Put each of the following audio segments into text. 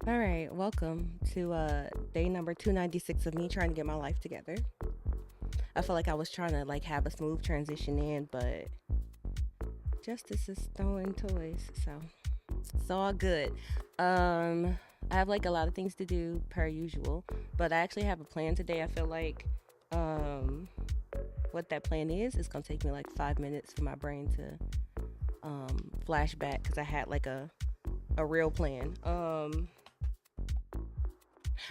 All right, welcome to day number 296 of me trying to get my life together. I feel like I was trying to like have a smooth transition in, but justice is throwing toys, so it's all good. I have like a lot of things to do per usual, but I actually have a plan today. I feel like um what that plan is gonna take me like 5 minutes for my brain to flash back because I had like a real plan.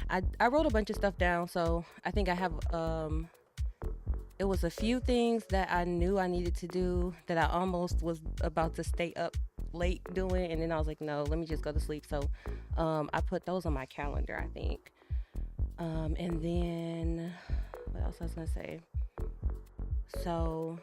I wrote a bunch of stuff down, so I think I have it was a few things that I knew I needed to do that I almost was about to stay up late doing, and then I was like, no, let me just go to sleep. So I put those on my calendar, I think. And then what else I was gonna say? So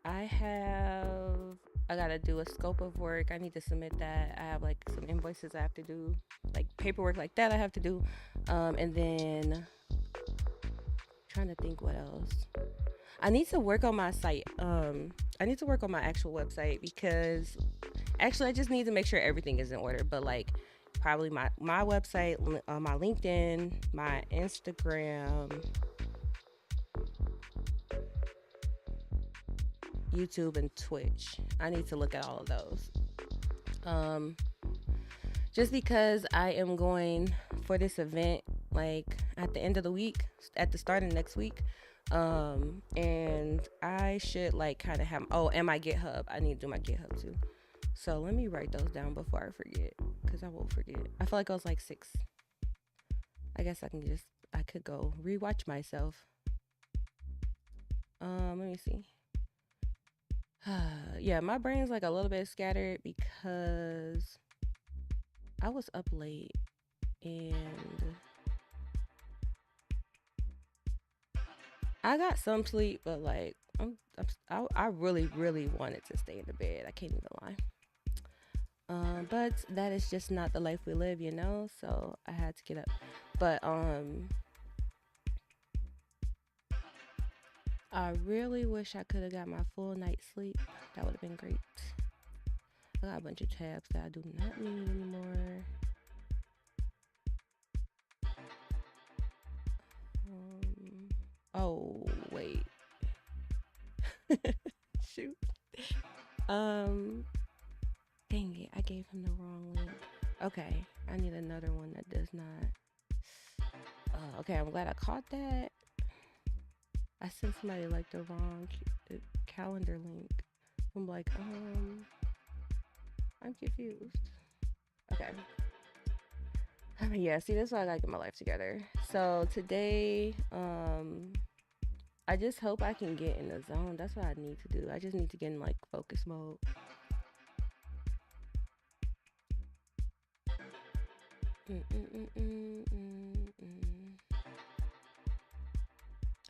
I have I gotta do a scope of work. I need to submit that. I have like some invoices I have to do, like paperwork like that I have to do. And then trying to think what else. I need to work on my site. I need to work on my actual website because actually I just need to make sure everything is in order. But like probably my website, my LinkedIn, my Instagram, YouTube, and Twitch. I need to look at all of those. Um, just because I am going for this event like at the end of the week, at the start of next week. And I should like kind of have, oh, and my GitHub. I need to do my GitHub too. So let me write those down before I forget, because I won't forget. I feel like I was like 6. I guess I could go rewatch myself. Let me see. Yeah, my brain's like a little bit scattered because I was up late and I got some sleep, but like I really, really wanted to stay in the bed. I can't even lie. But that is just not the life we live, you know. So I had to get up. But I really wish I could have got my full night's sleep. That would have been great. I got a bunch of tabs that I do not need anymore. Oh wait, shoot. Um, Dang it, I gave him the wrong link. Okay, I need another one that does not. Okay, I'm glad I caught that. I sent somebody like the wrong calendar link. I'm like, I'm confused. Okay. Yeah, see, that's why I gotta get my life together. So today, I just hope I can get in the zone. That's what I need to do. I just need to get in like focus mode.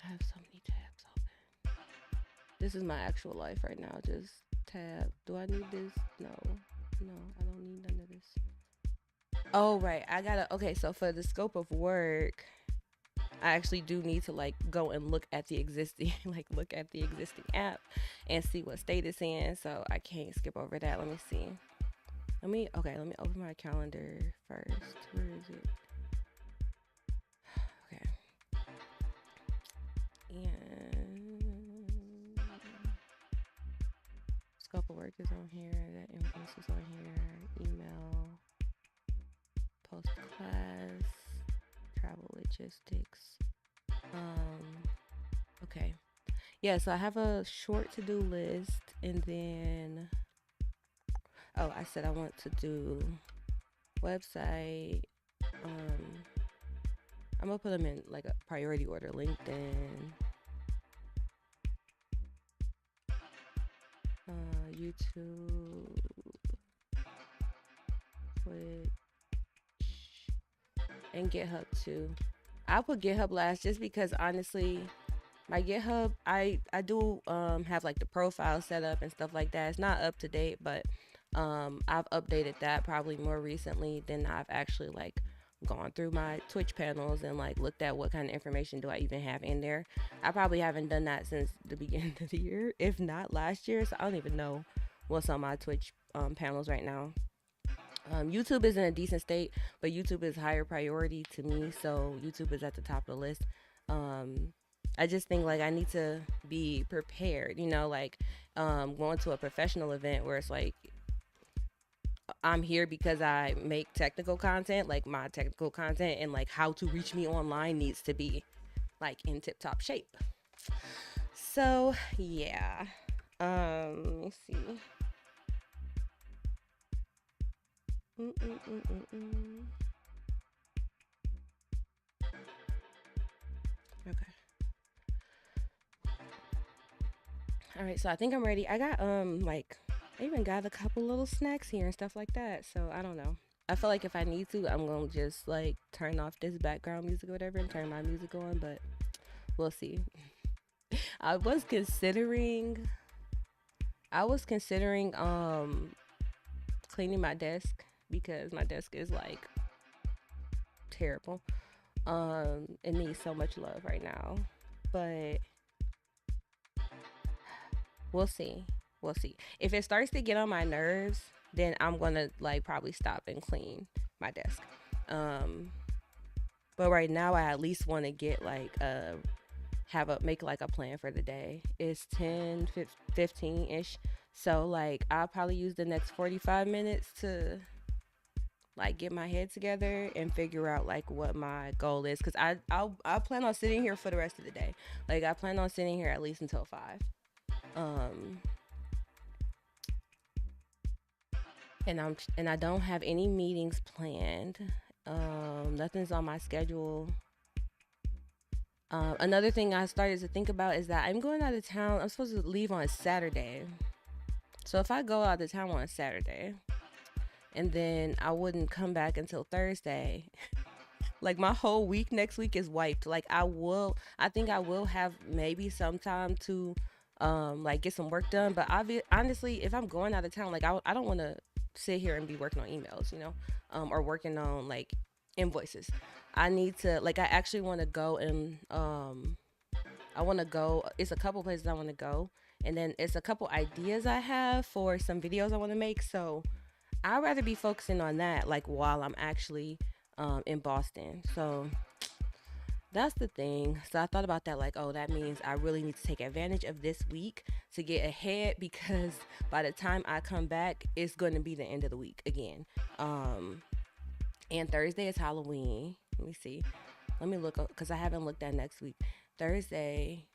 I have so many tabs open. This is my actual life right now. Just tab. Do I need this? No. No, I don't need none of this. Oh, right. I gotta. Okay, so for the scope of work, I actually do need to like go and look at the existing, like look at the existing app and see what state it's in. So I can't skip over that. Let me see. Let me open my calendar first. Where is it? Okay. And scope of work is on here. That invoice is on here. Email, post class, travel logistics. Okay. Yeah, so I have a short to do list, and then I said I want to do website. I'm gonna put them in like a priority order. LinkedIn, YouTube, Twitch, and GitHub too. I'll put GitHub last just because honestly, my GitHub, I do have like the profile set up and stuff like that. It's not up to date, but I've updated that probably more recently than I've actually like gone through my Twitch panels and like looked at what kind of information do I even have in there. I probably haven't done that since the beginning of the year, if not last year. So I don't even know what's on my Twitch panels right now. YouTube is in a decent state, but YouTube is higher priority to me, so YouTube is at the top of the list. Um, I just think like I need to be prepared, like going to a professional event where it's like I'm here because I make technical content, like my technical content and like how to reach me online needs to be like in tip top shape. So yeah. Let me see. Mm-mm-mm-mm-mm. Okay. All right, so I think I'm ready. I got like I even got a couple little snacks here and stuff like that. So I don't know. I feel like if I need to, I'm gonna just like turn off this background music or whatever and turn my music on, but we'll see. I was considering I was considering cleaning my desk because my desk is like terrible. It needs so much love right now. But we'll see. We'll see. If it starts to get on my nerves, then I'm gonna like probably stop and clean my desk. Um, but right now, I at least want to get like have a make like a plan for the day. It's 15 ish. So like I'll probably use the next 45 minutes to like get my head together and figure out like what my goal is because I'll plan on sitting here for the rest of the day. Like I plan on sitting here at least until 5. Um, and I don't have any meetings planned. Nothing's on my schedule. Another thing I started to think about is that I'm going out of town. I'm supposed to leave on Saturday. So if I go out of town on Saturday and then I wouldn't come back until Thursday, like my whole week next week is wiped. Like I think I will have maybe some time to like get some work done, but honestly, if I'm going out of town, like I don't want to sit here and be working on emails, or working on like invoices. I need to like I actually want to go and I want to go. It's a couple places I want to go, and then it's a couple ideas I have for some videos I want to make. So I'd rather be focusing on that, like while I'm actually in Boston. So that's the thing. So I thought about that, like, oh, that means I really need to take advantage of this week to get ahead because by the time I come back, it's going to be the end of the week again. Um, and Thursday is Halloween. Let me see. Let me look up because I haven't looked at next week. Thursday,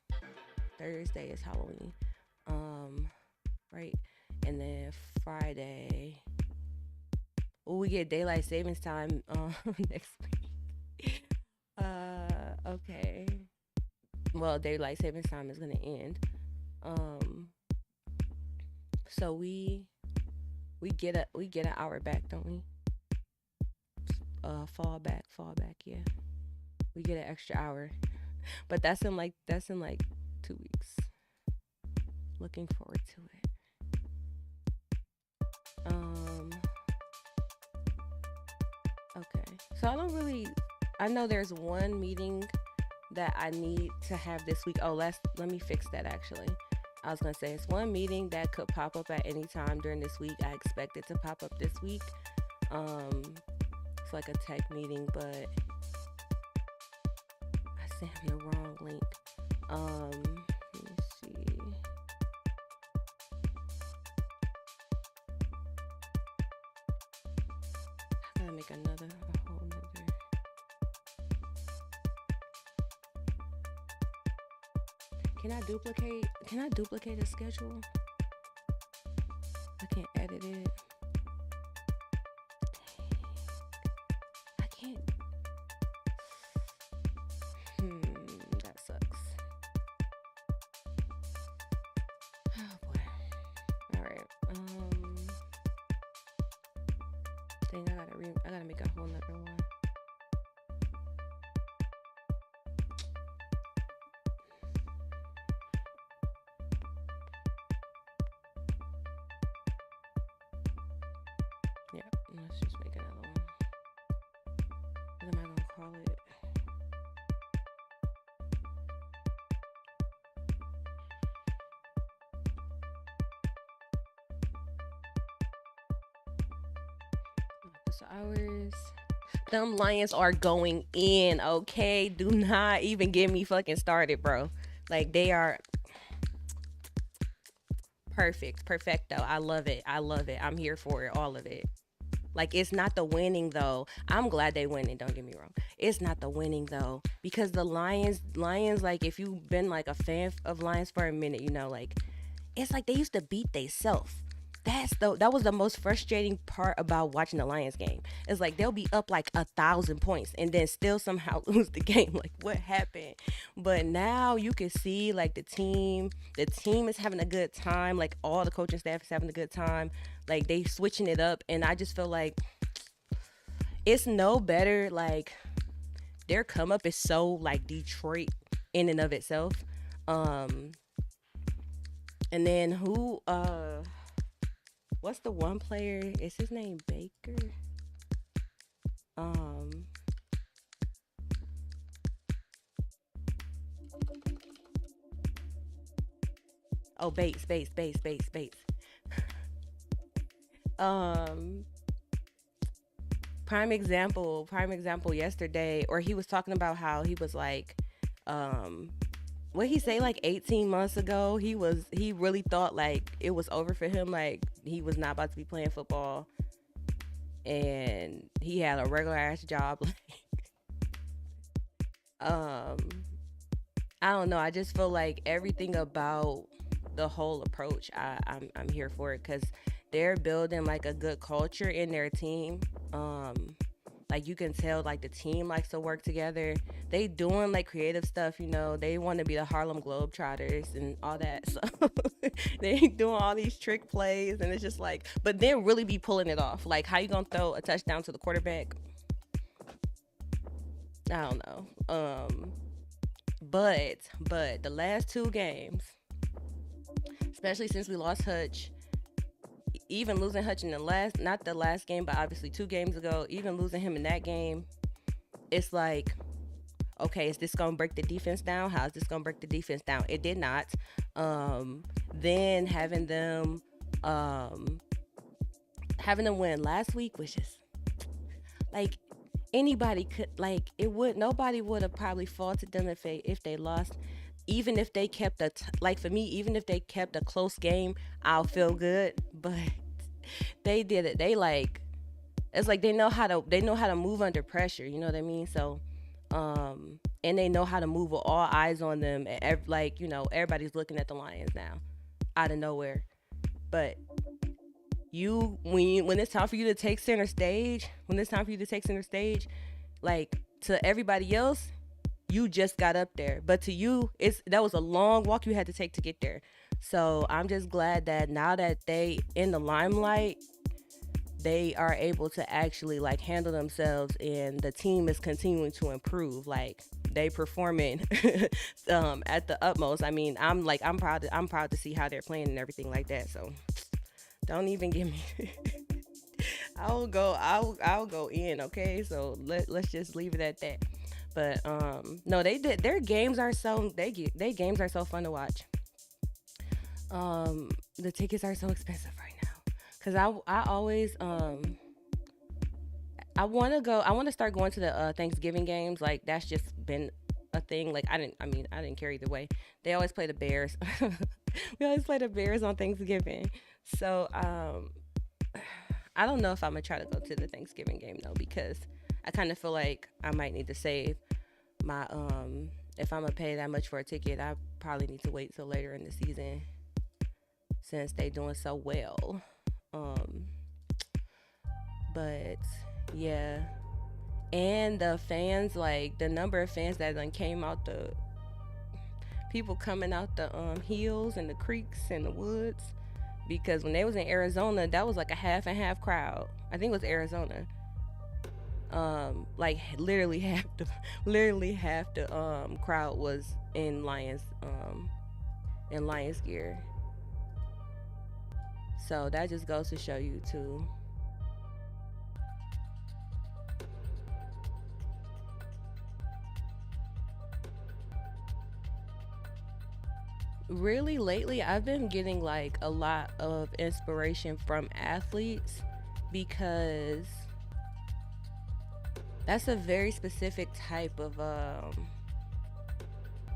Thursday is Halloween. Um, right, and then Friday. Oh, we get daylight savings time next week. Okay. Well, daylight savings time is gonna end. Um, so we get an hour back, don't we? Fall back. Yeah, we get an extra hour, but that's in like 2 weeks. Looking forward to it. Um, okay. So I don't really. I know there's one meeting that I need to have this week. Oh, let me fix that actually. I was gonna say it's one meeting that could pop up at any time during this week. I expect it to pop up this week. It's like a tech meeting, but I sent him the wrong link. Let me see. I gotta make a whole another. Can I duplicate a schedule? I can't edit it. I can't. That sucks. Oh boy. All right. Dang, I gotta make a whole nother one. Yeah, let's just make another one. What am I gonna call it? What's the hours? Them Lions are going in, okay? Do not even get me fucking started, bro. Like, they are perfect. Perfecto. I love it. I love it. I'm here for it. All of it. Like, it's not the winning though. I'm glad they winning. Don't get me wrong. It's not the winning though, because the Lions. Like, if you've been like a fan of Lions for a minute, you know, like it's like they used to beat theyself. That was the most frustrating part about watching the Lions game. It's like they'll be up like 1,000 points and then still somehow lose the game. Like, what happened? But now you can see like the team is having a good time. Like, all the coaching staff is having a good time. Like, they switching it up, and I just feel like it's no better. Like, their come up is so like Detroit in and of itself. Um, and then what's the one player? Is his name Baker? Um, oh, Bates. Um, prime example yesterday, or he was talking about how he was like, um, what he say, like 18 months ago, he really thought like it was over for him, like he was not about to be playing football, and he had a regular ass job. um I don't know. I just feel like everything about the whole approach, I'm here for it, because they're building like a good culture in their team. Like, you can tell like the team likes to work together. They doing like creative stuff. They want to be the Harlem Globetrotters and all that. So they doing all these trick plays, and it's just like, but they really be pulling it off. Like, how you gonna throw a touchdown to the quarterback? I don't know. But the last two games, especially since we lost Hutch, even losing Hutch in the last, not the last game, but obviously 2 games ago, even losing him in that game, it's like, okay, is this gonna break the defense down? How is this gonna break the defense down? It did not. Then um, having them win last week was just like, anybody could, like, it would nobody would have probably faulted them if they lost. Even if they kept like, for me, even if they kept a close game, I'll feel good. But they did it. They, like, it's like they know how to move under pressure. You know what I mean? So, and they know how to move with all eyes on them. And like, everybody's looking at the Lions now, out of nowhere. But when it's time for you to take center stage, like, to everybody else, you just got up there, but to you, that was a long walk you had to take to get there. So I'm just glad that now that they in the limelight, they are able to actually like handle themselves, and the team is continuing to improve. Like, they performing at the utmost. I mean, I'm proud to see how they're playing and everything like that. So don't even give me I'll go in, okay? So let's just leave it at that. But no, they did. Their games are so fun to watch. The tickets are so expensive right now, cause I always I want to go. I want to start going to the Thanksgiving games. Like, that's just been a thing. Like, I didn't care either way. They always play the Bears. We always play the Bears on Thanksgiving. So I don't know if I'm gonna try to go to the Thanksgiving game though, because I kind of feel like I might need to save my if I'm gonna pay that much for a ticket, I probably need to wait till later in the season, since they doing so well. Um, but yeah, and the fans, like the number of fans that then came out, the people coming out the hills and the creeks and the woods, because when they was in Arizona, that was like a half and half crowd. I think it was Arizona. Like, literally half the crowd was in Lions gear. So that just goes to show you too. Really, lately I've been getting like a lot of inspiration from athletes, because That's a very specific type of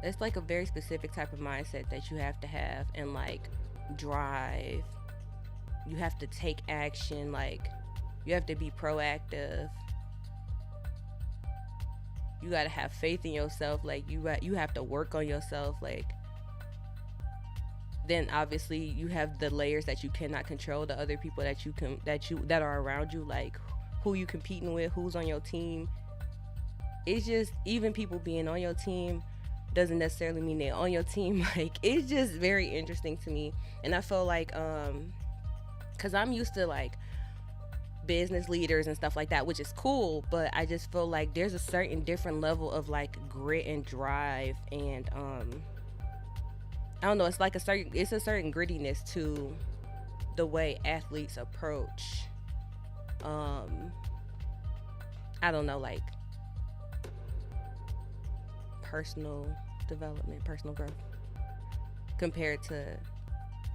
it's like a very specific type of mindset that you have to have, and like drive. You have to take action, like you have to be proactive. You got to have faith in yourself, like you have to work on yourself, like then obviously you have the layers that you cannot control, the other people that you can that are around you, like who you competing with, who's on your team. It's just, even people being on your team doesn't necessarily mean they're on your team. Like it's just very interesting to me. And I feel like because I'm used to like business leaders and stuff like that, which is cool, but I just feel like there's a certain different level of like grit and drive, and I don't know, it's like a certain grittiness to the way athletes approach um I don't know, like personal development, personal growth, compared to,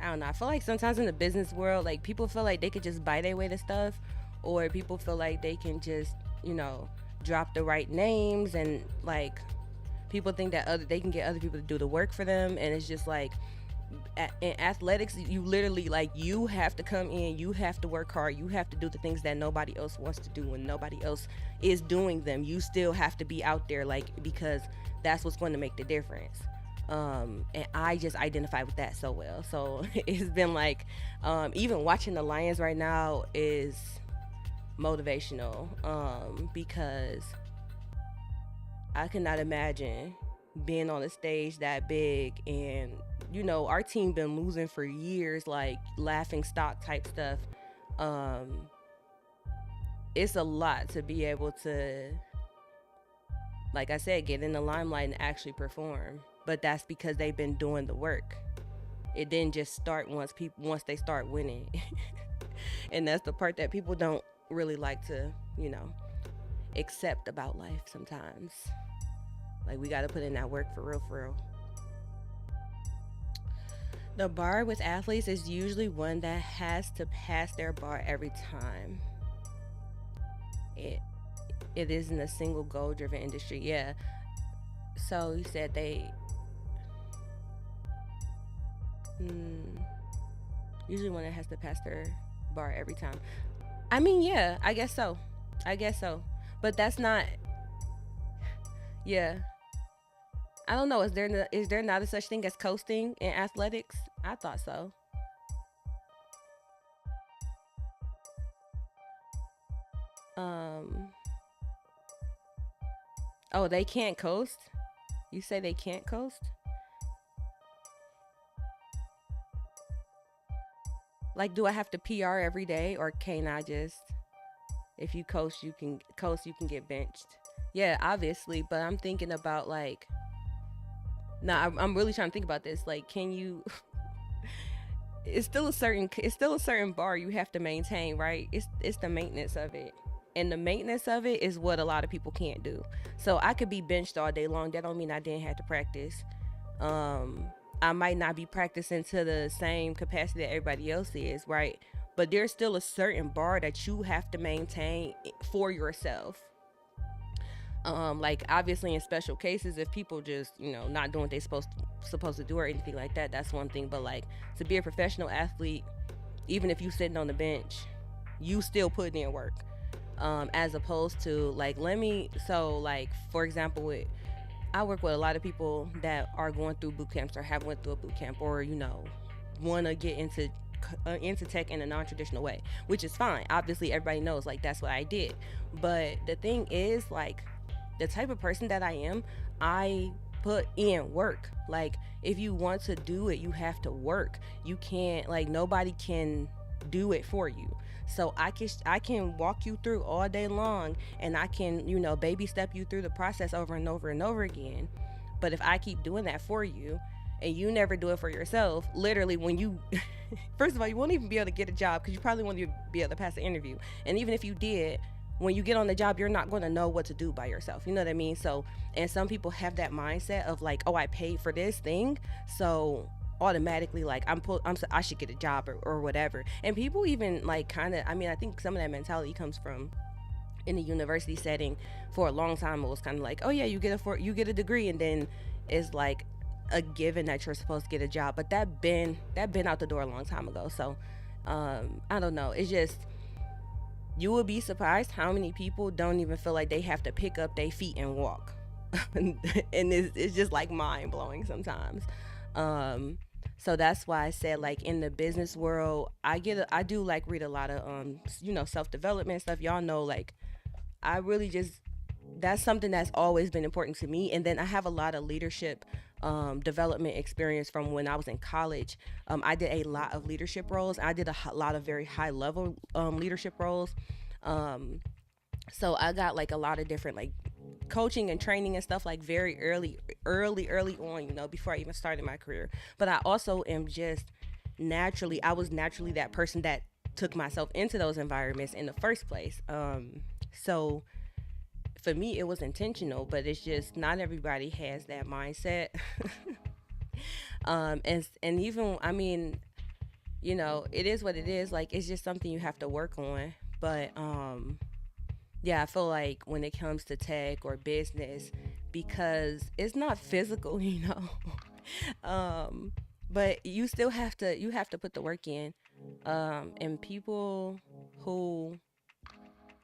I don't know. I feel like sometimes in the business world, like people feel like they could just buy their way to stuff, or people feel like they can just, you know, drop the right names, and like people think that they can get other people to do the work for them, and it's just like in athletics, you literally, like, you have to come in, you have to work hard, you have to do the things that nobody else wants to do when nobody else is doing them. You still have to be out there, like, because that's what's going to make the difference. And I just identify with that so well. So it's been like, even watching the Lions right now is motivational, because I cannot imagine being on a stage that big, and our team been losing for years, like laughing stock type stuff. um it's a lot to be able to, like I said, get in the limelight and actually perform, but that's because they've been doing the work. It didn't just start once they start winning. And that's the part that people don't really like to accept about life sometimes. Like, we got to put in that work, for real, for real. The bar with athletes is usually one that has to pass their bar every time. It it isn't a single goal driven industry. Yeah. So you said they mm, usually one that has to pass their bar every time. I mean, yeah, I guess so. I guess so. But that's not. Yeah. I don't know. Is there not a such thing as coasting in athletics? I thought so. Um. Oh, they can't coast. You say they can't coast? Like, do I have to PR every day, or can I just, if you coast, you can coast, you can get benched? Yeah, obviously. But I'm thinking about, like, nah, I'm really trying to think about this. Like, can you? It's still a certain bar you have to maintain, right? It's the maintenance of it. And the maintenance of it is what a lot of people can't do. So I could be benched all day long. That don't mean I didn't have to practice. Um, I might not be practicing to the same capacity that everybody else is, right? But there's still a certain bar that you have to maintain for yourself. Like, obviously in special cases, if people just not doing what they supposed to do or anything like that, that's one thing. But like, to be a professional athlete, even if you sitting on the bench, you still putting in work. As opposed to, like, like, for example, I work with a lot of people that are going through boot camps or have went through a boot camp, or want to get into tech in a non-traditional way, which is fine. Obviously everybody knows, like, that's what I did. But the thing is, like, the type of person that I am, I put in work. Like, if you want to do it, you have to work. You can't, like, nobody can do it for you. So I can walk you through all day long, and I can baby step you through the process over and over and over again. But if I keep doing that for you, and you never do it for yourself, literally, when you first of all, you won't even be able to get a job, because you probably won't even be able to pass the interview. And even if you did, when you get on the job, you're not going to know what to do by yourself. You know what I mean? So, and some people have that mindset of, like, oh, I paid for this thing, so automatically, like, I should get a job, or whatever. And people even, like, kind of, I mean, I think some of that mentality comes from in the university setting. For a long time it was kind of like, oh yeah, you get a degree, and then it's like a given that you're supposed to get a job, but that been out the door a long time ago. So I don't know, it's just, you will be surprised how many people don't even feel like they have to pick up their feet and walk. And it's just like mind blowing sometimes. um so that's why I said, like, in the business world, I do like read a lot of self development stuff. Y'all know, like, I really just, that's something that's always been important to me. And then I have a lot of leadership development experience from when I was in college. I did a lot of leadership roles. I did a lot of very high level leadership roles. Um, so I got like a lot of different, like, coaching and training and stuff, like, very early on, before I even started my career. But I also am just naturally, I was naturally that person that took myself into those environments in the first place. So for me, it was intentional, but it's just not everybody has that mindset. And even, I mean, it is what it is. Like, it's just something you have to work on. But yeah, I feel like when it comes to tech or business, because it's not physical, but you have to put the work in. And people who,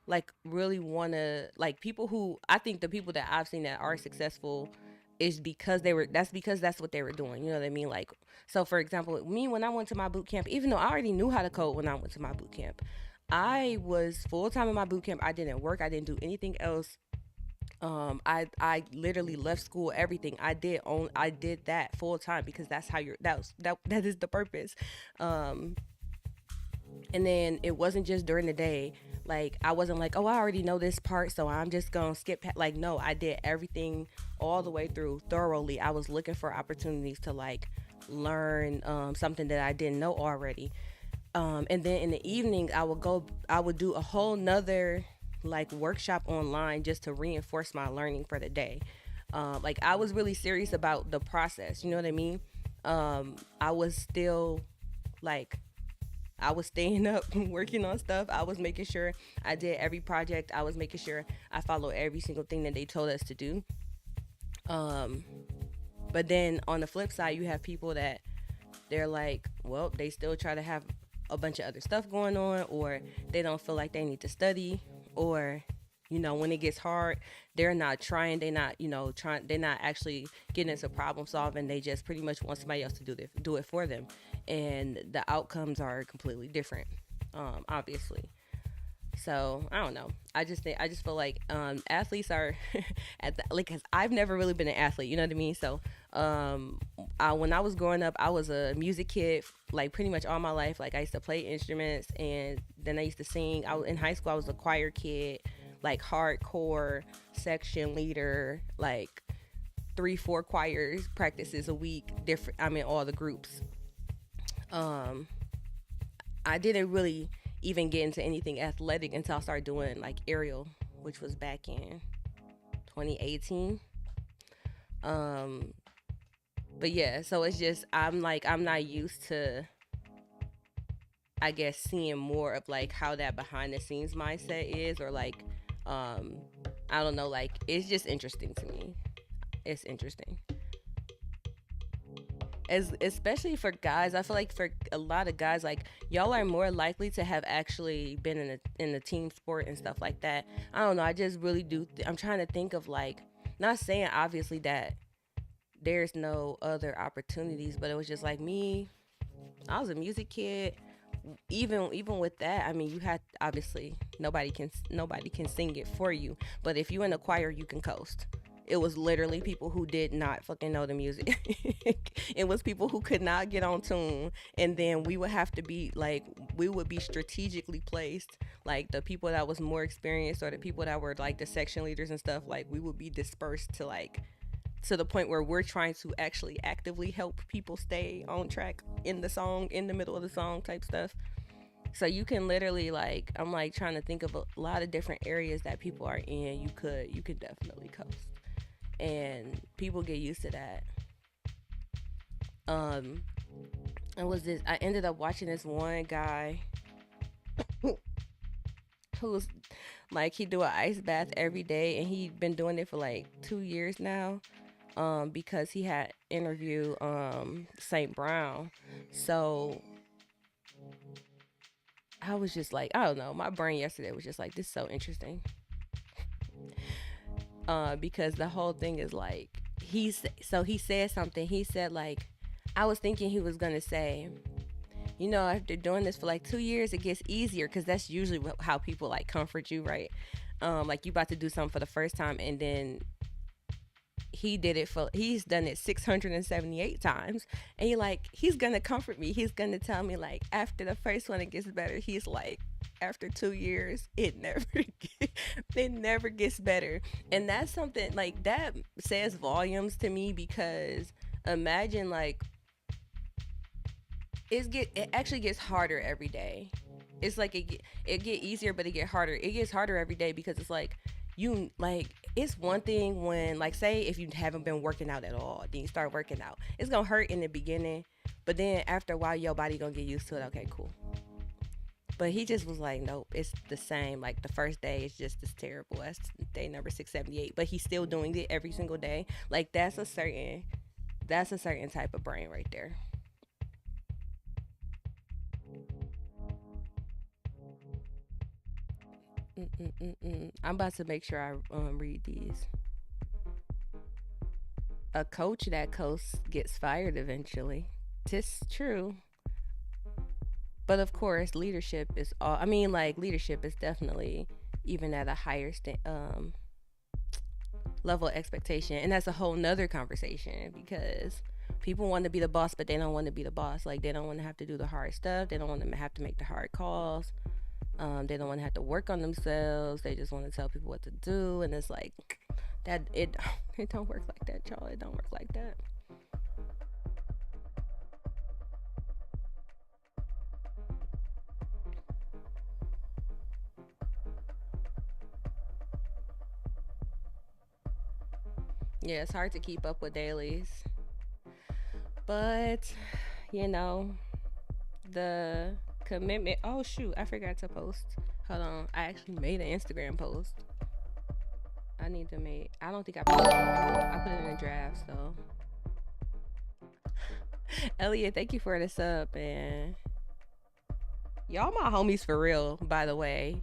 like, really want to, like, people who, I think the people that I've seen that are successful is because that's what they were doing, you know what I mean? Like, so for example, me, when I went to my boot camp, even though I already knew how to code when I went to my boot camp, I was full time in my boot camp. I didn't work, I didn't do anything else. I literally left school, everything. I did that full time because that's how you're that is the purpose. um and then it wasn't just during the day. Like, I wasn't like, oh, I already know this part, so I'm just gonna skip like, no, I did everything all the way through thoroughly. I was looking for opportunities to, like, learn something that I didn't know already. And then in the evening, I would do a whole nother, like, workshop online just to reinforce my learning for the day. Like, I was really serious about the process, you know what I mean? I was still, like, I was staying up working on stuff. I was making sure I did every project. I was making sure I followed every single thing that they told us to do. Um, but then on the flip side, you have people that they're like, well, they still try to have a bunch of other stuff going on, or they don't feel like they need to study, or, when it gets hard, they're not trying, they're not actually getting into problem solving. They just pretty much want somebody else to do it for them, and the outcomes are completely different, obviously. So I don't know. I just feel like athletes are at the, like, cause I've never really been an athlete. You know what I mean? So when I was growing up, I was a music kid, like, pretty much all my life. Like, I used to play instruments, and then I used to sing. In high school, I was a choir kid, like, hardcore section leader, like 3-4 choirs practices a week. Different. I'm in all the groups. Um, I didn't really even get into anything athletic until I started doing, like, aerial, which was back in 2018. Um, but yeah, so it's just, I'm not used to, I guess, seeing more of, like, how that behind the scenes mindset is, or, like, um, I don't know, like, it's just interesting to me. It's interesting. As especially for guys, I feel like for a lot of guys, like, y'all are more likely to have actually been in a team sport and stuff like that. I don't know, I just really do. I'm trying to think of, like, not saying obviously that there's no other opportunities, but it was just like me. I was a music kid. Even with that, I mean, you had, obviously, nobody can sing it for you, but if you in a choir, you can coast. It was literally people who did not fucking know the music. It was people who could not get on tune, and then we would have to be like, we would be strategically placed, like, the people that was more experienced, or the people that were, like, the section leaders and stuff, like, we would be dispersed to, like, to the point where we're trying to actually actively help people stay on track in the song, in the middle of the song type stuff. So you can literally, like, I'm, like, trying to think of a lot of different areas that people are in. You could definitely coast, and people get used to that. Um, and was this? I ended up watching this one guy who's Like he do an ice bath every day, and he been doing it for like 2 years now. Because he had interviewed Saint Brown. So I was just like, I don't know. My brain yesterday was just like, this is so interesting. Because the whole thing is like he said something. He said like, I was thinking he was gonna say, after doing this for like 2 years, it gets easier because that's usually how people like comfort you, right? Like you about to do something for the first time, and then he's done it 678 times, and he's gonna comfort me. He's gonna tell me like after the first one it gets better. He's like, after 2 years it never it never gets better. And that's something like that says volumes to me, because imagine like it actually gets harder every day. It's like it get easier, but it get harder. It gets harder every day because it's like it's one thing when, like, say if you haven't been working out at all, then you start working out. It's gonna hurt in the beginning, but then after a while your body gonna get used to it. Okay, cool. But he just was like, nope, it's the same. Like the first day is just as terrible as day number 678. But he's still doing it every single day. Like that's a certain type of brain right there. Mm-mm-mm-mm. I'm about to make sure I read these. A coach that coasts gets fired eventually. Tis true. But of course, leadership is all. I mean, like leadership is definitely even at a higher level of expectation, and that's a whole nother conversation because people want to be the boss, but they don't want to be the boss. Like they don't want to have to do the hard stuff. They don't want to have to make the hard calls. They don't want to have to work on themselves. They just want to tell people what to do, and it's like that. It it don't work like that, y'all. It don't work like that. Yeah, it's hard to keep up with dailies, but you know the commitment. Oh shoot, I forgot to post. Hold on, I actually made an Instagram post. I need to make. I don't think I posted it. I put it in a draft. So, Elliot, thank you for the sub, and y'all my homies for real. By the way,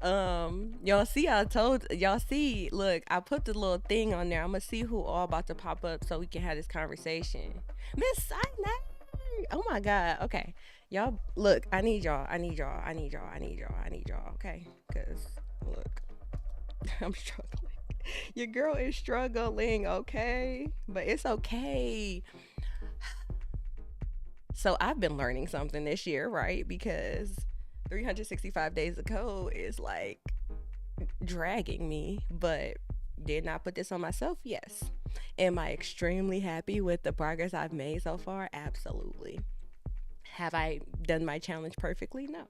y'all see, y'all see. Look, I put the little thing on there. I'm gonna see who all about to pop up so we can have this conversation. Miss Sinai. Oh my God. Okay, y'all. Look, I need y'all. I need y'all. I need y'all. I need y'all. I need y'all. Okay, cause look, I'm struggling. Your girl is struggling, okay? But it's okay. So I've been learning something this year, right? Because 365 days of code is like dragging me, but did not put this on myself? Yes. Am I extremely happy with the progress I've made so far? Absolutely. Have I done my challenge perfectly? No.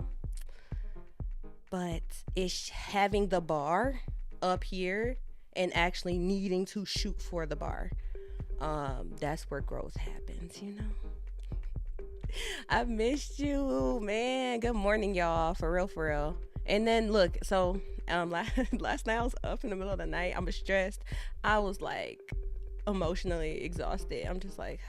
But it's having the bar up here and actually needing to shoot for the bar. That's where growth happens, you know. I missed you, man. Good morning, y'all. For real, for real. And then look, so last night I was up in the middle of the night. I was stressed. I was like emotionally exhausted. I'm just like,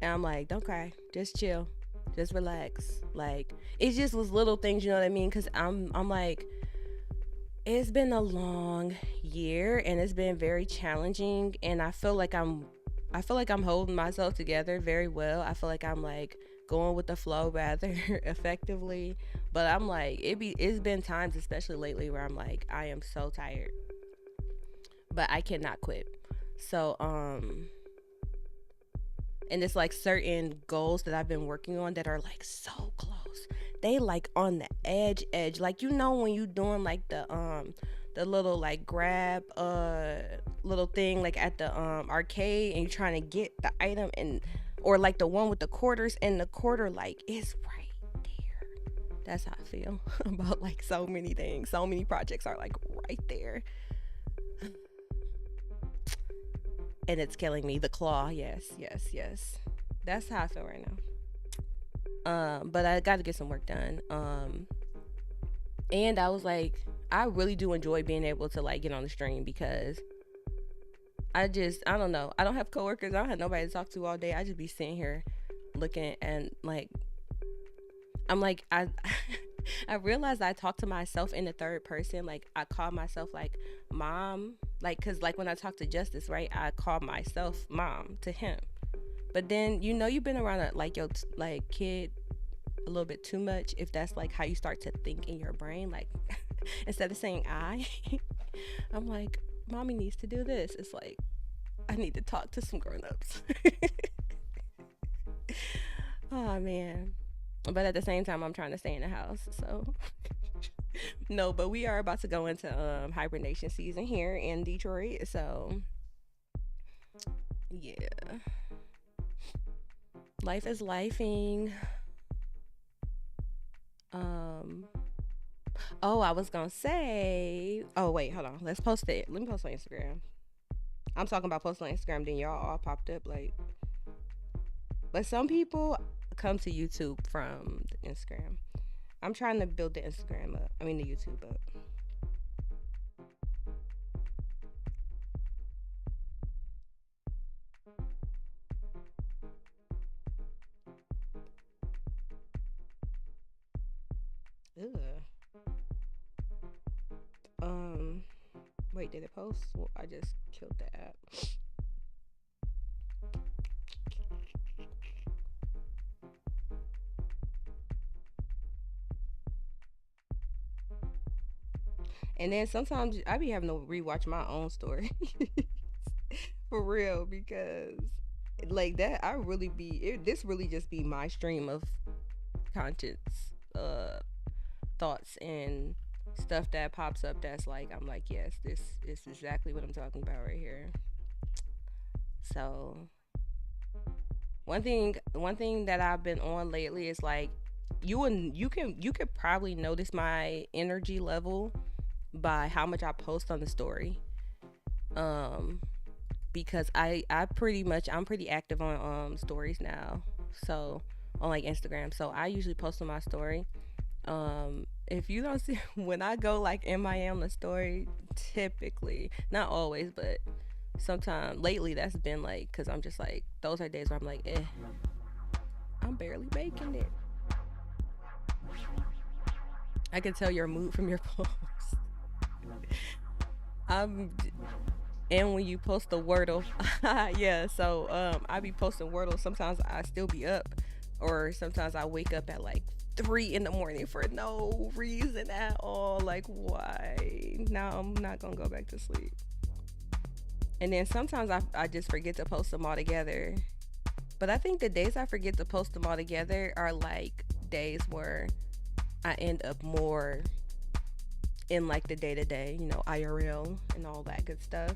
and I'm like, don't cry, just chill, just relax. Like it just was little things, you know what I mean? Cause I'm like, it's been a long year and it's been very challenging, and I feel like I'm holding myself together very well. I feel like I'm like going with the flow rather effectively. But I'm like it's been times, especially lately, where I'm like I am so tired. But I cannot quit. So and it's like certain goals that I've been working on that are like so close. They like on the edge. Like when you doing like the little like grab little thing like at the arcade, and you're trying to get the item, and or like the one with the quarters, and the quarter like is right there. That's how I feel about like so many things. So many projects are like right there. And it's killing me. The claw, yes, yes, yes. That's how I feel right now. But I got to get some work done. And I was like, I really do enjoy being able to like get on the stream because I don't know. I don't have coworkers. I don't have nobody to talk to all day. I just be sitting here looking and like, I'm like, I realized I talk to myself in the third person. Like I call myself like mom, like, cause like when I talk to Justice, right, I call myself mom to him. But then you've been around like your like kid a little bit too much if that's like how you start to think in your brain, like instead of saying I'm like, mommy needs to do this. It's like I need to talk to some grown-ups. Oh man. But at the same time I'm trying to stay in the house, so no, but we are about to go into hibernation season here in Detroit, so yeah, life is lifing. Oh, I was gonna say, oh wait, hold on, let's post it. Let me post on Instagram. I'm talking about posting on Instagram, then y'all all popped up like, but some people come to YouTube from the Instagram. I'm trying to build the Instagram up. I mean the YouTube up. Ugh. Um, Wait, did it post? Well, I just killed the app. And then sometimes I be having to rewatch my own story for real because like that I really be this really just be my stream of conscious uh thoughts and stuff that pops up that's like I'm like, yes, this is exactly what I'm talking about right here. So one thing that I've been on lately is like you could probably notice my energy level by how much I post on the story. Um because I'm pretty active on stories now. So on like Instagram. So I usually post on my story. If you don't see when I go like MIA on the story, typically, not always, but sometimes lately that's been like, cause I'm just like, those are days where I'm like, I'm barely making it. I can tell your mood from your post. I'm and when you post the Wordle, yeah. So I be posting Wordle. Sometimes I still be up, or sometimes I wake up at like 3 in the morning for no reason at all. Like why? Now I'm not gonna go back to sleep. And then sometimes I just forget to post them all together. But I think the days I forget to post them all together are like days where I end up more in like the day to day, IRL and all that good stuff.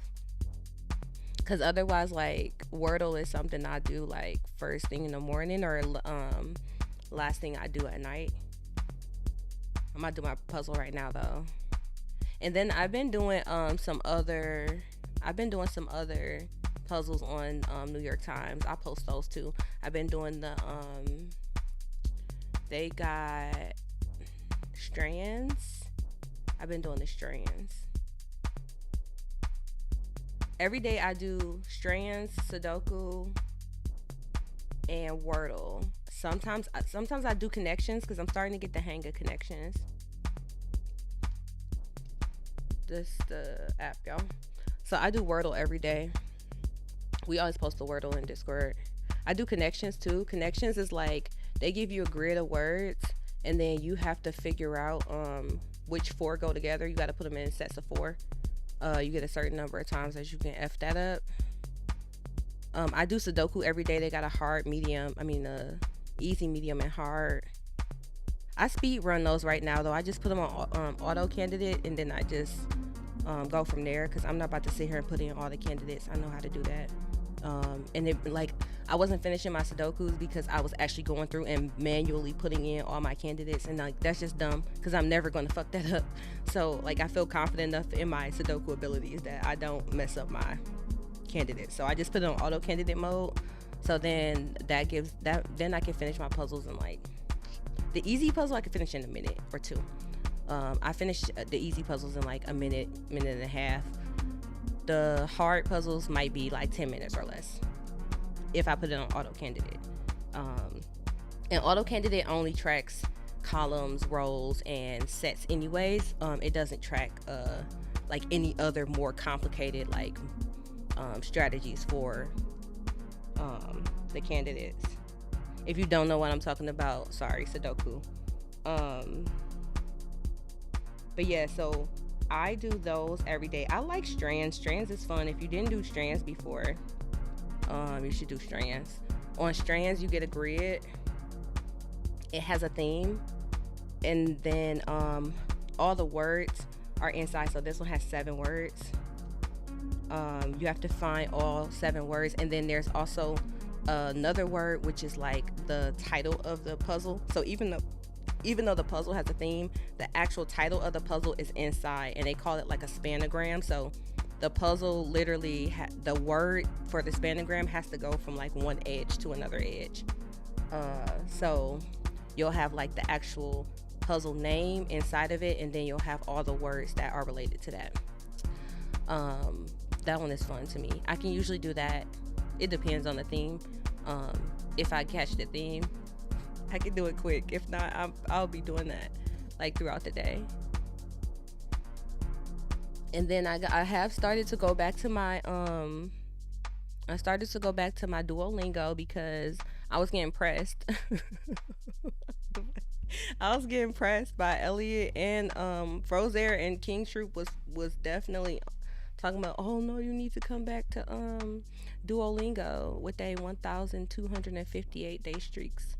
Cause otherwise, like Wordle is something I do like first thing in the morning or last thing I do at night. I'm about to do my puzzle right now though, and then I've been doing some other puzzles on New York Times. I post those too. I've been doing the they got strands. I've been doing the strands. Every day I do strands, Sudoku, and Wordle. Sometimes I do connections because I'm starting to get the hang of connections. This the app, y'all. So I do Wordle every day. We always post the Wordle in Discord. I do connections too. Connections is like they give you a grid of words and then you have to figure out which 4 go together. You got to put them in sets of 4. You get a certain number of times that you can F that up. I do Sudoku every day. They got a hard, medium, easy, medium, and hard. I speed run those right now though. I just put them on auto candidate and then I just go from there because I'm not about to sit here and put in all the candidates. I know how to do that. And it like I wasn't finishing my Sudokus because I was actually going through and manually putting in all my candidates, and like that's just dumb because I'm never going to fuck that up. So like I feel confident enough in my Sudoku abilities that I don't mess up my candidates. So I just put it on auto candidate mode. So then that gives that then I can finish my puzzles in like The easy puzzle I can finish in a minute or two. I finished the easy puzzles in like a minute, minute and a half. The hard puzzles might be like 10 minutes or less if I put it on auto candidate. Um, and auto candidate only tracks columns, rows, and sets anyways. It doesn't track like any other more complicated like strategies for the candidates. If you don't know what I'm talking about, sorry, Sudoku. Um, but yeah, so I do those every day. I like strands. Strands is fun. If you didn't do strands before, you should do strands. On strands, you get a grid. It has a theme, and then all the words are inside. So this one has 7 words. You have to find all 7 words, and then there's also another word which is like the title of the puzzle. So even though the puzzle has a theme, the actual title of the puzzle is inside, and they call it like a spanogram. So the puzzle literally the word for the spanogram has to go from like one edge to another edge. So you'll have like the actual puzzle name inside of it, and then you'll have all the words that are related to that. That one is fun to me. I can usually do that. It depends on the theme. If I catch the theme, I can do it quick. If not, I'll be doing that like throughout the day. And then I have started to go back to my Duolingo because I was getting pressed. I was getting pressed by Elliot, and Frozair and King Troop was definitely talking about, oh no, you need to come back to Duolingo with a 1,258 day streaks.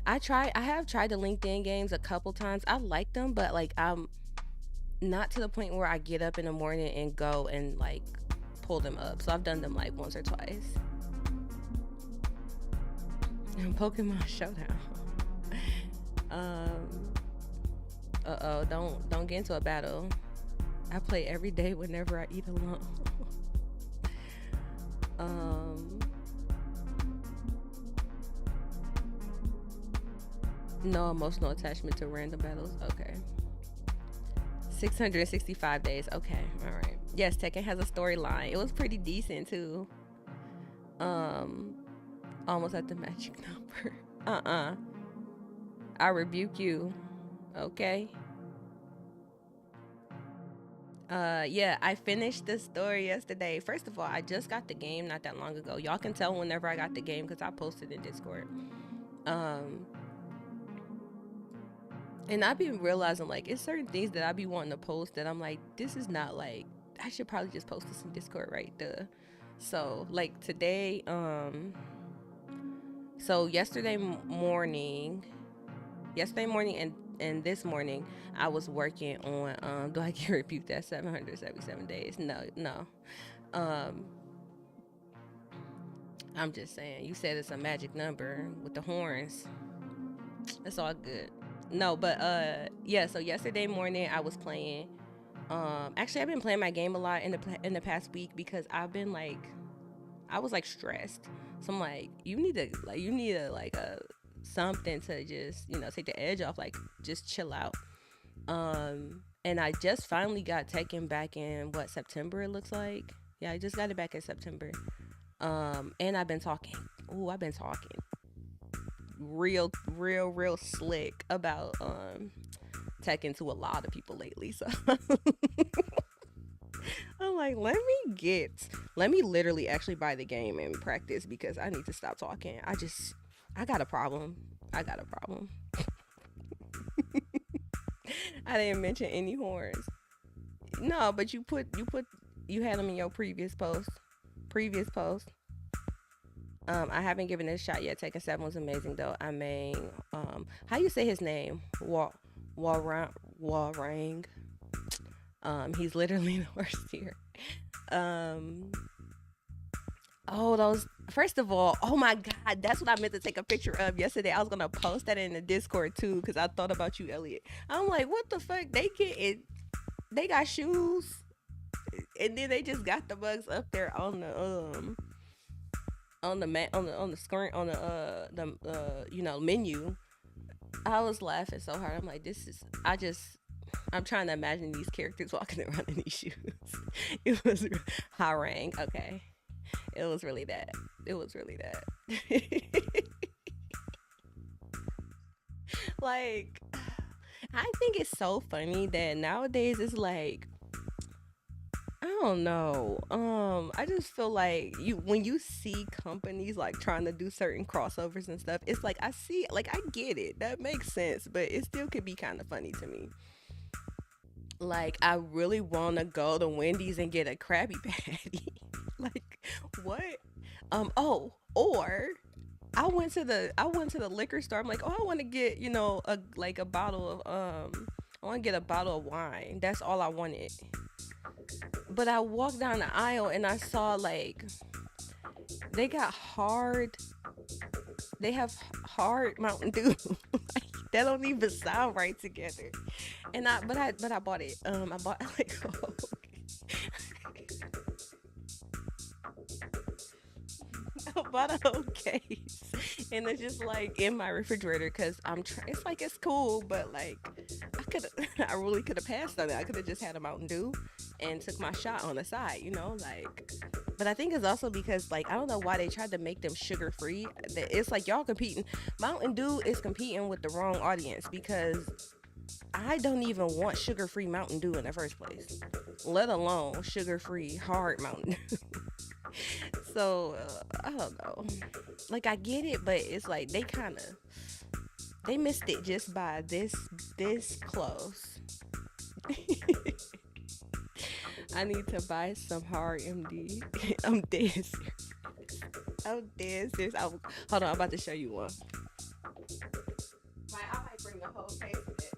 I have tried the LinkedIn games a couple times. I like them, but like I'm not to the point where I get up in the morning and go and like pull them up. So I've done them like once or twice. And Pokemon Showdown. um don't get into a battle. I play every day whenever I eat alone. um no emotional attachment to random battles. Okay. 665 days. Okay, all right. Yes, Tekken has a storyline. It was pretty decent too. Um, almost at the magic number. I rebuke you. Okay. Yeah, I finished the story yesterday. First of all, I just got the game not that long ago. Y'all can tell whenever I got the game because I posted in Discord. Um, and I be realizing like it's certain things that I be wanting to post that I'm like, this is not like I should probably just post this in Discord, right? Duh. So like today, so yesterday morning and this morning, I was working on do I get rebuked at 777 days? No. Um, I'm just saying. You said it's a magic number with the horns. It's all good. No, but yeah. So yesterday morning, I was playing. Actually, I've been playing my game a lot in the past week because I was like stressed. So I'm like, you need a like a something to just take the edge off, like just chill out. And I just finally got Tekken back in September, it looks like. Yeah, I just got it back in September. And I've been talking. I've been talking real slick about Tekken to a lot of people lately. So I'm like, let me literally actually buy the game and practice because I need to stop talking. I got a problem. I didn't mention any horns. No, but you had them in your previous post. I haven't given it a shot yet. Tekken 7 was amazing though. I mean, how you say his name? Warang. He's literally the worst here. First of all, oh my god, that's what I meant to take a picture of yesterday. I was gonna post that in the Discord too because I thought about you, Elliot. I'm like, what the fuck? They got shoes, and then they just got the bugs up there on the on the on the screen on the menu. I was laughing so hard. I'm like, this is. I'm trying to imagine these characters walking around in these shoes. It was harangue. Okay, it was really that. It was really that. Like, I think it's so funny that nowadays it's like I don't know. I just feel like you when you see companies like trying to do certain crossovers and stuff, it's like I see like I get it. That makes sense, but it still could be kind of funny to me. Like I really want to go to Wendy's and get a Krabby Patty. Like what? Or I went to the liquor store. I'm like, "Oh, I want to get, a like a bottle of I want to get a bottle of wine." That's all I wanted. But I walked down the aisle and I saw like they got hard. They have hard Mountain Dew. Like, that don't even sound right together. And I bought it. I bought like I bought a whole case, and it's just like in my refrigerator because I'm trying. It's like it's cool, but like I could, I really could have passed on it. I could have just had a Mountain Dew and took my shot on the side, like. But I think it's also because like I don't know why they tried to make them sugar free. It's like y'all competing. Mountain Dew is competing with the wrong audience because I don't even want sugar free Mountain Dew in the first place, let alone sugar free hard Mountain Dew. So I don't know. Like I get it, but it's like they missed it just by this close. I need to buy some hard MD. I'm dead serious. I'm dead serious. Hold on, I'm about to show you one. I might bring the whole case of it.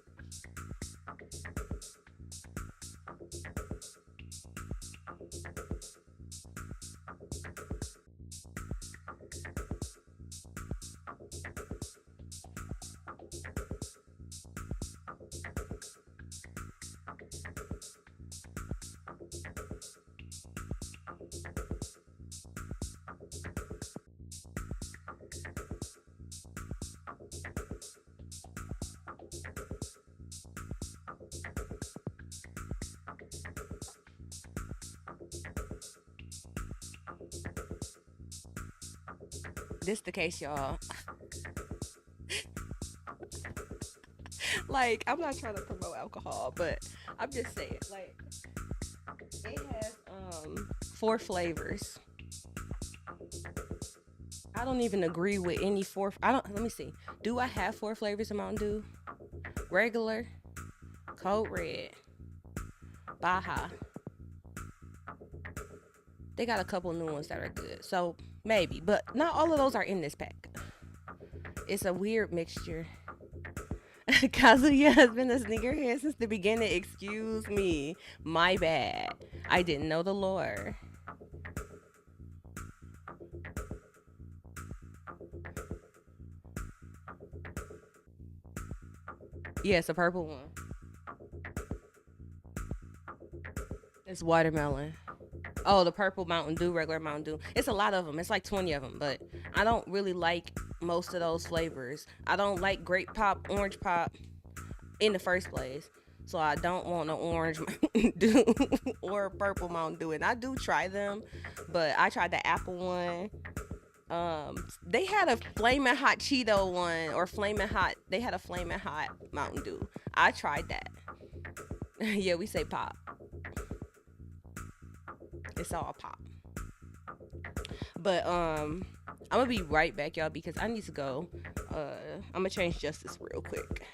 This the case, y'all. Like, I'm not trying to promote alcohol, but I'm just saying, like, it has four flavors. I don't even agree with any four. I don't. Let me see. Do I have four flavors of Mountain Dew? Regular, Code Red, Baja. They got a couple new ones that are good, so maybe, but not all of those are in this pack. It's a weird mixture. Kazuya has been a sneakerhead since the beginning. Excuse me, my bad. I didn't know the lore. Yes, a purple one. It's watermelon. Oh, the purple Mountain Dew, regular Mountain Dew. It's a lot of them. It's like 20 of them, but I don't really like most of those flavors. I don't like grape pop, orange pop in the first place. So I don't want no orange Mountain Dew or purple Mountain Dew. And I do try them, but I tried the apple one. They had a flaming hot Cheeto one or flaming hot. They had a flaming hot Mountain Dew. I tried that. Yeah, we say pop. It's all pop. But I'm gonna be right back, y'all, because I need to go. I'm gonna change justice real quick.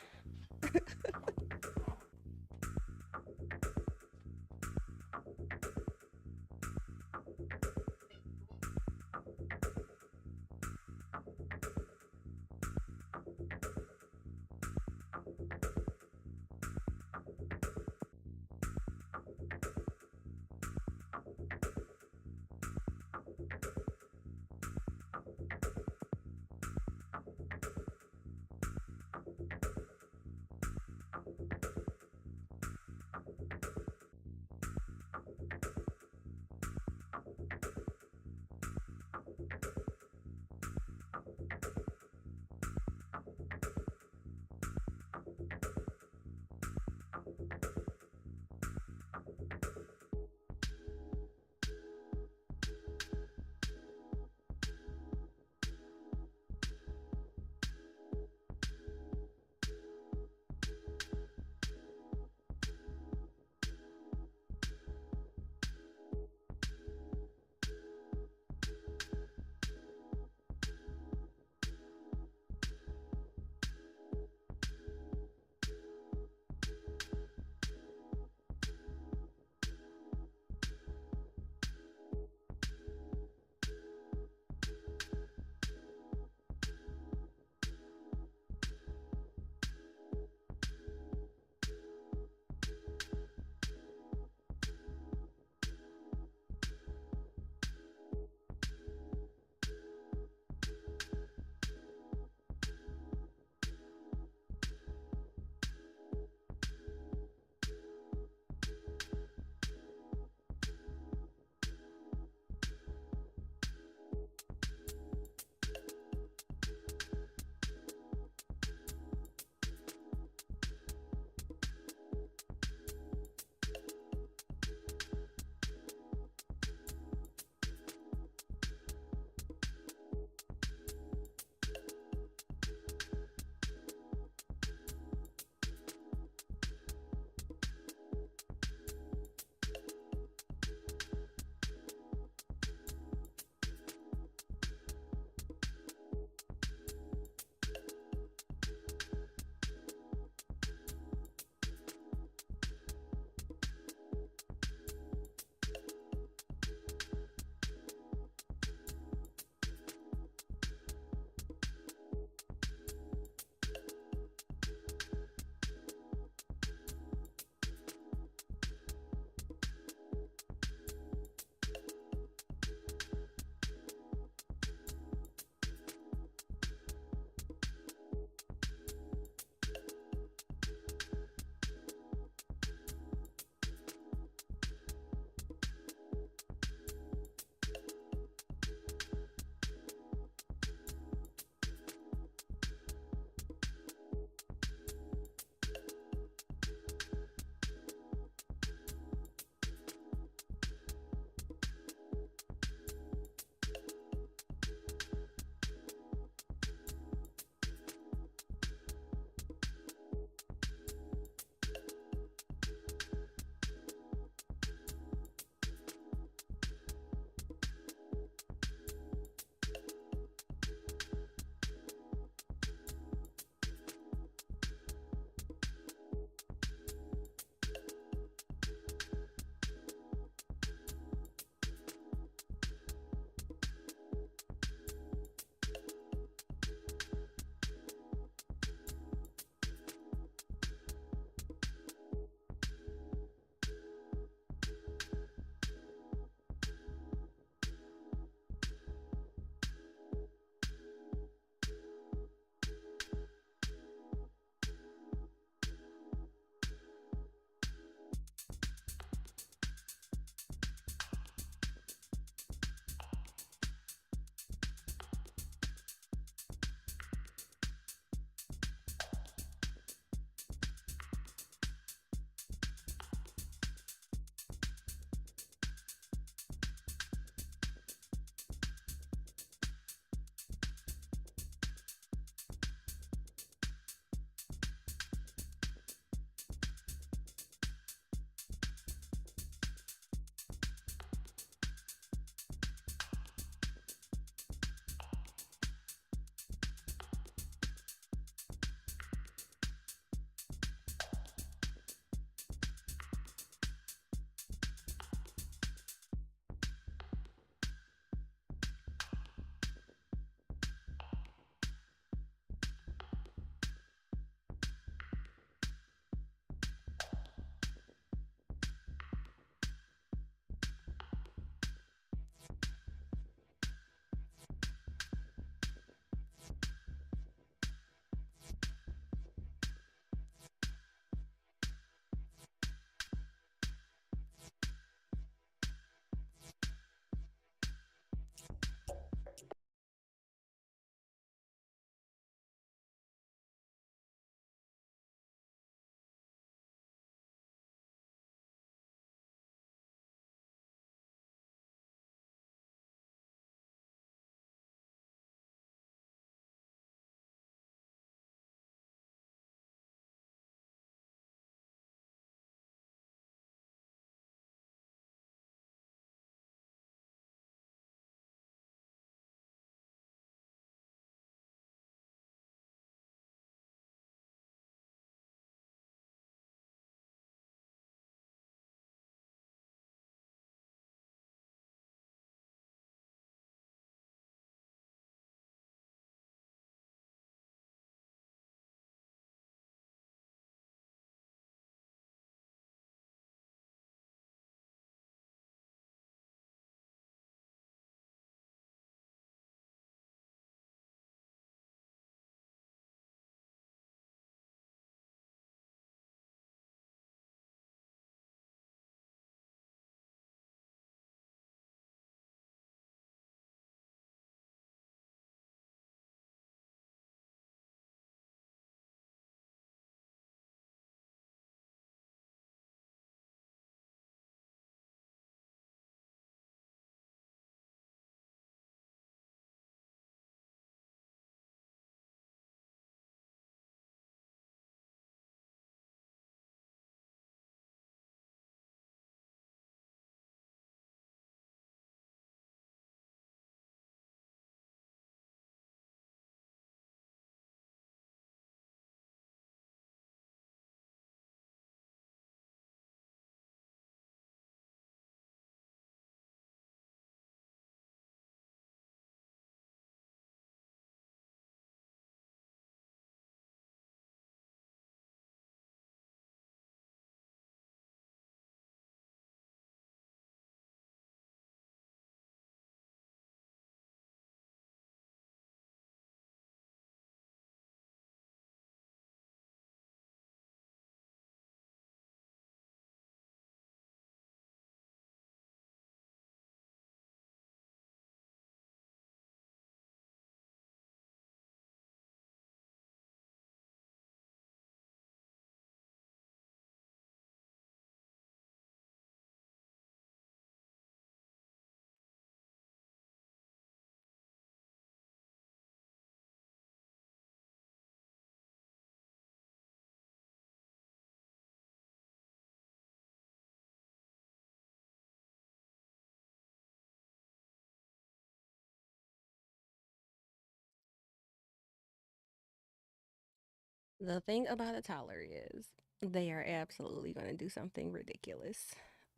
The thing about a toddler is they are absolutely going to do something ridiculous.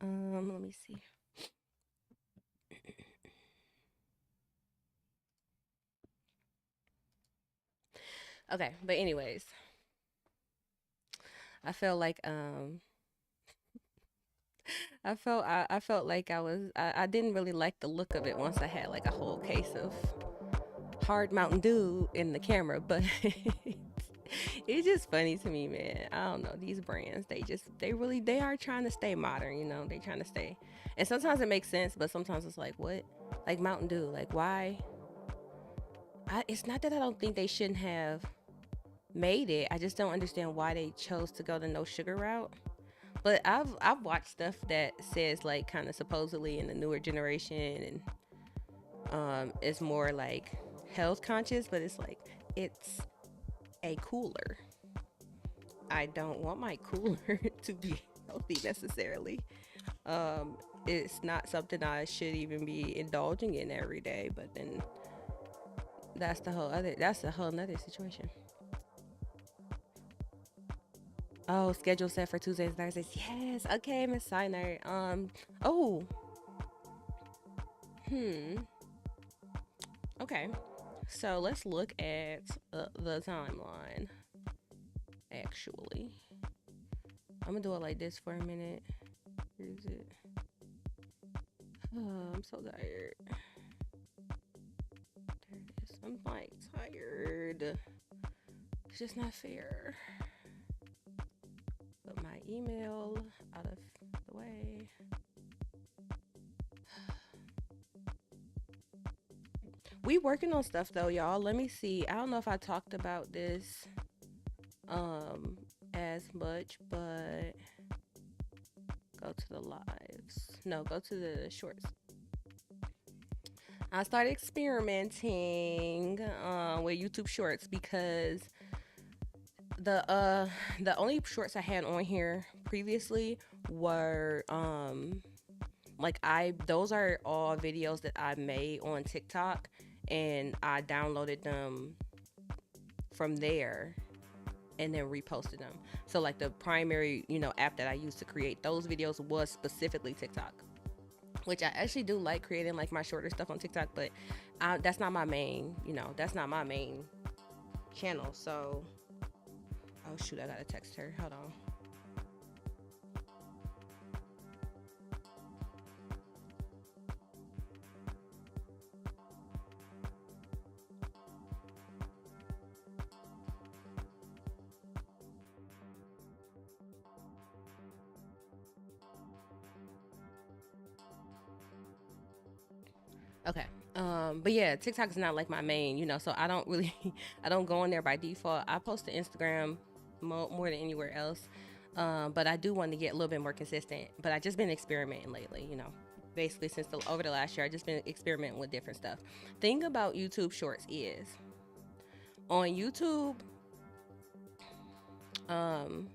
Let me see. Okay, but anyways, I felt like I felt like I didn't really like the look of it once I had like a whole case of hard Mountain Dew in the camera, but it's just funny to me, man. I don't know, these brands, they are trying to stay modern, you know. They trying to stay, and sometimes it makes sense, but sometimes it's like, what, like Mountain Dew, like why? It's not that I don't think they shouldn't have made it. I just don't understand why they chose to go the no sugar route. But I've watched stuff that says like kind of supposedly in the newer generation, and it's more like health conscious, but it's like it's a cooler. I don't want my cooler to be healthy necessarily. Um, it's not something I should even be indulging in every day. But then that's a whole nother situation. Oh, schedule set for Tuesdays and Thursdays. Yes. Okay, Miss Siner. Oh. Hmm. Okay. So let's look at the timeline. Actually, I'm gonna do it like this for a minute. Where is it? Oh, I'm so tired. There it is. I'm like tired. It's just not fair. Put my email out of the way. We working on stuff though, y'all. Let me see. I don't know if I talked about this um as much, but go to the lives. No, go to the shorts. I started experimenting with YouTube Shorts because the uh the only shorts I had on here previously were like I those are all videos that I made on TikTok, and I downloaded them from there and then reposted them. So like the primary, app that I used to create those videos was specifically TikTok, which I actually do like creating like my shorter stuff on TikTok, but that's not my main, that's not my main channel. So, oh shoot, I gotta text her. Hold on. Okay. But yeah, TikTok is not like my main, so I don't really, I don't go on there by default. I post to Instagram more than anywhere else. But I do want to get a little bit more consistent. But I just been experimenting lately, basically since over the last year, I just been experimenting with different stuff. Thing about YouTube Shorts is on YouTube, um,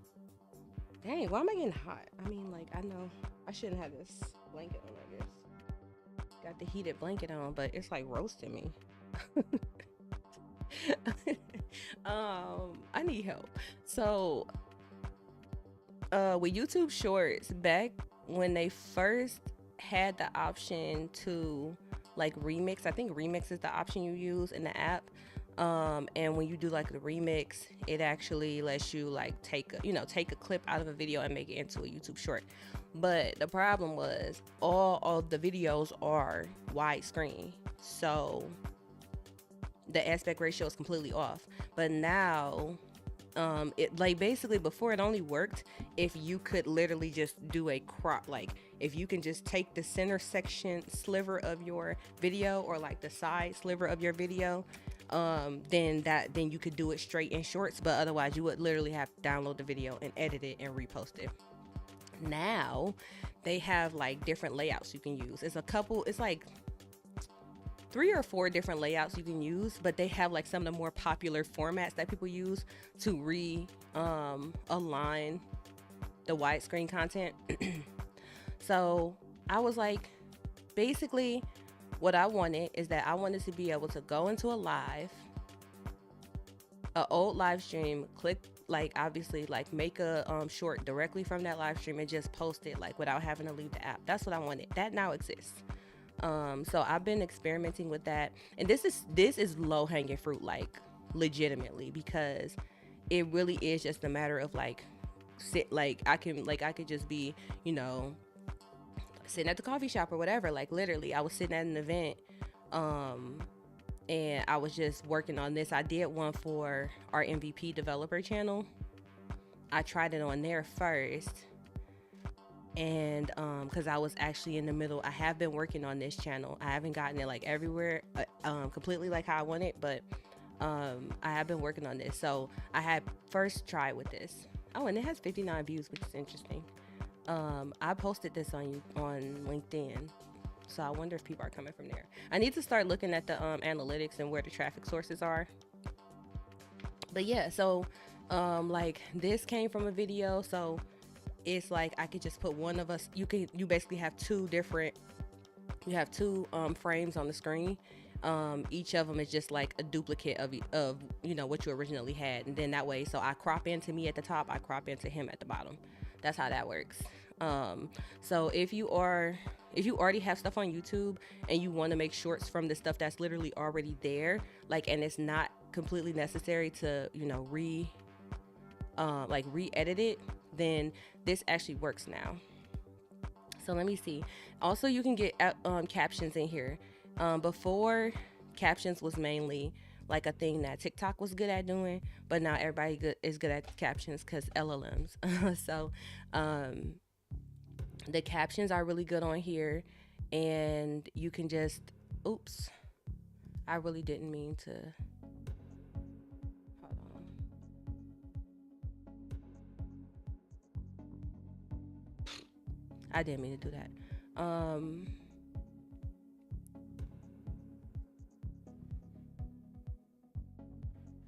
dang, why am I getting hot? I mean, like, I know I shouldn't have this blanket on, I guess. Got the heated blanket on, but it's like roasting me. I need help. So, with YouTube Shorts, back when they first had the option to like remix, I think remix is the option you use in the app. And when you do like the remix, it actually lets you like take a clip out of a video and make it into a YouTube short. But the problem was all of the videos are widescreen, so the aspect ratio is completely off. But now, it like basically before it only worked if you could literally just do a crop, like if you can just take the center section sliver of your video or like the side sliver of your video, then you could do it straight in shorts. But otherwise you would literally have to download the video and edit it and repost it. Now they have like different layouts you can use. It's like 3 or 4 different layouts you can use, but they have like some of the more popular formats that people use to align the widescreen content. So I was like, basically what I wanted is that I wanted to be able to go into a old live stream, click like obviously like make a short directly from that live stream and just post it like without having to leave the app. That's what I wanted. That now exists. So I've been experimenting with that, and this is low hanging fruit, like legitimately, because it really is just a matter of like sit like I could just be, you know, sitting at the coffee shop or whatever. Like literally, I was sitting at an event, um, and I was just working on this. I did one for our MVP developer channel. I tried it on there first, and because I was actually in the middle. I have been working on this channel. I haven't gotten it like everywhere, completely like how I want it, but I have been working on this. So I had first tried with this. Oh, and it has 59 views, which is interesting. I posted this on LinkedIn, so I wonder if people are coming from there. I need to start looking at the analytics and where the traffic sources are. But yeah, so like this came from a video, so it's like I could just put one of us. You basically have two different. You have two frames on the screen. Each of them is just like a duplicate of you know what you originally had, and then that way, so I crop into me at the top, I crop into him at the bottom. That's how that works. So if you already have stuff on YouTube and you want to make shorts from the stuff that's literally already there, like, and it's not completely necessary to, you know, re-edit it, then this actually works now. So let me see. Also, you can get captions in here. Before, captions was mainly like a thing that TikTok was good at doing, but now everybody is good at captions because LLMs. So the captions are really good on here, and you can just, oops, I really didn't mean to, hold on. I didn't mean to do that.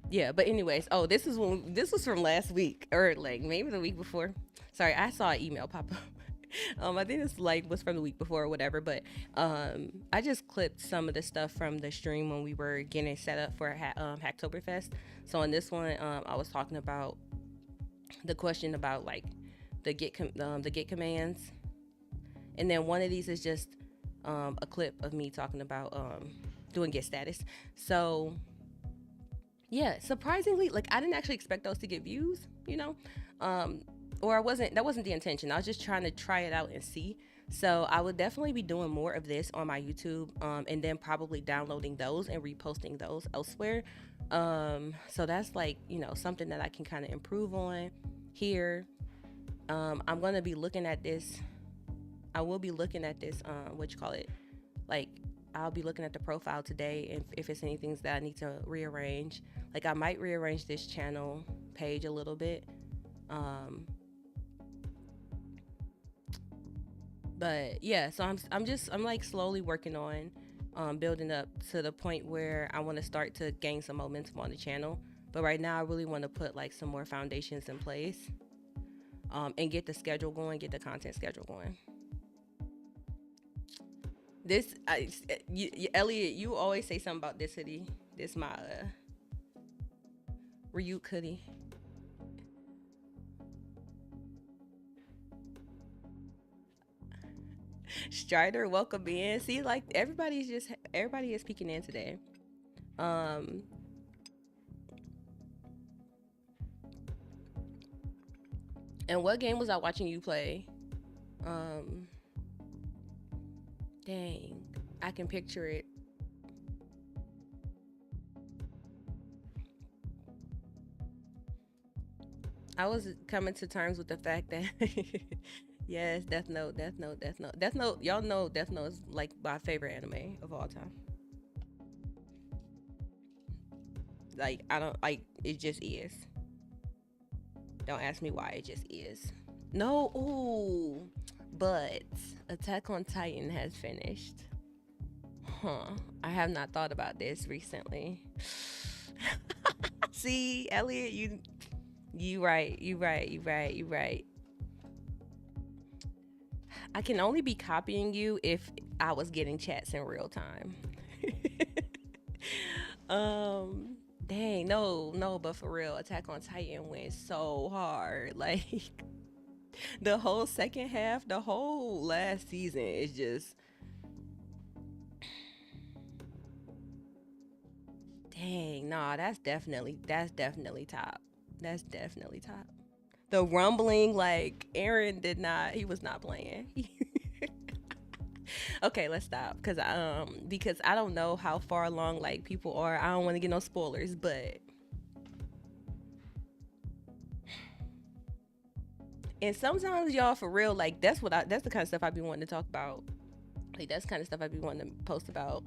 Yeah, but anyways, oh, this was from last week, or like maybe the week before. Sorry, I saw an email pop up. I think this like was from the week before or whatever, but I just clipped some of the stuff from the stream when we were getting set up for Hacktoberfest. So on this one, I was talking about the question about like the get commands, and then one of these is just a clip of me talking about doing get status. So yeah, surprisingly, like I didn't actually expect those to get views, you know, or that wasn't the intention. I was just trying to try it out and see. So I would definitely be doing more of this on my YouTube, and then probably downloading those and reposting those elsewhere. So that's like, you know, something that I can kind of improve on here. I'm gonna be looking at this. I will be looking at this. What you call it? Like, I'll be looking at the profile today, and if it's anything that I need to rearrange. Like I might rearrange this channel page a little bit. But yeah, so I'm like slowly working on building up to the point where I want to start to gain some momentum on the channel. But right now I really want to put like some more foundations in place, and get the schedule going, get the content schedule going. This, Elliot, you always say something about this hoodie. This my Ryuk hoodie. Strider, welcome in. See, like everybody is peeking in today. And what game was I watching you play? Dang, I can picture it. I was coming to terms with the fact that yes, Death Note. Y'all know Death Note is like my favorite anime of all time. Like I don't like it, just is. Don't ask me why, it just is. No, ooh, but Attack on Titan has finished. Huh. I have not thought about this recently. See, Elliot, you right. I can only be copying you if I was getting chats in real time. Dang, no, no, but for real, Attack on Titan went so hard. Like the whole second half, the whole last season is just dang, nah, that's definitely top. That's definitely top. The rumbling, like Aaron did not, he was not playing. Okay, let's stop because I don't know how far along like people are. I don't want to get no spoilers, but and sometimes y'all for real like that's the kind of stuff I be wanting to talk about. Like that's the kind of stuff I be wanting to post about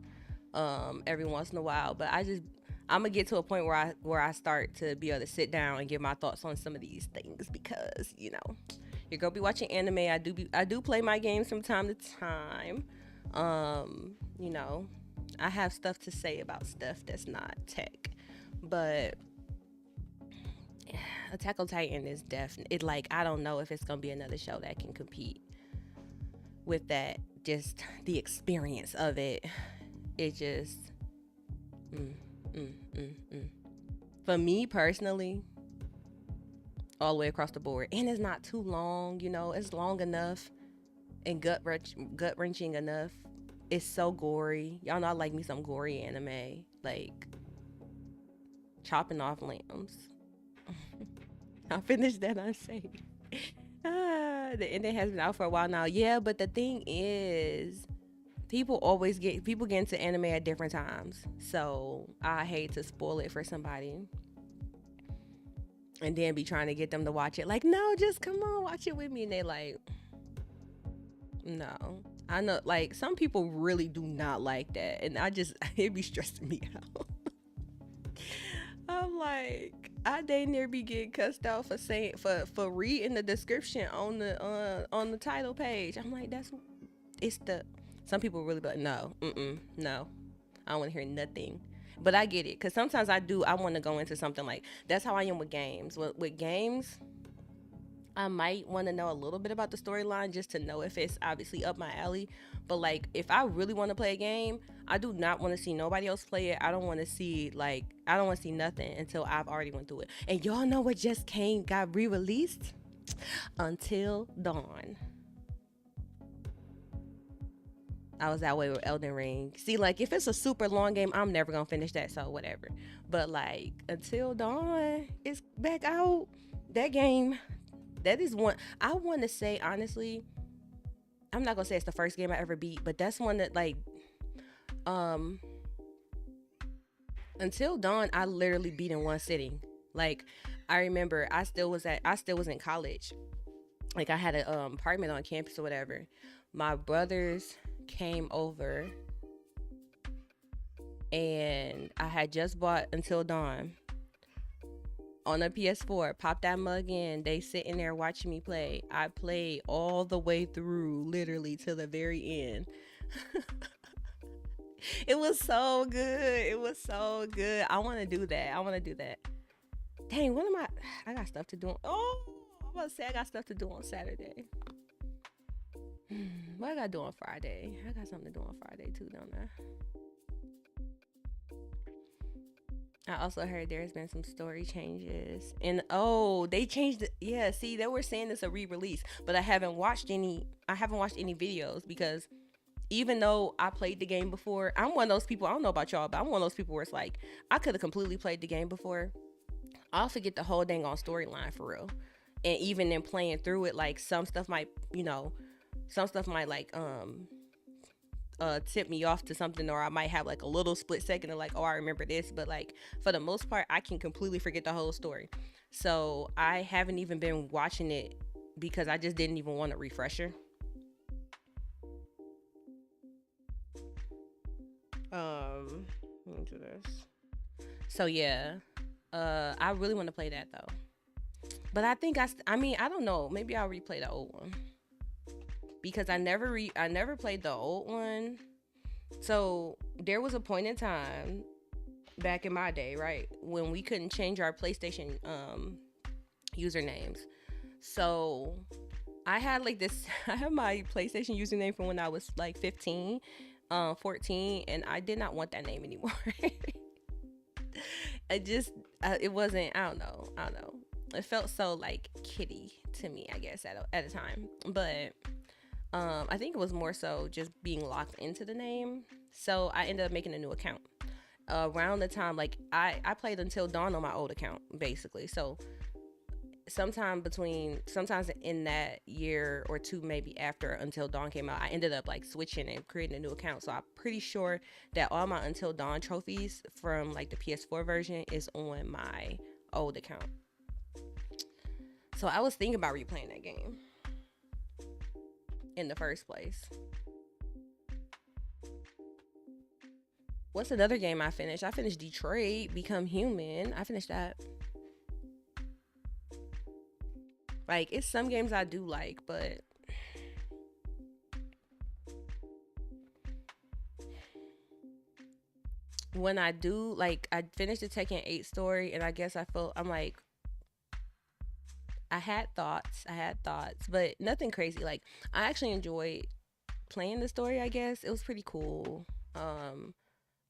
every once in a while. But I'm gonna get to a point where I start to be able to sit down and give my thoughts on some of these things because you're gonna be watching anime. I do play my games from time to time. You know, I have stuff to say about stuff that's not tech, but Attack on Titan is definitely it. Like I don't know if it's gonna be another show that can compete with that. Just the experience of it. It just mm, mm, mm, mm. For me personally, all the way across the board, and it's not too long. It's long enough and gut wrenching enough. It's so gory. Y'all know I like me some gory anime, like chopping off limbs. I finished that unsaved. The ending has been out for a while now. Yeah, but the thing is, people get into anime at different times. So I hate to spoil it for somebody and then be trying to get them to watch it. Like, no, just come on, watch it with me. And they like, no. I know, like some people really do not like that, and it be stressing me out. I'm like, I dang near be getting cussed out for saying for reading the description on the title page. I'm like, it's the some people really be like, no, no, I don't want to hear nothing. But I get it because sometimes I want to go into something like that's how I am with games. With games, I might want to know a little bit about the storyline just to know if it's obviously up my alley. But like, if I really want to play a game, I do not want to see nobody else play it. I don't want to see nothing until I've already went through it. And y'all know what just got re-released? Until Dawn. I was that way with Elden Ring. See, like if it's a super long game, I'm never gonna finish that, so whatever. But like Until Dawn is back out. That game, that is one I want to say honestly. I'm not gonna say it's the first game I ever beat, but that's one that like, um, Until Dawn I literally beat in one sitting. Like I remember I still was in college. Like I had an apartment on campus or whatever. My brothers came over and I had just bought Until Dawn on a PS4, pop that mug in, they sitting there watching me play. I played all the way through, literally to the very end. It was so good. It was so good. I want to do that. Dang, what am I got stuff to do. Oh, I'm about to say I got stuff to do on Saturday. What I got to do on Friday? I got something to do on Friday too, don't I? I also heard there's been some story changes. And they changed it. Yeah, see, they were saying it's a re-release, but I haven't watched any videos because even though I played the game before, I'm one of those people, I don't know about y'all, but I'm one of those people where it's like I could have completely played the game before. I'll forget the whole dang on storyline for real. And even in playing through it, like some stuff might like tip me off to something, or I might have like a little split second of like, oh, I remember this, but like for the most part I can completely forget the whole story. So I haven't even been watching it because I just didn't even want a refresher. Let me do this. So yeah, I really want to play that though, but I mean I don't know, maybe I'll replay the old one because I never played the old one. So there was a point in time back in my day, right, when we couldn't change our PlayStation usernames. So I had like this I had my PlayStation username from when I was like 15, 14, and I did not want that name anymore. I just it wasn't. I don't know. I don't know. It felt so like kitty to me, I guess at a time. But I think it was more so just being locked into the name. So I ended up making a new account around the time like I played Until Dawn on my old account basically. So sometimes in that year or two maybe after Until Dawn came out, I ended up like switching and creating a new account. So I'm pretty sure that all my Until Dawn trophies from like the PS4 version is on my old account. So I was thinking about replaying that game in the first place. What's another game I finished? I finished Detroit Become Human. I finished that. Like, it's some games I do like, but when I do, like, I finished the Tekken 8 story, and I guess I'm like, I had thoughts, but nothing crazy. Like, I actually enjoyed playing the story, I guess. It was pretty cool.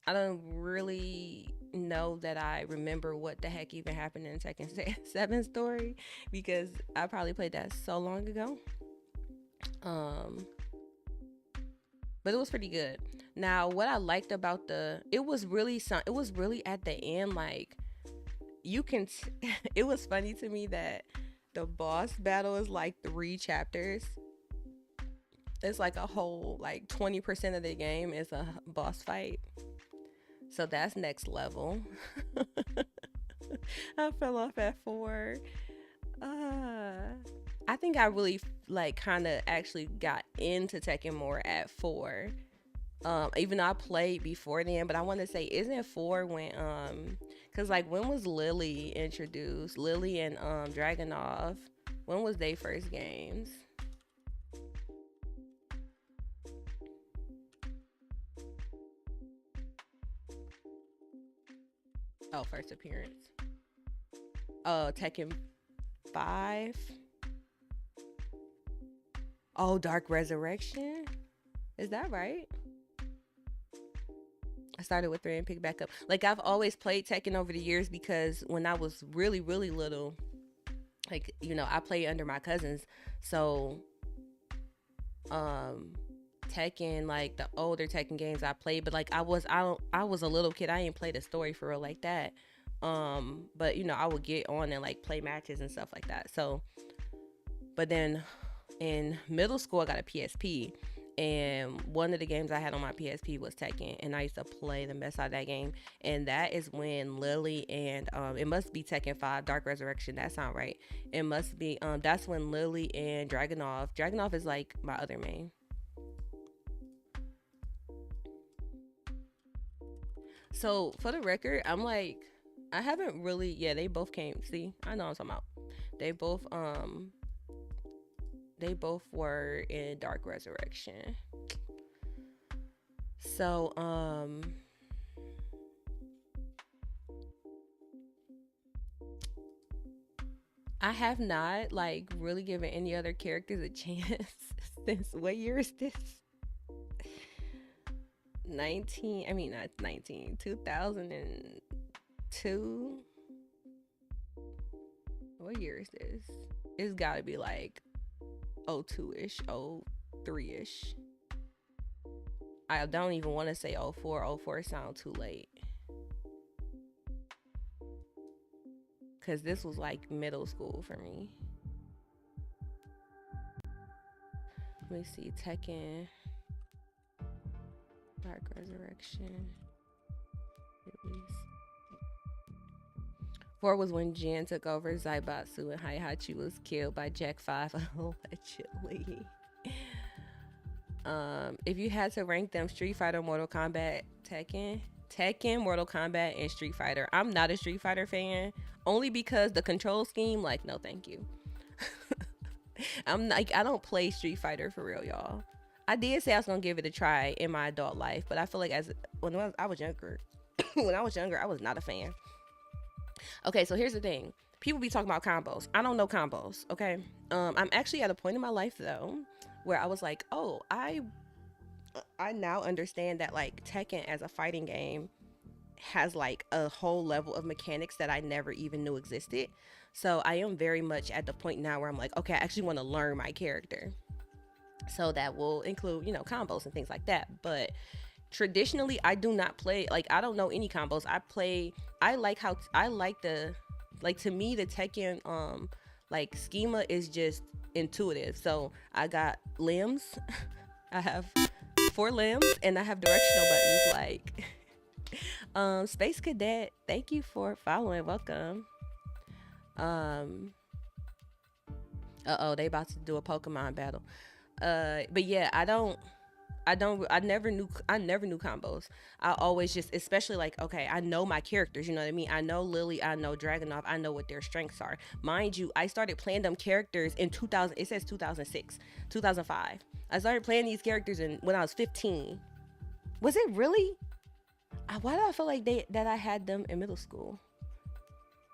I don't really know that I remember what the heck even happened in Tekken 7 story because I probably played that so long ago. Um, but it was pretty good. Now, what I liked about it was really at the end, like, it was funny to me that the boss battle is like 3 chapters. It's like a whole, like, 20% of the game is a boss fight. So that's next level. I fell off at 4. I think I really like kind of actually got into Tekken more at 4. Even though I played before then, but I want to say, isn't 4 when cause like when was Lily introduced? Lily and Dragonov. When was they first games? Oh, first appearance. Tekken 5. Oh, Dark Resurrection. Is that right? I started with 3 and picked back up. Like, I've always played Tekken over the years because when I was really, really little, like, I played under my cousins. So, um, Tekken, like the older Tekken games I played, but like I was a little kid. I didn't play the story for real like that. But I would get on and like play matches and stuff like that. So, but then in middle school I got a PSP, and one of the games I had on my PSP was Tekken, and I used to play the mess out of that game. And that is when Lily and it must be Tekken 5 Dark Resurrection. That sound right. It must be that's when Lily and Dragonov is like my other main. So for the record, I'm like, I haven't really. Yeah, they both came. See, I know what I'm talking about. They both they both were in Dark Resurrection. So I have not like really given any other characters a chance since what year is this? 19. I mean, not 19. 2002. What year is this? It's got to be like 02-ish, 03-ish. I don't even want to say 04. 04 sound too late. Because this was like middle school for me. Let me see. Tekken. Dark Resurrection. Release. 4 was when Jin took over Zaibatsu and Heihachi was killed by Jack 5 allegedly. If you had to rank them, Street Fighter, Mortal Kombat, Tekken, Mortal Kombat, and Street Fighter. I'm not a Street Fighter fan, only because the control scheme, like, no thank you. I'm like, I don't play Street Fighter for real, y'all. I did say I was gonna give it a try in my adult life, but I feel like when I was younger, when I was younger, I was not a fan. Okay, so here's the thing. People be talking about combos. I don't know combos, okay? I'm actually at a point in my life though where I was like, oh, I now understand that like Tekken as a fighting game has like a whole level of mechanics that I never even knew existed. So I am very much at the point now where I'm like, okay, I actually want to learn my character. So that will include, combos and things like that. But traditionally, I do not play, like, I don't know any combos. I like how, I like the, like, to me, the Tekken, like, schema is just intuitive. So I got limbs, I have four limbs, and I have directional buttons. Like, Space Cadet, thank you for following. Welcome. Um, they about to do a Pokemon battle. But yeah, I never knew combos. I always just, especially like, okay, I know my characters, you know what I mean? I know Lily, I know Dragunov, I know what their strengths are. Mind you, I started playing them characters in 2000, it says 2006, 2005. I started playing these characters when I was 15. Was it really? Why do I feel like that I had them in middle school?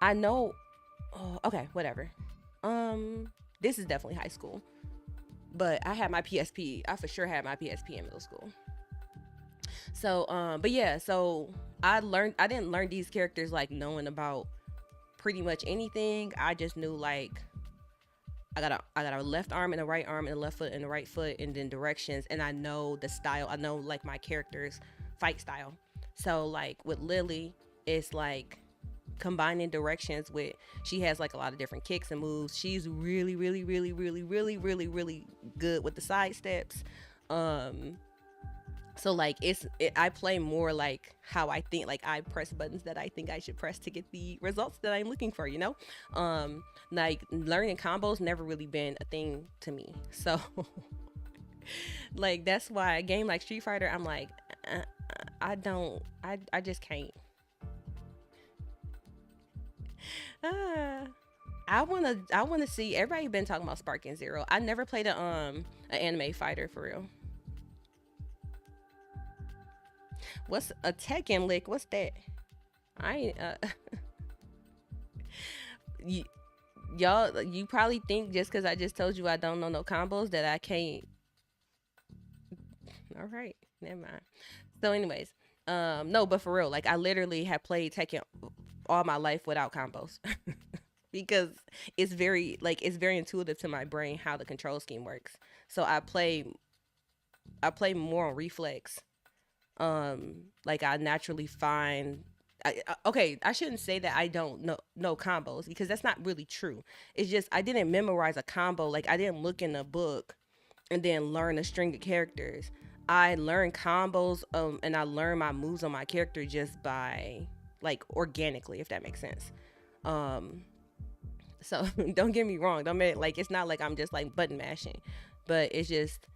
I know. Oh, okay, whatever. This is definitely high school. But I had my PSP. I for sure had my PSP in middle school. So, but yeah, so I didn't learn these characters like knowing about pretty much anything. I just knew like I got a left arm and a right arm and a left foot and a right foot and then directions, and I know the style. I know like my character's fight style. So like with Lily, it's like combining directions with, she has like a lot of different kicks and moves. She's really really really really really really really good with the side steps. um so like I play more like how I think, like I press buttons that I think I should press to get the results that I'm looking for, like learning combos never really been a thing to me. So like that's why a game like Street Fighter, I'm like, I don't, I just can't. uh, I wanna see, everybody been talking about Spark and Zero. I never played an anime fighter for real. What's a Tekken lick? What's that? I ain't y- y'all, you probably think just because I just told you I don't know no combos that I can't. All right, never mind. So anyways, no, but for real, like I literally have played Tekken all my life without combos. Because it's very intuitive to my brain how the control scheme works. So I play more on reflex. Like I naturally find, okay, I shouldn't say that I don't know combos, because that's not really true. It's just I didn't memorize a combo. Like I didn't look in a book and then learn a string of characters. I learned combos, and I learned my moves on my character just by, like, organically, if that makes sense. Um, so don't get me wrong. Don't make, like, it's not like I'm just like button mashing, but it's just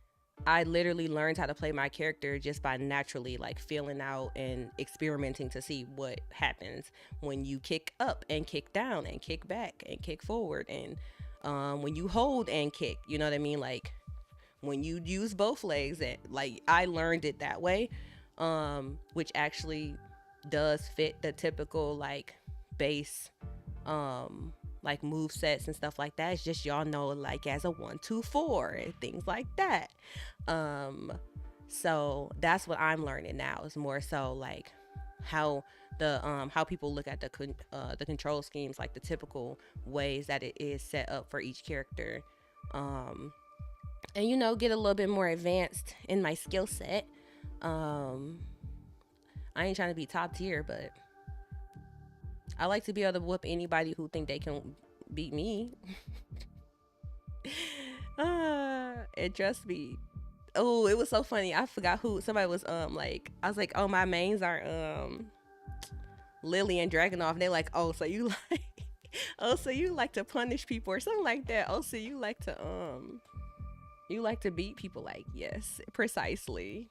I literally learned how to play my character just by naturally like feeling out and experimenting to see what happens when you kick up and kick down and kick back and kick forward, and when you hold and kick. You know what I mean? Like when you use both legs, and like I learned it that way, which actually does fit the typical like base, like move sets and stuff like that. It's just y'all know like as a 1 2 4 and things like that. um so that's what I'm learning now, is more so like how how people look at the control schemes, like the typical ways that it is set up for each character. um and get a little bit more advanced in my skill set. um I ain't trying to be top tier, but I like to be able to whoop anybody who think they can beat me. And trust me. Oh, it was so funny. I forgot who somebody was, like I was like, oh, my mains are Lily and Dragunov, and they're like, oh, so you like oh, so you like to punish people or something like that. Oh, so you like to beat people, like, yes, precisely.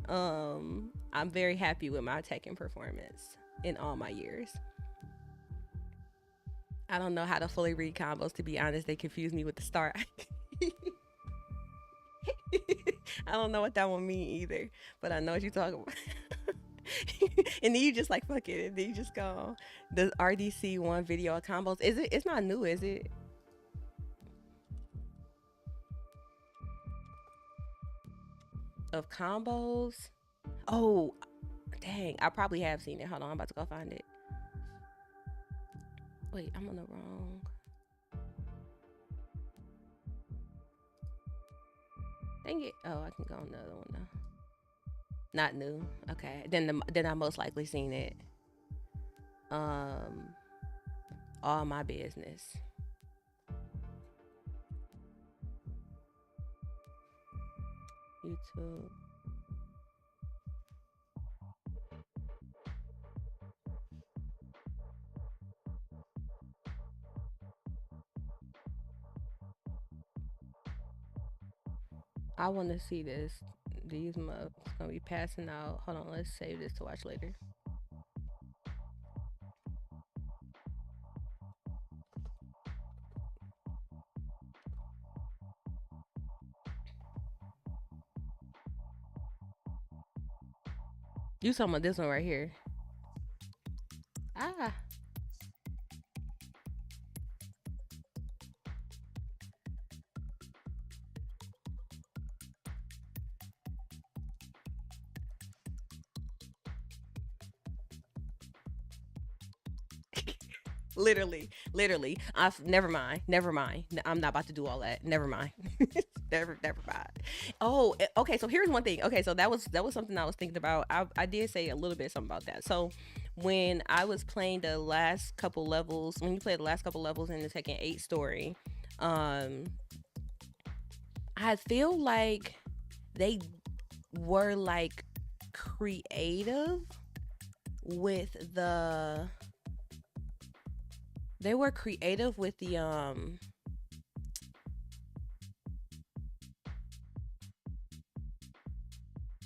I'm very happy with my Tekken performance in all my years. I don't know how to fully read combos, to be honest. They confuse me with the start. I don't know what that one mean either, but I know what you're talking about. And then you just like fuck it, and then you just go the RDC one video of combos. Is it? It's not new, is it? Of combos. Oh, Dang, I probably have seen it. Hold on, I'm about to go find it. Wait, I'm on the wrong. Dang it. Oh, I can go on the other one now. Not new. Okay. Then I most likely seen it. Um, all my business. YouTube. I want to see this. These mugs gonna be passing out. Hold on, let's save this to watch later. You talking about this one right here? Ah, literally. I've never mind, never mind. I'm not about to do all that. Never mind. Never mind. Oh, okay. So here's one thing. Okay, so that was something I was thinking about. I did say a little bit something about that. So when I was playing the last couple levels, when you play the last couple levels in the Tekken 8 story, um, I feel like they were like creative with the they were creative with the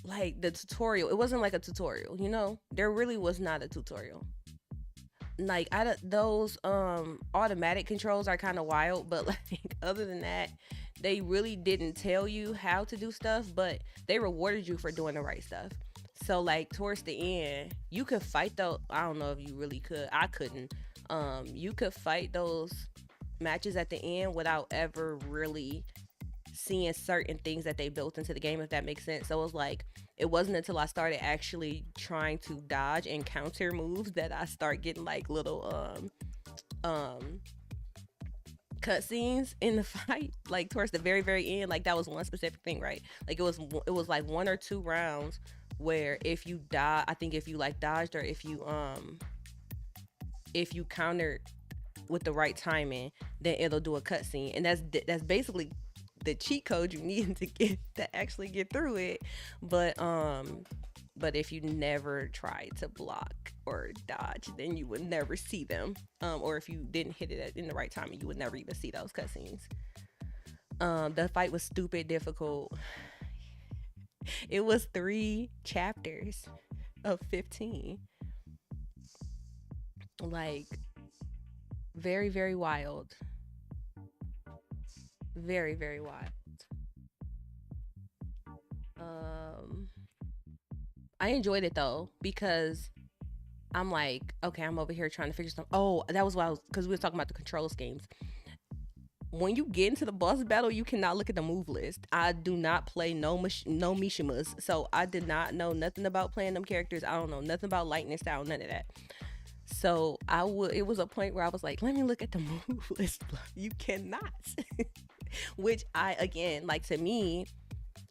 like the tutorial. It wasn't like a tutorial, you know? There really was not a tutorial. Like those automatic controls are kind of wild, but like other than that, they really didn't tell you how to do stuff, but they rewarded you for doing the right stuff. So like towards the end, you could fight though. I don't know if you really could. I couldn't. You could fight those matches at the end without ever really seeing certain things that they built into the game, if that makes sense. So it was like it wasn't until I started actually trying to dodge and counter moves that I start getting like little um cutscenes in the fight, like towards the very end. Like that was one specific thing, right? Like it was like one or two rounds where if you die, I think if you like dodged or if you countered with the right timing, then it'll do a cutscene, and that's basically the cheat code you need to get to actually get through it. But if you never tried to block or dodge, then you would never see them. Or if you didn't hit it in the right timing, you would never even see those cutscenes. The fight was stupid difficult. It was 3 chapters of 15. Like very wild. Very wild. Um, I enjoyed it though because I'm like, okay, I'm over here trying to figure something. Oh, that was why I was because we were talking about the control schemes. When you get into the boss battle, you cannot look at the move list. I do not play no Mishimas, so I did not know nothing about playing them characters. I don't know nothing about lightning style, none of that. So I would. It was a point where I was like, let me look at the move list. You cannot. Which I again like to me,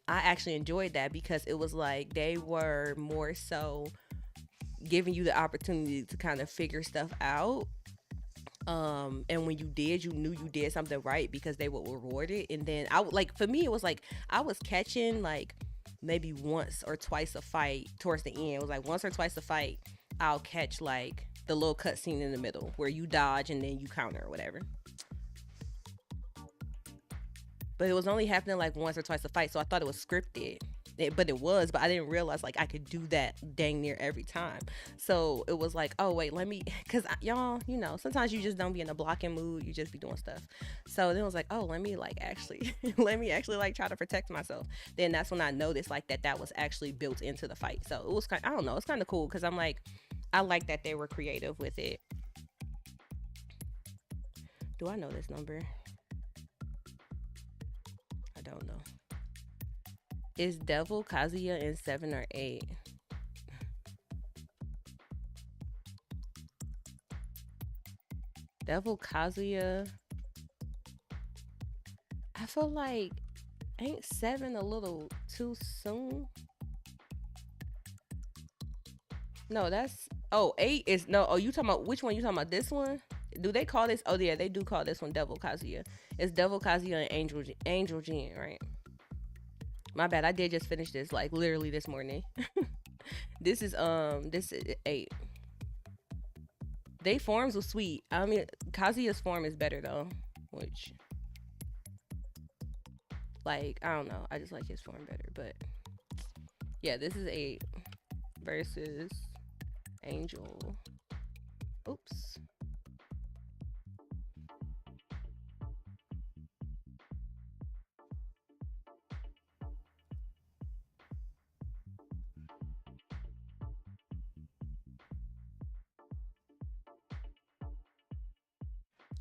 I actually enjoyed that because it was like they were more so giving you the opportunity to kind of figure stuff out. And when you did, you knew you did something right because they would reward it. And then I would like for me, it was like I was catching like maybe once or twice a fight towards the end. It was like once or twice a fight, I'll catch like the little cutscene in the middle where you dodge and then you counter or whatever. But it was only happening like once or twice a fight, so I thought it was scripted. But it was, but I didn't realize like I could do that dang near every time. So it was like, oh wait, let me, cause y'all, you know, sometimes you just don't be in a blocking mood, you just be doing stuff. So then it was like, oh, let me like actually, let me actually like try to protect myself. Then that's when I noticed like that was actually built into the fight. So it was kind, I don't know, it's kind of cool because I'm like, I like that they were creative with it. Do I know this number? I don't know. Is Devil Kazuya in 7 or 8? Devil Kazuya. I feel like ain't seven a little too soon? No, that's eight is no. Oh, you talking about which one? You talking about this one? Do they call this? Oh yeah, they do call this one Devil Kazuya. It's Devil Kazuya and Angel Jin, right? My bad. I did just finish this like literally this morning. This is eight. They forms was sweet. I mean, Kazuya's form is better though, which like I don't know. I just like his form better, but yeah, this is eight versus Angel. Oops.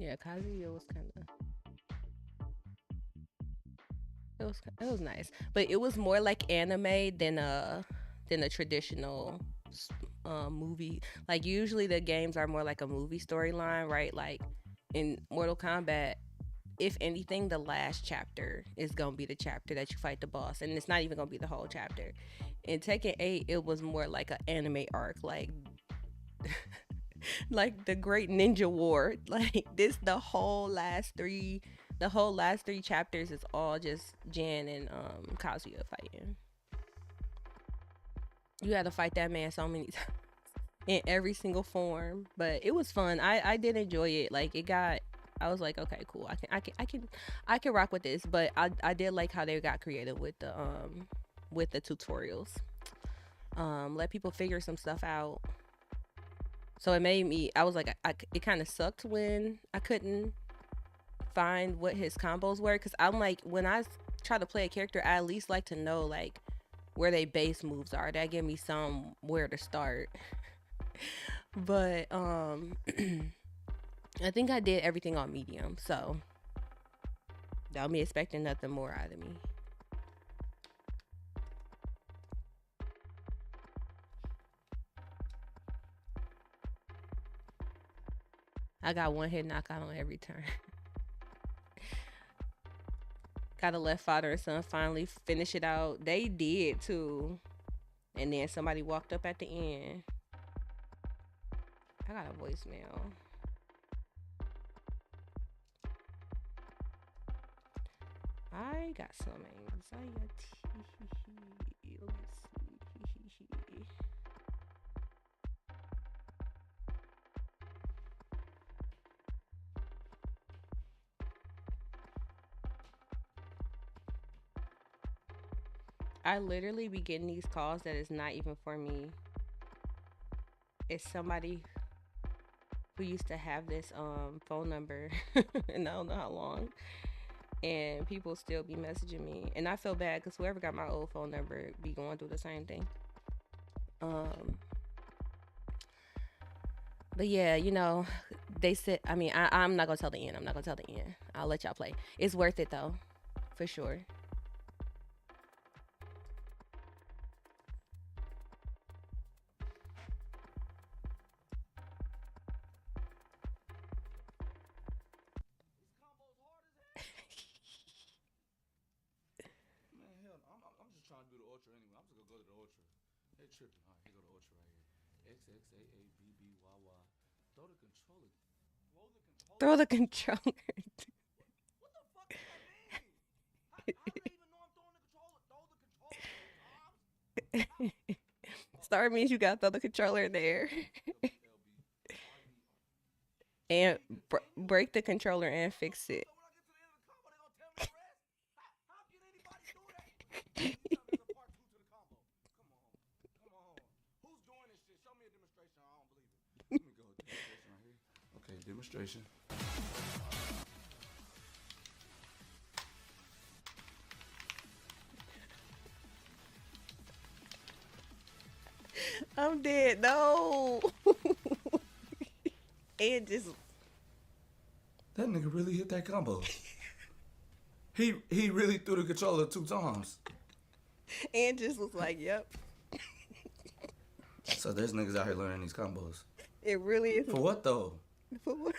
Yeah, Kazuya was kind of it was nice, but it was more like anime than a traditional movie. Like usually the games are more like a movie storyline, right? Like in Mortal Kombat, if anything, the last chapter is gonna be the chapter that you fight the boss, and it's not even gonna be the whole chapter. In Tekken 8, it was more like an anime arc, like the Great Ninja War. Like this, the whole last three chapters is all just Jin and Kazuya fighting. You had to fight that man so many times in every single form, but it was fun. I did enjoy it. Like it got. I was like, okay, cool. I can rock with this. But I did like how they got creative with the tutorials. Let people figure some stuff out. So it made me. I was like, it kind of sucked when I couldn't find what his combos were, because I'm like, when I try to play a character, I at least like to know like where they base moves are. That give me some where to start. But I think I did everything on medium, so don't be expecting nothing more out of me. I got one hit knockout on every turn. Gotta let father and son finally finish it out. They did too. And then somebody walked up at the end. I got a voicemail. I got some anxiety. Let me see. I literally be getting these calls that is not even for me. It's somebody who used to have this phone number and I don't know how long. And people still be messaging me. And I feel bad because whoever got my old phone number be going through the same thing. Um but yeah, they said I'm not gonna tell the end. I'm not gonna tell the end. I'll let y'all play. It's worth it though, for sure. Man, hell, I'm just trying to do the ultra anyway. I'm just gonna go to the ultra. They tripping. All right, here go the ultra right here. X X A A B B Y Y. Throw the controller. Throw the controller. Throw the controller. What the fuck does that mean? How do they even know I'm throwing the controller? Throw the controller, Tom. Star means you got the other controller in there. And break the controller and fix it. So when I get to the end of the combo, they gonna tell me the rest? How can anybody do that? There's a part two to the combo. Come on. Come on. Who's doing this shit? Show me a demonstration. I don't believe it. Let me go. Demonstration right here. Okay, demonstration. I'm dead. No. And just That nigga really hit that combo. He really threw the controller 2 times. was like, "Yep." So there's niggas out here learning these combos. It really is. For what though? For what?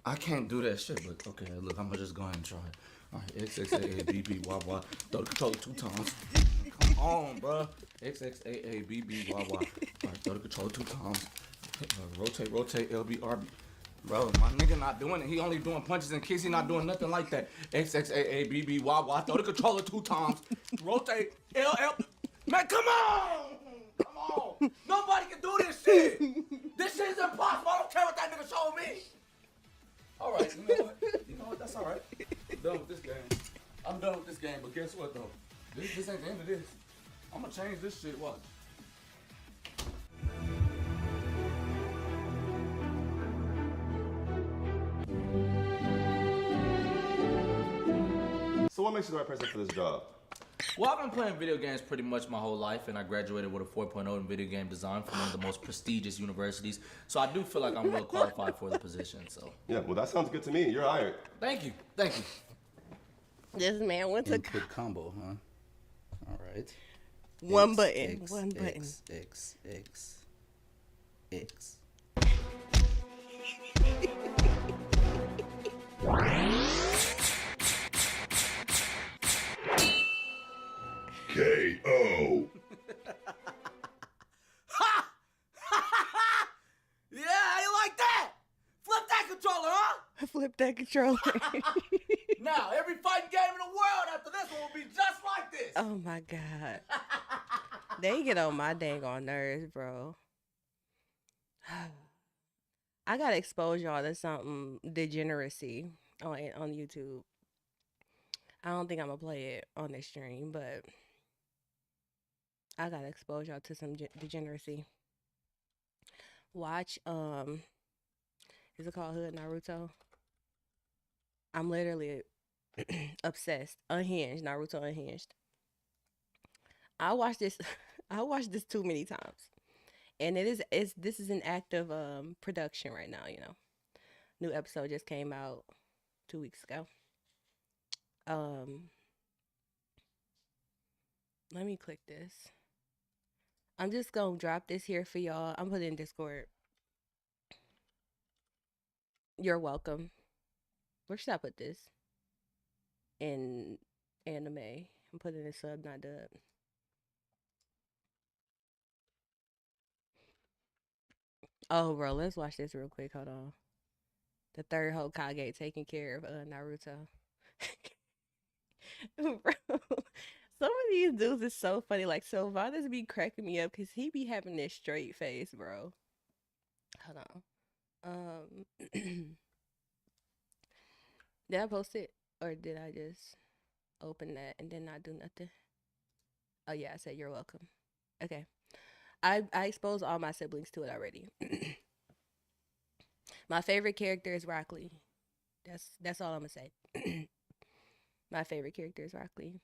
I can't do that shit, but okay, look, I'm gonna just go ahead and try it. All right, XXAABBYY. Throw the controller 2 times. Come on, bro. XXAABBYY. All right, throw the controller 2 times. Rotate, LBRB. Bro, my nigga not doing it. He only doing punches and kicks. He not doing nothing like that. XXAABBYY. Throw the controller 2 times. Rotate, LL. Man, come on! Come on! Nobody can do this shit! This shit is impossible. I don't care what that nigga showed me. All right, you know what? You know what? That's all right. I'm done with this game. I'm done with this game, but guess what, though? This ain't the end of this. I'm gonna change this shit. Watch. So what makes you the right person for this job? Well, I've been playing video games pretty much my whole life, and I graduated with a 4.0 in video game design from one of the most prestigious universities. So I do feel like I'm well qualified for the position. So Yeah, well, that sounds good to me. You're hired. thank you, thank you. This man went to Input combo, huh? All right. one X, button. X, One button. X, X, X, X. K.O. Yeah, how you like that? Flip that controller, huh? Flip that controller. Now, every fighting game in the world after this one will be just like this. Oh my god. They get on my dang on nerves, bro. I gotta expose y'all to something degeneracy on YouTube. I don't think I'm gonna play it on this stream, but I gotta expose y'all to some degeneracy. Watch is it called Hood Naruto? I'm literally obsessed. Unhinged, Naruto Unhinged. I watched this I watched this too many times. And this is an active production right now, you know. New episode just came out 2 weeks ago. Let me click this. I'm just gonna drop this here for y'all. I'm putting it in Discord. You're welcome. Where should I put this? In anime. I'm putting it sub, not dub. Oh, bro, let's watch this real quick. Hold on. The third Hokage taking care of Naruto. Bro, some of these dudes is so funny. Like, Sylvanas be cracking me up because he be having this straight face, bro. Hold on. Did I post it? Or did I just open that and then not do nothing? Oh, yeah, I said you're welcome. Okay. I exposed all my siblings to it already. My favorite character is Rock Lee. That's all I'm gonna say. My favorite character is Rock Lee.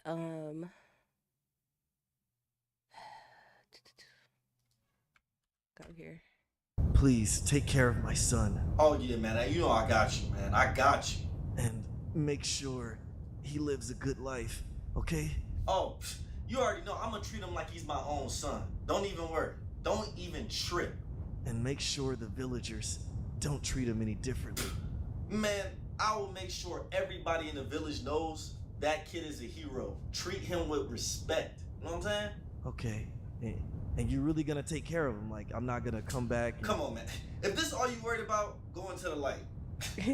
Go here. Please take care of my son Oh yeah, man. You know I got you, man. I got you. and make sure he lives a good life, okay? Oh, you already know. I'm gonna treat him like he's my own son. Don't even worry. Don't even trip. And make sure the villagers don't treat him any differently. Man, I will make sure everybody in the village knows that kid is a hero. Treat him with respect. You know what I'm saying? Okay. And you're really gonna take care of him? Like, I'm not gonna come back and... Come on, man. If this is all you worried about, go into the light.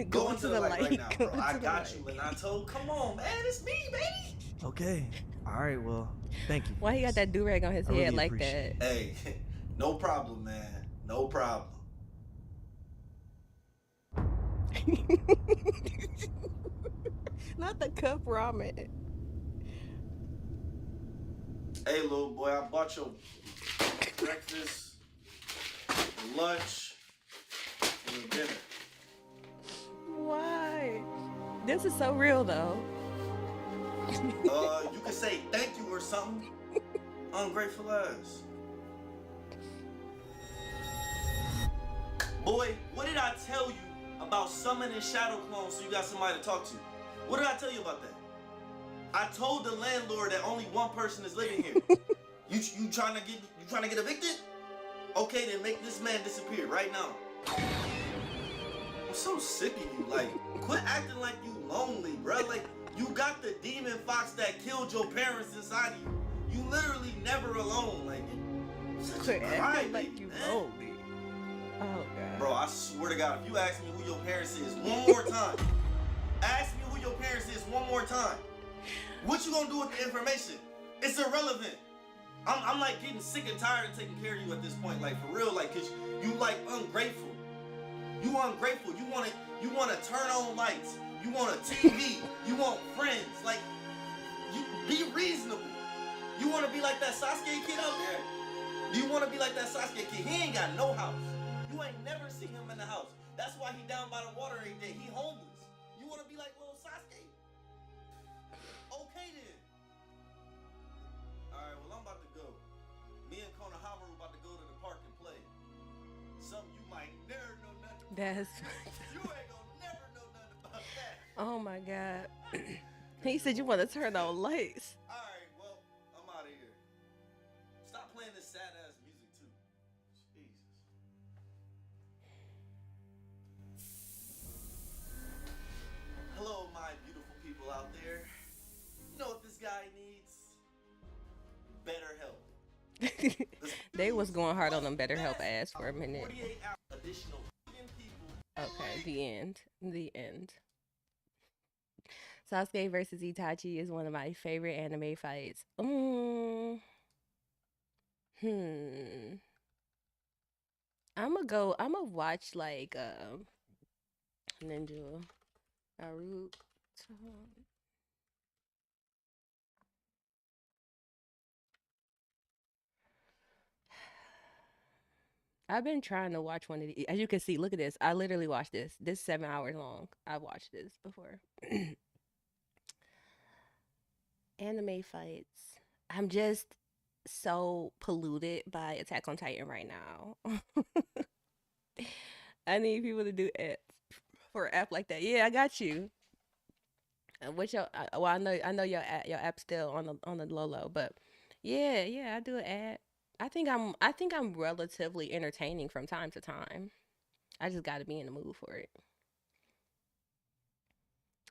Go into the light right now, Go bro. I into the got you, light. Renato. Come on, man. It's me, baby. Okay. All right, well, thank you. Why he got that do-rag on his I really head like appreciate that? Hey, no problem, man. No problem. Not the cup ramen. Hey, little boy, I bought your breakfast, lunch, and your dinner. Why? This is so real though. You can say thank you or something. Ungrateful ass. Boy, what did I tell you about summoning shadow clones so you got somebody to talk to? What did I tell you about that? I told the landlord that only one person is living here. You trying to get evicted? Okay, then make this man disappear right now. I'm so sick of you. Like, quit acting like you lonely, bro. Like, you got the demon fox that killed your parents inside of you. You literally never alone. Like, such a Quit acting crybaby, like you man. lonely. Oh god. Bro, I swear to God, if you ask me who your parents is one more time, ask me who your parents is one more time. What you gonna do with the information? It's irrelevant. I'm like getting sick and tired of taking care of you at this point, like for real, like, cause you like ungrateful. You ungrateful. You wanna turn on lights. You want a TV. You want friends. Like, you be reasonable. You wanna be like that Sasuke kid out there? Do you wanna be like that Sasuke kid? He ain't got no house. You ain't never seen him in the house. That's why he down by the water every day. He homeless. You wanna be like little Sasuke? Okay then. Alright, well I'm about to go. Me and Konohamaru about to go to the park and play. Something you might never know nothing about. That's You ain't gonna never know nothing about that. oh my god. He said you want to turn on lights. Alright, well, I'm out of here. Stop playing this sad ass music too. Jesus. Hello, my beautiful people out there. You know what this guy needs? Better help. They was going hard on them BetterHelp ass for a minute. 48 hours additional people. Okay, the end. The end. Sasuke versus Itachi is one of my favorite anime fights. I'ma watch like Ninja Naruto. I've been trying to watch one of these. As you can see, look at this. I literally watched this. This is 7 hours long. I've watched this before. Anime fights. I'm just so polluted by Attack on Titan right now. I need people to do it for an app like that. Yeah, I got you. What's your? Well, I know your app's still on the low, but yeah, I do an ad. I think I'm relatively entertaining from time to time. I just got to be in the mood for it.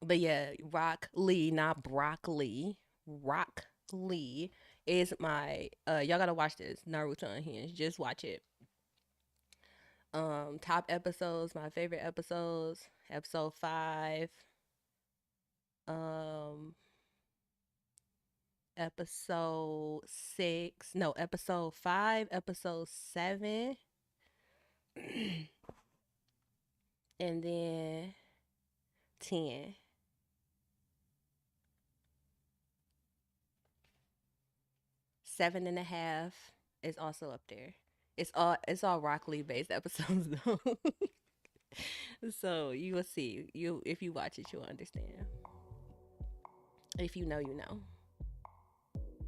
But yeah, Rock Lee, not broccoli. Rock Lee is my y'all gotta watch this Naruto Unhinged. Just watch it. Top episodes, my favorite episodes. Episode 5. Um episode 6. No, episode 5, episode 7. And then 10. Seven and a half is also up there. It's all Rock Lee based episodes though. So you will see. You if you watch it, you'll understand. If you know, you know.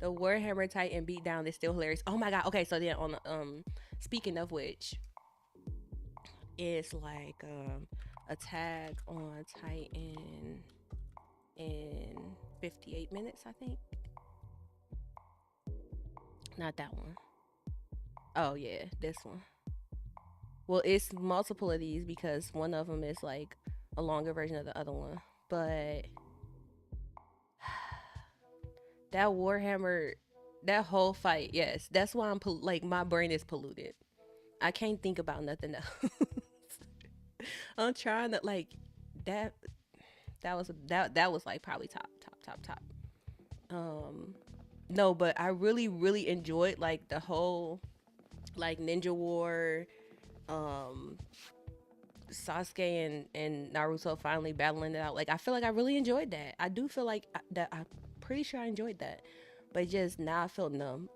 The Warhammer Titan beatdown is still hilarious. Oh my god. Okay, so then on the speaking of which, it's like Attack on Titan in 58 minutes, I think. Not that one. Oh yeah, this one. Well, it's multiple of these because one of them is like a longer version of the other one. But that Warhammer, that whole fight, yes, that's why I'm like my brain is polluted. I can't think about nothing else. I'm trying to like that. That was like probably top. No, but I really enjoyed like the whole like Ninja War, Sasuke and Naruto finally battling it out. Like I feel like I really enjoyed that. I do feel like that. I'm pretty sure I enjoyed that, but just now I feel numb.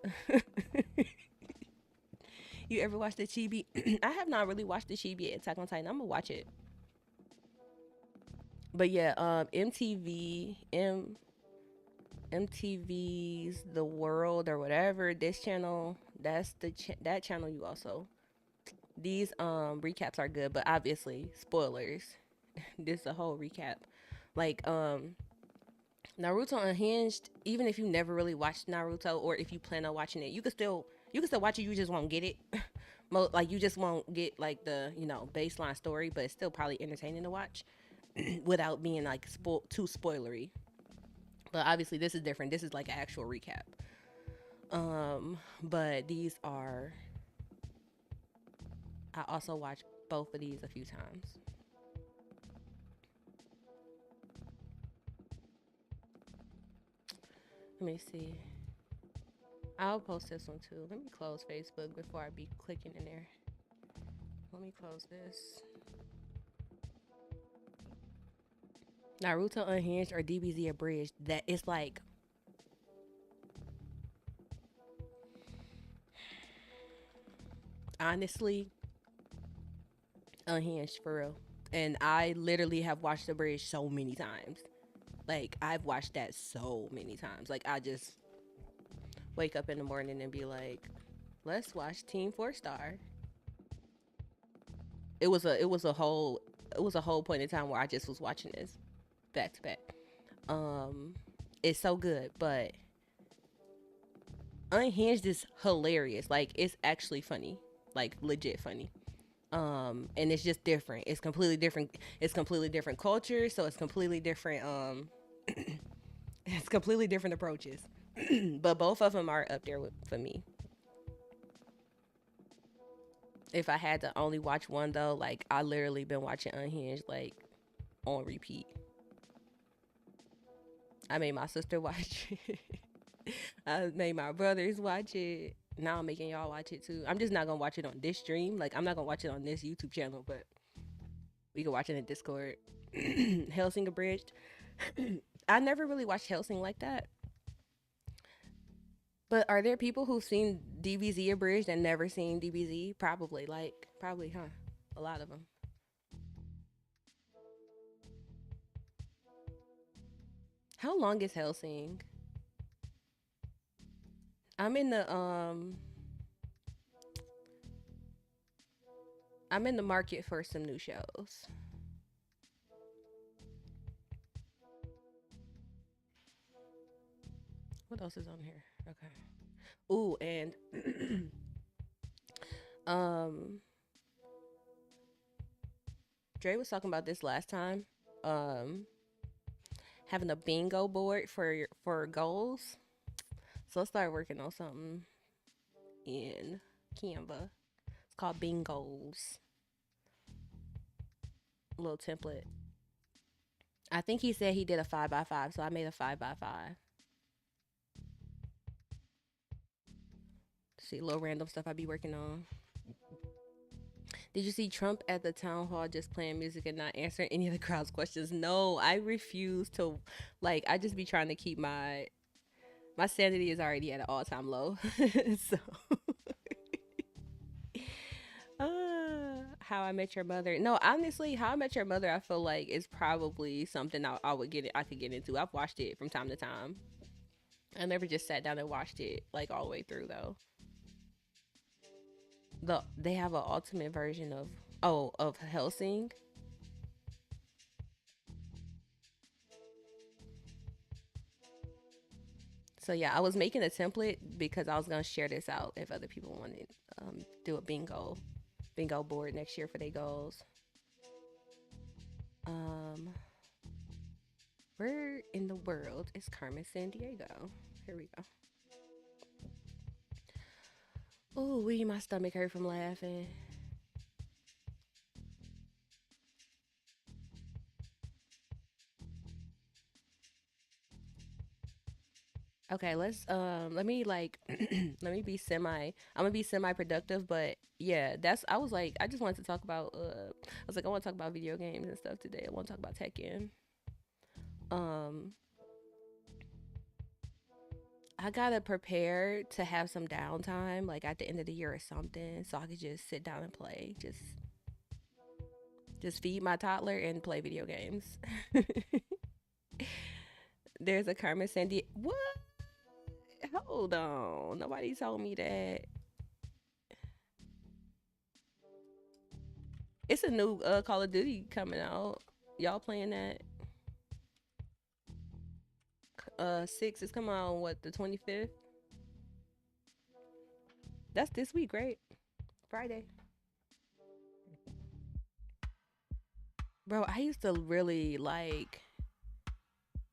You ever watched the Chibi? I have not really watched the Chibi Attack on Titan. I'm gonna watch it. But yeah, MTV's The World or whatever, this channel, that's that channel you also. These recaps are good, but obviously spoilers. This is a whole recap. Like Naruto Unhinged, even if you never really watched Naruto or if you plan on watching it, you can still watch it, you just won't get it. Like you just won't get like the baseline story, but it's still probably entertaining to watch without being like too spoilery. But obviously this is different. This is like an actual recap. But these are, I also watched both of these a few times. Let me see. I'll post this one too. Let me close Facebook before I be clicking in there. Let me close this. Naruto Unhinged or DBZ Abridged. That it's like, honestly, Unhinged for real. And I literally have watched Abridged so many times. Like I've watched that so many times. Like I just wake up in the morning and be like, let's watch Team 4-Star. It was a whole point in time where I just was watching this back to back. It's so good, but Unhinged is hilarious. Like it's actually funny, like legit funny. And it's just different. It's completely different. It's completely different culture, so it's completely different. It's completely different approaches. But both of them are up there for me. If I had to only watch one though, like I literally been watching Unhinged like on repeat. I made my sister watch it. I made my brothers watch it. Now I'm making y'all watch it too. I'm just not gonna watch it on this stream. Like I'm not gonna watch it on this YouTube channel, but we can watch it in Discord. Hellsing Abridged. I never really watched Hellsing like that. But are there people who've seen DBZ Abridged and never seen DBZ? Probably, huh? A lot of them. How long is Hellsing? I'm in the market for some new shows. What else is on here? Okay. Ooh, and Dre was talking about this last time. Having a bingo board for goals. So let's start working on something in Canva. It's called Bingos. A little template. I think he said he did a 5x5, so I made a 5x5. See, little random stuff I be working on. Did you see Trump at the town hall just playing music and not answering any of the crowd's questions? No, I refuse to. Like, I just be trying to keep my sanity is already at an all-time low. So, How I Met Your Mother. No, honestly, How I Met Your Mother, I feel like is probably something I could get into. I've watched it from time to time. I never just sat down and watched it like all the way through though. They have an ultimate version of Hellsing. So yeah, I was making a template because I was gonna share this out if other people wanted do a bingo board next year for their goals. Where in the world is Carmen Sandiego? Here we go. Oh, my stomach hurt from laughing. Okay, let me like let me be I'm gonna be semi productive, but yeah, I was like, I just wanted to talk about I want to talk about video games and stuff today. I want to talk about Tekken. I gotta prepare to have some downtime, like at the end of the year or something, so I could just sit down and play. Just feed my toddler and play video games. There's a Carmen Sandiego. What? Hold on. Nobody told me that. It's a new Call of Duty coming out. Y'all playing that? 6 is coming out the 25th? That's this week, right? Friday. Bro, I used to really like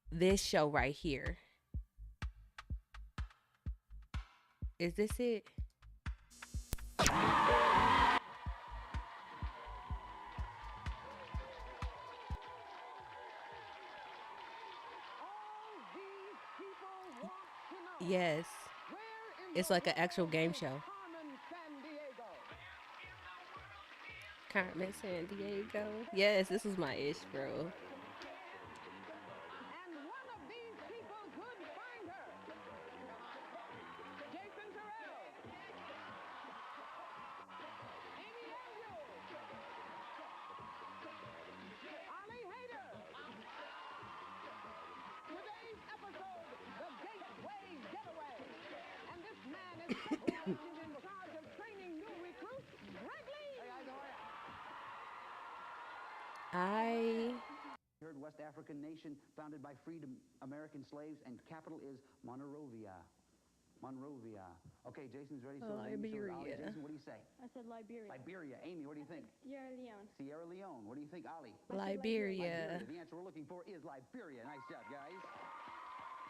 this show right here. Is this it? Yes. It's like an actual game show. Carmen San Diego. Yes, this was my ish, bro. And one of these people could find her. Jason Terrell. Amy Andrews. Ali Hader. Today's episode, The Gateway Getaway. And this man is Special Agent in charge of training new recruits, Greg Lee. Hey, guys, how are you? I Third West African nation founded by freed American slaves, and capital is Monrovia. Monrovia. Okay, Jason's ready. So Liberia. Ali, Jason, what do you say? I said Liberia. Liberia. Amy, what do you think? Sierra Leone. Sierra Leone. What do you think, Ali? Liberia. The answer we're looking for is Liberia. Nice job, guys.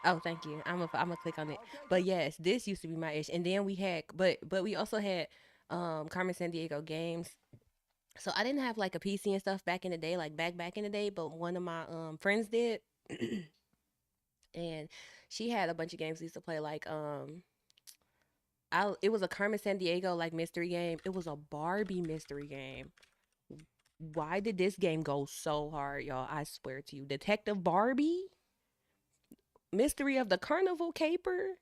Oh, thank you. I'm gonna click on it. But yes, this used to be my ish. And then we had but we also had Carmen San Diego games. So I didn't have like a PC and stuff back in the day, like back in the day, but one of my friends did. And she had a bunch of games we used to play, like it was a Carmen San Diego like mystery game. It was a Barbie mystery game. Why did this game go so hard, y'all? I swear to you. Detective Barbie? Mystery of the Carnival Caper?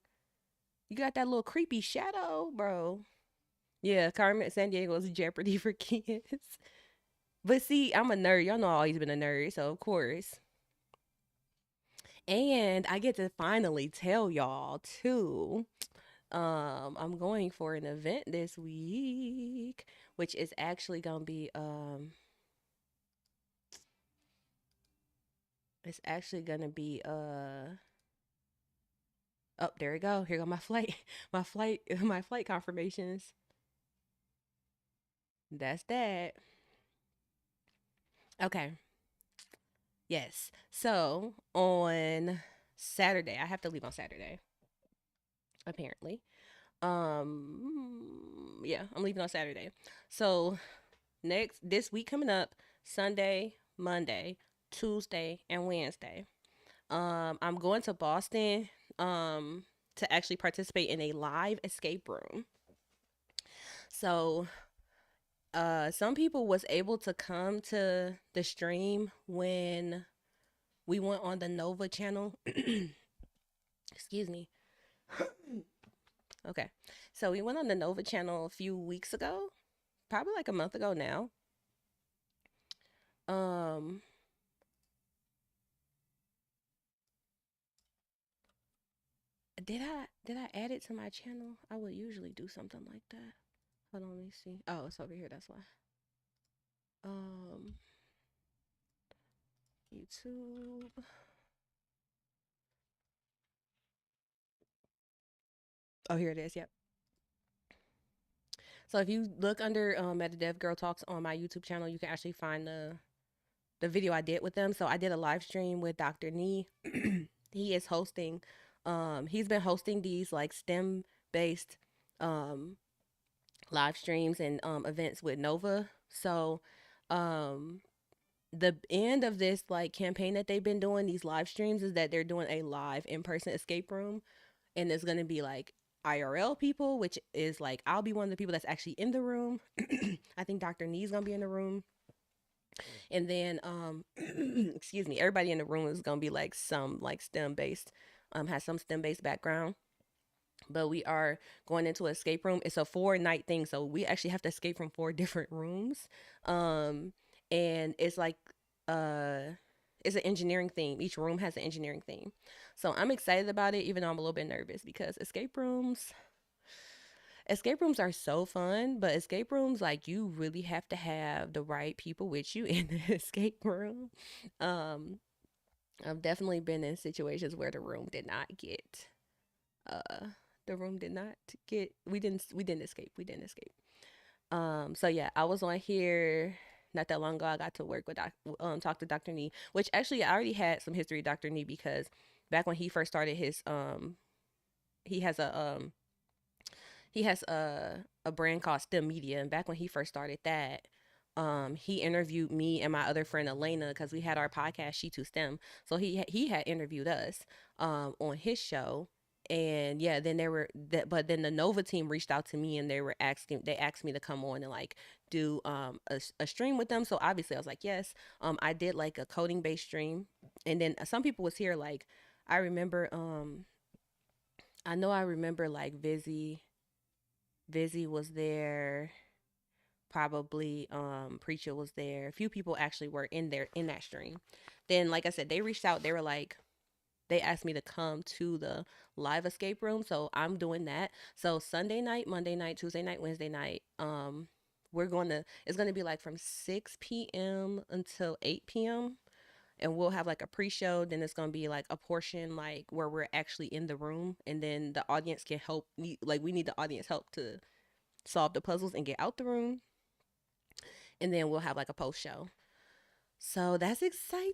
You got that little creepy shadow, bro. Yeah, Carmen San Diego's Jeopardy for kids. But see, I'm a nerd. Y'all know I've always been a nerd, so of course. And I get to finally tell y'all too. I'm going for an event this week, which is actually gonna be it's actually gonna be oh, there we go. Here go my flight. My flight confirmations. That's that. Okay. Yes. So on Saturday, I have to leave on Saturday. Apparently. Yeah, I'm leaving on Saturday. So this week coming up, Sunday, Monday, Tuesday, and Wednesday. I'm going to Boston to actually participate in a live escape room. So some people was able to come to the stream when we went on the Nova channel. Excuse me. Okay. So we went on the Nova channel a few weeks ago, probably like a month ago now. Did I add it to my channel? I would usually do something like that. Hold on, let me see. Oh, it's over here, that's why. YouTube. Oh, here it is. Yep. So if you look under Meta Dev Girl Talks on my YouTube channel, you can actually find the video I did with them. So I did a live stream with Dr. Nee. He is hosting. He's been hosting these like STEM based live streams and events with Nova. So the end of this like campaign that they've been doing, these live streams, is that they're doing a live in-person escape room, and it's gonna be like IRL people, which is like I'll be one of the people that's actually in the room. I think Dr. Nee's gonna be in the room, and then excuse me, everybody in the room is gonna be like some like STEM based, has some STEM based background. But we are going into an escape room. It's a 4-night thing, so we actually have to escape from 4 different rooms. And it's like it's an engineering theme. Each room has an engineering theme. So I'm excited about it, even though I'm a little bit nervous, because escape rooms are so fun, but escape rooms, like, you really have to have the right people with you in the escape room. I've definitely been in situations where the room did not get we didn't escape. So yeah, I was on here not that long ago. I got to work with talk to Dr. Nee, which actually I already had some history with Dr. Nee because back when he first started his he has a he has a brand called STEM Media, and back when he first started that, he interviewed me and my other friend Elena because we had our podcast She Too STEM. So he had interviewed us on his show. And yeah, then there were that, but then the Nova team reached out to me and they asked me to come on and like do a stream with them. So obviously I was like yes. I did like a coding based stream, and then some people was here like I remember I remember like Vizzy was there, probably Preacher was there. A few people actually were in there in that stream. Then like I said, they reached out, they were like they asked me to come to the live escape room, so I'm doing that. So Sunday night, Monday night, Tuesday night, Wednesday night, it's gonna be like from 6 p.m. until 8 p.m. and we'll have like a pre-show. Then it's gonna be like a portion like where we're actually in the room, and then the audience can help. Like we need the audience help to solve the puzzles and get out the room, and then we'll have like a post-show. So that's exciting.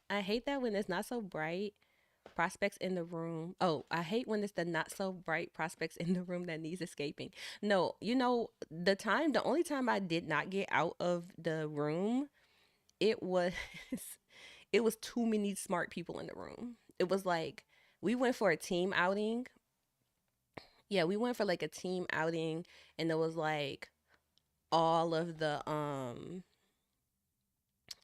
I hate that when it's not so bright prospects in the room. Oh, I hate when it's the not so bright prospects in the room that needs escaping. No, the only time I did not get out of the room, it was it was too many smart people in the room. It was like we went for a team outing. Yeah, we went for like a team outing, and it was like all of the um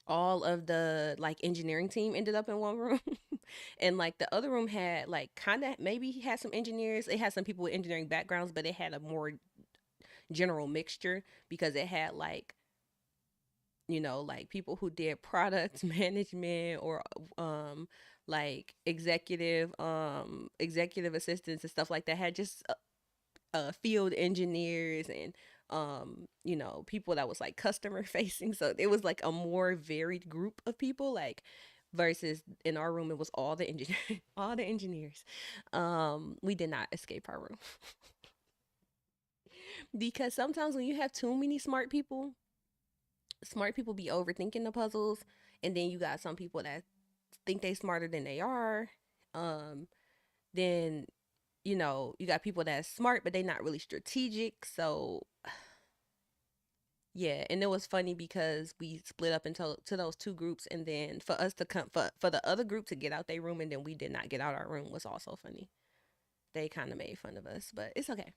all of the like engineering team ended up in one room. And like the other room had like kind of maybe he had some engineers, it had some people with engineering backgrounds, but it had a more general mixture because it had like like people who did product management or like executive assistants and stuff like that, had just field engineers and people that was like customer facing. So it was like a more varied group of people, like versus in our room it was all the engineers. All the engineers. We did not escape our room. Because sometimes when you have too many smart people be overthinking the puzzles, and then you got some people that think they smarter than they are. Then you got people that's smart but they not really strategic. So yeah, and it was funny because we split up into to those two groups, and then for us to come for the other group to get out their room, and then we did not get out our room was also funny. They kind of made fun of us, but it's okay.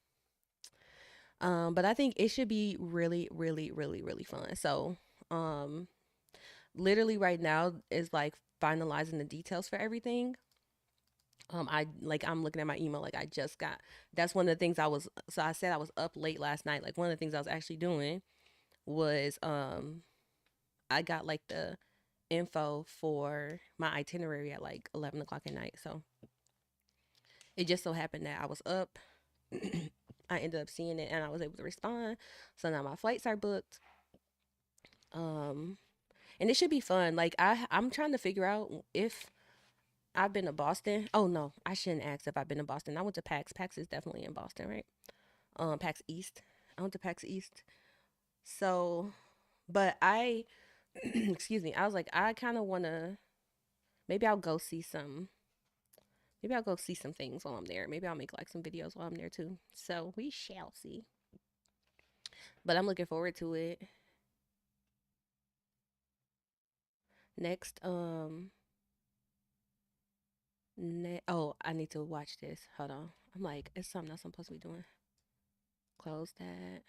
But I think it should be really, really, really, really fun. So, literally right now is like finalizing the details for everything. I'm looking at my email, like I just got, that's one of the things I said I was up late last night. Like one of the things I was actually doing was I got like the info for my itinerary at like 11 o'clock at night. So it just so happened that I was up. I ended up seeing it and I was able to respond. So now my flights are booked. And it should be fun. Like I'm trying to figure out if I've been to Boston. Oh no, I shouldn't ask if I've been to Boston. I went to PAX. PAX is definitely in Boston, right? PAX East. I went to PAX East. So, but I, excuse me, I was like, I kind of want to, maybe I'll go see some, maybe I'll go see some things while I'm there. Maybe I'll make like some videos while I'm there too. So we shall see. But I'm looking forward to it. Next, oh, I need to watch this. Hold on. I'm like, it's something else I'm supposed to be doing. Close that.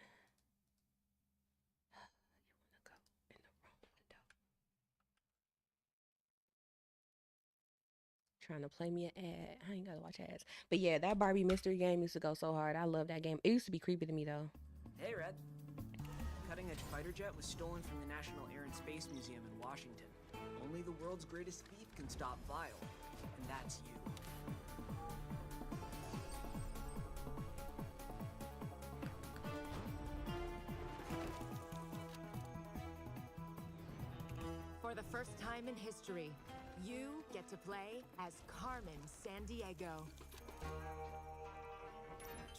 Trying to play me an ad. I ain't gotta watch ads. But yeah, that Barbie mystery game used to go so hard. I love that game. It used to be creepy to me though. Hey, Red. Cutting-edge fighter jet was stolen from the National Air and Space Museum in Washington. Only the world's greatest thief can stop Vile, and that's you. For the first time in history, you get to play as Carmen Sandiego.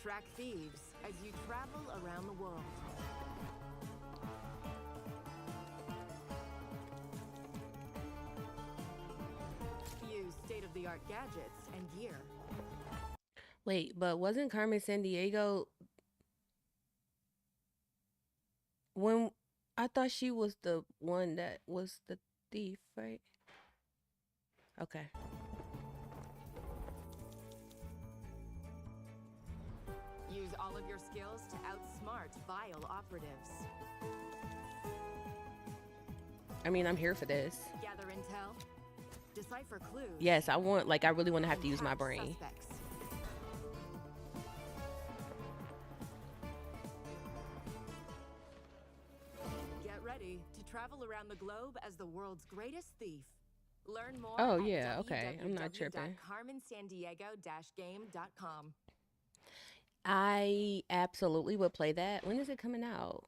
track thieves as you travel around the world. Use state-of-the-art gadgets and gear. Wait, but wasn't Carmen Sandiego when I thought she was the one that was the thief, right? Okay. Use all of your skills to outsmart vile operatives. I mean, I'm here for this. Gather intel. Decipher clues. Yes, I really want to have to use my catch brain. suspects. Get ready to travel around the globe as the world's greatest thief. Learn more Oh, at yeah, okay. I'm not tripping. www.carmensandiego-game.com. I absolutely would play that. When is it coming out?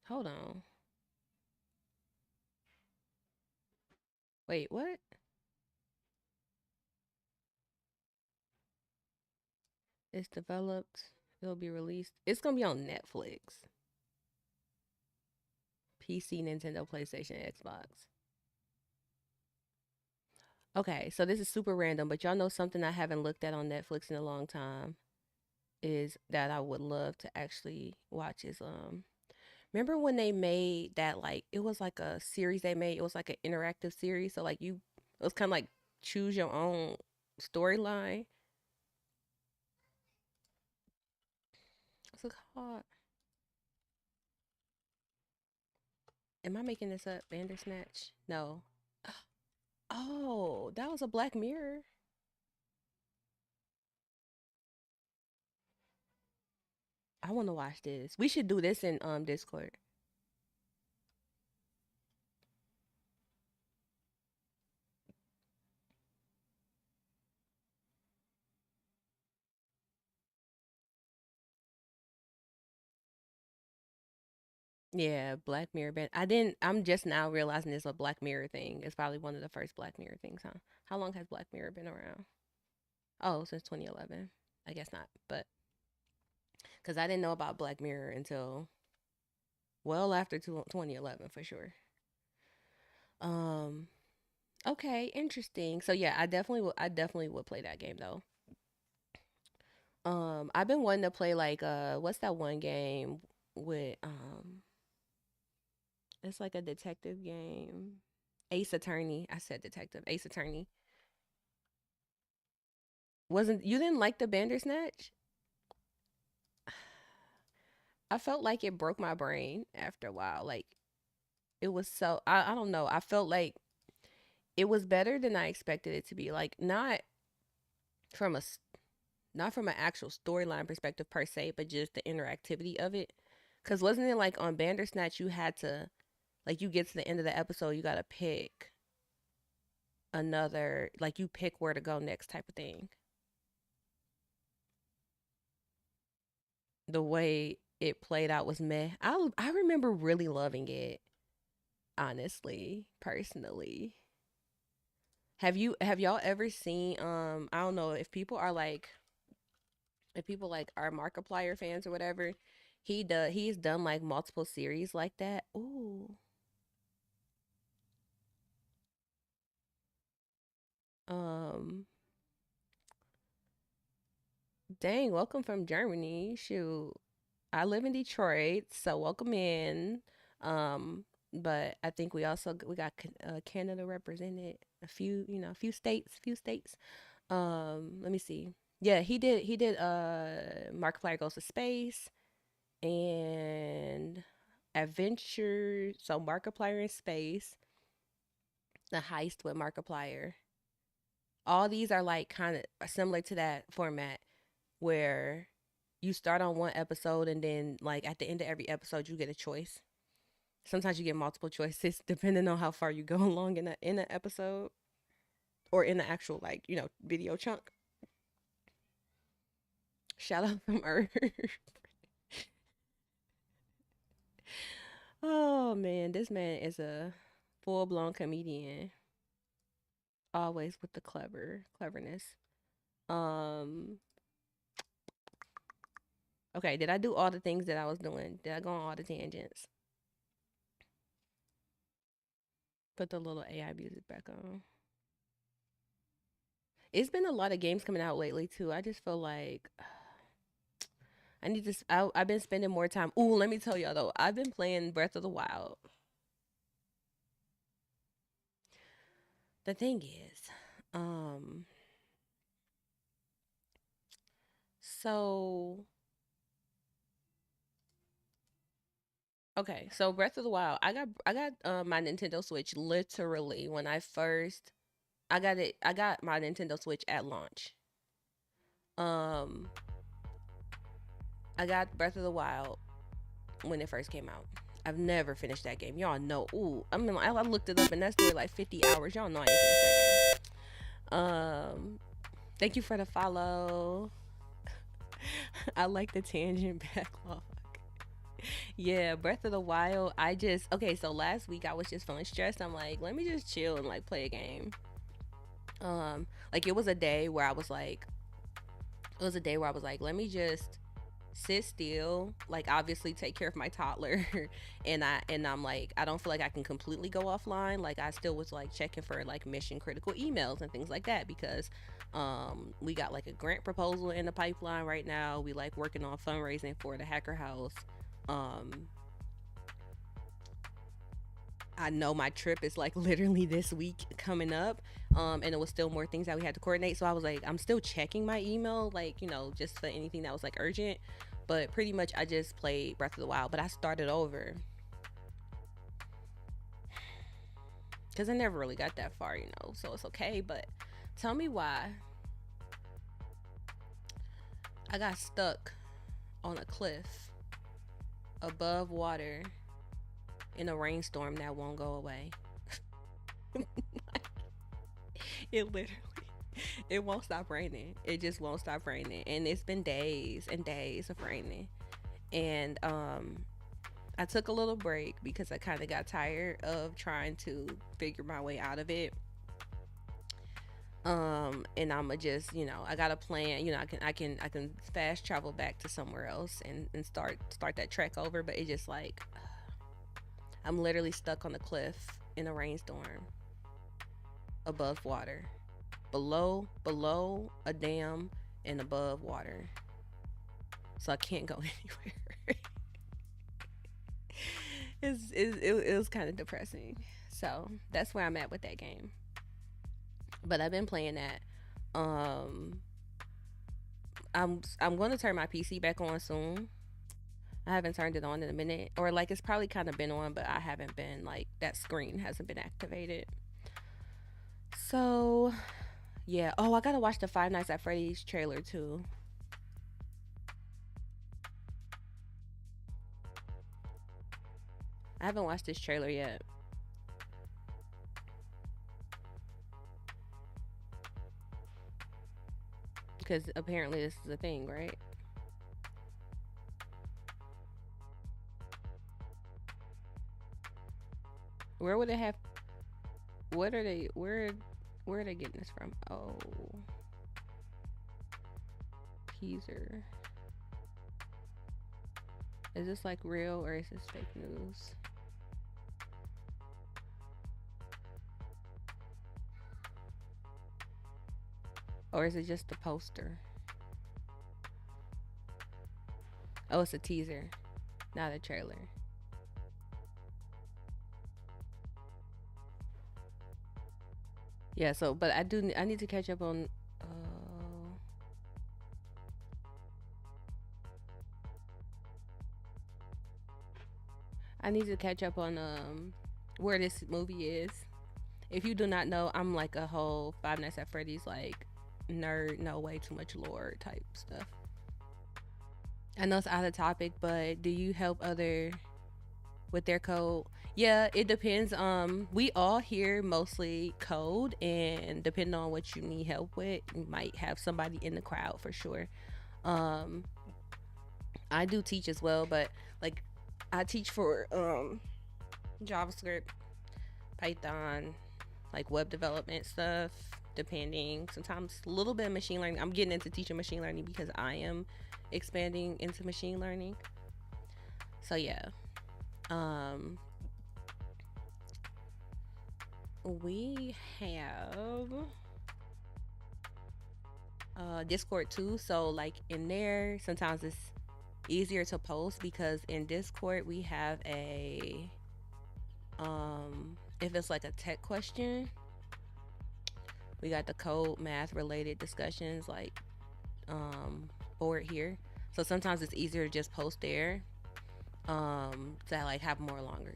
Hold on. Wait, what? It's developed. It'll be released. It's gonna be on Netflix. PC, Nintendo, PlayStation, Xbox. Okay, so this is super random, but y'all know something I haven't looked at on Netflix in a long time is that I would love to actually watch is remember when they made that, like, it was like a series they made, it was like an interactive series, so like it was kind of like choose your own storyline. What's it called? Am I making this up? Bandersnatch? No. Oh, that was a Black Mirror. I want to watch this. We should do this in Discord. Yeah, Black Mirror band. I'm just now realizing it's a Black Mirror thing. It's probably one of the first Black Mirror things, huh? How long has Black Mirror been around? Oh, since 2011. I guess not, but because I didn't know about Black Mirror until well after 2011 for sure. Um, okay, interesting. So yeah, I definitely would play that game though. I've been wanting to play like what's that one game with it's like a detective game. Ace Attorney. I said detective. Ace Attorney. Wasn't you didn't like the Bandersnatch? I felt like it broke my brain after a while. Like it was so I don't know. I felt like it was better than I expected it to be. Like from a not from an actual storyline perspective per se, but just the interactivity of it. Cause wasn't it like on Bandersnatch you had to like you get to the end of the episode, you gotta pick another like you pick where to go next type of thing. The way it played out was meh. I remember really loving it, honestly, personally. Have y'all ever seen I don't know if people like are Markiplier fans or whatever, he's done like multiple series like that. Ooh. Um dang, welcome from Germany. Shoot. I live in Detroit, so welcome in. But I think we got Canada represented. A few states. Let me see. Yeah, he did Markiplier Goes to Space and Adventure. So Markiplier in Space, The Heist with Markiplier. All these are like kind of similar to that format where you start on one episode and then like at the end of every episode you get a choice. Sometimes you get multiple choices depending on how far you go along in a episode or in the actual like, video chunk. Shout out from Earth. Oh man, this man is a full-blown comedian. Always with the cleverness. Um Okay, did I do all the things that I was doing? Did I go on all the tangents? Put the little AI music back on. It's been a lot of games coming out lately too. I just feel like I need to. I've been spending more time. Ooh, let me tell y'all though. I've been playing Breath of the Wild. The thing is, um, so okay, so Breath of the Wild. I got my Nintendo Switch literally when I first I got it. I got my Nintendo Switch at launch. Um, I got Breath of the Wild when it first came out. I've never finished that game. Y'all know. Ooh, I mean, I looked it up and that's still like 50 hours. Y'all know I ain't finished that game. Thank you for the follow. I like the tangent backlog. Yeah, Breath of the Wild. Okay. So last week I was just feeling stressed. I'm like, let me just chill and like play a game. Like it was a day where I was like, let me just sit still, like obviously take care of my toddler and I'm like, I don't feel like I can completely go offline. Like I still was like checking for like mission critical emails and things like that because we got like a grant proposal in the pipeline right now. We like working on fundraising for the Hacker House. I know my trip is like literally this week coming up. And it was still more things that we had to coordinate. So I was like, I'm still checking my email, like, you know, just for anything that was like urgent. But pretty much I just played Breath of the Wild, but I started over. Because I never really got that far, you know, so it's okay. But tell me why I got stuck on a cliff above water in a rainstorm that won't go away. It literally, it won't stop raining. It just won't stop raining. And it's been days and days of raining. And I took a little break because I kind of got tired of trying to figure my way out of it. And I'ma just, you know, I got a plan. You know, I can fast travel back to somewhere else and start that trek over. But it just like I'm literally stuck on the cliff in a rainstorm above water, below a dam and above water, so I can't go anywhere. It was kind of depressing. So that's where I'm at with that game. But I've been playing that. I'm going to turn my PC back on soon. I haven't turned it on in a minute, or like it's probably kind of been on, but I haven't been like that screen hasn't been activated. So yeah. Oh, I gotta watch the Five Nights at Freddy's trailer too. I haven't watched this trailer yet. Because apparently this is a thing, right? Where would it have? What are they? Where are they getting this from? Oh, teaser. Is this like real or is this fake news? Or is it just a poster? Oh, it's a teaser, not a trailer. Yeah, so, but I need to catch up on, I need to catch up on, where this movie is. If you do not know, I'm like a whole Five Nights at Freddy's, like, nerd, know way too much lore type stuff. I know it's out of topic, but do you help other with their code? Yeah, it depends. We all here mostly code, and depending on what you need help with, you might have somebody in the crowd for sure. I do teach as well, but like I teach for JavaScript, Python, like web development stuff, depending. Sometimes a little bit of machine learning. I'm getting into teaching machine learning because I am expanding into machine learning. So yeah, um, we have Discord too. So like in there, sometimes it's easier to post because in Discord we have a if it's like a tech question, we got the code math related discussions like board here. So sometimes it's easier to just post there to like have more longer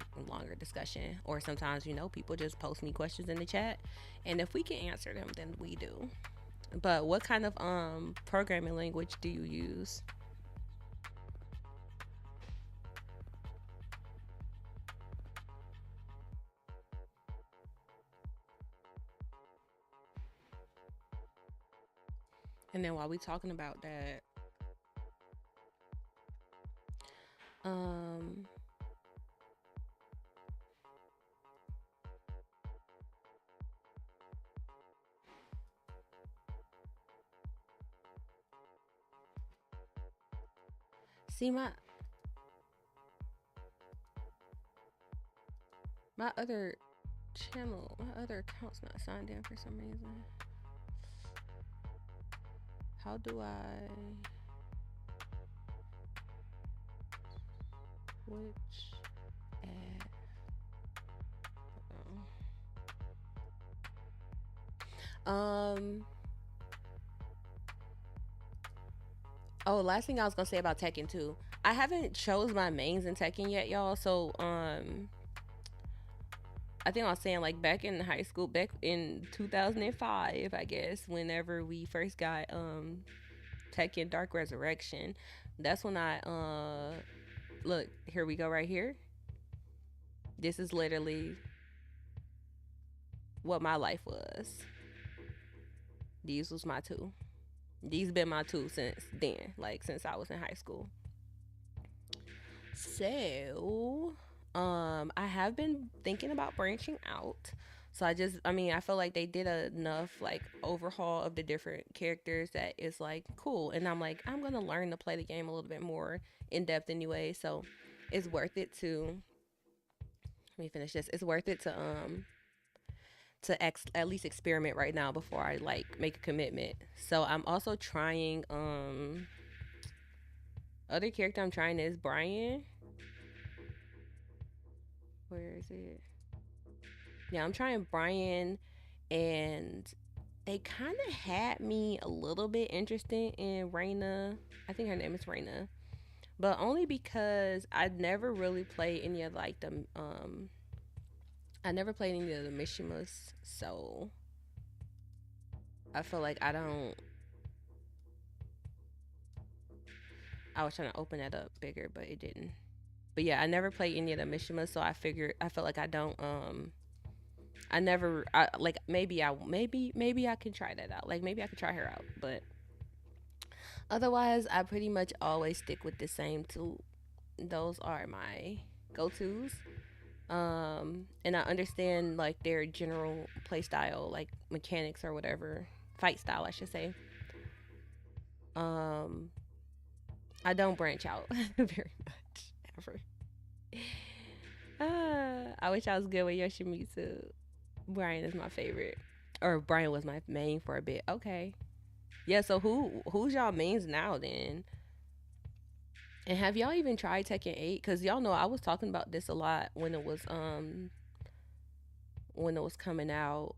discussion. Or sometimes, you know, people just post me questions in the chat, and if we can answer them, then we do. But what kind of programming language do you use? And then while we talking about that, um see my other channel, my other account's not signed in for some reason. How do I switch ad? Oh, last thing I was gonna say about Tekken 2. I haven't chose my mains in Tekken yet, y'all. So I think I was saying like back in high school, back in 2005, I guess, whenever we first got Tekken Dark Resurrection, that's when I look, here we go right here. This is literally what my life was. These was my two. These been my two since then, like since I was in high school. So, I have been thinking about branching out. So I feel like they did enough like overhaul of the different characters that is like cool. And I'm like, I'm gonna learn to play the game a little bit more in depth anyway. So it's worth it to let me finish this. It's worth it to at least experiment right now before I like make a commitment. So I'm also trying other character I'm trying is Brian. Where is it? Yeah, I'm trying Brian, and they kind of had me a little bit interested in Raina. I think her name is Raina, but only because I never really played any of like the I never played any of the Mishimas, so I feel like I was trying to open that up bigger, but it didn't. But yeah, I never played any of the Mishimas, so I felt like I don't I never I like maybe I can try that out. Like maybe I could try her out, but otherwise I pretty much always stick with the same two. Those are my go-tos. And I understand like their general play style, like mechanics or whatever, fight style I should say. Um I don't branch out very much ever. I wish I was good with Yoshimitsu. Brian is my favorite. Or Brian was my main for a bit. Okay. Yeah, so who's y'all mains now then? And have y'all even tried Tekken 8? Cause y'all know I was talking about this a lot when it was coming out.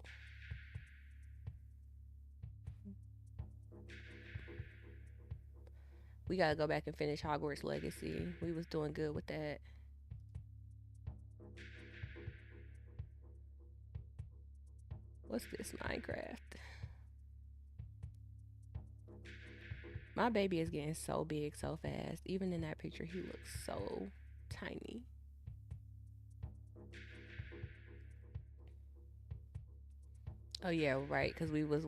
We gotta go back and finish Hogwarts Legacy. We was doing good with that. What's this Minecraft? My baby is getting so big so fast. Even in that picture, he looks so tiny. Oh yeah, right. Cause we was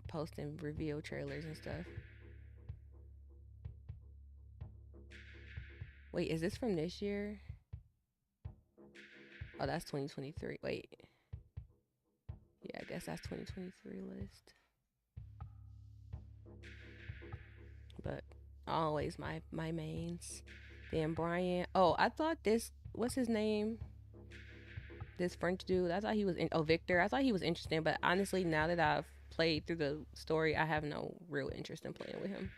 posting reveal trailers and stuff. Wait, is this from this year? Oh, that's 2023. Wait. Yeah, I guess that's 2023 list. but always my mains. Then Brian. Oh, I thought this. What's his name? This French dude. I thought he was Victor. I thought he was interesting, but honestly, now that I've played through the story, I have no real interest in playing with him.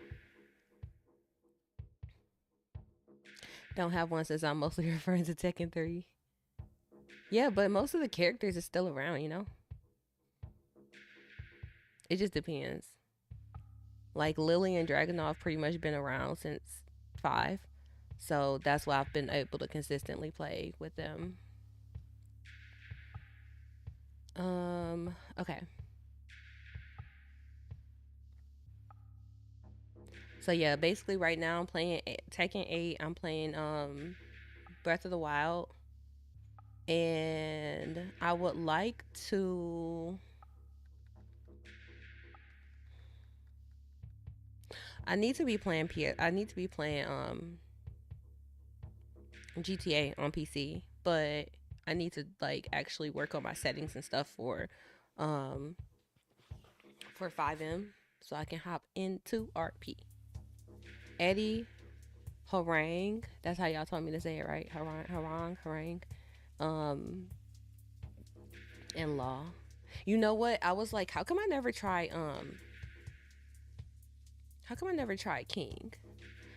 Don't have one since I'm mostly referring to Tekken 3. Yeah, but most of the characters is still around, you know? It just depends. Like Lily and Dragunov pretty much been around since 5. So that's why I've been able to consistently play with them. Okay. So yeah, basically right now I'm playing Tekken 8. I'm playing Breath of the Wild. And I would like to I need to be playing GTA on PC, but I need to like actually work on my settings and stuff for 5M so I can hop into RP. Eddie Harang, that's how y'all told me to say it, right? Harang. And Law. You know what? I was like, how come I never tried King?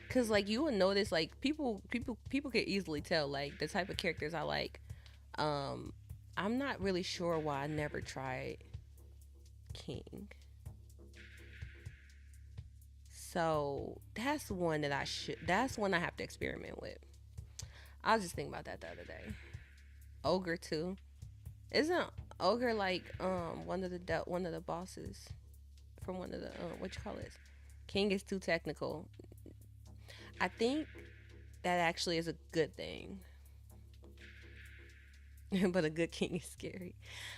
Cause like you would notice like people could easily tell like the type of characters I like. I'm not really sure why I never tried King. So that's one that that's one I have to experiment with. I was just thinking about that the other day. Ogre too. Isn't Ogre like one of the bosses from one of the what you call it? King is too technical. I think that actually is a good thing. But a good king is scary.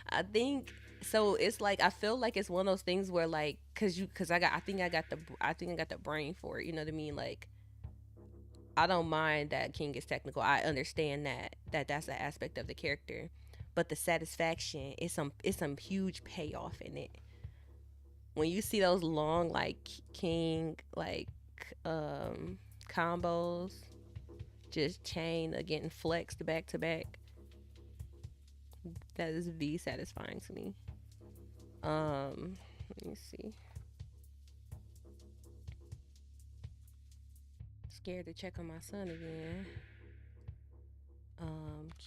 I think so. It's like I feel like it's one of those things where like cause I think I got the brain for it. You know what I mean? Like I don't mind that king is technical. I understand that's an aspect of the character, but the satisfaction is some huge payoff in it. When you see those long like king like combos just chain getting flexed back to back, that is V satisfying to me. Let me see. Scared to check on my son again.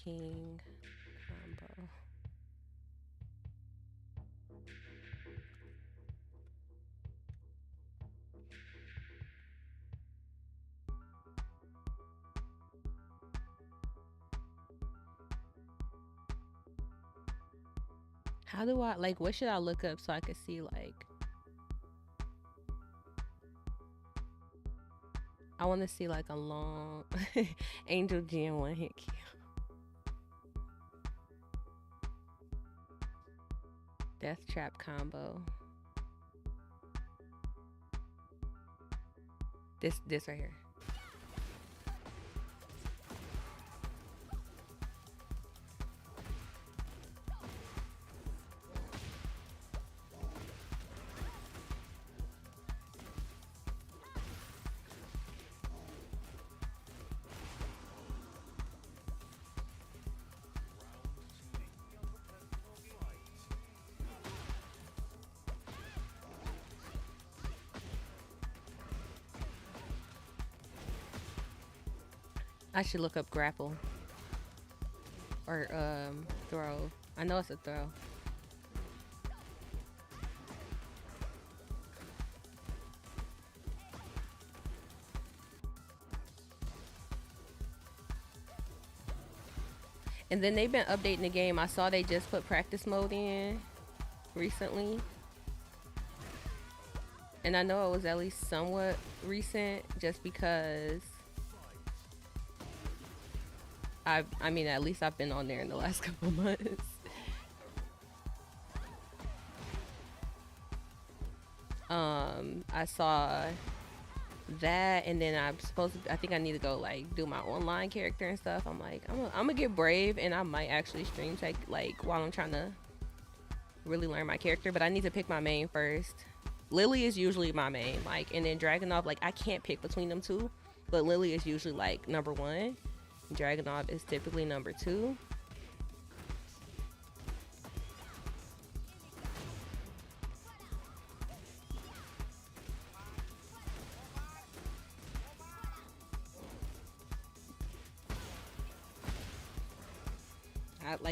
King combo. How do I like what should I look up so I can see like I want to see like a long Angel Gen one hit kill. Death Trap combo. This right here. I should look up grapple or throw. I know it's a throw. And then they've been updating the game. I saw they just put practice mode in recently. And I know it was at least somewhat recent just because I mean, at least I've been on there in the last couple months. I saw that, and then I think I need to go like do my online character and stuff. I'm like, I'm gonna get brave, and I might actually stream like while I'm trying to really learn my character, but I need to pick my main first. Lily is usually my main, like, and then Dragunov, like, I can't pick between them two, but Lily is usually like number 1. Dragunov is typically number 2.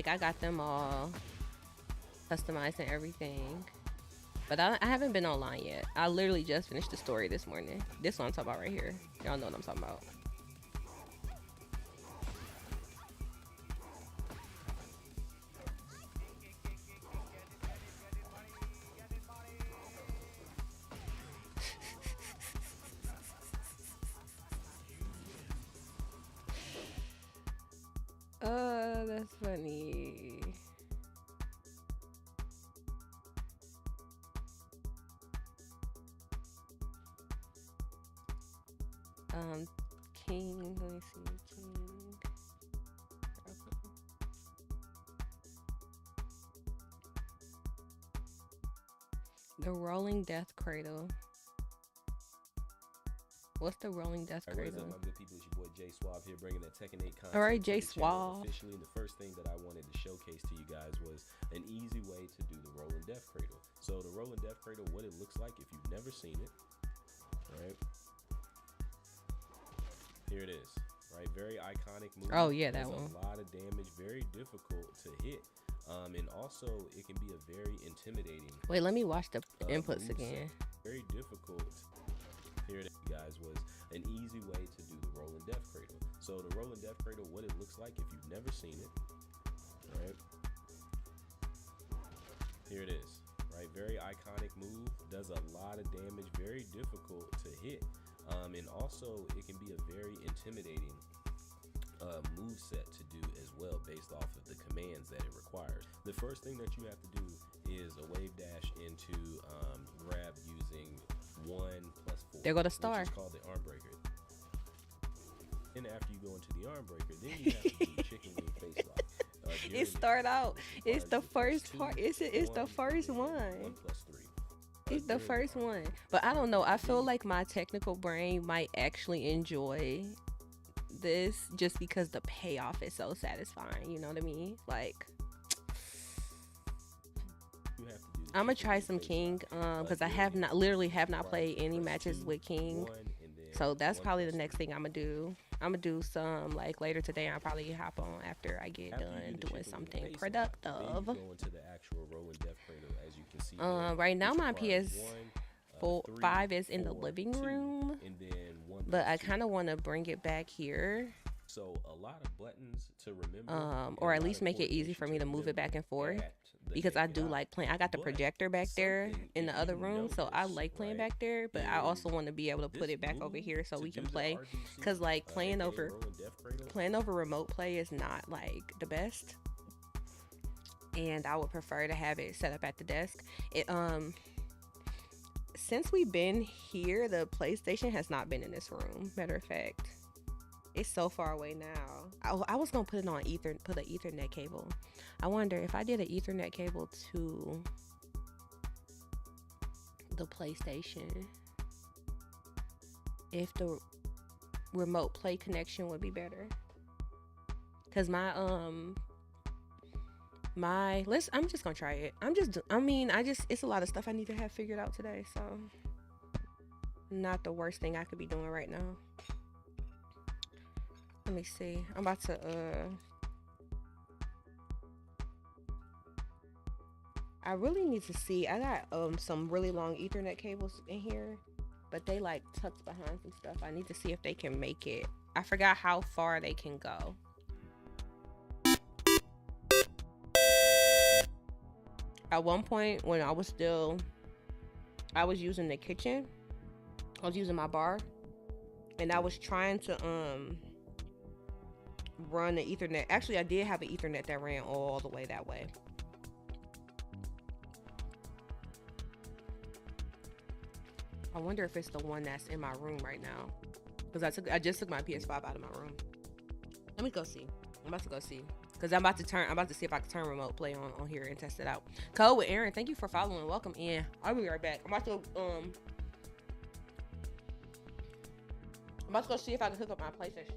I got them all customized and everything. But I haven't been online yet. I literally just finished the story this morning. This one I'm talking about right here. Y'all know what I'm talking about. That's funny. King, let me see, King. The Rolling Death Cradle. What's the Rolling Death All right, what is Cradle? up, my good people? It's your boy Jay Suave here, bringing that Tekken 8 content. All right, to Jay the channel Suave. officially. And the first thing that I wanted to showcase to you guys was an easy way to do the Rolling Death Cradle. So the Rolling Death Cradle, what it looks like if you've never seen it. All right, here it is. Right, very iconic move. Oh, yeah, that Does one. a lot of damage, very difficult to hit. And also it can be a very intimidating. Wait, let me watch the inputs moveset. again. Very difficult. Here it is, guys, was an easy way to do the Rolling Death Cradle. So the Rolling Death Cradle, what it looks like if you've never seen it. Right, here it is. Right, very iconic move. Does a lot of damage. Very difficult to hit. And also it can be a very intimidating move set to do as well, based off of the commands that it requires. The first thing that you have to do is a wave dash into grab using 1+4. There go the star. Which is called the arm breaker. And after you go into the arm breaker, then you have to do chicken wing face lock. It start out. It's the first part. It's the first one. 1+3. It's the first one. But I don't know. I feel like my technical brain might actually enjoy this just because the payoff is so satisfying. You know what I mean? Like, I'm gonna try some King because I have not played any matches with King. So that's probably the next thing I'm gonna do. I'm gonna do some like later today. I'll probably hop on after I get done doing something productive. Right now my PS5 is in the living room, but I kind of want to bring it back here. So a lot of buttons to remember, or at least make it easy for me to move it back and forth, because I do like playing. I got the projector back there in the other room, so I like playing back there, but I also want to be able to put it back over here so we can play, because like playing over remote play is not like the best, and I would prefer to have it set up at the desk. Since we've been here, the PlayStation has not been in this room. Matter of fact, it's so far away now. I was gonna put it on put an Ethernet cable. I wonder if I did an Ethernet cable to the PlayStation, if the remote play connection would be better. Cause I'm just gonna try it. It's a lot of stuff I need to have figured out today, so not the worst thing I could be doing right now. Let me see. I'm about to I really need to see. I got some really long Ethernet cables in here, but they like tucked behind some stuff. I need to see if they can make it. I forgot how far they can go. At one point when I was using the kitchen, I was using my bar, and I was trying to run the Ethernet. Actually, I did have an Ethernet that ran all the way that way. I wonder if it's the one that's in my room right now, because I just took my PS5 out of my room. Let me go see. I'm about to go see. Cause I'm about to see if I can turn remote play on here and test it out. Code with Aaron, thank you for following. Welcome in. I'll be right back. I'm about to go see if I can hook up my PlayStation.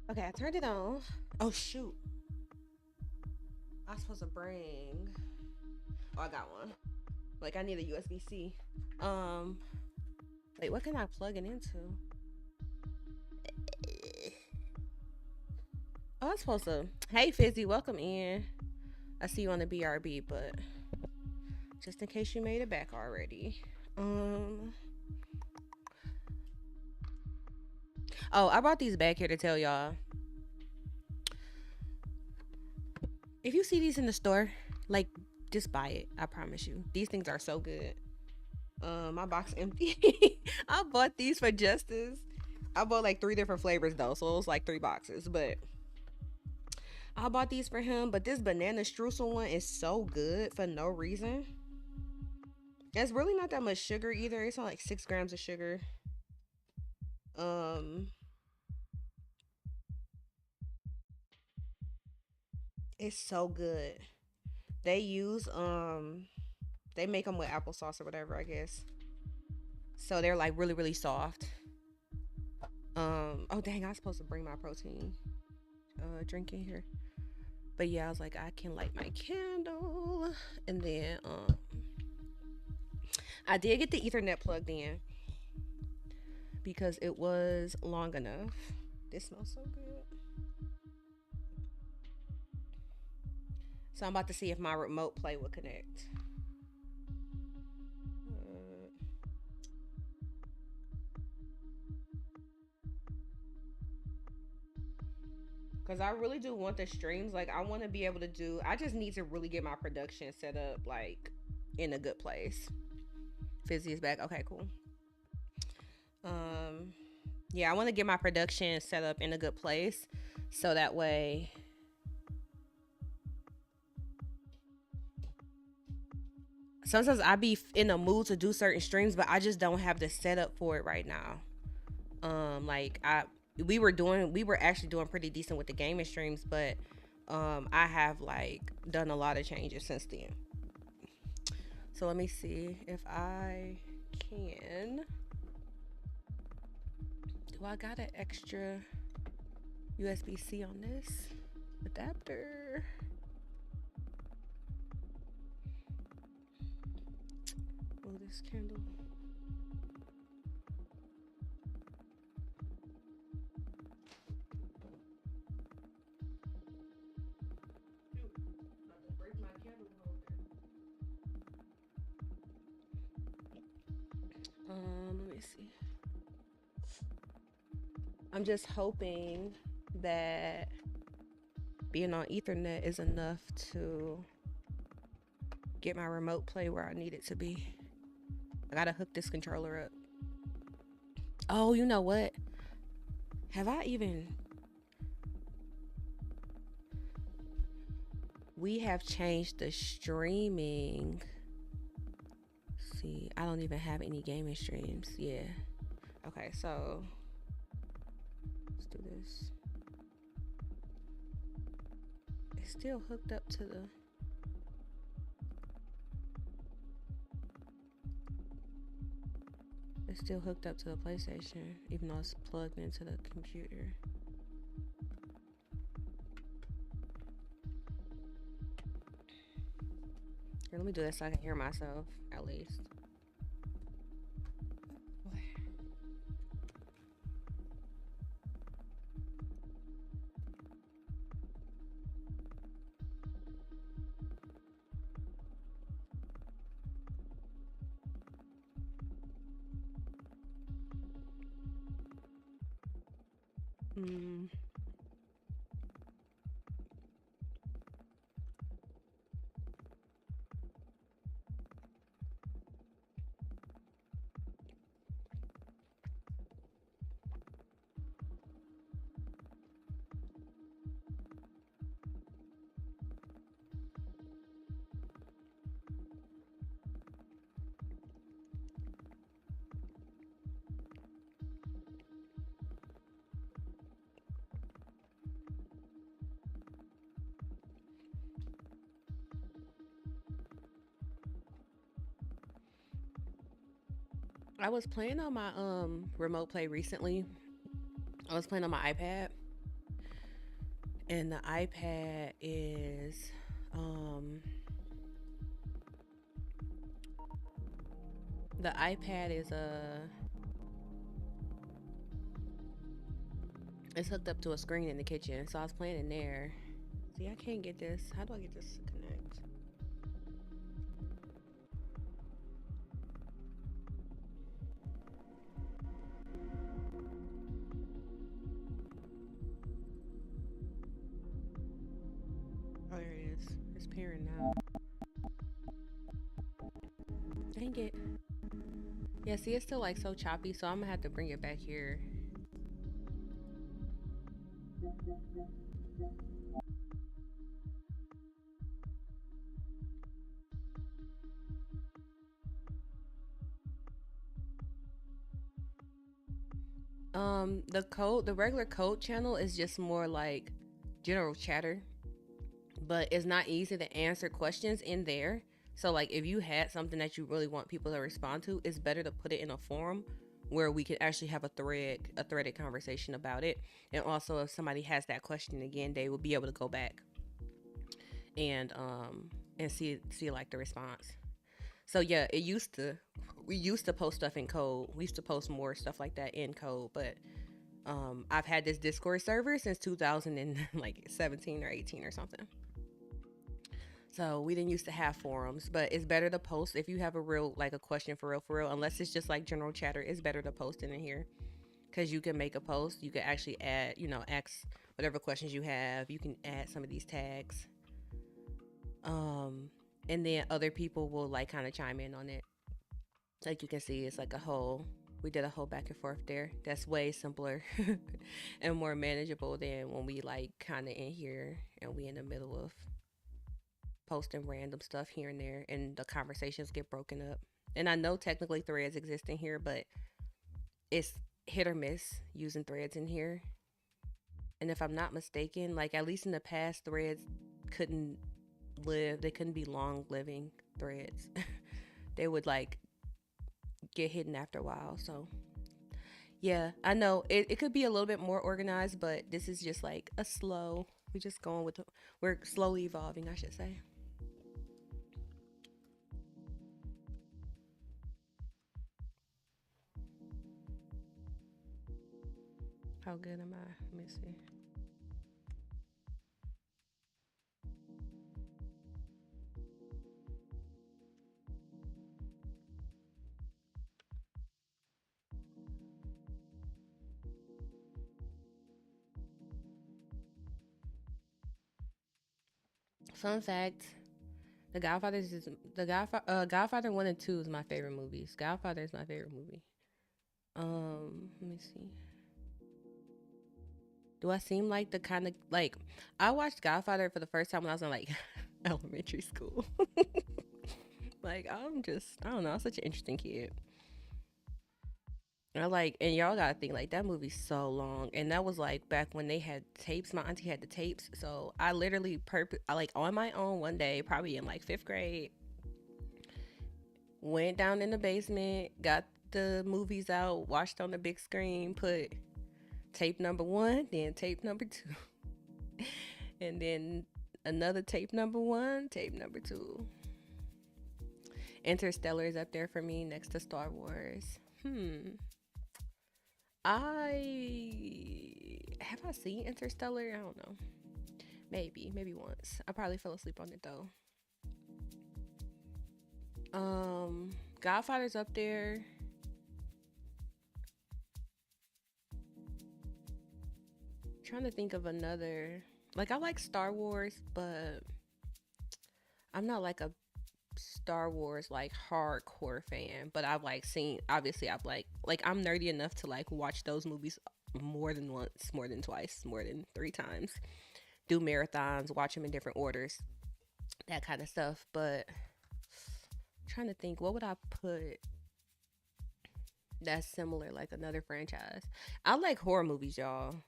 Okay, I turned it on. Oh shoot. I was supposed to bring. Oh, I got one. Like I need a USB-C. Um, wait, what can I plug it into? Oh, I'm supposed to. Hey, Fizzy, welcome in. I see you on the BRB, but just in case you made it back already. Oh, I brought these back here to tell y'all. If you see these in the store, like, just buy it. I promise you. These things are so good. My box empty. I bought these for Justice. I bought like 3 different flavors though, so it was like 3 boxes. But I bought these for him. But this banana streusel one is so good for no reason. It's really not that much sugar either. It's only like 6 grams of sugar. It's so good. They use they make them with applesauce or whatever, I guess. So they're like really really soft. Oh dang, I was supposed to bring my protein drink in here. But yeah, I was like, I can light my candle. And then I did get the Ethernet plugged in because it was long enough. This smells so good. So I'm about to see if my remote play will connect. Because I really do want the streams. Like, I want to be able to do... I just need to really get my production set up, like, in a good place. Fizzy is back. Okay, cool. Yeah, I want to get my production set up in a good place. So that way... Sometimes I be in a mood to do certain streams, but I just don't have the setup for it right now. Like, we were actually doing pretty decent with the gaming streams, but I have like done a lot of changes since then. So let me see if I can. Do I got an extra USB-C on this adapter? Oh, this candle. Let me see. I'm just hoping that being on Ethernet is enough to get my remote play where I need it to be. I gotta hook this controller up. Oh, you know what? Have I even... We have changed the streaming. See, I don't even have any gaming streams. Yeah. Okay, so let's do this. It's still hooked up to the... It's still hooked up to the PlayStation, even though it's plugged into the computer. Here, let me do this so I can hear myself, at least. I was playing on my remote play recently. I was playing on my iPad, And the iPad is the iPad is it's hooked up to a screen in the kitchen, so I was playing in there. See, I can't get this. How do I get this to connect? Oh, there it is. It's pairing now. Dang it. Yeah, see, it's still like so choppy, so I'm gonna have to bring it back here. The regular code channel is just more like general chatter, but it's not easy to answer questions in there. So like if you had something that you really want people to respond to, it's better to put it in a forum where we could actually have a threaded conversation about it. And also if somebody has that question again, they will be able to go back and see like the response. So yeah, we used to post stuff in code. We used to post more stuff like that in code, but I've had this Discord server since 2017 or 18 or something. So we didn't used to have forums, but it's better to post if you have a real like a question for real, unless it's just like general chatter. It's better to post it in here because you can make a post. You can actually add, ask whatever questions you have. You can add some of these tags, and then other people will like kind of chime in on it. Like you can see, it's like we did a whole back and forth there. That's way simpler and more manageable than when we like kind of in here and we in the middle of posting random stuff here and there and the conversations get broken up. And I know technically threads exist in here, but it's hit or miss using threads in here. And if I'm not mistaken, like at least in the past, threads couldn't they couldn't be long living threads. They would like get hidden after a while. So yeah, I know it could be a little bit more organized, but this is just like we're just going with we're slowly evolving, I should say. How good am I? Let me see. Fun fact: Godfather 1 and 2 is my favorite movies. Godfather is my favorite movie. Let me see. Do I seem like the kind of like I watched Godfather for the first time when I was in like elementary school. Like I don't know, I'm such an interesting kid. And y'all gotta think like that movie's so long, and that was like back when they had tapes. My auntie had the tapes, so I literally I like on my own one day, probably in like 5th grade, went down in the basement, got the movies out, watched on the big screen, put tape number 1, then tape number 2, and then another tape number 1, tape number 2. Interstellar is up there for me next to Star Wars. Have I seen Interstellar? I don't know. Maybe once. I probably fell asleep on it though. Godfather's up there. Trying to think of another. Like I like Star Wars, but I'm not like a Star Wars like hardcore fan, but I've like seen, obviously I've like I'm nerdy enough to like watch those movies more than once, more than twice, more than 3 times, do marathons, watch them in different orders, that kind of stuff. But I'm trying to think, what would I put that's similar, like another franchise? I like horror movies, y'all.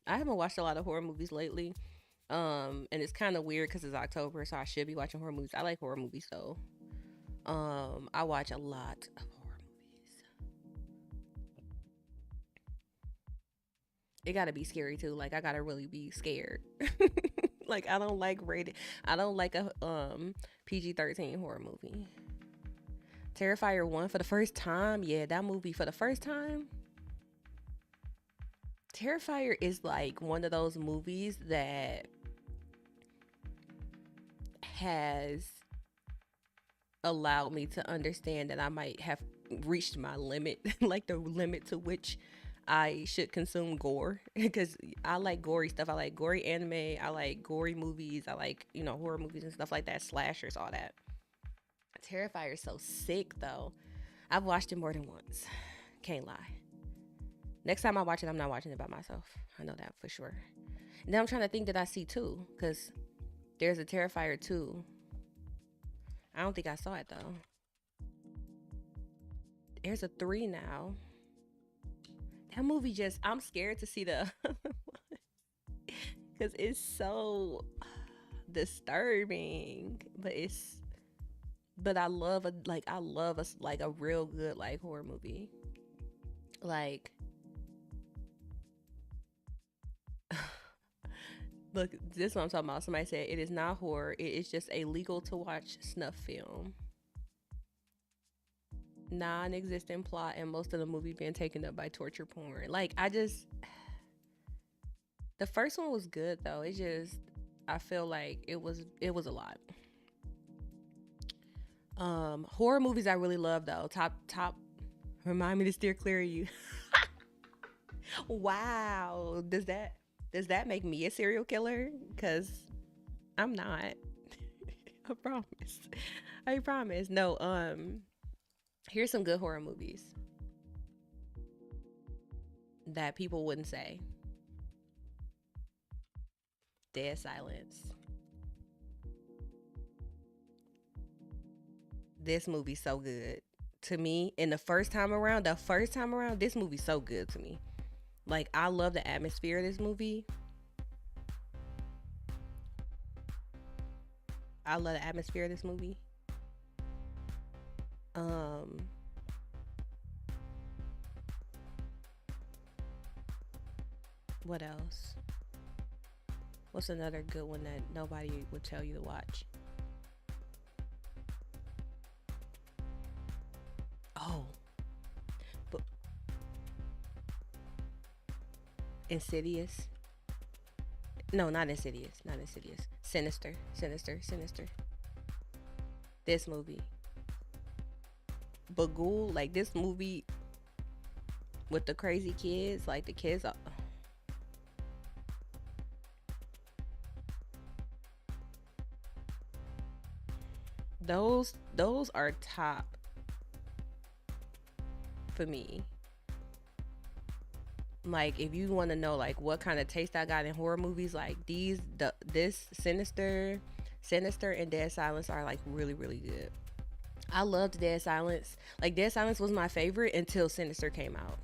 I haven't watched a lot of horror movies lately. And it's kind of weird because it's October, so I should be watching horror movies. I like horror movies though. I watch a lot of horror movies. It gotta be scary too. Like I gotta really be scared. Like I don't like rated. I don't like a PG-13 horror movie. Terrifier 1 for the first time. Yeah, that movie for the first time. Terrifier is like one of those movies that has allowed me to understand that I might have reached my limit, like the limit to which I should consume gore. Because I like gory stuff. I like gory anime. I like gory movies. I like, horror movies and stuff like that, slashers, all that. Terrifier is so sick though. I've watched it more than once. Can't lie. Next time I watch it, I'm not watching it by myself. I know that for sure. And then I'm trying to think, did I see 2? Because there's a Terrifier 2. I don't think I saw it though. There's a 3 now. That movie I'm scared to see the other one. Because it's so disturbing. But I love a real good like horror movie. Like, look, this is what I'm talking about. Somebody said it is not horror. It is just a legal to watch snuff film. Non-existent plot and most of the movie being taken up by torture porn. Like, the first one was good though. I feel like it was a lot. Horror movies I really love though. Top remind me to steer clear of you. Wow. Does that make me a serial killer? Because I'm not. I promise. No, here's some good horror movies that people wouldn't say. Dead Silence. This movie's so good to me. And the first time around, this movie's so good to me. Like, I love the atmosphere of this movie. What else? What's another good one that nobody would tell you to watch? Oh, but Insidious. No, not Insidious. Sinister. This movie. Bagul, like this movie with the crazy kids, like the kids are, those are top for me. Like, if you want to know like what kind of taste I got in horror movies, like this Sinister and Dead Silence are like really, really good. I loved Dead Silence. Like, Dead Silence was my favorite until Sinister came out.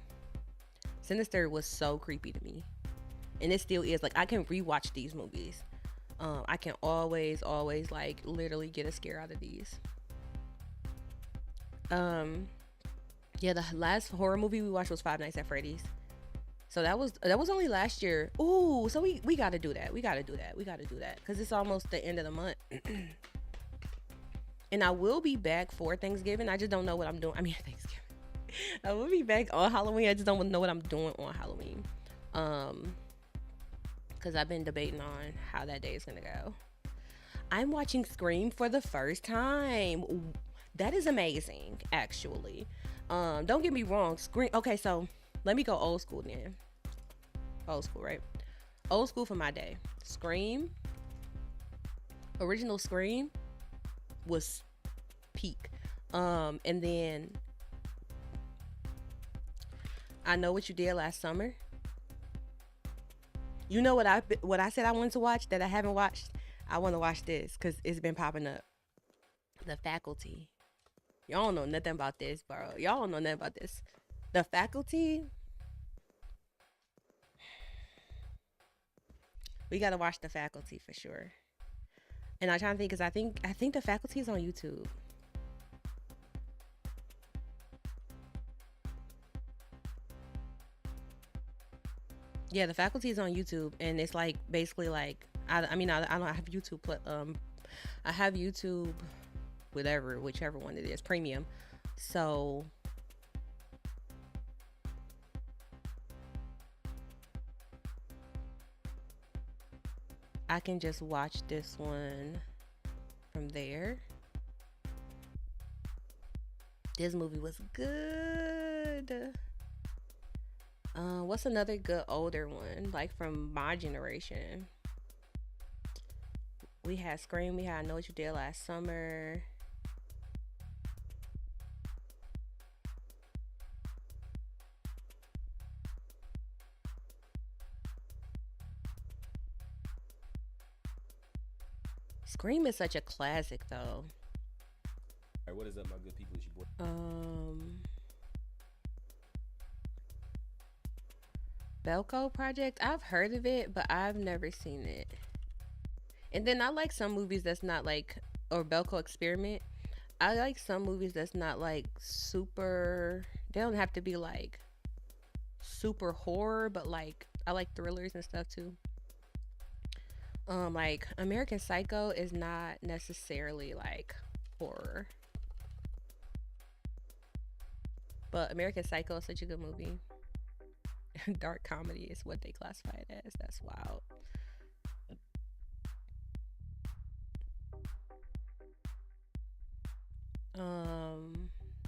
Sinister was so creepy to me, and it still is. Like, I can rewatch these movies. I can always like literally get a scare out of these. Yeah, the last horror movie we watched was Five Nights at Freddy's. So that was only last year. Ooh, so we gotta do that. We gotta do that because it's almost the end of the month. And I will be back for Thanksgiving. I just don't know what I'm doing. I mean, Thanksgiving. I will be back on Halloween. I just don't know what I'm doing on Halloween. Because I've been debating on how that day is gonna go. I'm watching Scream for the first time. That is amazing, actually. Don't get me wrong. Scream. Okay, so let me go old school then. Old school, right? Old school for my day. Scream. Original Scream was peak. And then I Know What You Did Last Summer. You know what I said I wanted to watch that I haven't watched? I want to watch this because it's been popping up. The Faculty. Y'all don't know nothing about this, bro. Y'all don't know nothing about this. The Faculty. We gotta watch The Faculty for sure. And I'm trying to think, because I think The Faculty is on YouTube. Yeah, the faculty is on YouTube, and it's like basically like I don't have YouTube, but I have YouTube, whichever one it is, premium. So I can just watch this one from there. This movie was good. What's another good older one, like from my generation? We had Scream. We had I Know What You Did Last Summer. Scream is such a classic, though. All right, what is up, my good people? It's your boy. Belko Project. I've heard of it, but I've never seen it. And then I like some movies that's not like, or Belko Experiment. I like some movies that's not like super. They don't have to be like super horror, but like I like thrillers and stuff too. Like American Psycho is not necessarily like horror, but American Psycho is such a good movie. Dark comedy is what they classify it as. That's wild.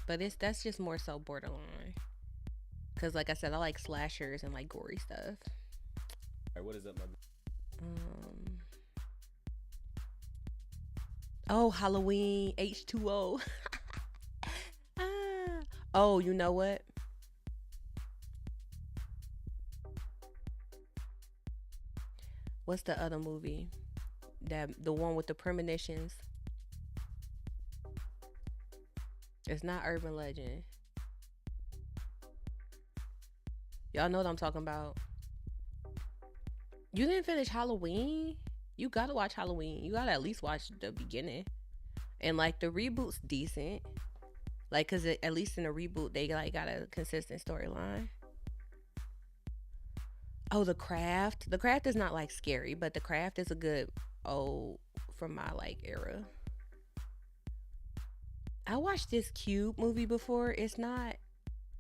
But that's just more so borderline. Cause like I said, I like slashers and like gory stuff. All right, what is up, my? Oh, Halloween H2O. Ah. Oh, you know what? What's the other movie? The one with the premonitions. It's not Urban Legend. Y'all know what I'm talking about. You didn't finish Halloween? You gotta watch Halloween. You gotta at least watch the beginning. And like the reboot's decent. Like, cause at least in a reboot they like got a consistent storyline. Oh, The Craft. The Craft is not like scary, but The Craft is a good from my like era. I watched this Cube movie before. It's not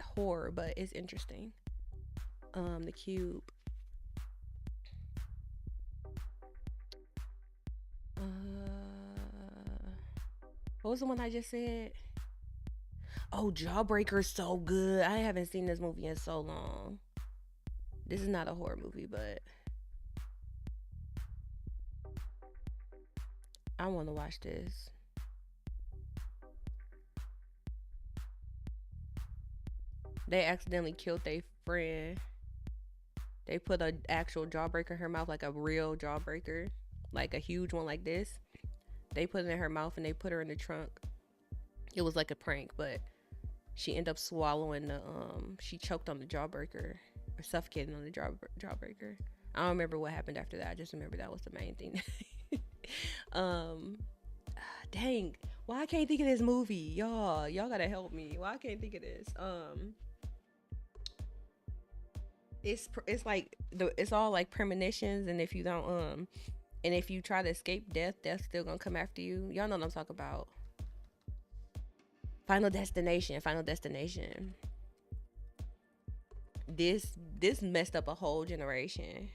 horror, but it's interesting. The Cube. What was the one I just said? Oh, Jawbreaker's so good. I haven't seen this movie in so long. This is not a horror movie, but I want to watch this. They accidentally killed their friend. They put an actual jawbreaker in her mouth, like a real jawbreaker, like a huge one like this. They put it in her mouth and they put her in the trunk. It was like a prank, but she ended up swallowing the she choked on the jawbreaker or suffocating on the jawbreaker. I don't remember what happened after that. I just remember that was the main thing. Dang, why I can't think of this movie? Y'all gotta help me. Why I can't think of this? It's like it's all like premonitions, and if you don't and if you try to escape death, death's still gonna come after you. Y'all know what I'm talking about. Final Destination. This messed up a whole generation.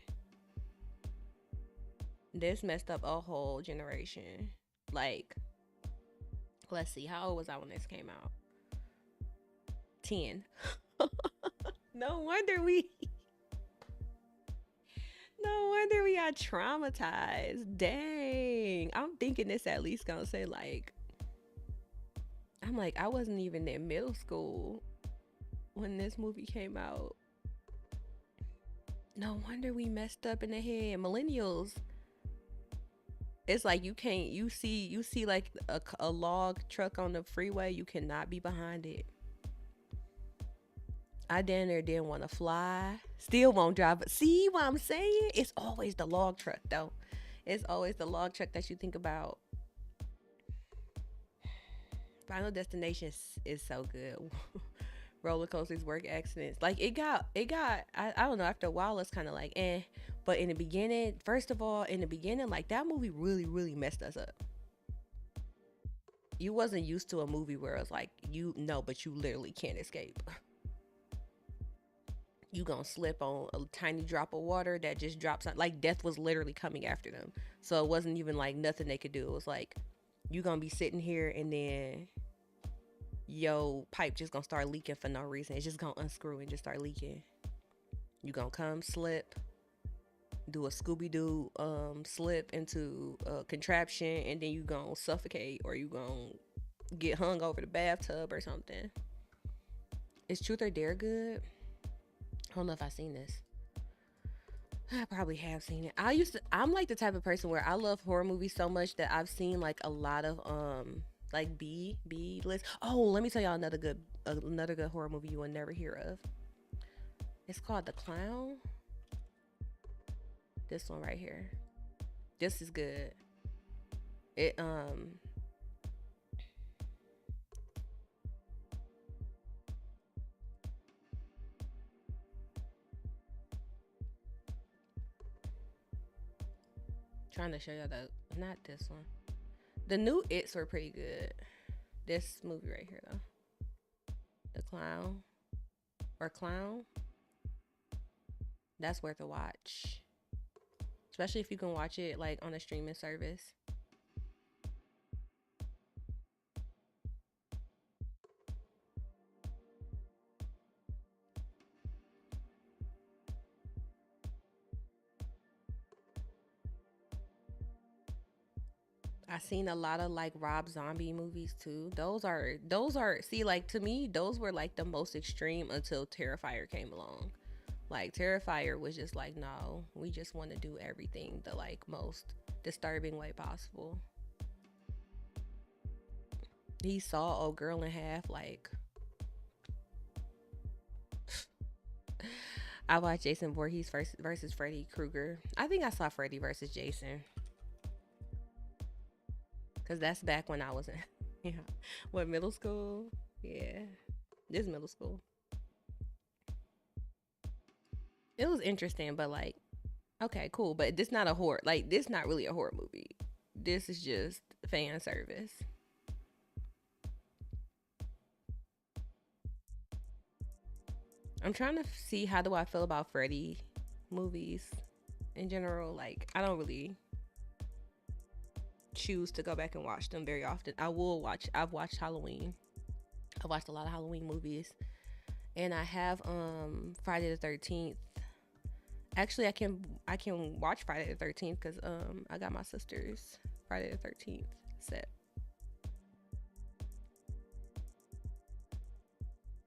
Like, let's see, how old was I when this came out? 10. No wonder we got traumatized. Dang. I'm thinking this at least gonna say like, I'm like, I wasn't even in middle school when this movie came out. No wonder we messed up in the head. Millennials. It's like you see like a log truck on the freeway, you cannot be behind it. I damn near didn't want to fly. Still won't drive. But see what I'm saying? It's always the log truck, though. It's always the log truck that you think about. Final Destination is so good. roller coasters, work accidents. Like I don't know, after a while it's kind of like eh, but in the beginning, first of all, in the beginning, like that movie really messed us up. You wasn't used to a movie where it's like you know, but you literally can't escape. You gonna slip on a tiny drop of water that just drops out. Like death was literally coming after them, so it wasn't even like nothing they could do. It was like you gonna be sitting here and then yo pipe just gonna start leaking for no reason. It's just gonna unscrew and just start leaking. You gonna come slip, do a Scooby-Doo slip into a contraption, and then you gonna suffocate, or you gonna get hung over the bathtub or something. Is Truth or Dare good? I don't know if I've seen this. I probably have seen it. I'm like the type of person where I love horror movies so much that I've seen like a lot of like B list. Oh, let me tell y'all another good horror movie you will never hear of. It's called The Clown. This one right here. This is good. It trying to show y'all not this one. The new It's were pretty good. This movie right here though. The Clown or Clown. That's worth a watch. Especially if you can watch it like on a streaming service. I seen a lot of like Rob Zombie movies too. Those are see, like to me those were like the most extreme until Terrifier came along. Like Terrifier was just like, no, we just want to do everything the like most disturbing way possible. He saw Old Girl in Half. Like I watched Jason Voorhees versus Freddy Krueger. I think I saw Freddy versus Jason. Cause that's back when I was in what, middle school? Yeah. This middle school. It was interesting, but like, okay, cool. But this not a horror. Like, this not really a horror movie. This is just fan service. I'm trying to see how do I feel about Freddy movies in general. Like, I don't really choose to go back and watch them very often. I've watched Halloween. I've watched a lot of Halloween movies. And I have Friday the 13th. Actually, I can watch Friday the 13th because I got my sister's Friday the 13th set.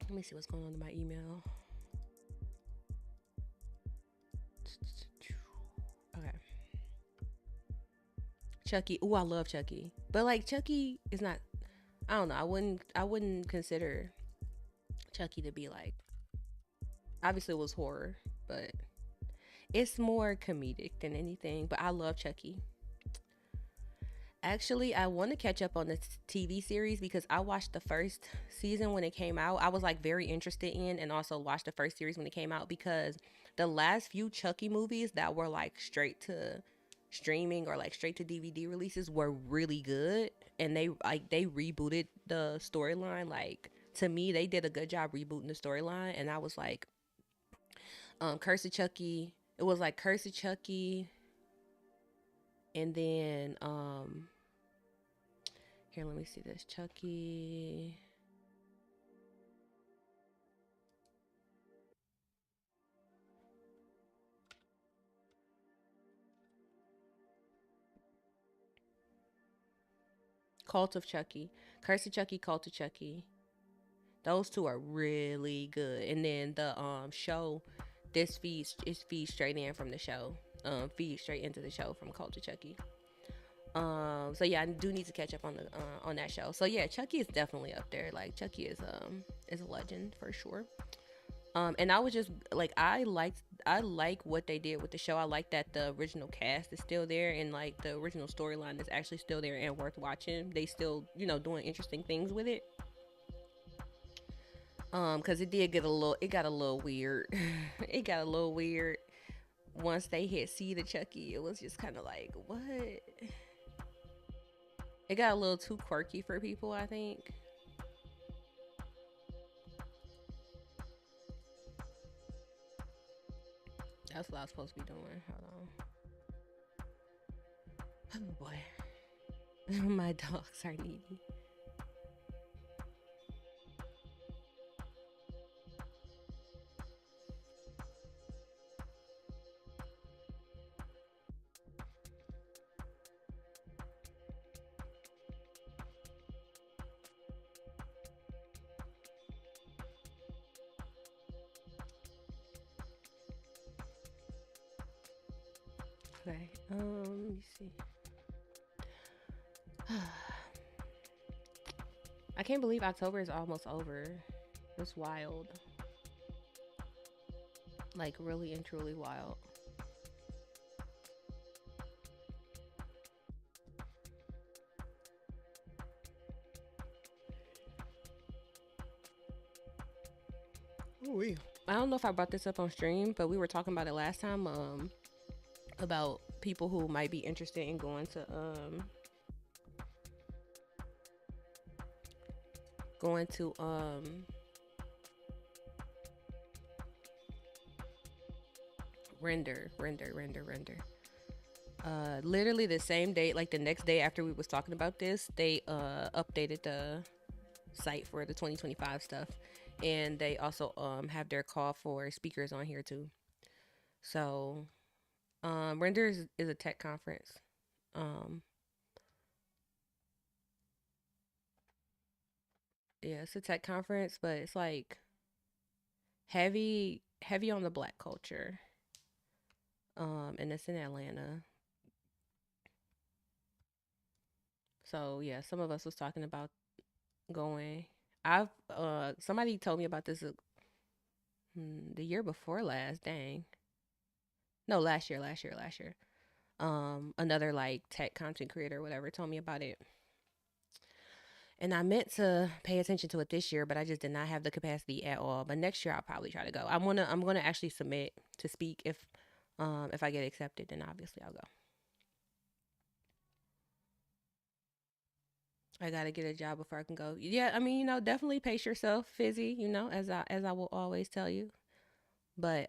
Let me see what's going on in my email. Okay. Chucky. Ooh, I love Chucky. But like Chucky is not, I don't know. I wouldn't consider Chucky to be like, obviously it was horror, but it's more comedic than anything. But I love Chucky. Actually, I want to catch up on the TV series because I watched the first season when it came out. I was like very interested in, and also watched the first series when it came out because the last few Chucky movies that were like straight to streaming or like straight to DVD releases were really good, and they rebooted the storyline. Like, to me, they did a good job rebooting the storyline, and I was like, Curse of Chucky. It was like Curse of Chucky, and then here, let me see this. Chucky. Cult of Chucky. Curse of Chucky, Cult of Chucky. Those two are really good. And then the show, this feeds straight in from the show. Feeds straight into the show from Cult of Chucky. So yeah, I do need to catch up on that show. So yeah, Chucky is definitely up there. Like, Chucky is a legend for sure. And I was just like, I like what they did with the show. I like that the original cast is still there, and like the original storyline is actually still there and worth watching. They still, doing interesting things with it. Cause it got a little weird. It got a little weird once they hit See the Chucky. It was just kind of like, what? It got a little too quirky for people, I think. That's what I was supposed to be doing. Hold on. Oh boy. My dogs are needy. Okay. Let me see. I can't believe October is almost over. It's wild. Like really and truly wild. Ooh-wee. I don't know if I brought this up on stream, but we were talking about it last time. About people who might be interested in going to render. Literally the same day, like the next day after we was talking about this, they updated the site for the 2025 stuff, and they also have their call for speakers on here too. So Render is a tech conference. Yeah, it's a tech conference, but it's like heavy on the Black culture. And it's in Atlanta. So yeah, some of us was talking about going. I've somebody told me about this the year before last. Dang. No, last year. Another like tech content creator or whatever told me about it. And I meant to pay attention to it this year, but I just did not have the capacity at all. But next year I'll probably try to go. I'm gonna actually submit to speak. If I get accepted, then obviously I'll go. I gotta get a job before I can go. Yeah, I mean, definitely pace yourself, Fizzy, as I will always tell you. But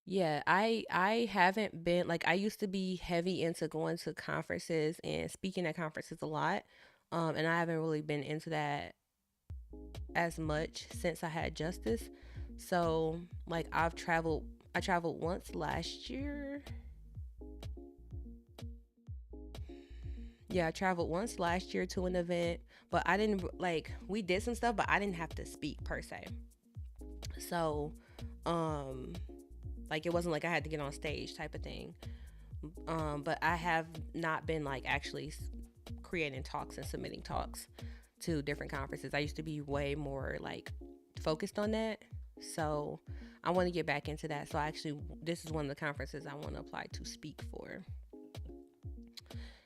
yeah, I haven't been like, I used to be heavy into going to conferences and speaking at conferences a lot. And I haven't really been into that as much since I had Justice. So like I traveled once last year. Yeah, I traveled once last year to an event, but I didn't we did some stuff, but I didn't have to speak per se. So, it wasn't like I had to get on stage type of thing. But I have not been actually creating talks and submitting talks to different conferences. I used to be way more focused on that. So I want to get back into that. So this is one of the conferences I want to apply to speak for.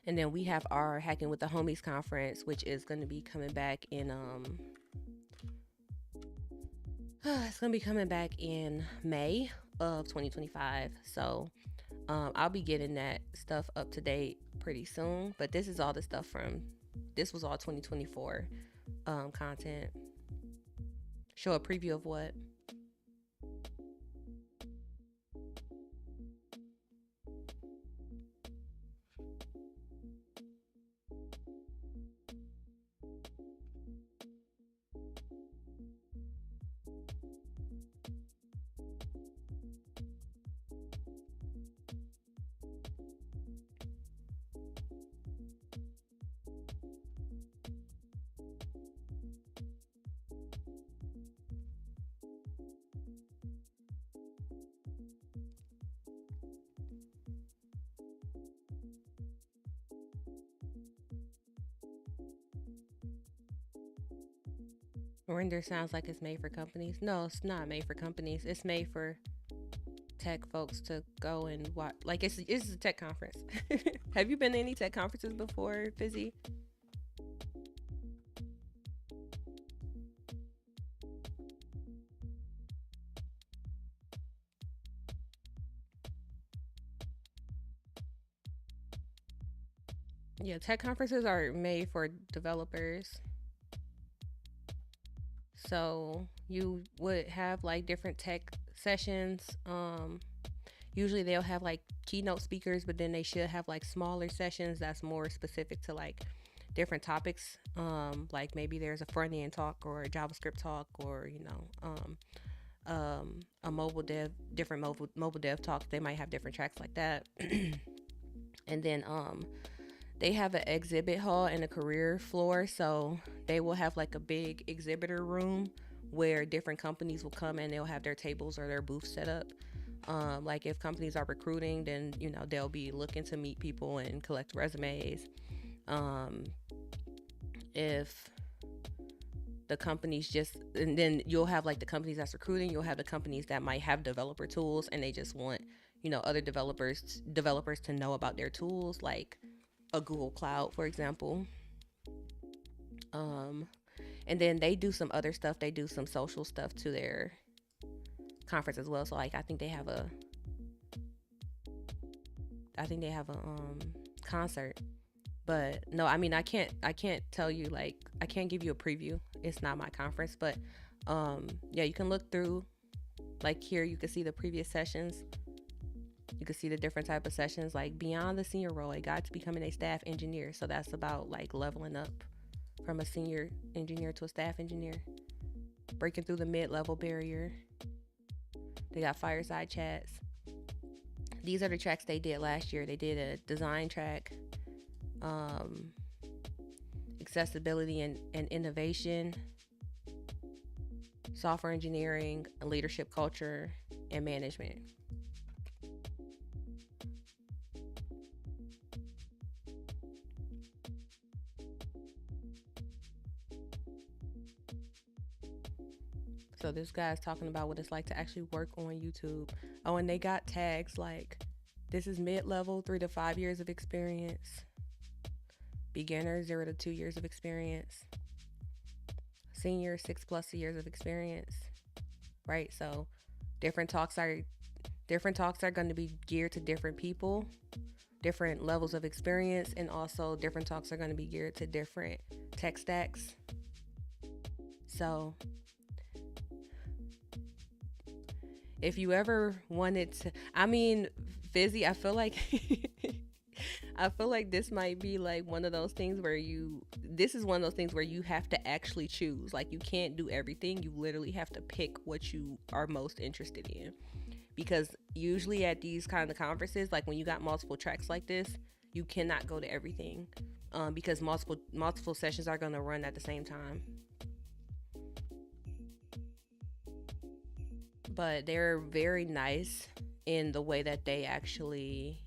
And then we have our Hacking with the Homies conference, which is going to be coming back in it's going to be coming back in May of 2025. So I'll be getting that stuff up to date pretty soon. But this is all the stuff this was all 2024 content. Show a preview of what? Render sounds like it's made for companies. No, it's not made for companies. It's made for tech folks to go and watch. It's a tech conference. Have you been to any tech conferences before, Fizzy? Yeah, tech conferences are made for developers. So you would have like different tech sessions. Usually they'll have like keynote speakers, but then they should have like smaller sessions that's more specific to like different topics. Like maybe there's a front end talk or a JavaScript talk, or a mobile dev, different mobile dev talks. They might have different tracks like that. And then they have an exhibit hall and a career floor, so they will have like a big exhibitor room where different companies will come and they'll have their tables or their booths set up. Like if companies are recruiting, then they'll be looking to meet people and collect resumes. If the companies just, and then you'll have like the companies that's recruiting, you'll have the companies that might have developer tools and they just want other developers to know about their tools, like a Google Cloud, for example. And then they do some other stuff. They do some social stuff to their conference as well. So like I think they have a concert. But no, I mean I can't tell you, like I can't give you a preview. It's not my conference, but yeah, you can look through, like here you can see the previous sessions. You can see the different type of sessions, like beyond the senior role, a guide to becoming a staff engineer. So that's about like leveling up from a senior engineer to a staff engineer, breaking through the mid-level barrier. They got fireside chats. These are the tracks they did last year. They did a design track, accessibility and innovation, software engineering, leadership culture, and management. So this guy's talking about what it's like to actually work on YouTube. Oh, and they got tags like, this is mid-level, 3 to 5 years of experience. Beginner, 0 to 2 years of experience. Senior, 6+ years of experience. Right? So different talks are going to be geared to different people, different levels of experience, and also different talks are going to be geared to different tech stacks. So if you ever wanted to, I mean, Fizzy, I feel like this might be like one of those things where you have to actually choose. Like you can't do everything. You literally have to pick what you are most interested in. Because usually at these kind of conferences, like when you got multiple tracks like this, you cannot go to everything, because multiple sessions are going to run at the same time. But they're very nice in the way that they actually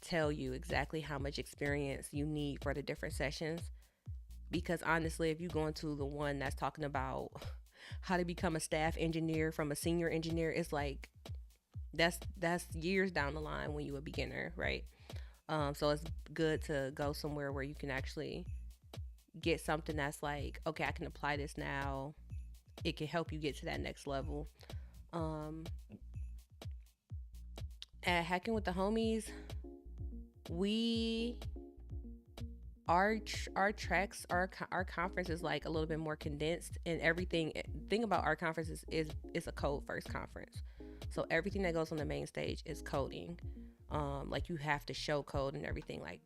tell you exactly how much experience you need for the different sessions. Because honestly, if you go into the one that's talking about how to become a staff engineer from a senior engineer, it's like that's years down the line when you're a beginner, right? So it's good to go somewhere where you can actually get something that's like, okay, I can apply this now. It can help you get to that next level. At Hacking with the Homies, our tracks, our conference is like a little bit more condensed, and everything. Thing about our conference is a code first conference, so everything that goes on the main stage is coding. Like you have to show code and everything, like.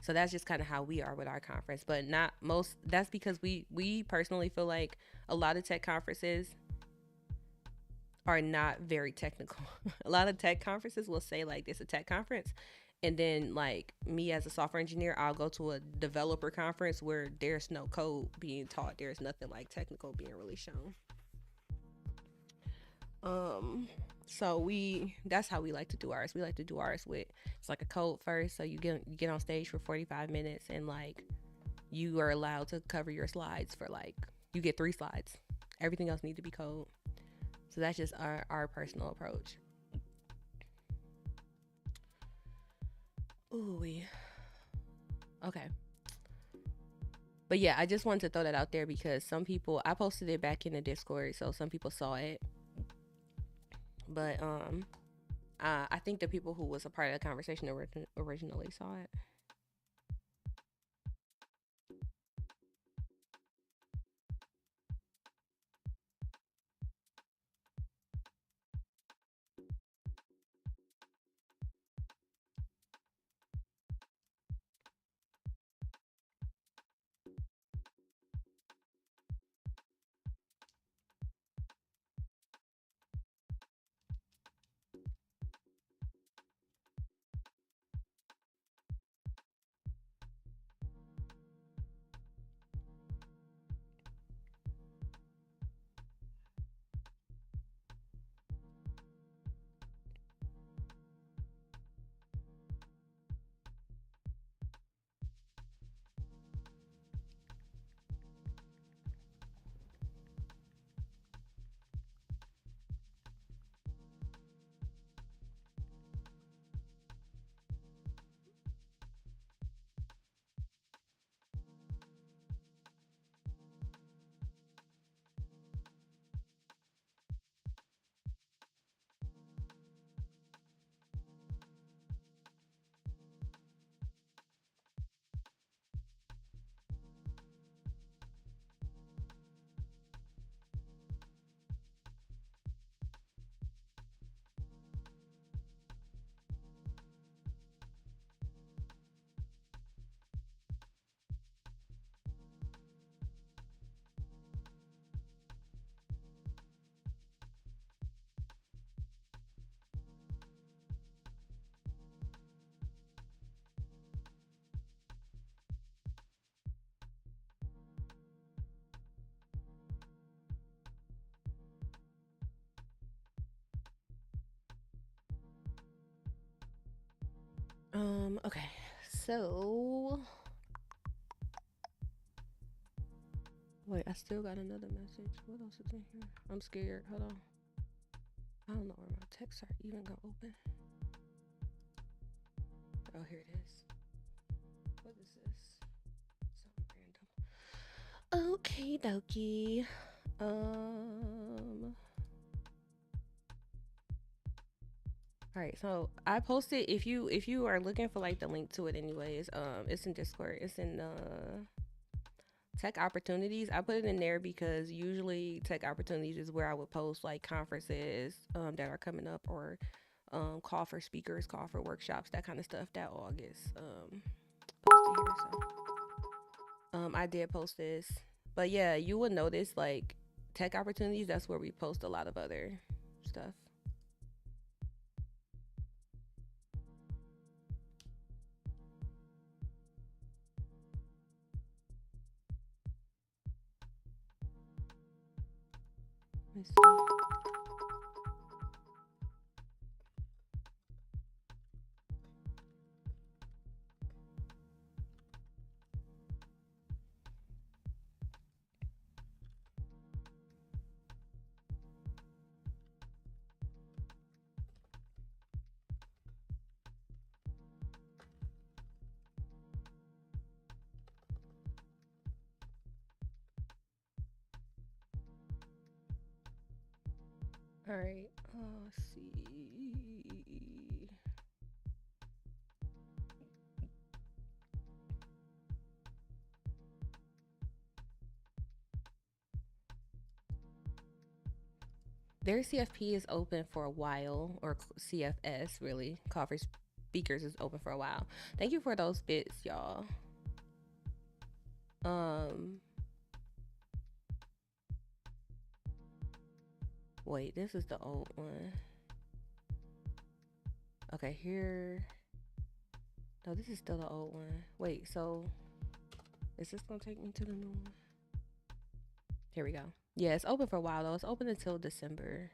So that's just kind of how we are with our conference, but not most. That's because we personally feel like a lot of tech conferences are not very technical. A lot of tech conferences will say like this is a tech conference, and then like me as a software engineer, I'll go to a developer conference where there's no code being taught. There's nothing like technical being really shown. So that's how we like to do ours. We like to do ours with, it's like a code first. So you get on stage for 45 minutes and like you are allowed to cover your slides for like, you get 3 slides. Everything else needs to be code. So that's just our personal approach. Ooh, okay. But yeah, I just wanted to throw that out there because some people, I posted it back in the Discord, so some people saw it. But I think the people who was a part of the conversation originally saw it. Okay. So wait, I still got another message. What else is in here? I'm scared. Hold on. I don't know where my texts are even gonna open. Oh, here it is. What is this? Something random. Okay, dokie. All right, so I posted, if you are looking for like the link to it anyways, it's in Discord. It's in tech opportunities. I put it in there because usually tech opportunities is where I would post like conferences that are coming up, or call for speakers, call for workshops, that kind of stuff. That all gets posted here. So I did post this, but yeah, you would notice like tech opportunities. That's where we post a lot of other stuff. Let's see. All right, let's see. Their CFP is open for a while, or CFS really. Call for speakers is open for a while. Thank you for those bits, y'all. Wait, this is the old one. Okay, here. No, this is still the old one. Wait, so is this gonna take me to the new one? Here we go. Yeah, it's open for a while though. It's open until December.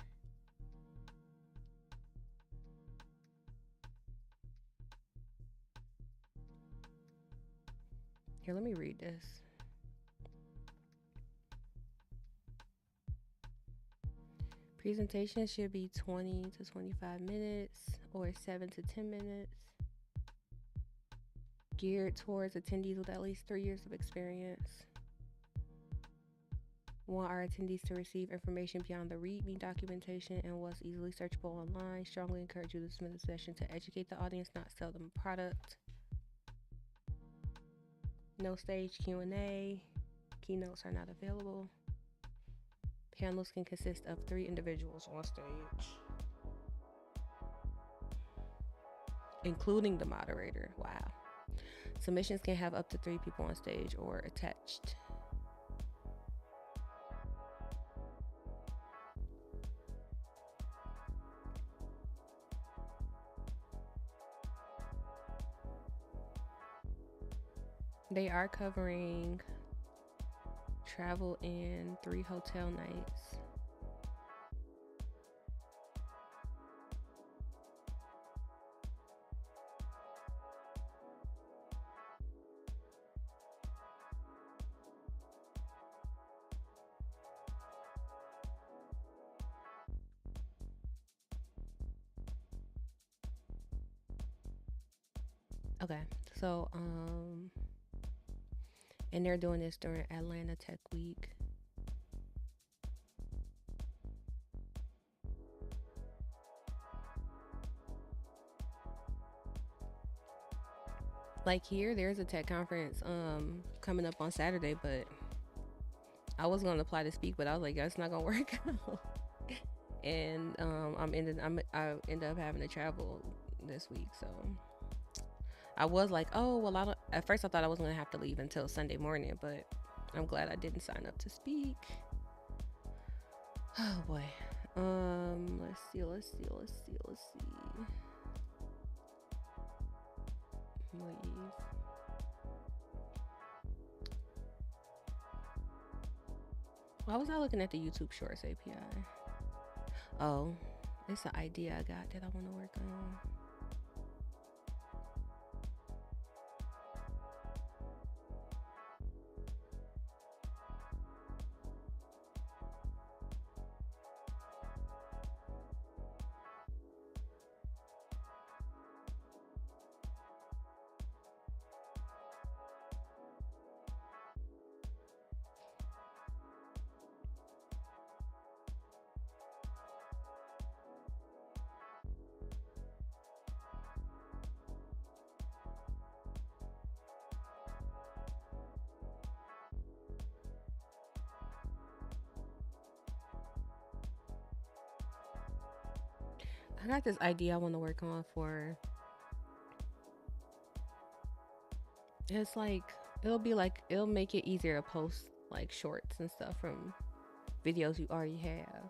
Here, let me read this. Presentation should be 20 to 25 minutes or 7 to 10 minutes. Geared towards attendees with at least 3 years of experience. Want our attendees to receive information beyond the README documentation and what's easily searchable online. Strongly encourage you to submit a session to educate the audience, not sell them a product. No stage Q&A. Keynotes are not available. Panels can consist of 3 individuals on stage, including the moderator. Wow. Submissions can have up to 3 people on stage or attached. They are covering travel and 3 hotel nights. Okay, so and they're doing this during Atlanta Tech Week. Like here, there's a tech conference coming up on Saturday, but I was gonna apply to speak, but I was like, that's not gonna work out. And I end up having to travel this week, so I was like, oh well, I don't. At first, I thought I was gonna have to leave until Sunday morning, but I'm glad I didn't sign up to speak. Oh boy. Let's see. Leave. Why was I looking at the YouTube Shorts API? Oh, it's an idea I got that I want to work on. I got this idea I want to work on for. It's like it'll make it easier to post like shorts and stuff from videos you already have.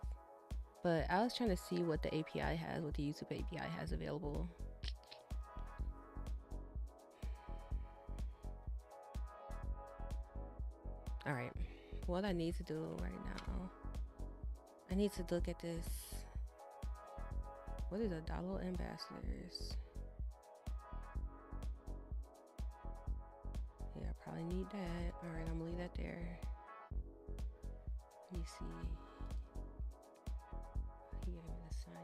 But I was trying to see what the API has, what the YouTube API has available. All right, what I need to do right now, I need to look at this. What is a download ambassadors? Yeah, I probably need that. All right, I'm gonna leave that there. Let me see. He gave me the sign in.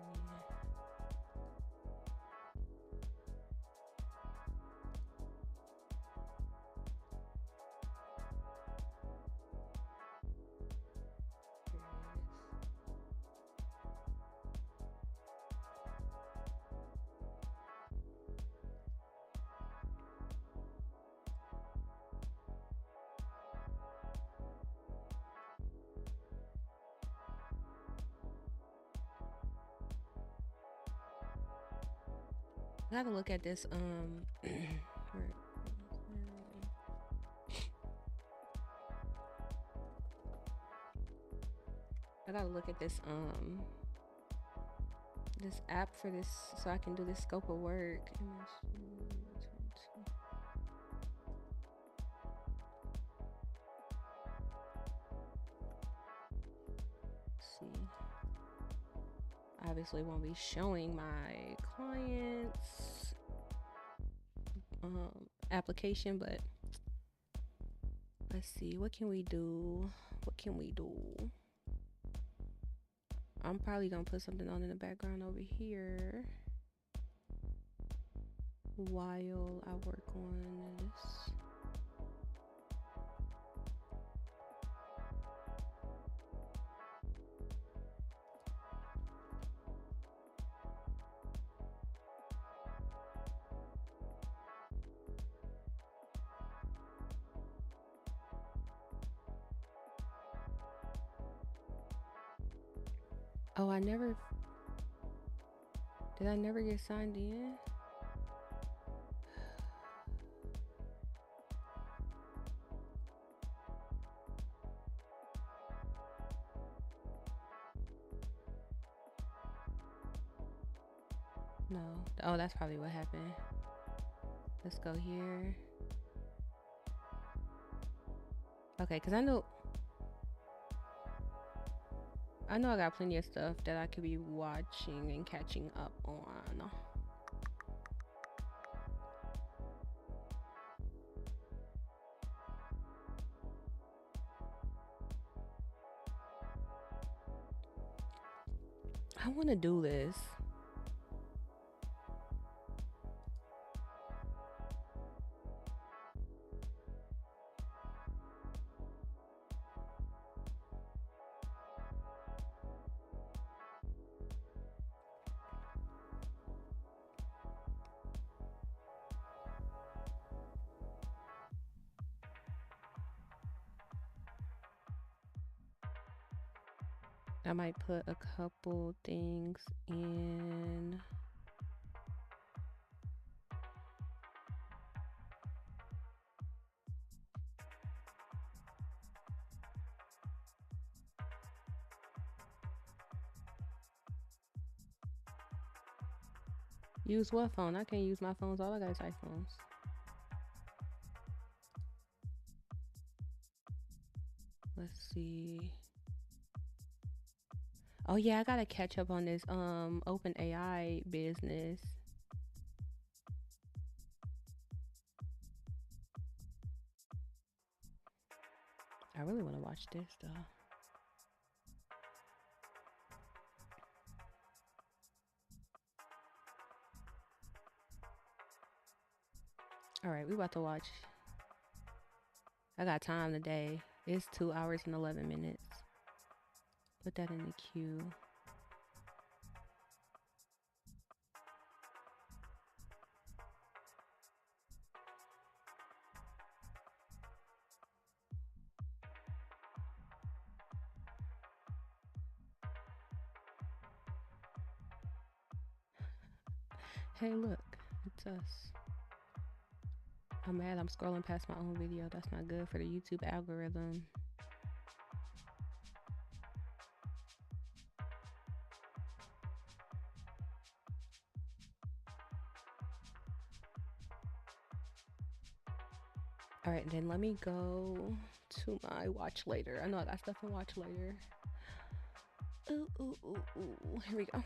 I gotta look at this I gotta look at this this app for this so I can do this scope of work. Let's see. Obviously won't be showing my clients application, but let's see, what can we do? I'm probably gonna put something on in the background over here while I work on this. Oh, did I never get signed in? No. Oh, that's probably what happened. Let's go here. Okay, because I know I got plenty of stuff that I could be watching and catching up on. I want to do this. I might put a couple things in. Use what phone? I can't use my phones. All I got is iPhones. Let's see. Oh yeah, I gotta catch up on this open AI business. I really want to watch this though. All right, we about to watch. I got time today. It's 2 hours and 11 minutes. Put that in the queue. Hey, look, it's us. I'm mad I'm scrolling past my own video. That's not good for the YouTube algorithm. All right, then let me go to my watch later. I know I got stuff to watch later. Ooh, ooh, ooh, ooh. Here we go.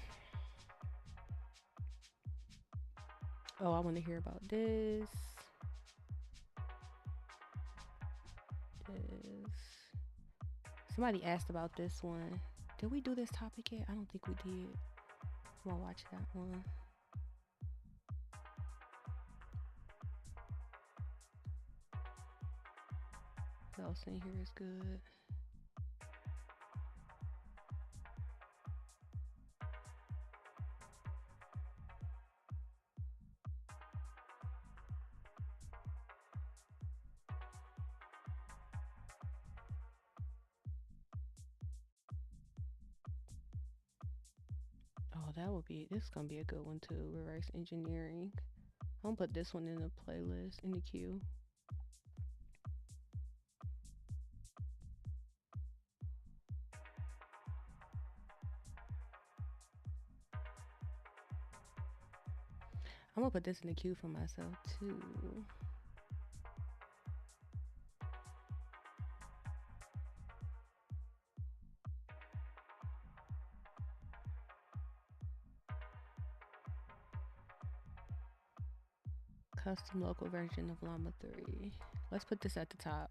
Oh, I want to hear about this. Somebody asked about this one. Did we do this topic yet? I don't think we did. I'm gonna watch that one. What else in here is good? Oh, that would be, this is gonna be a good one too. Reverse engineering. I'm gonna put this one in the playlist, in the queue. I'm gonna put this in the queue for myself too. Custom local version of Llama 3. Let's put this at the top.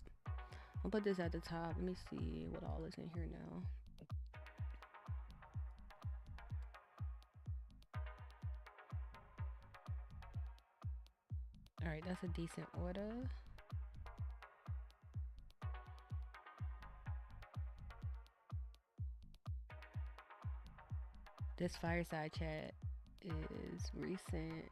I'll put this at the top. Let me see what all is in here now. All right, that's a decent order. This fireside chat is recent.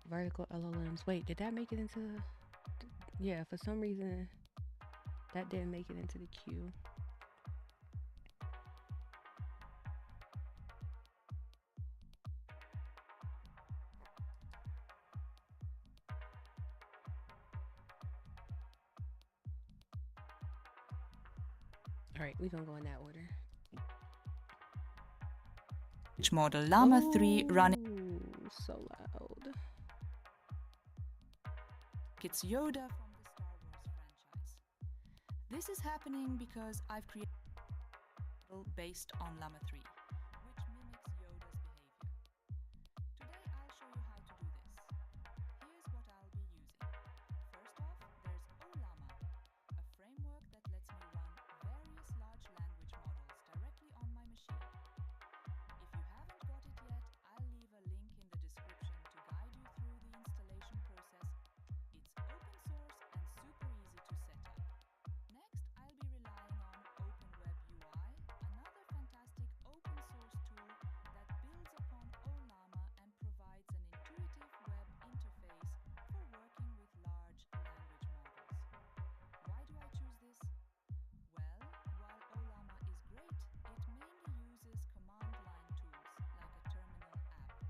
Vertical LLMs. Wait, did that make it into? Yeah, for some reason that didn't make it into the queue. All right, we're gonna go in that order. Model Llama 3 running. So loud. It's Yoda from the Star Wars franchise. This is happening because I've created a model based on Llama 3, which mimics Yoda's behavior. Today I'll show you how to do this. Here's what I'll be using. First off, there's Ollama, a framework that lets me run various large language models directly on my machine. If you haven't got it yet, I'll leave a link in the description to guide you through the installation process. It's open source and super easy to set up. Next, I'll be relying on OpenWebUI, another fantastic open source tool that builds upon Ollama and provides an intuitive web interface for working with large language models. Why do I choose this? Well, while Ollama is great, it mainly uses command line tools like a terminal app,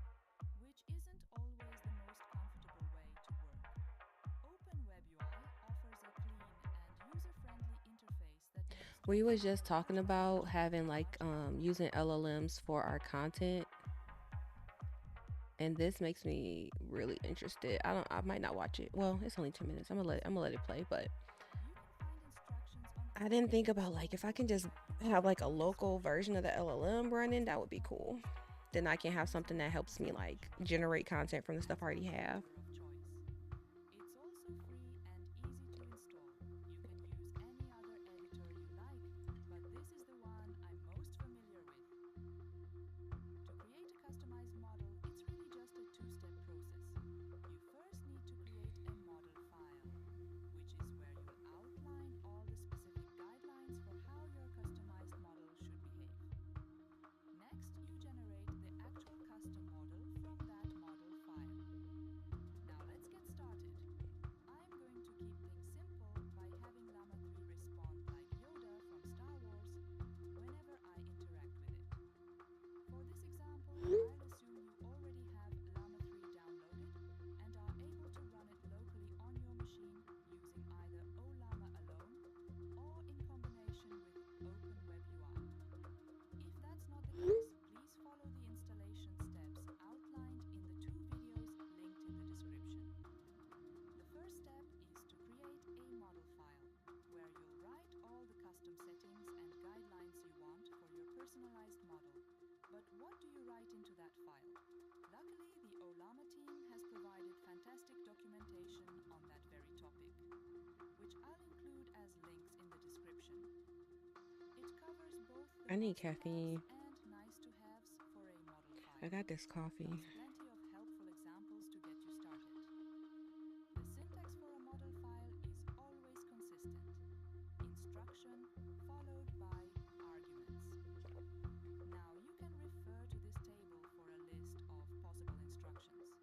which isn't always the most comfortable way to work. OpenWebUI offers a clean and user-friendly interface that makes We was just talking about having like using LLMs for our content, and this makes me really interested. I might not watch it. Well, it's only 10 minutes. I'm gonna let it play, but I didn't think about like if I can just have like a local version of the LLM running, that would be cool. Then I can have something that helps me like generate content from the stuff I already have. It's also free and easy to install. You can use any other editor you like, but this is the one I'm most familiar with. To create a customized model, it's really just a two-step process. You first need to create both the I need must-haves caffeine. and nice-to-haves for a model file. I got this coffee. Plus plenty of helpful examples to get you started. The syntax for a model file is always consistent. Instruction followed by arguments. Now you can refer to this table for a list of possible instructions.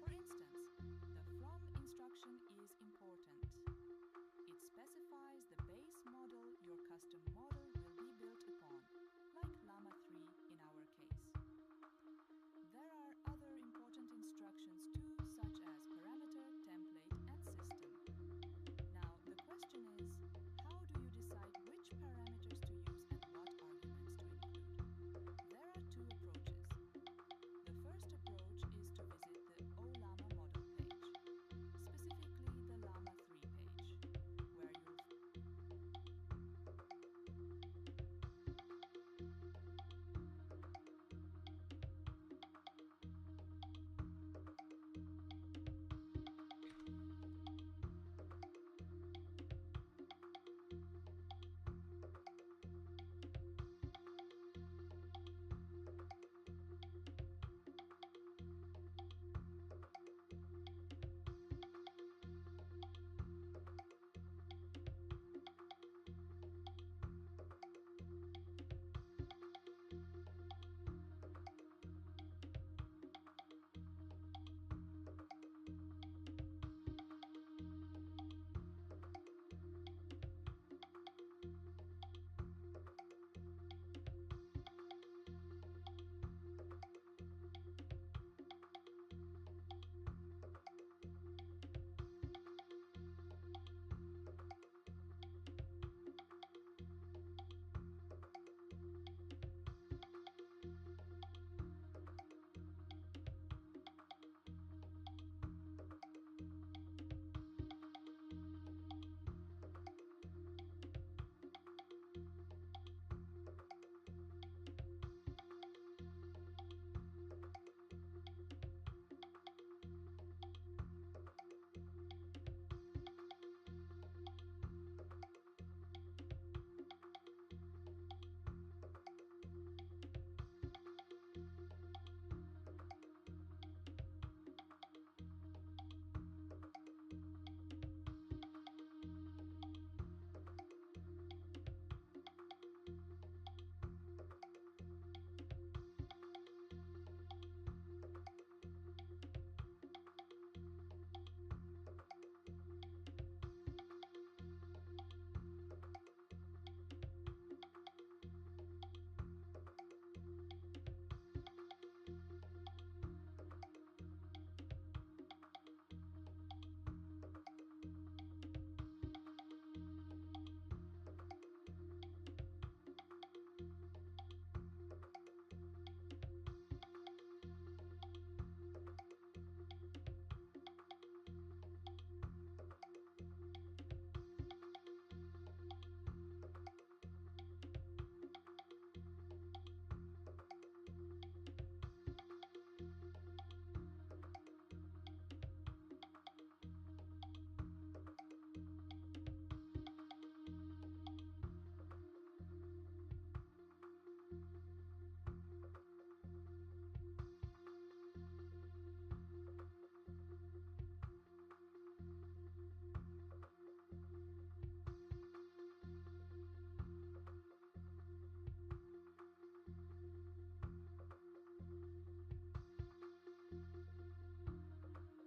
For instance, the from instruction is important. It specifies the base model your custom model will be built upon, like Llama 3 in our case. There are other important instructions too, such as parameter, template, and system. Now, the question is, how do you decide which parameters to use and what arguments to include? There are two approaches. The first approach is to visit the OLlama model page, specifically the Llama 3 page, where you'll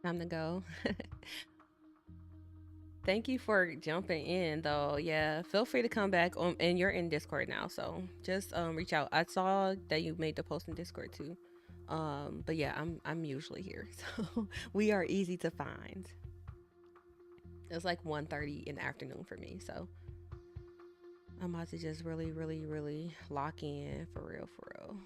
Time to go. Thank you for jumping in though. Yeah, feel free to come back and you're in Discord now, so just reach out. I saw that you made the post in Discord too. But yeah, I'm usually here. So we are easy to find. It's like 1:30 in the afternoon for me, so I'm about to just really lock in for real, for real.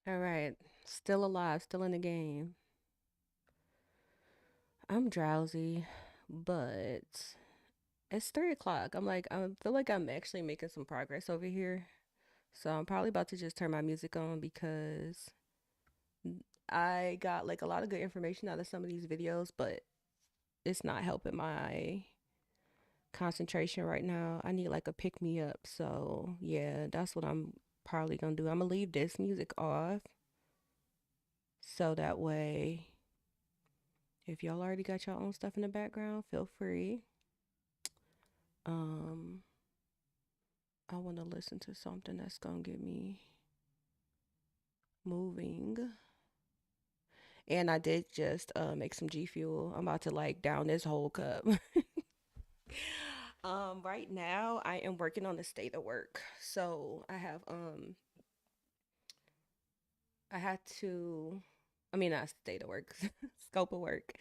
All right. Still alive, still in the game. I'm drowsy, but it's 3 o'clock. I feel like I'm actually making some progress over here. So I'm probably about to just turn my music on because I got like a lot of good information out of some of these videos, but it's not helping my concentration right now. I need like a pick me up. So yeah, that's what I'm probably gonna do. I'm gonna leave this music off so that way if y'all already got your own stuff in the background, feel free. Um, I want to listen to something that's gonna get me moving. And I did just make some G Fuel. I'm about to like down this whole cup. Right now I am working on the state of work. So I had to I mean not state of work, scope of work.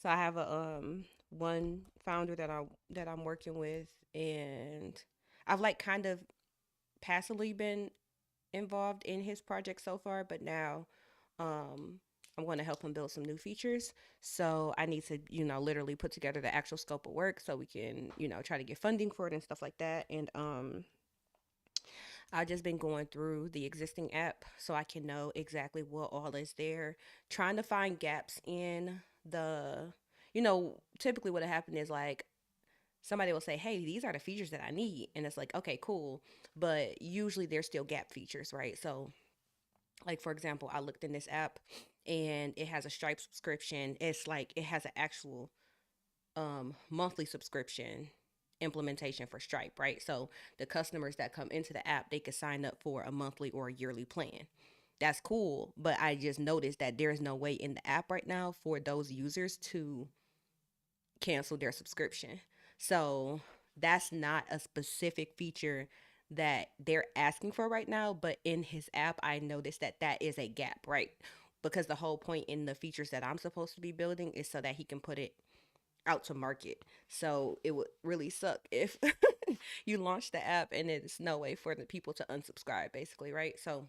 So I have a one founder that I'm working with, and I've like kind of passively been involved in his project so far, but now um I'm going to help him build some new features. So I need to, literally put together the actual scope of work so we can, try to get funding for it and stuff like that. And I've just been going through the existing app so I can know exactly what all is there, trying to find gaps in typically what happened is like somebody will say, "Hey, these are the features that I need." And it's like, "Okay, cool." But usually there's still gap features, right? So, like for example, I looked in this app and it has a Stripe subscription. It's like it has an actual monthly subscription implementation for Stripe, right? So the customers that come into the app, they could sign up for a monthly or a yearly plan. That's cool, but I just noticed that there's no way in the app right now for those users to cancel their subscription. So that's not a specific feature that they're asking for right now, but in his app I noticed that that is a gap, right? Because the whole point in the features that I'm supposed to be building is so that he can put it out to market. So it would really suck if you launch the app and there's no way for the people to unsubscribe, basically, right? So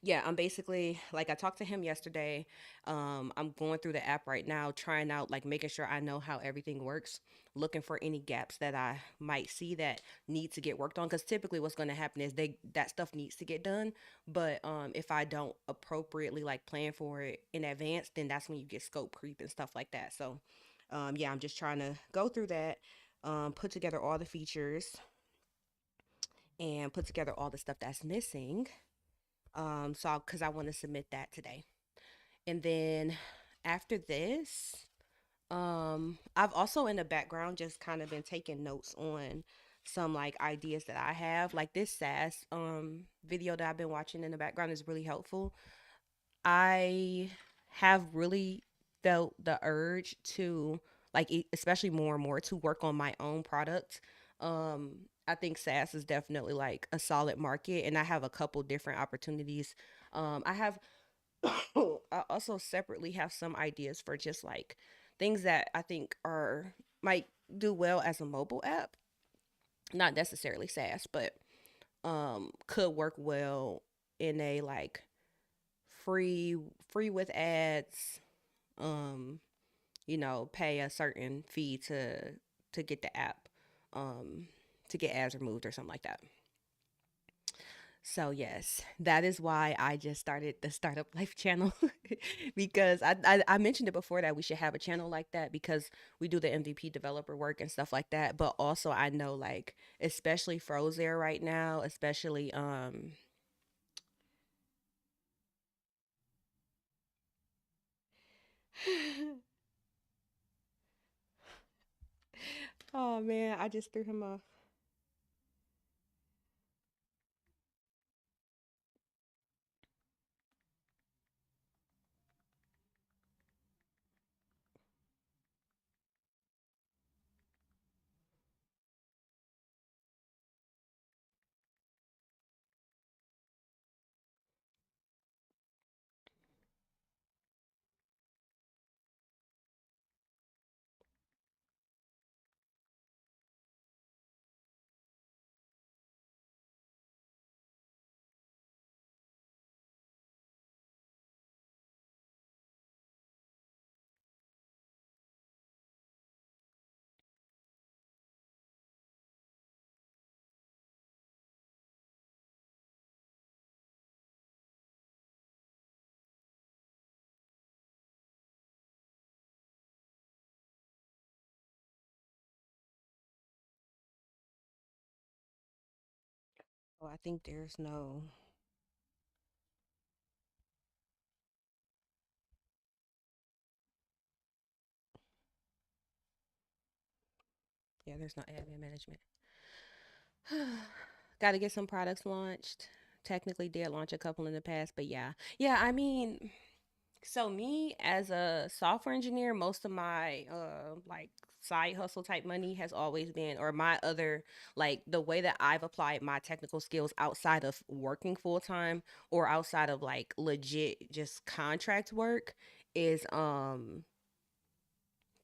yeah, I'm basically like I talked to him yesterday. I'm going through the app right now, trying out like making sure I know how everything works, looking for any gaps that I might see that need to get worked on. Because typically, what's going to happen is that stuff needs to get done. But if I don't appropriately like plan for it in advance, then that's when you get scope creep and stuff like that. So yeah, I'm just trying to go through that, put together all the features, and put together all the stuff that's missing. So because I want to submit that today. And then after this, I've also in the background just kind of been taking notes on some like ideas that I have. Like this SAS video that I've been watching in the background is really helpful. I have really felt the urge to like especially more and more to work on my own product. I think SaaS is definitely like a solid market, and I have a couple different opportunities. I have I also separately have some ideas for just like things that I think are might do well as a mobile app, not necessarily SaaS, but could work well in a like free free with ads, um pay a certain fee to get the app, um to get ads removed or something like that. So yes, that is why I just started the Startup Life channel because I mentioned it before that we should have a channel like that because we do the MVP developer work and stuff like that. But also I know like especially Frozer right now, especially oh man, I just threw him off. Oh, I think there's no. Yeah, there's no admin management. Got to get some products launched. Technically, did launch a couple in the past, but yeah, yeah. I mean, so me as a software engineer, most of my like side hustle type money has always been, or my other like the way that I've applied my technical skills outside of working full time or outside of like legit just contract work is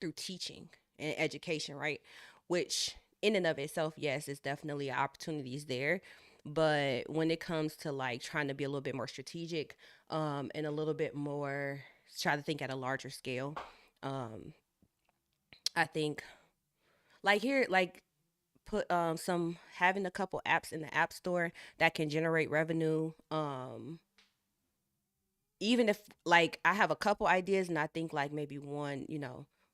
through teaching and education, right? Which in and of itself, yes, it's definitely opportunities there. But when it comes to like trying to be a little bit more strategic, and a little bit more try to think at a larger scale, um, I think like here, like put some having a couple apps in the app store that can generate revenue. Even if like I have a couple ideas and I think like maybe one,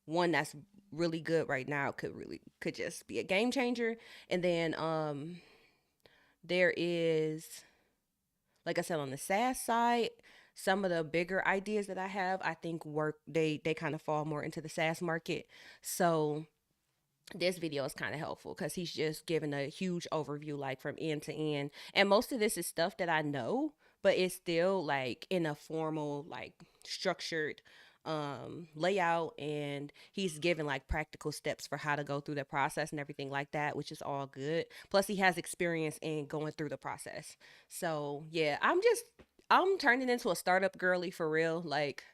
one that's really good right now could just be a game changer. And then there is, like I said, on the SaaS side, some of the bigger ideas that I have, I think work they kind of fall more into the SaaS market. So this video is kind of helpful because he's just giving a huge overview, like from end to end. And most of this is stuff that I know, but it's still like in a formal, like structured layout. And he's giving like practical steps for how to go through the process and everything like that, which is all good. Plus, he has experience in going through the process. So, yeah, I'm turning into a startup girly for real. Like,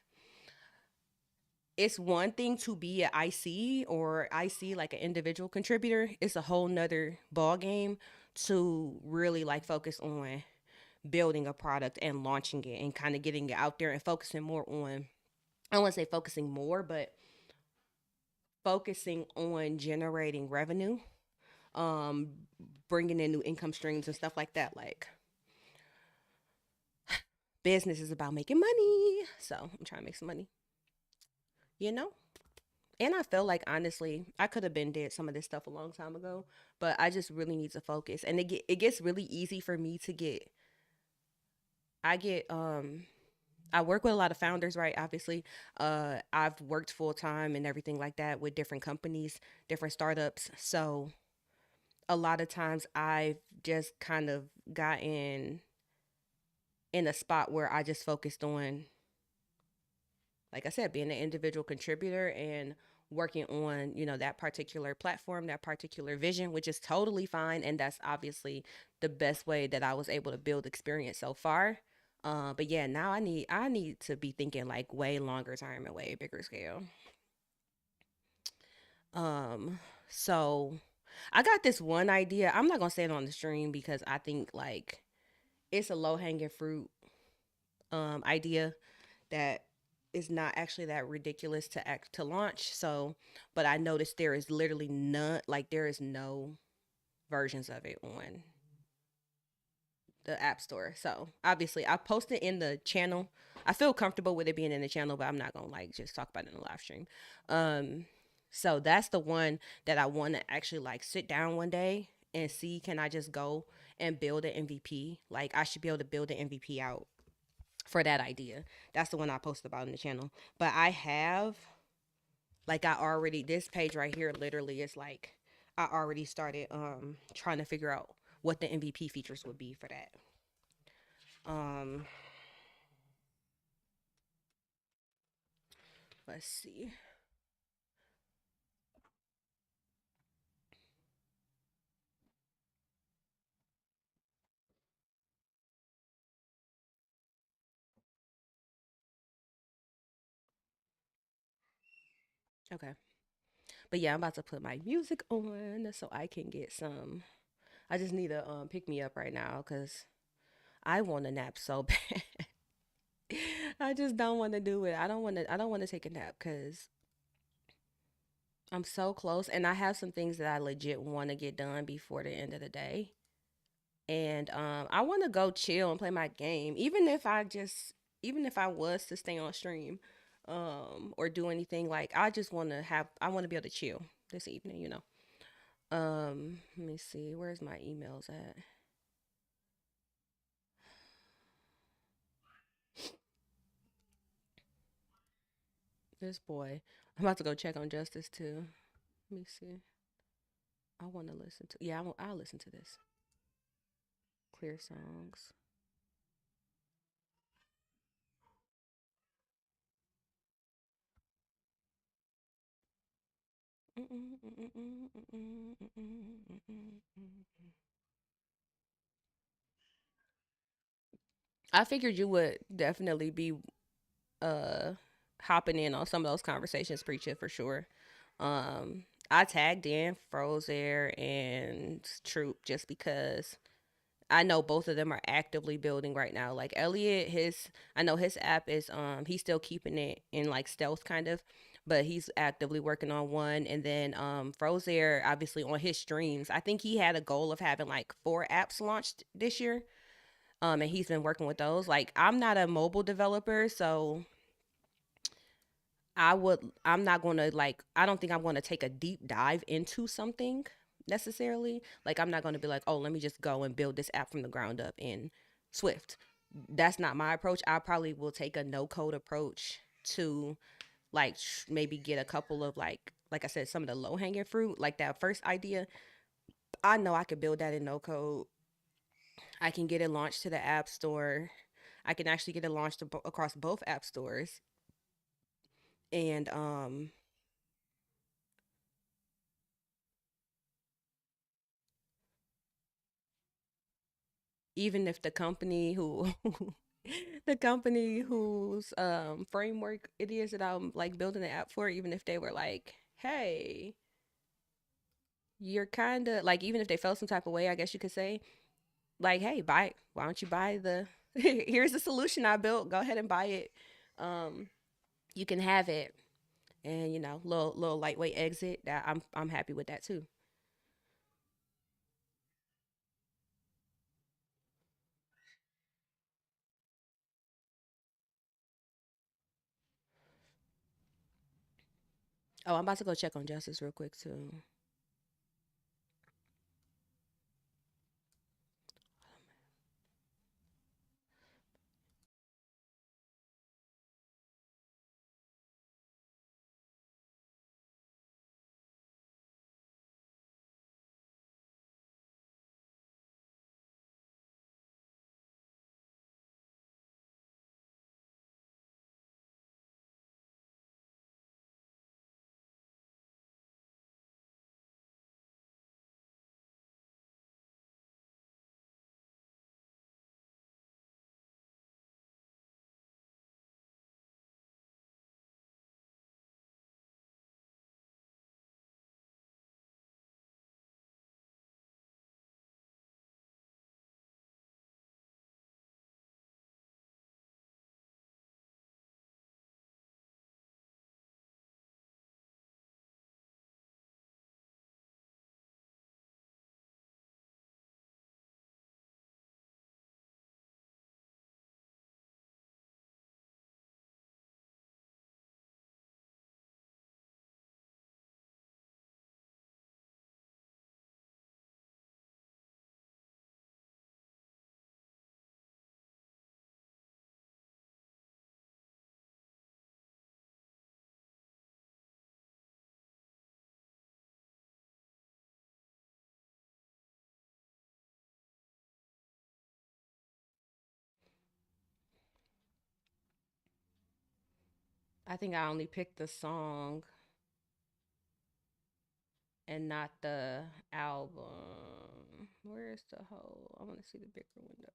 it's one thing to be an IC or IC like an individual contributor. It's a whole nother ball game to really like focus on building a product and launching it and kind of getting it out there and focusing more on, I don't want to say focusing more, but focusing on generating revenue, um, bringing in new income streams and stuff like that. Like business is about making money. So I'm trying to make some money, you know? And I feel like honestly, I could have been did some of this stuff a long time ago, but I just really need to focus. And it gets really easy for me to get. I get I work with a lot of founders, right? Obviously, I've worked full time and everything like that with different companies, different startups. So a lot of times I've just kind of gotten in a spot where I just focused on, like I said, being an individual contributor and working on, that particular platform, that particular vision, which is totally fine. And that's obviously the best way that I was able to build experience so far. But yeah, now I need to be thinking like way longer term and way bigger scale. Um, so I got this one idea. I'm not gonna say it on the stream because I think like it's a low hanging fruit idea that is not actually that ridiculous to launch. So, but I noticed there is literally none, like there is no versions of it on the app store. So obviously I posted in the channel. I feel comfortable with it being in the channel, but I'm not gonna like just talk about it in the live stream. Um, so that's the one that I want to actually like sit down one day and see, can I just go and build an MVP? Like I should be able to build an MVP out for that idea. That's the one I posted about in the channel. But I have like I already, this page right here literally is like I already started trying to figure out what the MVP features would be for that. Um let's see. Okay. But yeah, I'm about to put my music on so I can get some. I just need to pick me up right now cuz I want a nap so bad. I just don't want to do it. I don't want to take a nap cuz I'm so close and I have some things that I legit want to get done before the end of the day. And I want to go chill and play my game even if I was to stay on stream or do anything, like I want to be able to chill this evening. Let me see, where's my emails at? This boy. I'm about to go check on Justice too. Let me see. I want to listen to. Yeah, I'll listen to this. Clear songs. I figured you would definitely be uh hopping in on some of those conversations, preacher for sure. I tagged in Frozer and Troop just because I know both of them are actively building right now. Like Elliot, I know his app is he's still keeping it in like stealth kind of, but he's actively working on one. And then Frozer obviously on his streams. I think he had a goal of having like 4 apps launched this year. And he's been working with those. Like I'm not a mobile developer, so I'm not going to like I don't think I'm going to take a deep dive into something necessarily. Like I'm not going to be like, "Oh, let me just go and build this app from the ground up in Swift." That's not my approach. I probably will take a no code approach to like maybe get a couple of like I said some of the low hanging fruit, like that first idea. I know I could build that in no code. I can get it launched to the App Store. I can actually get it launched across both app stores. And even if the company who the company whose framework it is that I'm like building the app for, even if they were like, hey, you're kind of like, even if they felt some type of way, I guess you could say, like, hey, why don't you buy the here's the solution I built, go ahead and buy it. um you can have it, and little lightweight exit. That I'm happy with that too. Oh, I'm about to go check on Justice real quick too. I think I only picked the song and not the album. Where's the whole? I want to see the bigger window.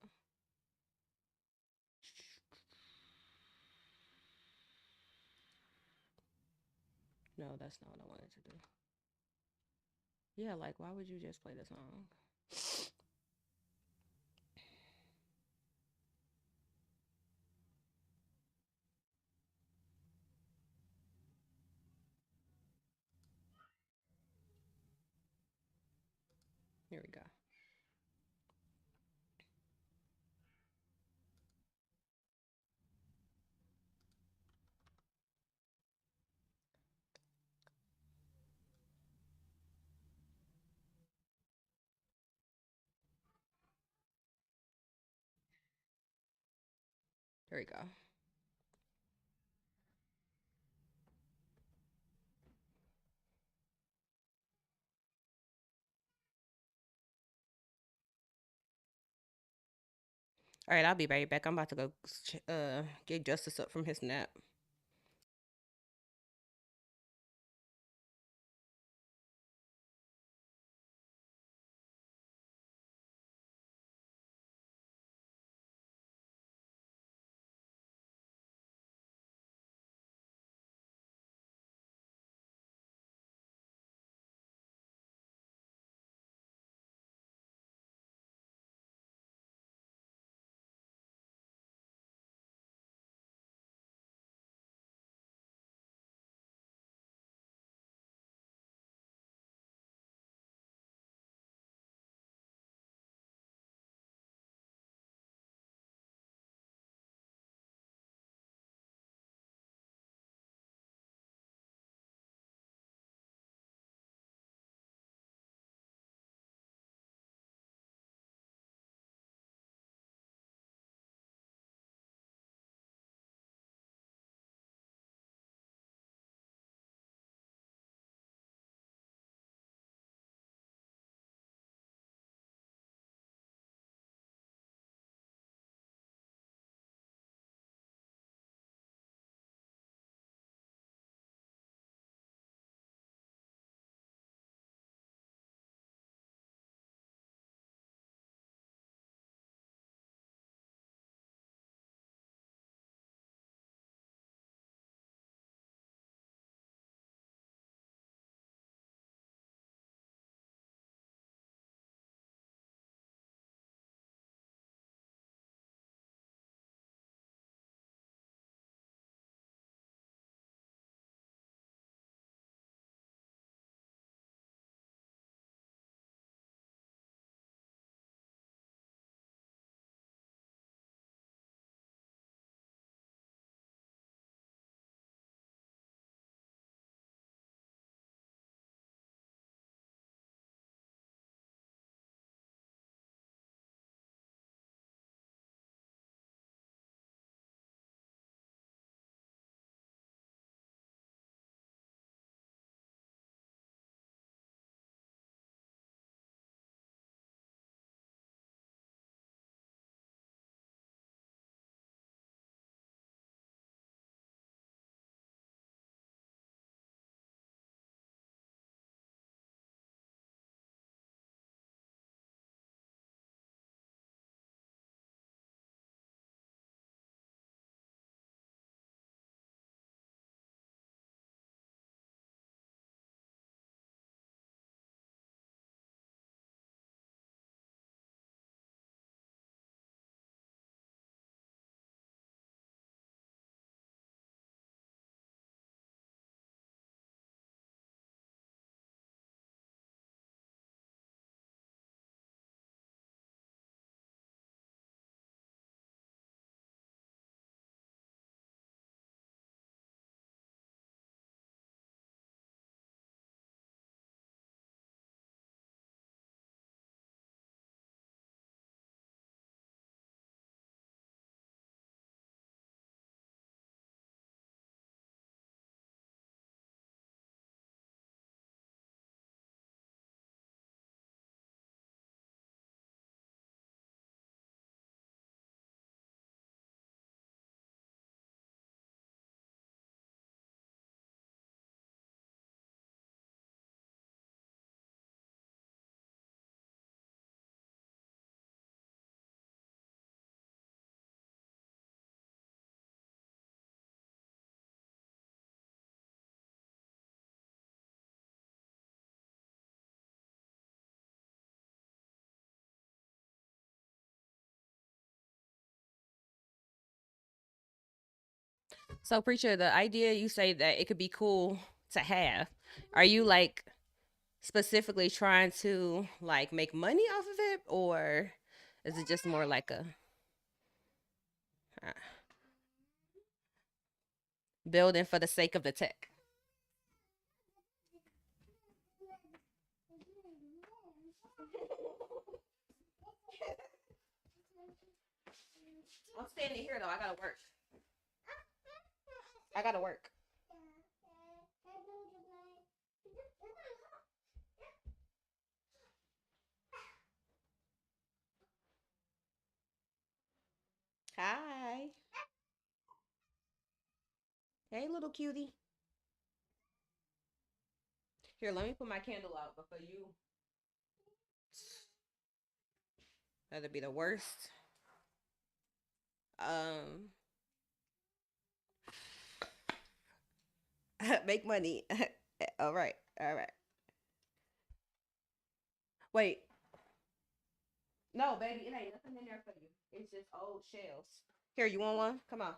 No, that's not what I wanted to do. Yeah, like why would you just play the song? Here we go. Here we go. All right, I'll be right back. I'm about to go get Justice up from his nap. So, preacher, the idea you say that it could be cool to have. Are you like specifically trying to like make money off of it, or is it just more like a uh, building for the sake of the tech? I'm standing here though. I gotta work. I gotta work. Hey, little cutie. Here, let me put my candle out before you. That'd be the worst. Um, make money. All right, all right. Wait, no, baby, it ain't nothing in there for you. It's just old shells. Here, you want one? Come on.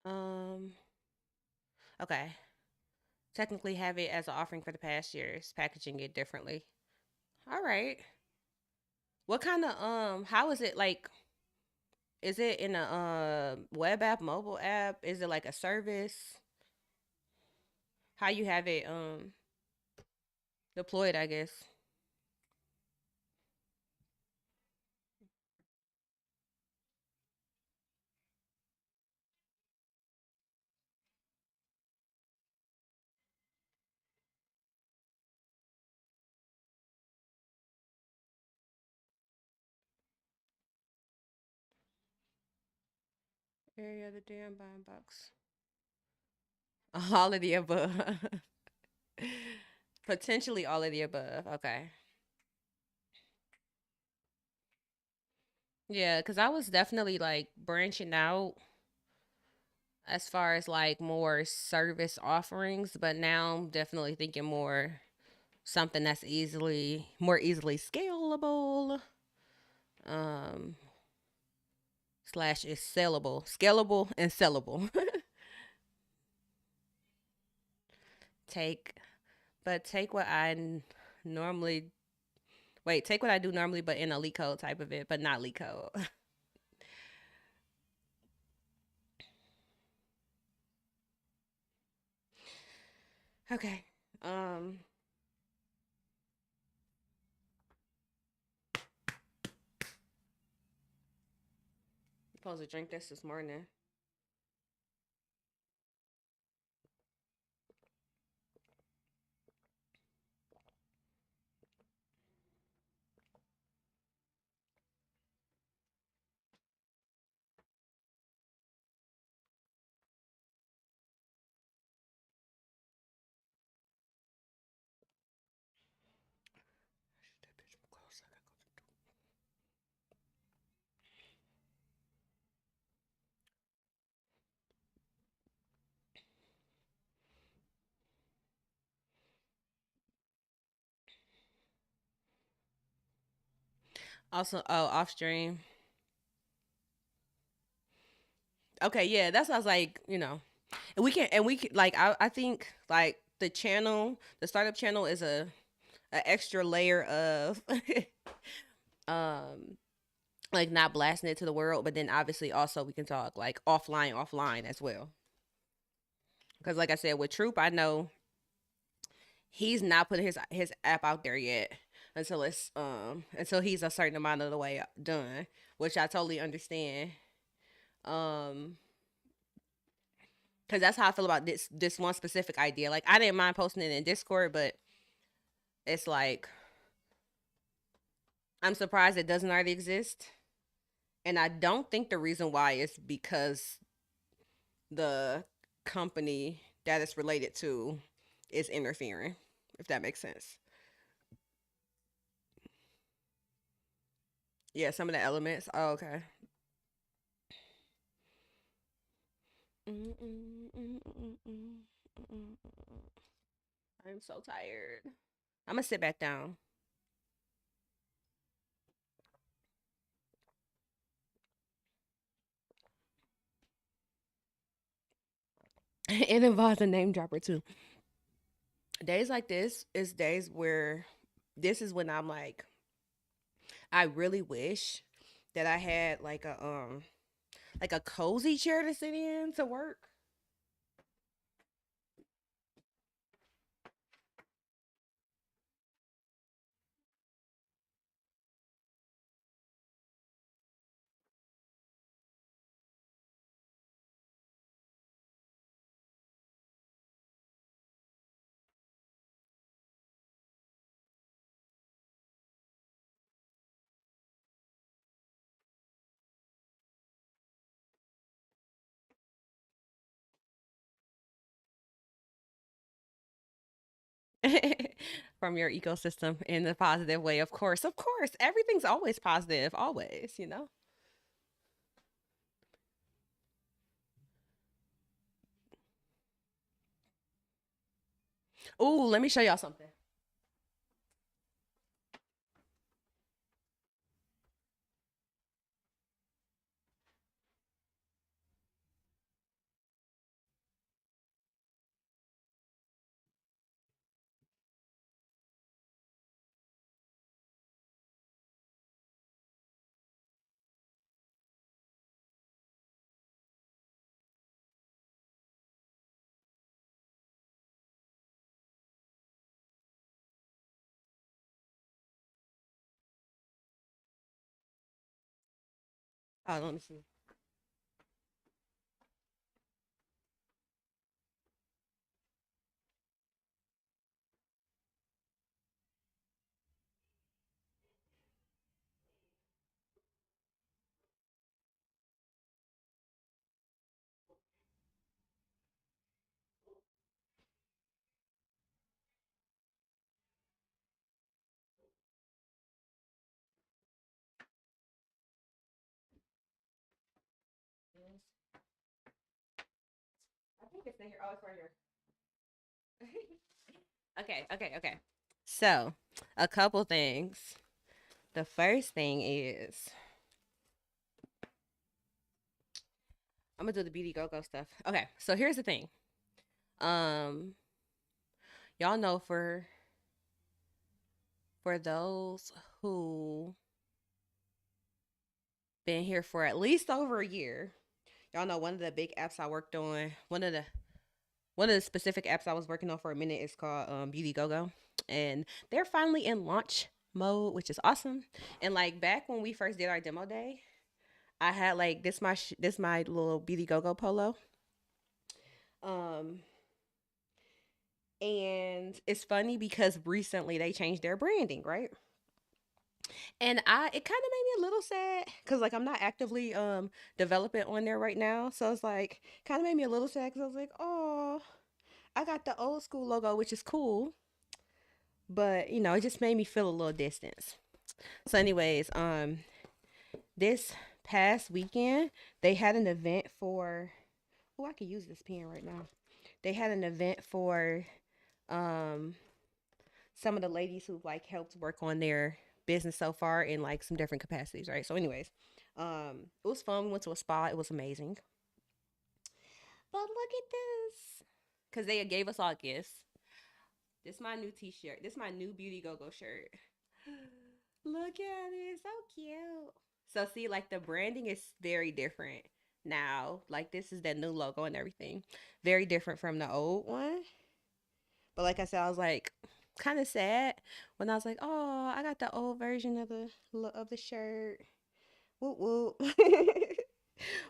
Um, okay. Technically have it as an offering for the past years, packaging it differently. All right. What kind of how is it like is it in a web app, mobile app? Is it like a service? How you have it deployed, I guess. Area of the damn buying box. All of the above. Potentially all of the above. Okay. Yeah, because I was definitely like branching out as far as like more service offerings, but now I'm definitely thinking more something that's more easily scalable. Um, slash is sellable, scalable, and sellable. take, but take what normally take what I do normally, but in a leak code type of it, but not leak code. Okay. Um. Supposed to drink this morning. Also, oh, off stream. Okay, yeah, that's what I was like. And we can like I think like the startup channel is a extra layer of um like not blasting it to the world, but then obviously also we can talk like offline as well. Because like I said, with Troop, I know he's not putting his app out there yet until he's a certain amount of the way done, which I totally understand. Um, because that's how I feel about this one specific idea. Like I didn't mind posting it in Discord, but it's like I'm surprised it doesn't already exist. And I don't think the reason why is because the company that it's related to is interfering, if that makes sense. Yeah, some of the elements. Oh, okay. I'm so tired. I'm gonna sit back down. It involves a name dropper too. Days like this is days where this is when I'm like, I really wish that I had like a cozy chair to sit in to work. From your ecosystem in a positive way, of course. Of course. Everything's always positive, always. Ooh, let me show y'all something. Oh, let me see. I think it's in here. Oh, it's right here. Okay. So, a couple things. The first thing is I'm gonna do the beauty go-go stuff. Okay, so here's the thing. Um, y'all know for those who been here for at least over a year, y'all know one of the big apps I worked on. One of the specific apps I was working on for a minute is called Beauty Go Go, and they're finally in launch mode, which is awesome. And like back when we first did our demo day, I had like this my little Beauty Go Go polo. Um, and it's funny because recently they changed their branding, right? And it kind of made me a little sad because like I'm not actively developing on there right now, so it's like kind of made me a little sad because I was like, oh, I got the old school logo, which is cool, but you know, it just made me feel a little distance. So, anyways, this past weekend they had an event for. Oh, I could use this pen right now. They had an event for um some of the ladies who like helped work on their business so far in like some different capacities, right? So, anyways, it was fun. We went to a spa. It was amazing. But look at this, because they gave us all gifts. This my new T-shirt. This my new Beauty Go Go shirt. Look at it, so cute. So see, like the branding is very different now. Like this is that new logo and everything, very different from the old one. But like I said, I was like kind of sad when I was like, oh, I got the old version of the shirt. Whoop whoop.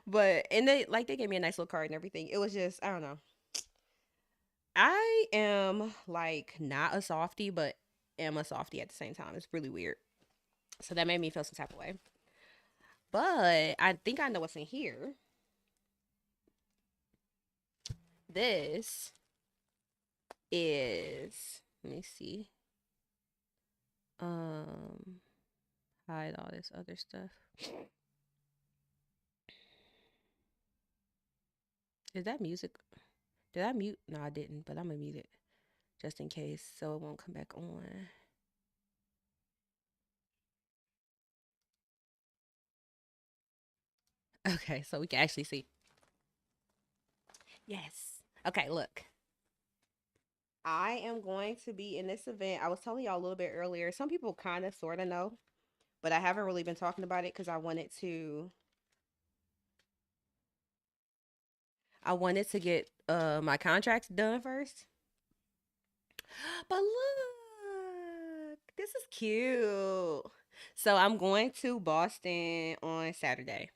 But and they gave me a nice little card and everything. It was just I don't know. I am like not a softie, but am a softie at the same time. It's really weird. So that made me feel some type of way. But I think I know what's in here. This is let me see. Hide all this other stuff. Is that music? Did I mute? No, I didn't, but I'm gonna mute it just in case so it won't come back on. Okay, so we can actually see. Yes. Okay, look. I am going to be in this event. I was telling y'all a little bit earlier. Some people kind of sort of know, but I haven't really been talking about it because I wanted to get my contracts done first. But look, this is cute. So I'm going to Boston on Saturday.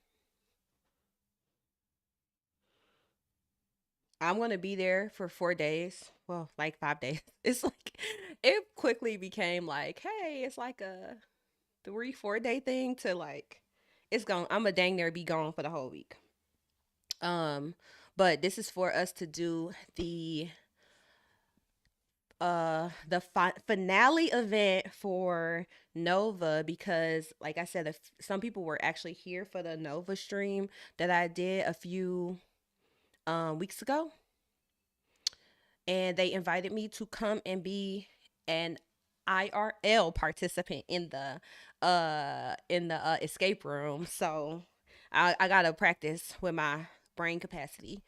I'm going to be there for 4 days. Well, like 5 days. It's like, it quickly became like, hey, it's like a 3-4 day thing to like, it's gone. I'm a dang near be gone for the whole week. But this is for us to do the finale event for Nova because like I said some people were actually here for the Nova stream that I did a few weeks ago, and they invited me to come and be an IRL participant in the escape room. So I gotta practice with my brain capacity.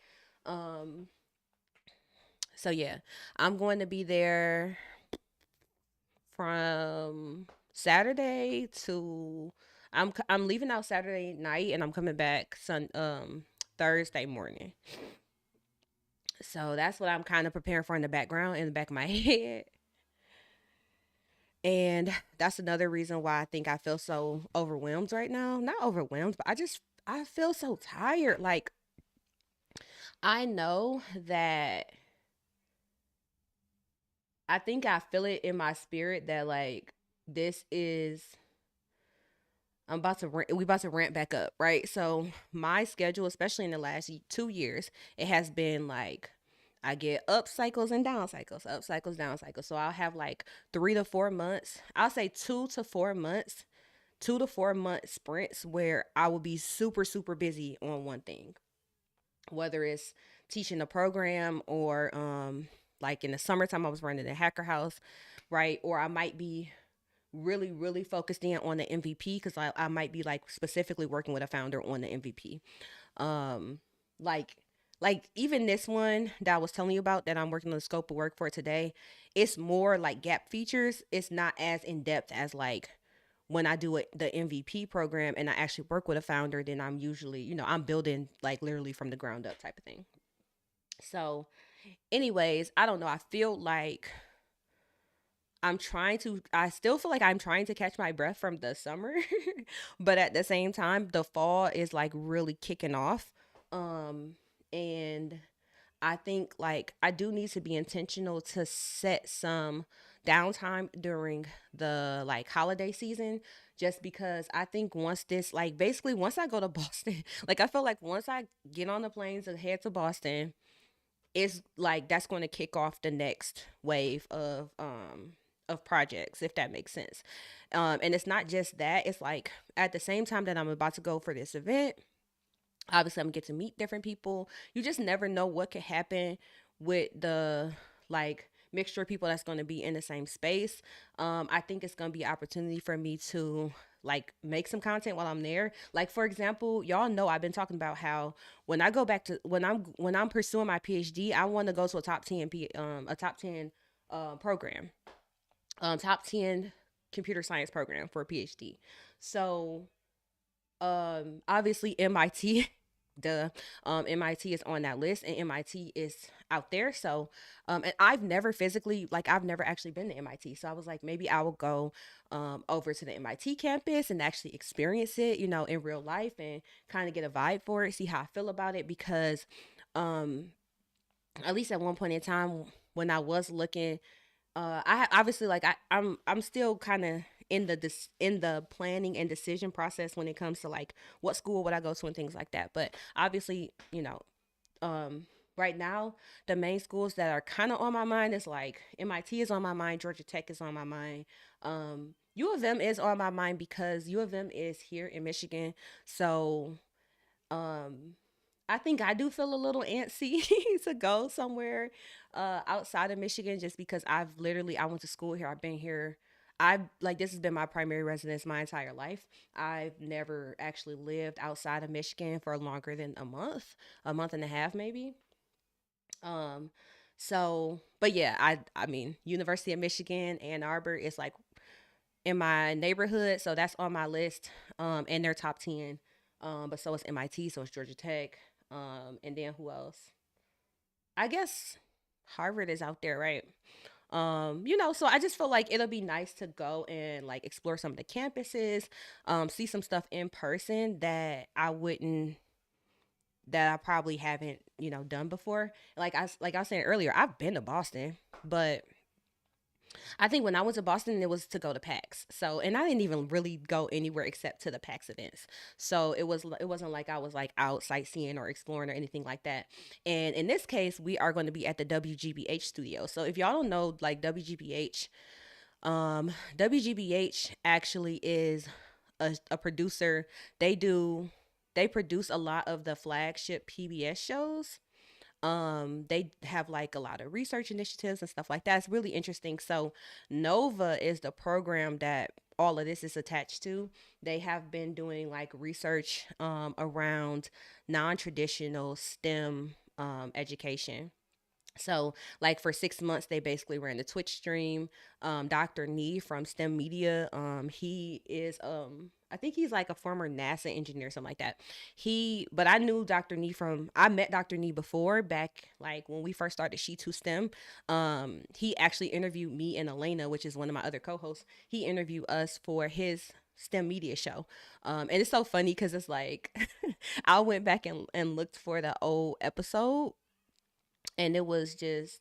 um so yeah, I'm going to be there from Saturday to I'm leaving out Saturday night and I'm coming back Thursday morning. So that's what I'm kind of preparing for in the background in the back of my head. And that's another reason why I think I feel so overwhelmed right now. Not overwhelmed, but I feel so tired. Like I know that I think I feel it in my spirit that like this is we about to ramp back up, right? So my schedule, especially in the last 2 years, it has been like I get up cycles and down cycles, up cycles, down cycles. So I'll have like 3 to 4 months. I'll say 2 to 4 months, 2 to 4 month sprints where I will be super, super busy on one thing, whether it's teaching a program or like in the summertime, I was running a hacker house, right? Or I might be really focused in on the MVP because I might be like specifically working with a founder on the MVP. Um, like even this one that I was telling you about that I'm working on the scope of work for today, it's more like gap features. It's not as in depth as like when I do it the MVP program and I actually work with a founder, then I'm usually, I'm building like literally from the ground up type of thing. So, anyways, I don't know. I feel like I still feel like I'm trying to catch my breath from the summer, but at the same time, the fall is like really kicking off. And I think like I do need to be intentional to set some downtime during the like holiday season just because I think once this like basically once I go to Boston, like I feel like once I get on the planes and head to Boston, it's like that's going to kick off the next wave of projects, if that makes sense. And it's not just that, it's like at the same time that I'm about to go for this event, obviously I'm gonna get to meet different people. You just never know what could happen with the like mixture of people that's going to be in the same space. I think it's going to be an opportunity for me to like make some content while I'm there. Like for example, y'all know I've been talking about how when I go back to when I'm pursuing my PhD, I want to go to a top 10 program. Top 10 computer science program for a PhD. So obviously MIT duh MIT is on that list and MIT is out there. So and I've never actually been to MIT, so I was like maybe I will go over to the MIT campus and actually experience it, in real life and kind of get a vibe for it, see how I feel about it, because um at least at one point in time when I was looking, I obviously like I'm still kind of in the planning and decision process when it comes to like what school would I go to and things like that. But obviously, um right now the main schools that are kind of on my mind is like MIT is on my mind, Georgia Tech is on my mind, U of M is on my mind because U of M is here in Michigan. So um I think I do feel a little antsy to go somewhere outside of Michigan just because I went to school here. I've been here. I've like this has been my primary residence my entire life. I've never actually lived outside of Michigan for longer than a month and a half maybe. Um so but yeah, I mean University of Michigan, Ann Arbor is like in my neighborhood, so that's on my list. And they're top 10. But so it's MIT, so it's Georgia Tech. And then who else? I guess Harvard is out there, right? So I just feel like it'll be nice to go and like explore some of the campuses, see some stuff in person that I probably haven't, done before. Like I was saying earlier, I've been to Boston, but I think when I went to Boston, it was to go to PAX. So, and I didn't even really go anywhere except to the PAX events. So it wasn't like I was like out sightseeing or exploring or anything like that. And in this case, we are going to be at the WGBH studio. So if y'all don't know, like WGBH actually is a producer. They produce a lot of the flagship PBS shows. They have like a lot of research initiatives and stuff like that. It's really interesting. So Nova is the program that all of this is attached to. They have been doing like research around non-traditional STEM education. So, like for 6 months, they basically ran the Twitch stream. Dr. Nee from STEM Media, he is, I think he's like a former NASA engineer, something like that. But I met Dr. Nee before back like when we first started She Too STEM. He actually interviewed me and Elena, which is one of my other co-hosts. He interviewed us for his STEM media show. And it's so funny because it's like, I went back and looked for the old episode and it was just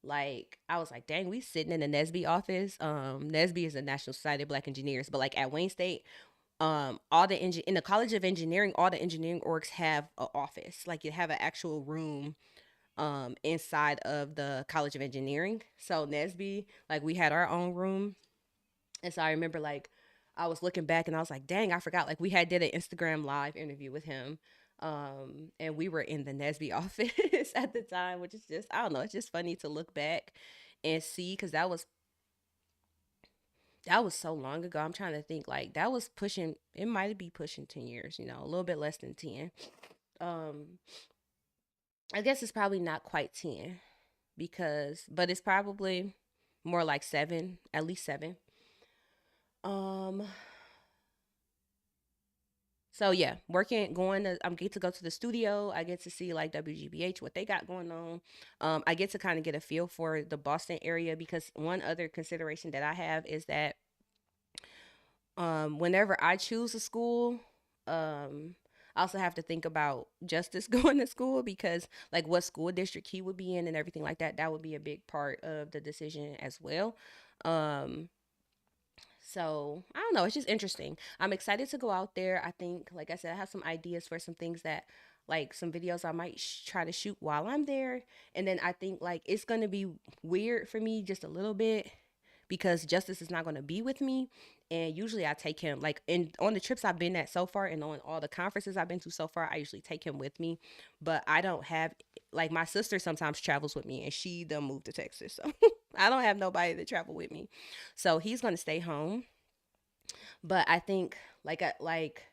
like I was like, dang, we sitting in the Nesby office. Nesby is the National Society of Black Engineers, but like at Wayne State, in the College of Engineering, all the engineering orgs have an office. Like you have an actual room inside of the College of Engineering. So Nesby, like we had our own room. And so I remember like I was looking back and I was like, dang, I forgot. Like we had did an Instagram live interview with him. And we were in the Nesby office at the time, which is just, I don't know, it's just funny to look back and see because That was so long ago. I'm trying to think, like, that was pushing, it might be pushing 10 years, a little bit less than 10. Um, I guess it's probably not quite 10 but it's probably more like 7, at least 7. Um, so yeah, I get to go to the studio. I get to see like WGBH, what they got going on. I get to kind of get a feel for the Boston area because one other consideration that I have is that whenever I choose a school, I also have to think about Justice going to school because like what school district he would be in and everything like that. That would be a big part of the decision as well. Um, so I don't know. It's just interesting. I'm excited to go out there. I think, like I said, I have some ideas for some things that, like some videos I might try to shoot while I'm there. And then I think like it's gonna be weird for me just a little bit because Justice is not gonna be with me. And usually I take him like in on the trips I've been at so far and on all the conferences I've been to so far, I usually take him with me. But I don't have like my sister sometimes travels with me and she done moved to Texas. So I don't have nobody to travel with me. So he's gonna stay home. But I think like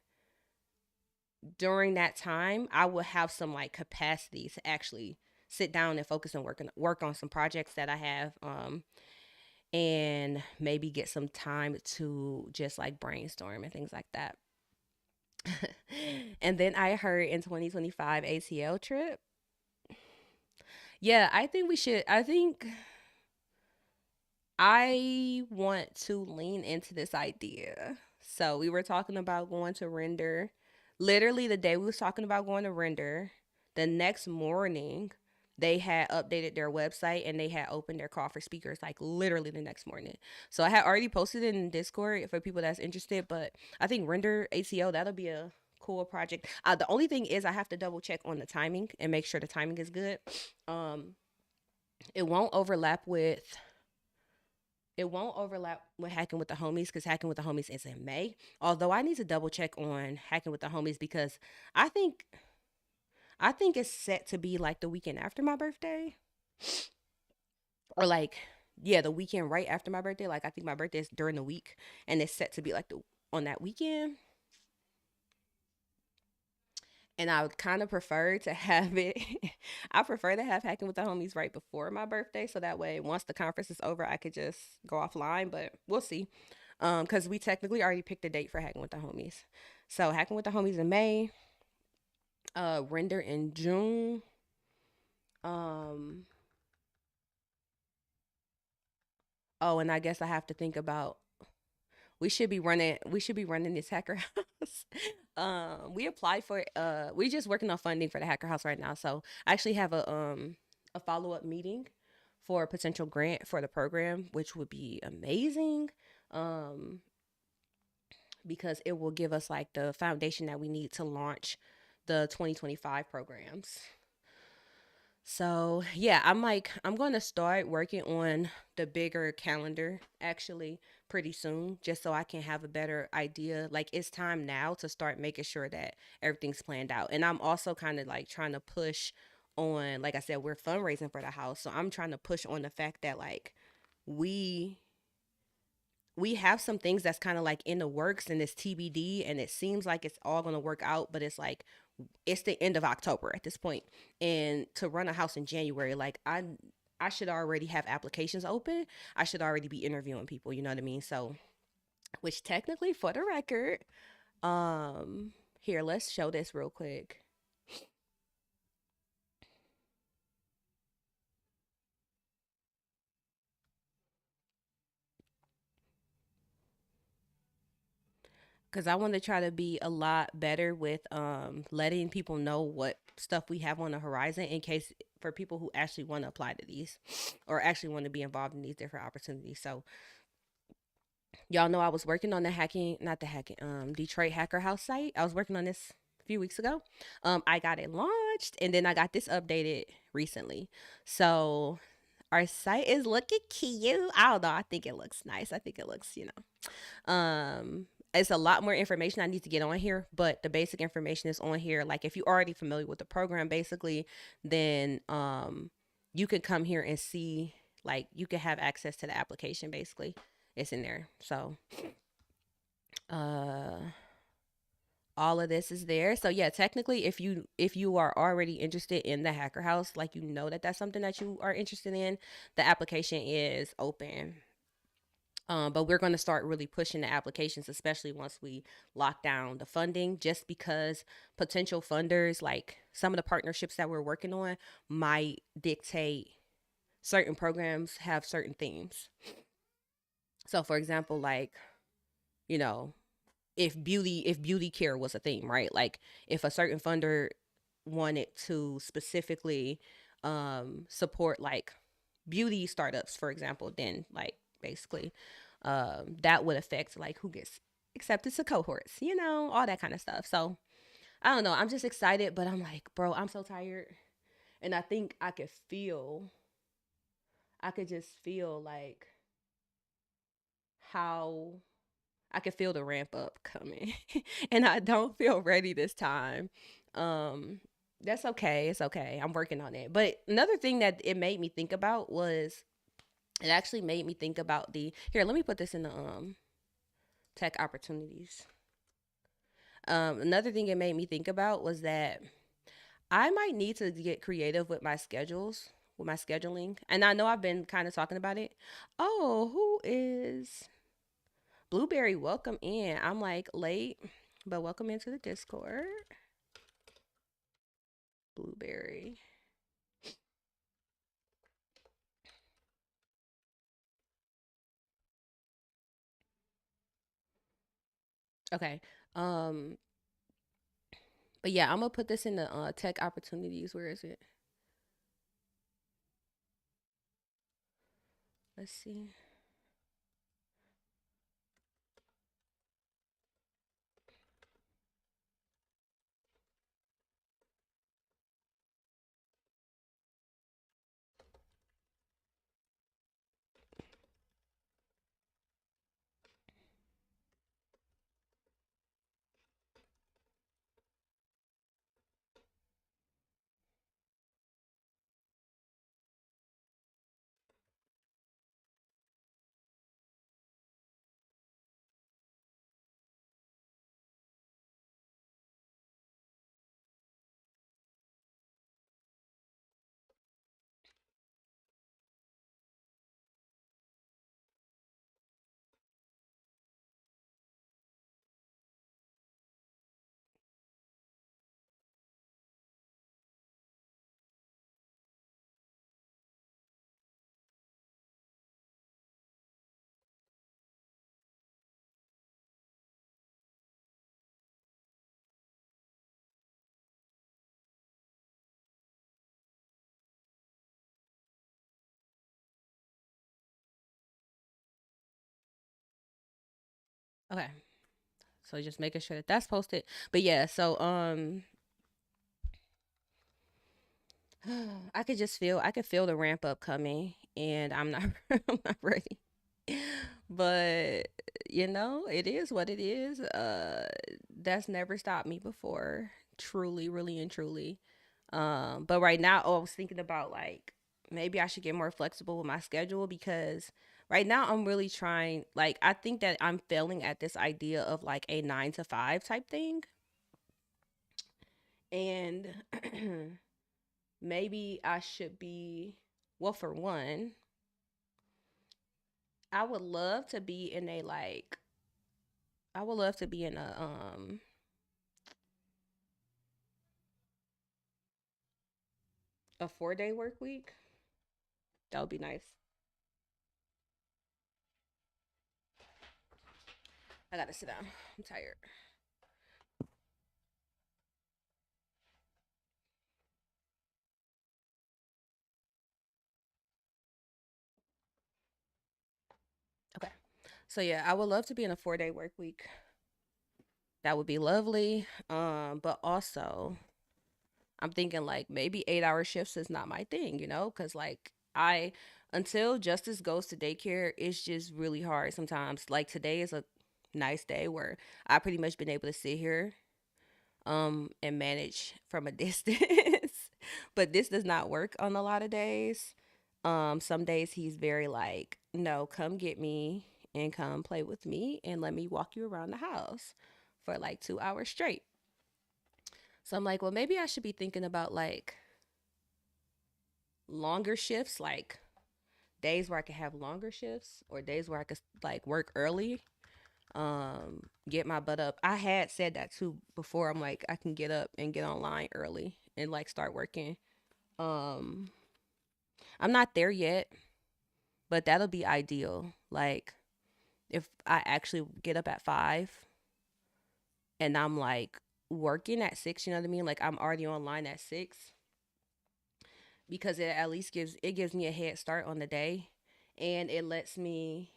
during that time, I will have some like capacity to actually sit down and focus and work on some projects that I have. And maybe get some time to just like brainstorm and things like that. And then I heard in 2025 ATL trip. Yeah, I think I want to lean into this idea. So we were talking about going to Render. Literally the day we was talking about going to Render, the next morning they had updated their website and they had opened their call for speakers like literally the next morning. So I had already posted it in Discord for people that's interested, but I think Render ACO, that'll be a cool project. The only thing is I have to double check on the timing and make sure the timing is good. Um it won't overlap with Hacking with the Homies because Hacking with the Homies is in May. Although I need to double check on Hacking with the Homies because I think it's set to be like the weekend after my birthday. Or like yeah, the weekend right after my birthday. Like I think my birthday is during the week and it's set to be like the on that weekend. And I would kind of prefer to have it. I prefer to have Hacking with the Homies right before my birthday, so that way once the conference is over, I could just go offline. But we'll see, because we technically already picked a date for Hacking with the Homies. So Hacking with the Homies in May, Render in June. Um. Oh, and I guess I have to think about we should be running this hacker house. We applied for we just working on funding for the hacker house right now. So I actually have a follow-up meeting for a potential grant for the program, which would be amazing. Um because it will give us like the foundation that we need to launch the 2025 programs. So yeah, I'm going to start working on the bigger calendar actually pretty soon, just so I can have a better idea. Like it's time now to start making sure that everything's planned out. And I'm also kind of like trying to push on, like I said, we're fundraising for the house, so I'm trying to push on the fact that like we we have some things that's kind of like in the works and it's TBD and it seems like it's all going to work out, but it's like it's the end of October at this point. And to run a house in January, like I should already have applications open. I should already be interviewing people, you know what I mean? So, which technically for the record, here, let's show this real quick. Because I want to try to be a lot better with letting people know what stuff we have on the horizon in case for people who actually want to apply to these or actually want to be involved in these different opportunities. So y'all know I was working on the Detroit Hacker House site. I was working on this a few weeks ago. I got it launched and then I got this updated recently. So our site is looking cute. I don't know. I think it looks nice. I think it looks, it's a lot more information I need to get on here, but the basic information is on here. Like if you're already familiar with the program, basically, then you can come here and see, like you can have access to the application basically. it's in there. So uh all of this is there. So yeah, technically if you are already interested in the hacker house, like you know that that's something that you are interested in, the application is open. But we're going to start really pushing the applications, especially once we lock down the funding, just because potential funders, like some of the partnerships that we're working on, might dictate certain programs have certain themes. So, for example, like, you know, if beauty care was a theme, right? Like if a certain funder wanted to specifically support like beauty startups, for example, then like basically that would affect like who gets accepted to cohorts, all that kind of stuff. So I don't know. I'm just excited, but I'm like, bro, I'm so tired. And I think I could just feel like how I could feel the ramp up coming. And I don't feel ready this time. Um, that's okay. It's okay. I'm working on it. But another thing that it made me think about was it actually made me think about the here, let me put this in the tech opportunities. Another thing it made me think about was that I might need to get creative with my schedules, with my scheduling. And I know I've been kind of talking about it. Oh, who is Blueberry? Welcome in. I'm like late, but welcome into the Discord. Blueberry. Okay. Um, but yeah, I'm gonna put this in the tech opportunities. Where is it? Let's see. Okay. So just making sure that that's posted. But yeah, so I could feel the ramp up coming and I'm not I'm not ready. But it is what it is. That's never stopped me before. Truly, really and truly. But right now, I was thinking about like maybe I should get more flexible with my schedule because right now I'm really trying like I think that I'm failing at this idea of like a 9 to 5 type thing. And maybe I should be well for one, I would love to be in a like I would love to be in a 4-day work week. That would be nice. I gotta sit down. I'm tired. Okay. So yeah, I would love to be in a 4-day work week. That would be lovely. But also I'm thinking like maybe 8-hour shifts is not my thing, because like until Justice goes to daycare, it's just really hard sometimes. Like today is a nice day where I pretty much been able to sit here and manage from a distance. But this does not work on a lot of days. Some days he's very like, no, come get me. and come play with me and let me walk you around the house for like 2 hours straight. So I'm like, well, maybe I should be thinking about like longer shifts, like days where I could have longer shifts or days where I could like work early, get my butt up. I had said that too before. I'm like, I can get up and get online early and like start working. Um, I'm not there yet, but that'll be ideal. Like if I actually get up at 5 and I'm like working at 6, you know what I mean? Like I'm already online at 6 because it at least gives me a head start on the day, and it lets me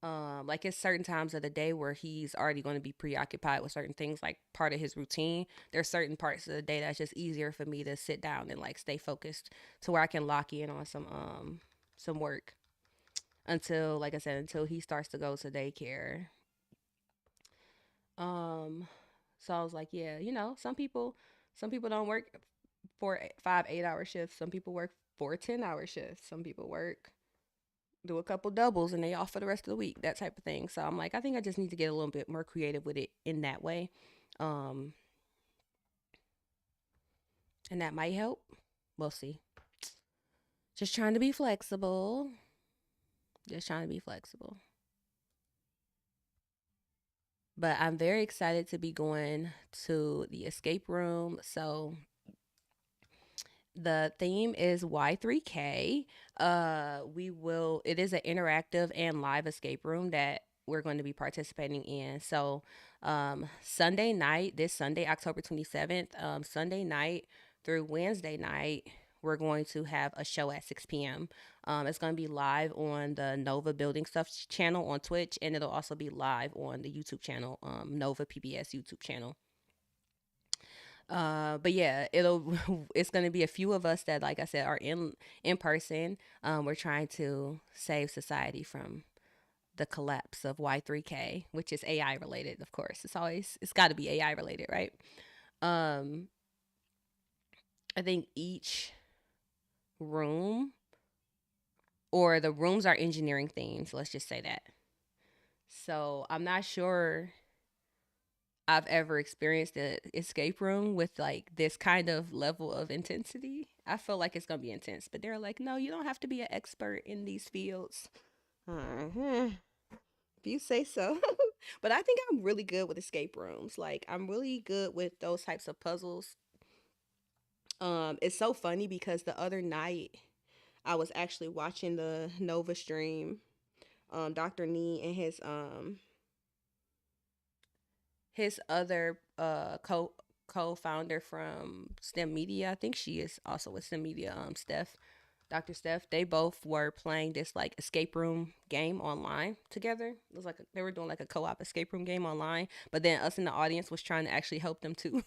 like it's certain times of the day where he's already going to be preoccupied with certain things like part of his routine. There's certain parts of the day that's just easier for me to sit down and like stay focused to where I can lock in on some work until, like I said, until he starts to go to daycare. um so I was like, yeah, some people don't work for 5 8-hour shifts. Some people work 4 10-hour shifts. Some people work, do a couple doubles, and they off for the rest of the week, that type of thing. So I'm like, I think I just need to get a little bit more creative with it in that way. um and that might help. We'll see. Just trying to be flexible. Just trying to be flexible. But I'm very excited to be going to the escape room. So the theme is Y3K. It is an interactive and live escape room that we're going to be participating in. So Sunday night, this Sunday, October 27th, Sunday night through Wednesday night, we're going to have a show at 6 p.m. It's going to be live on the Nova Building Stuff channel on Twitch, and it'll also be live on the YouTube channel, Nova PBS YouTube channel. But yeah, it's gonna be a few of us that, like I said, are in person. We're trying to save society from the collapse of Y3K, which is AI related, of course. It's got to be AI related, right? um I think each room, or the rooms, are engineering themes, let's just say that. So I'm not sure I've ever experienced an escape room with like this kind of level of intensity. I feel like it's gonna be intense, but they're like, no, you don't have to be an expert in these fields. If you say so. But I think I'm really good with escape rooms. Like I'm really good with those types of puzzles. It's so funny because the other night I was actually watching the Nova stream. Dr. Nee and his other co-founder from STEM Media. I think she is also with STEM Media. Dr. Steph. They both were playing this like escape room game online together. It was like they were doing like a co-op escape room game online, but then us in the audience was trying to actually help them too.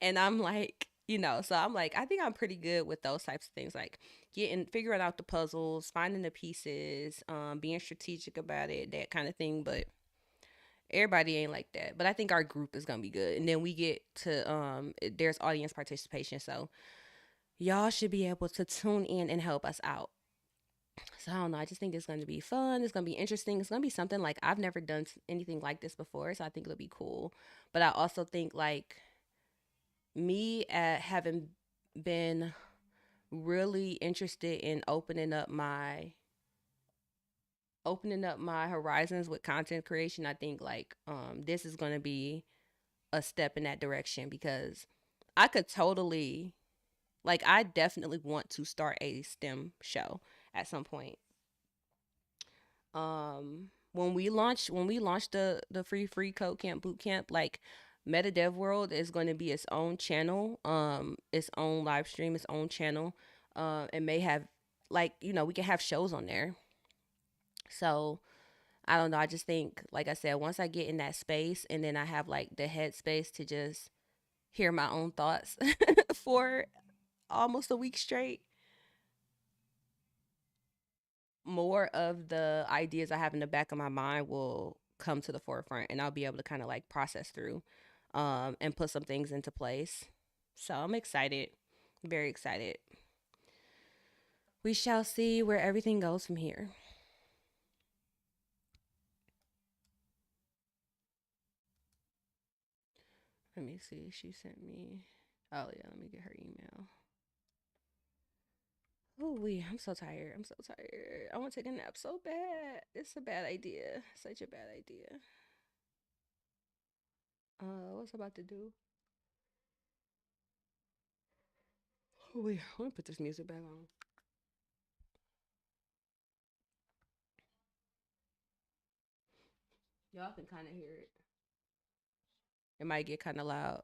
And I'm like, so I'm like, I think I'm pretty good with those types of things, like figuring out the puzzles, finding the pieces, being strategic about it, that kind of thing. But everybody ain't like that. But I think our group is gonna be good, and then we get to there's audience participation, so y'all should be able to tune in and help us out. So I don't know, I just think it's gonna be fun, it's gonna be interesting, it's gonna be something like I've never done anything like this before, so I think it'll be cool. But I also think like me at having been really interested in opening up my horizons with content creation, I think like this is going to be a step in that direction, because I could totally, like, I definitely want to start a STEM show at some point. When we launched the free code camp boot camp, like Meta Dev World is going to be its own channel, its own live stream, its own channel. It may have, like, we can have shows on there. So I don't know. I just think, like I said, once I get in that space and then I have like the headspace to just hear my own thoughts for almost a week straight, more of the ideas I have in the back of my mind will come to the forefront, and I'll be able to kind of like process through and put some things into place. So I'm excited, very excited. We shall see where everything goes from here. Let me see. She sent me. Oh yeah, let me get her email. Oh, I'm so tired. I'm so tired. I want to take a nap so bad. It's a bad idea. Such a bad idea. What's I about to do? Oh, let me put this music back on. Y'all can kind of hear it. It might get kind of loud.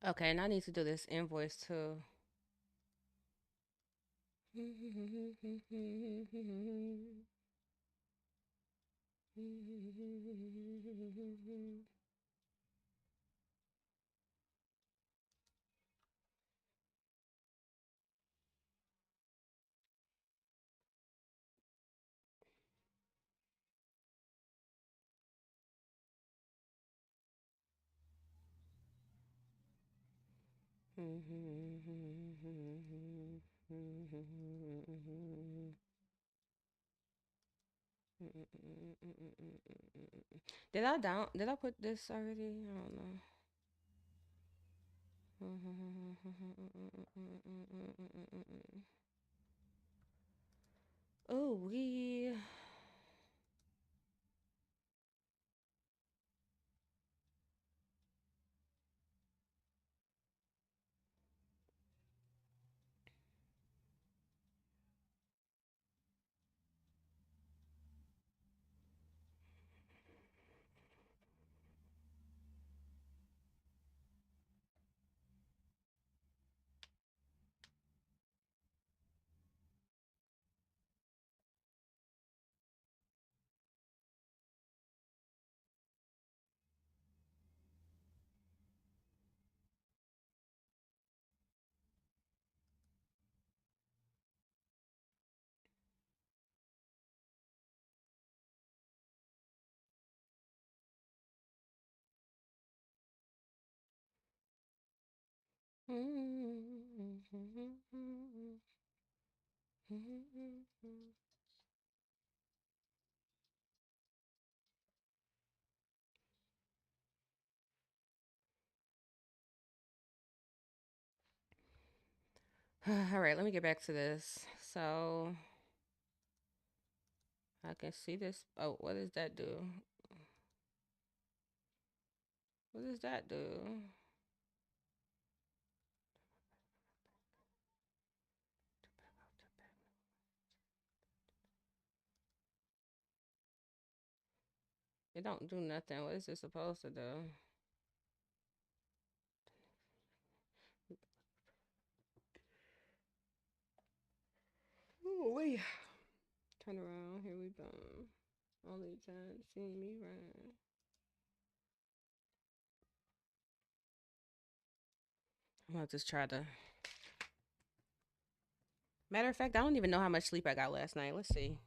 Okay, and I need to do this invoice too. Did I put this already? I don't know. Oh, we. All right, let me get back to this. So I can see this. Oh, what does that do? What does that do? It don't do nothing. What is it supposed to do? Oh, wait. Turn around. Here we go. Only time to see me run. I'm gonna just try to. Matter of fact, I don't even know how much sleep I got last night. Let's see.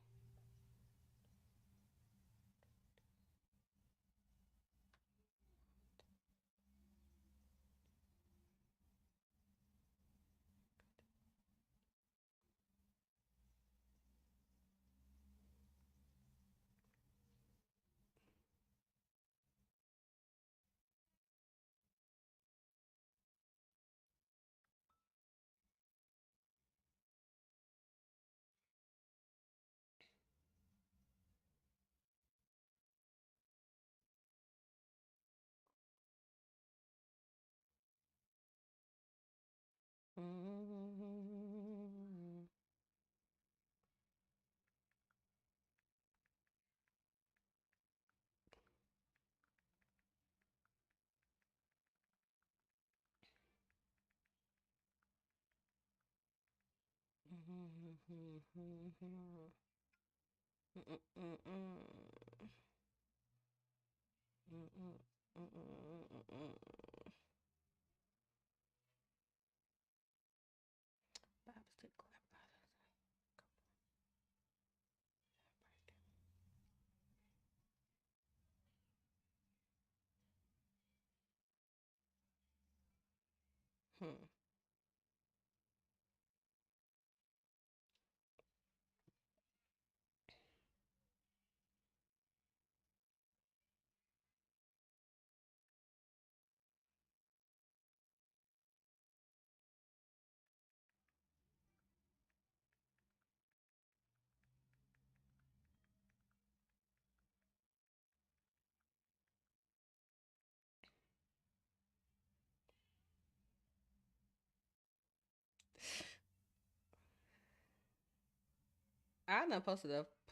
I done posted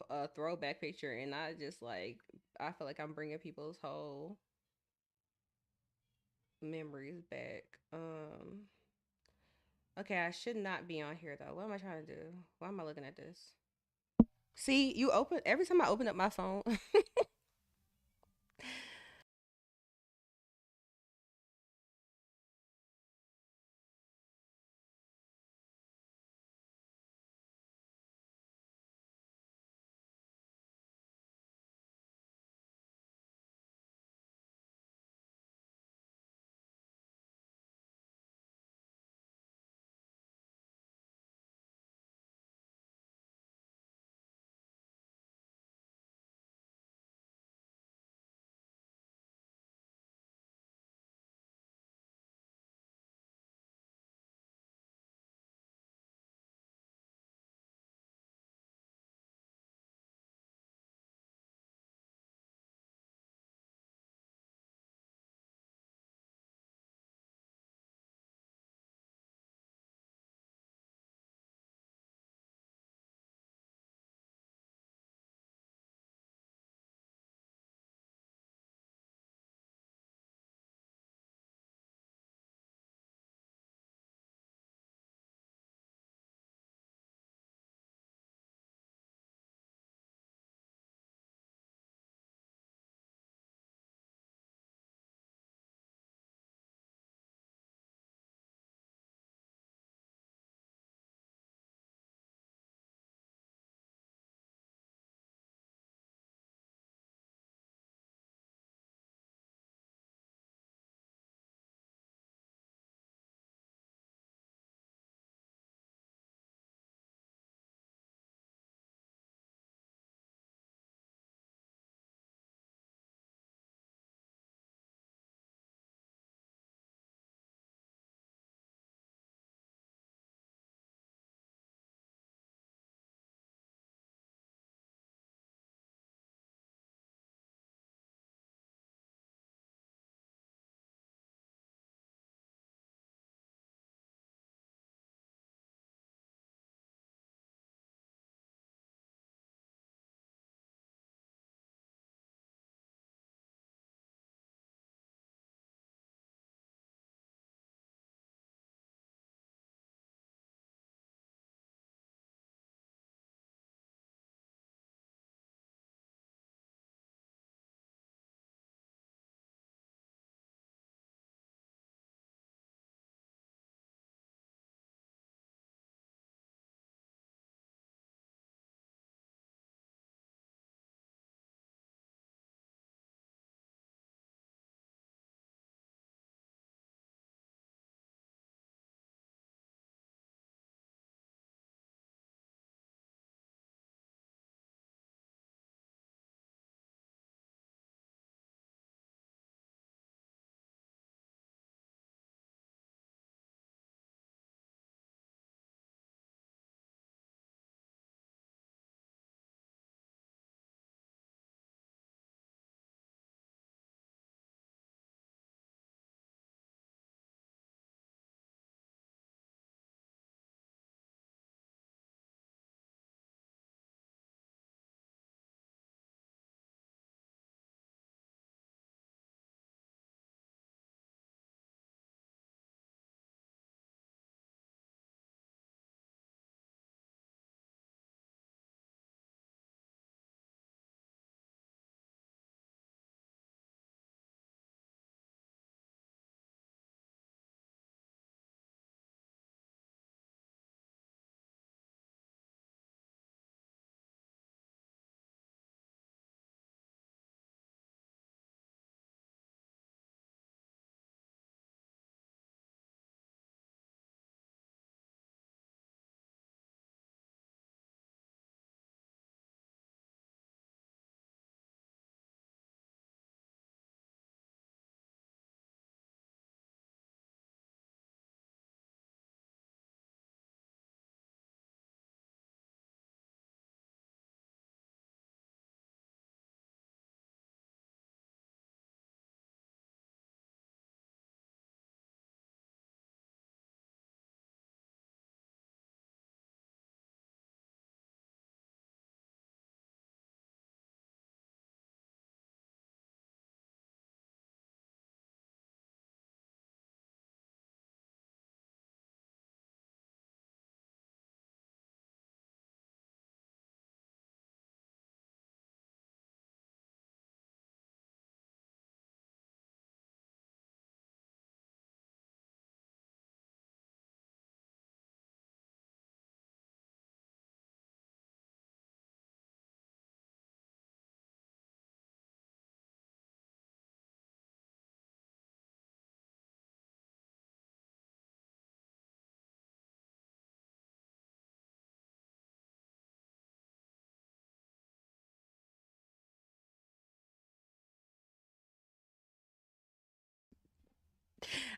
a throwback picture, and I just like I feel like I'm bringing people's whole memories back. Okay, I should not be on here though. What am I trying to do? Why am I looking at this? See, you open every time I open up my phone.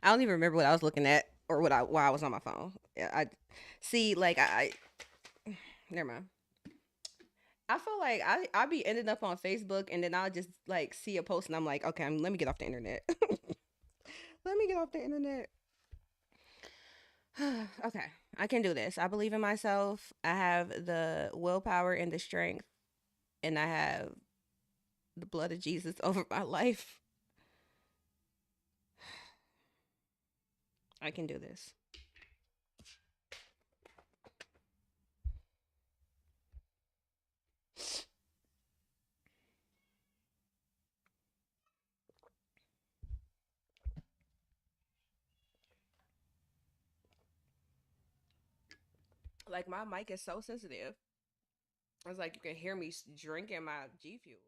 I don't even remember what I was looking at or what I why I was on my phone. Yeah, I see like never mind. I feel like I be ending up on Facebook and then I'll just like see a post and I'm like, okay, let me get off the internet. Let me get off the internet. Okay, I can do this. I believe in myself. I have the willpower and the strength, and I have the blood of Jesus over my life. I can do this. Like my mic is so sensitive. It's like you can hear me drinking my G Fuel.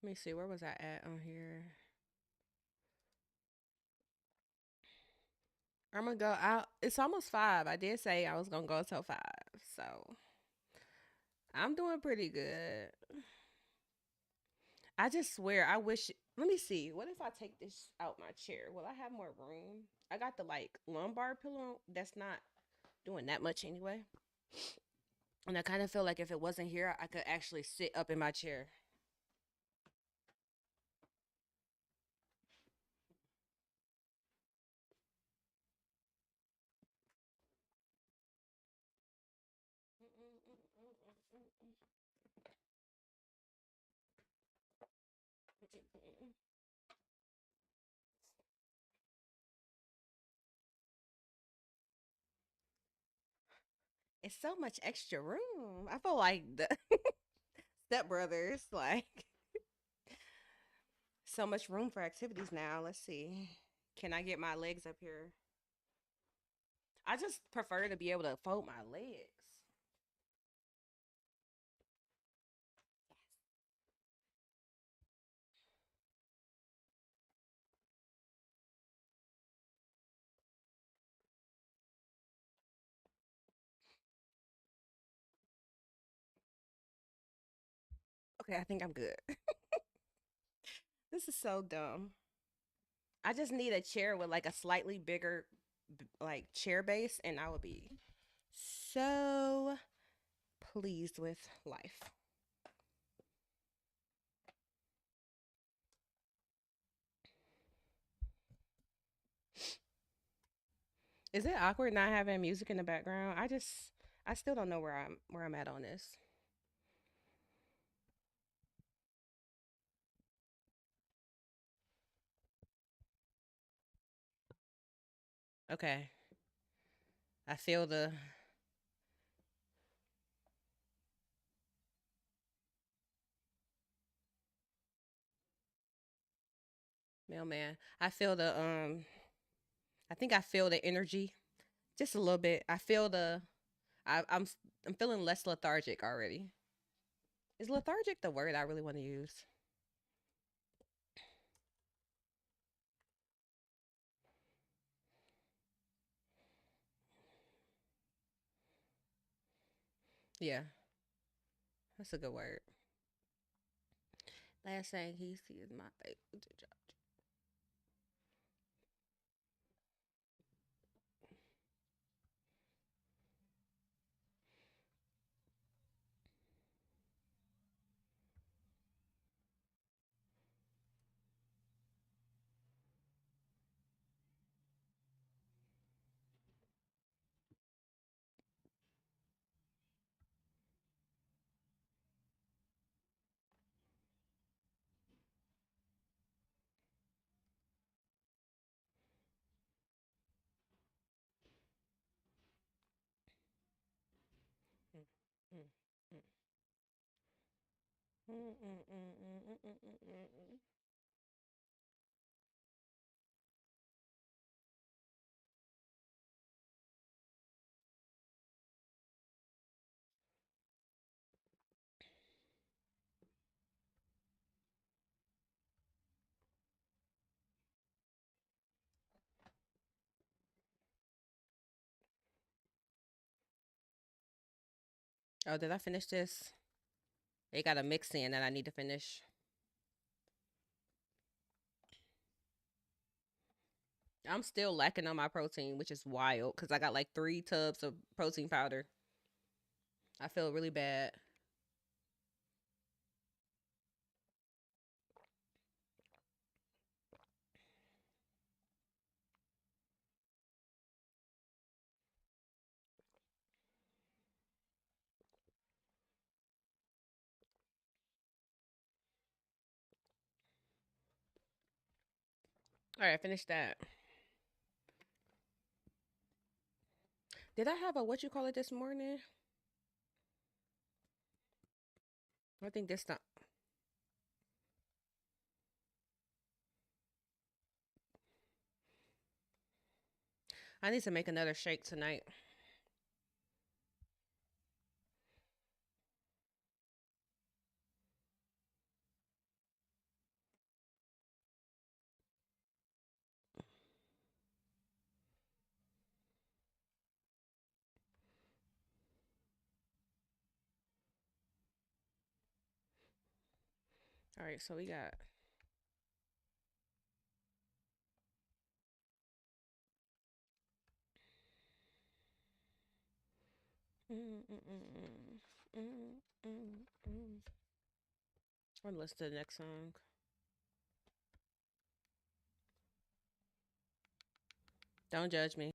Let me see, where was I at on here? I'm gonna go out. It's almost 5. I did say I was gonna go until 5, so I'm doing pretty good. I just swear, I wish. Let me see. What if I take this out my chair? Will I have more room? I got the like lumbar pillow. That's not doing that much anyway. And I kind of feel like if it wasn't here, I could actually sit up in my chair. It's so much extra room. I feel like the Step Brothers, like so much room for activities now. Let's see. Can I get my legs up here? I just prefer to be able to fold my legs. Okay, I think I'm good. This is so dumb. I just need a chair with like a slightly bigger like chair base and I would be so pleased with life. Is it awkward not having music in the background? I still don't know where I'm at on this. Okay. I feel the mailman. I think I feel the energy just a little bit. I feel the I'm feeling less lethargic already. Is lethargic the word I really want to use? Yeah, that's a good word. Last thing he sees my face. Mm, mm. Mm, mm, mm, mm, mm, mm, mm, mm. Oh, did I finish this? They got a mix in that I need to finish. I'm still lacking on my protein, which is wild because I got like 3 tubs of protein powder. I feel really bad. All right, finish that. Did I have a what you call it this morning? I think this time. I need to make another shake tonight. All right, so we got. Mm, mm, mm, mm, mm, mm. I'm gonna listen to the next song. Don't judge me.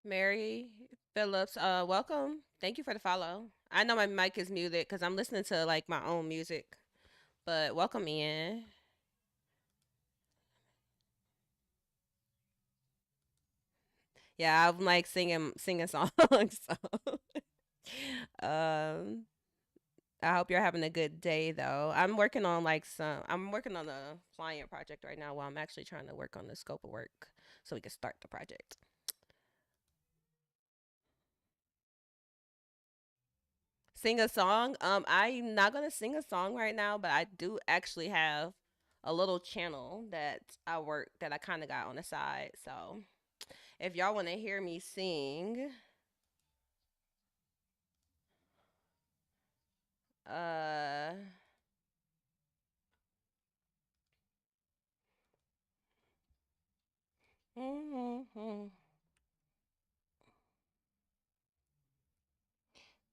Mary Phillips, welcome. Thank you for the follow. I know my mic is muted because I'm listening to like my own music, but welcome in. Yeah, I'm like singing songs. So, um, I hope you're having a good day though. I'm working on a client project right now while I'm actually trying to work on the scope of work so we can start the project. Sing a song. I'm not gonna sing a song right now, but I do actually have a little channel that I kind of got on the side. So if y'all want to hear me sing, uh,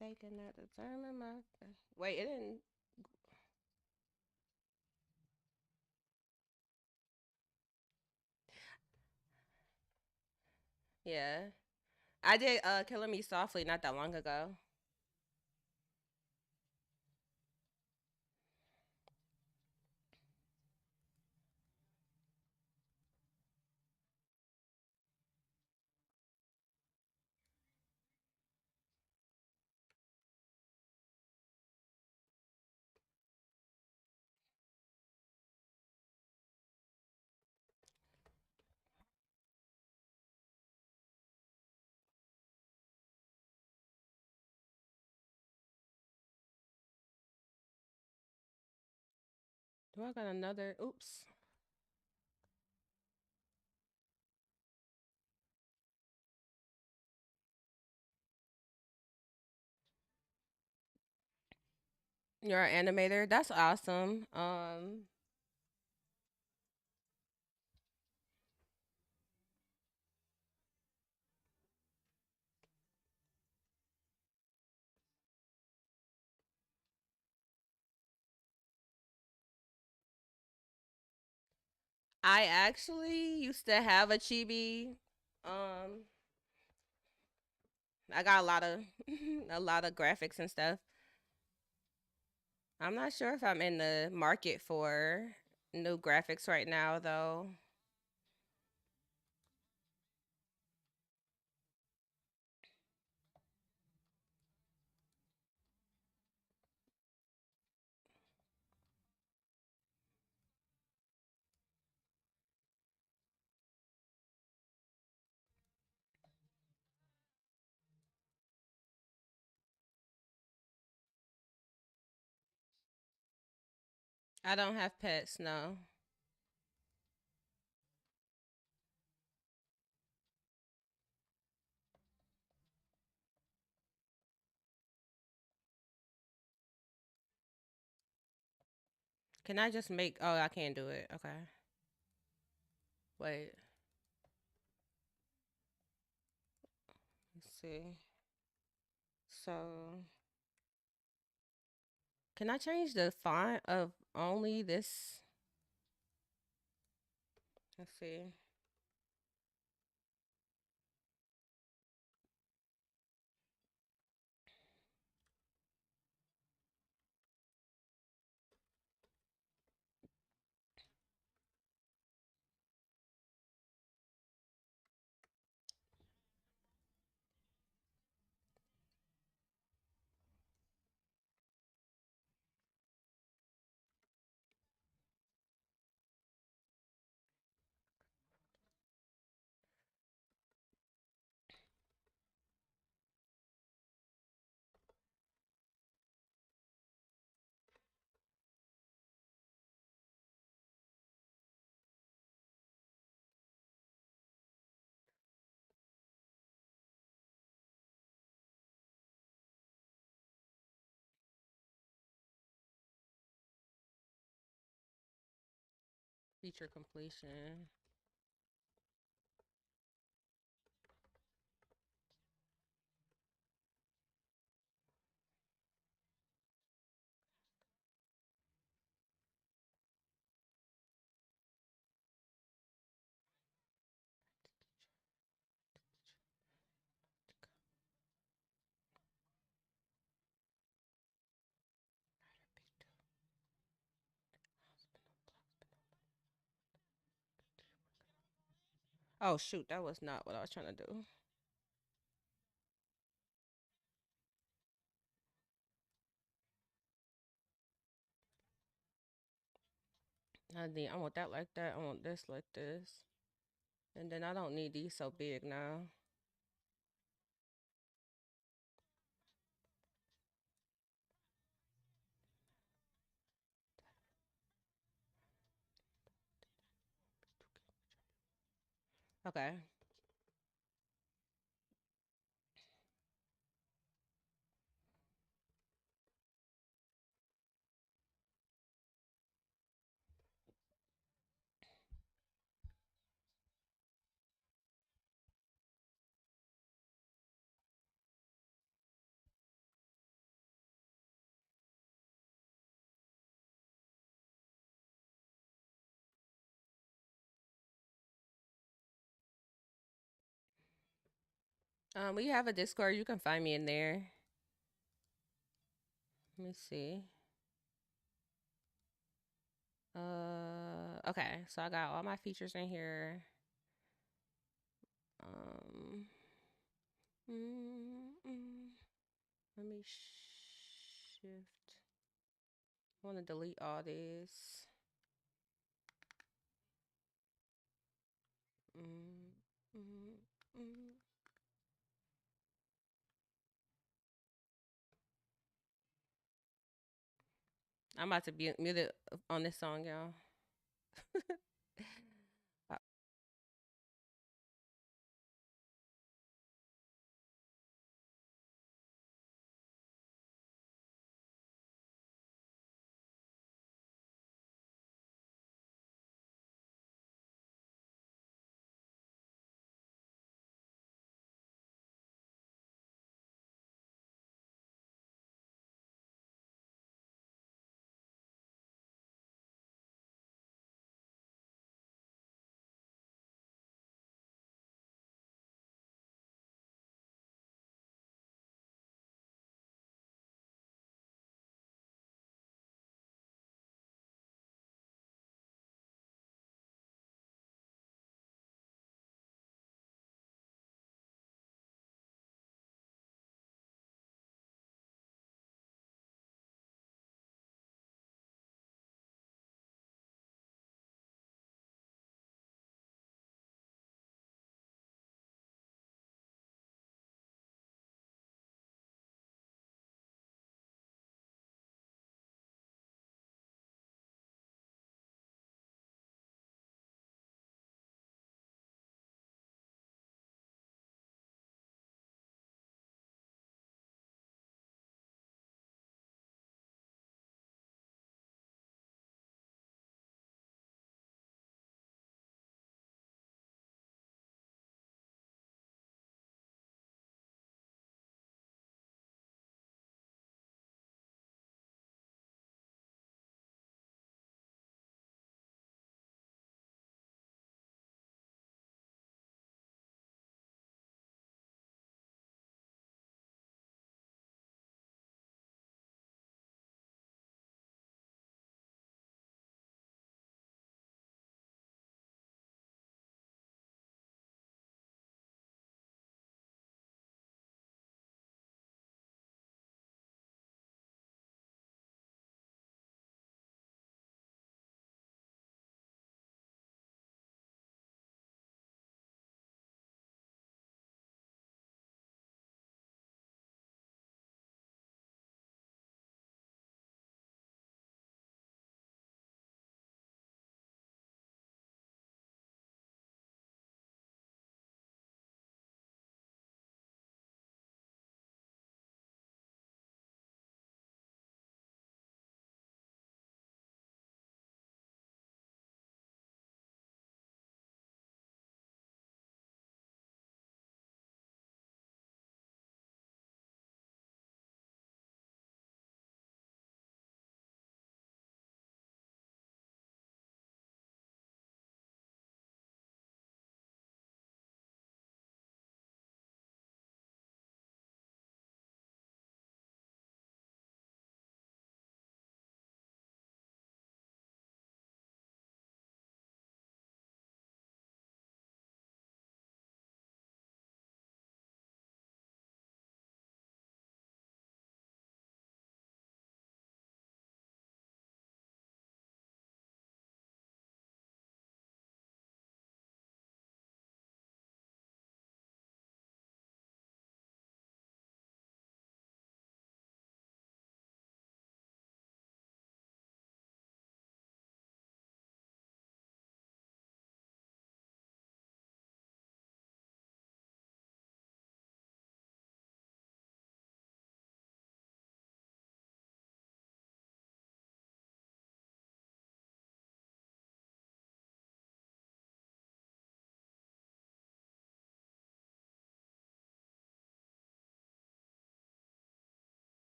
they cannot determine my. Wait, it didn't. Yeah, I did. Killing Me Softly not that long ago. Do I got another? Oops. You're an animator. That's awesome. I actually used to have a chibi. Um, I got a lot of a lot of graphics and stuff. I'm not sure if I'm in the market for new graphics right now though. I don't have pets, no. Can I just make Oh, I can't do it. Okay. Wait. Let's see. So, can I change the font of only this? Let's see. Feature completion. Oh shoot, that was not what I was trying to do. I want that like that. I want this like this. And then I don't need these so big now. Okay. We have a Discord. You can find me in there. Let me see. Okay. So I got all my features in here. Um, Let me shift. I want to delete all this. Mm, mm, mm. I'm about to be muted on this song, y'all.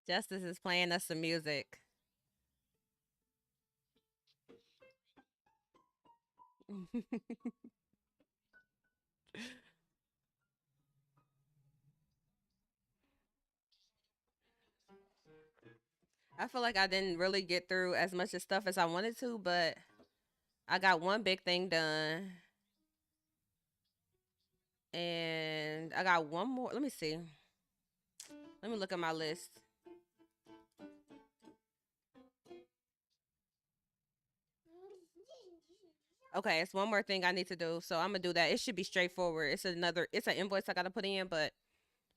Justice is playing us some music. I feel like I didn't really get through as much of stuff as I wanted to, but I got one big thing done. And I got one more. Let me see. Let me look at my list. Okay, it's one more thing I need to do. So I'm gonna do that. It should be straightforward. It's an invoice I gotta put in, but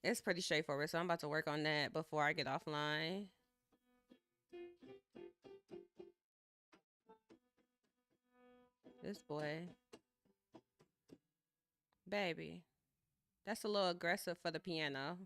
it's pretty straightforward. So I'm about to work on that before I get offline. This boy. Baby. That's a little aggressive for the piano.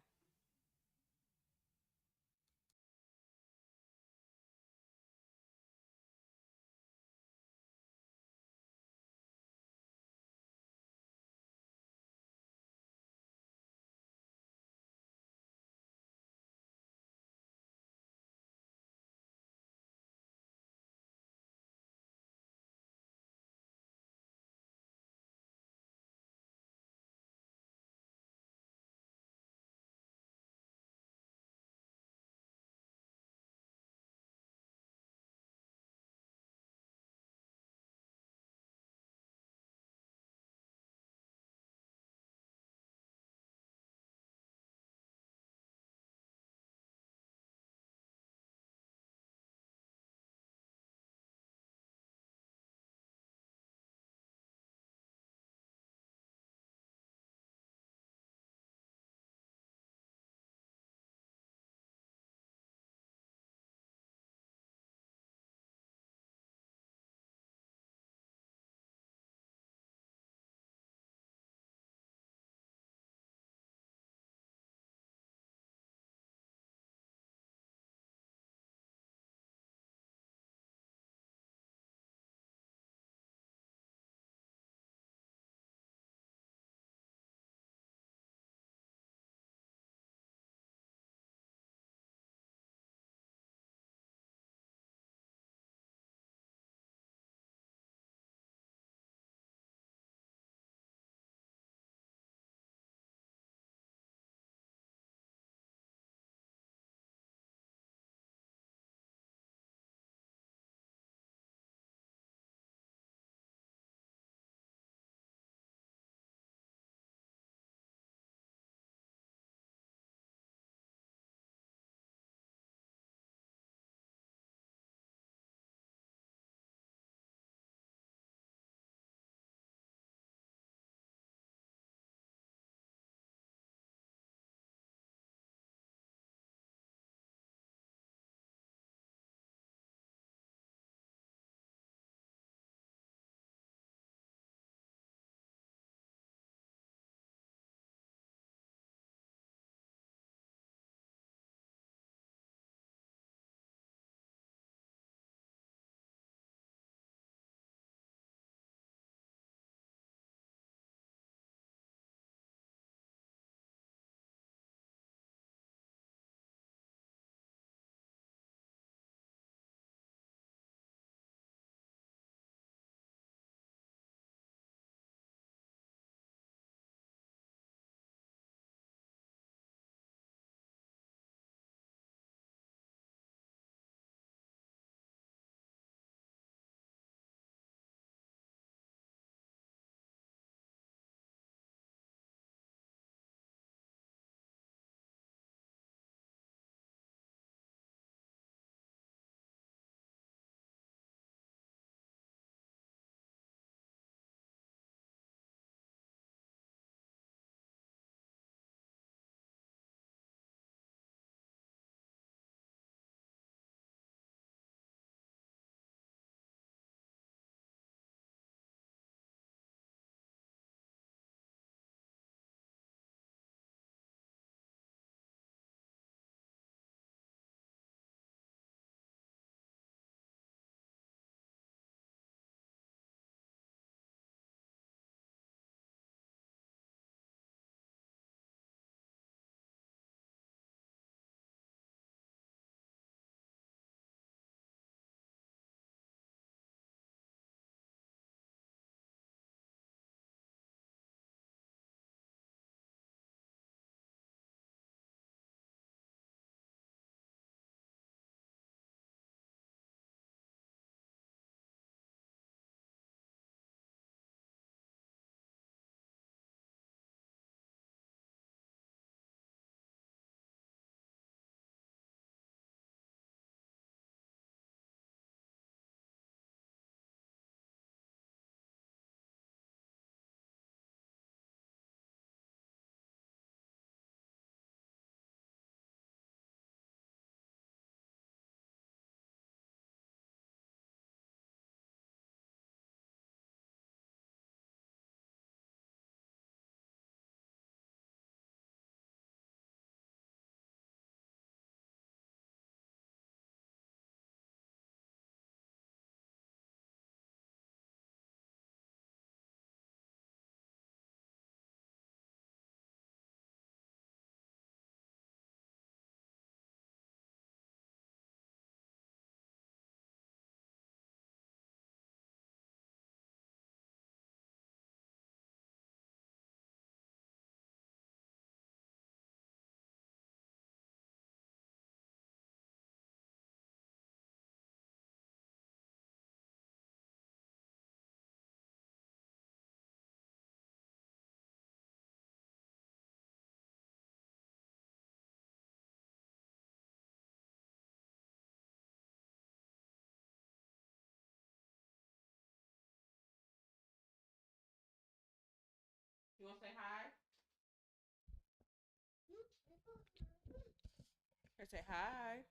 Say hi.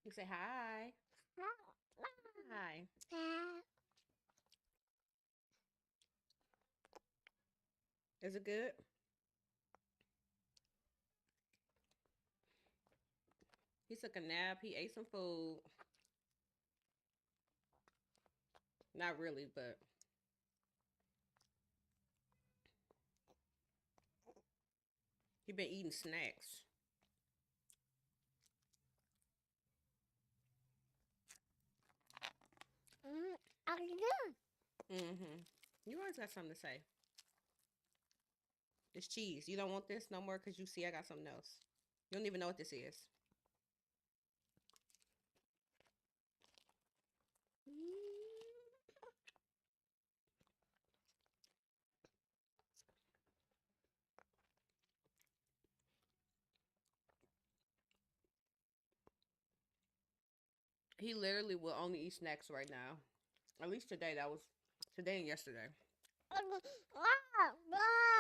You say hi. Hi. Is it good? He took a nap. He ate some food. Not really, but he been eating snacks. Mm-hmm. You always got something to say. It's cheese. You don't want this no more because you see I got something else. You don't even know what this is. He literally will only eat snacks right now. At least today. That was today and yesterday.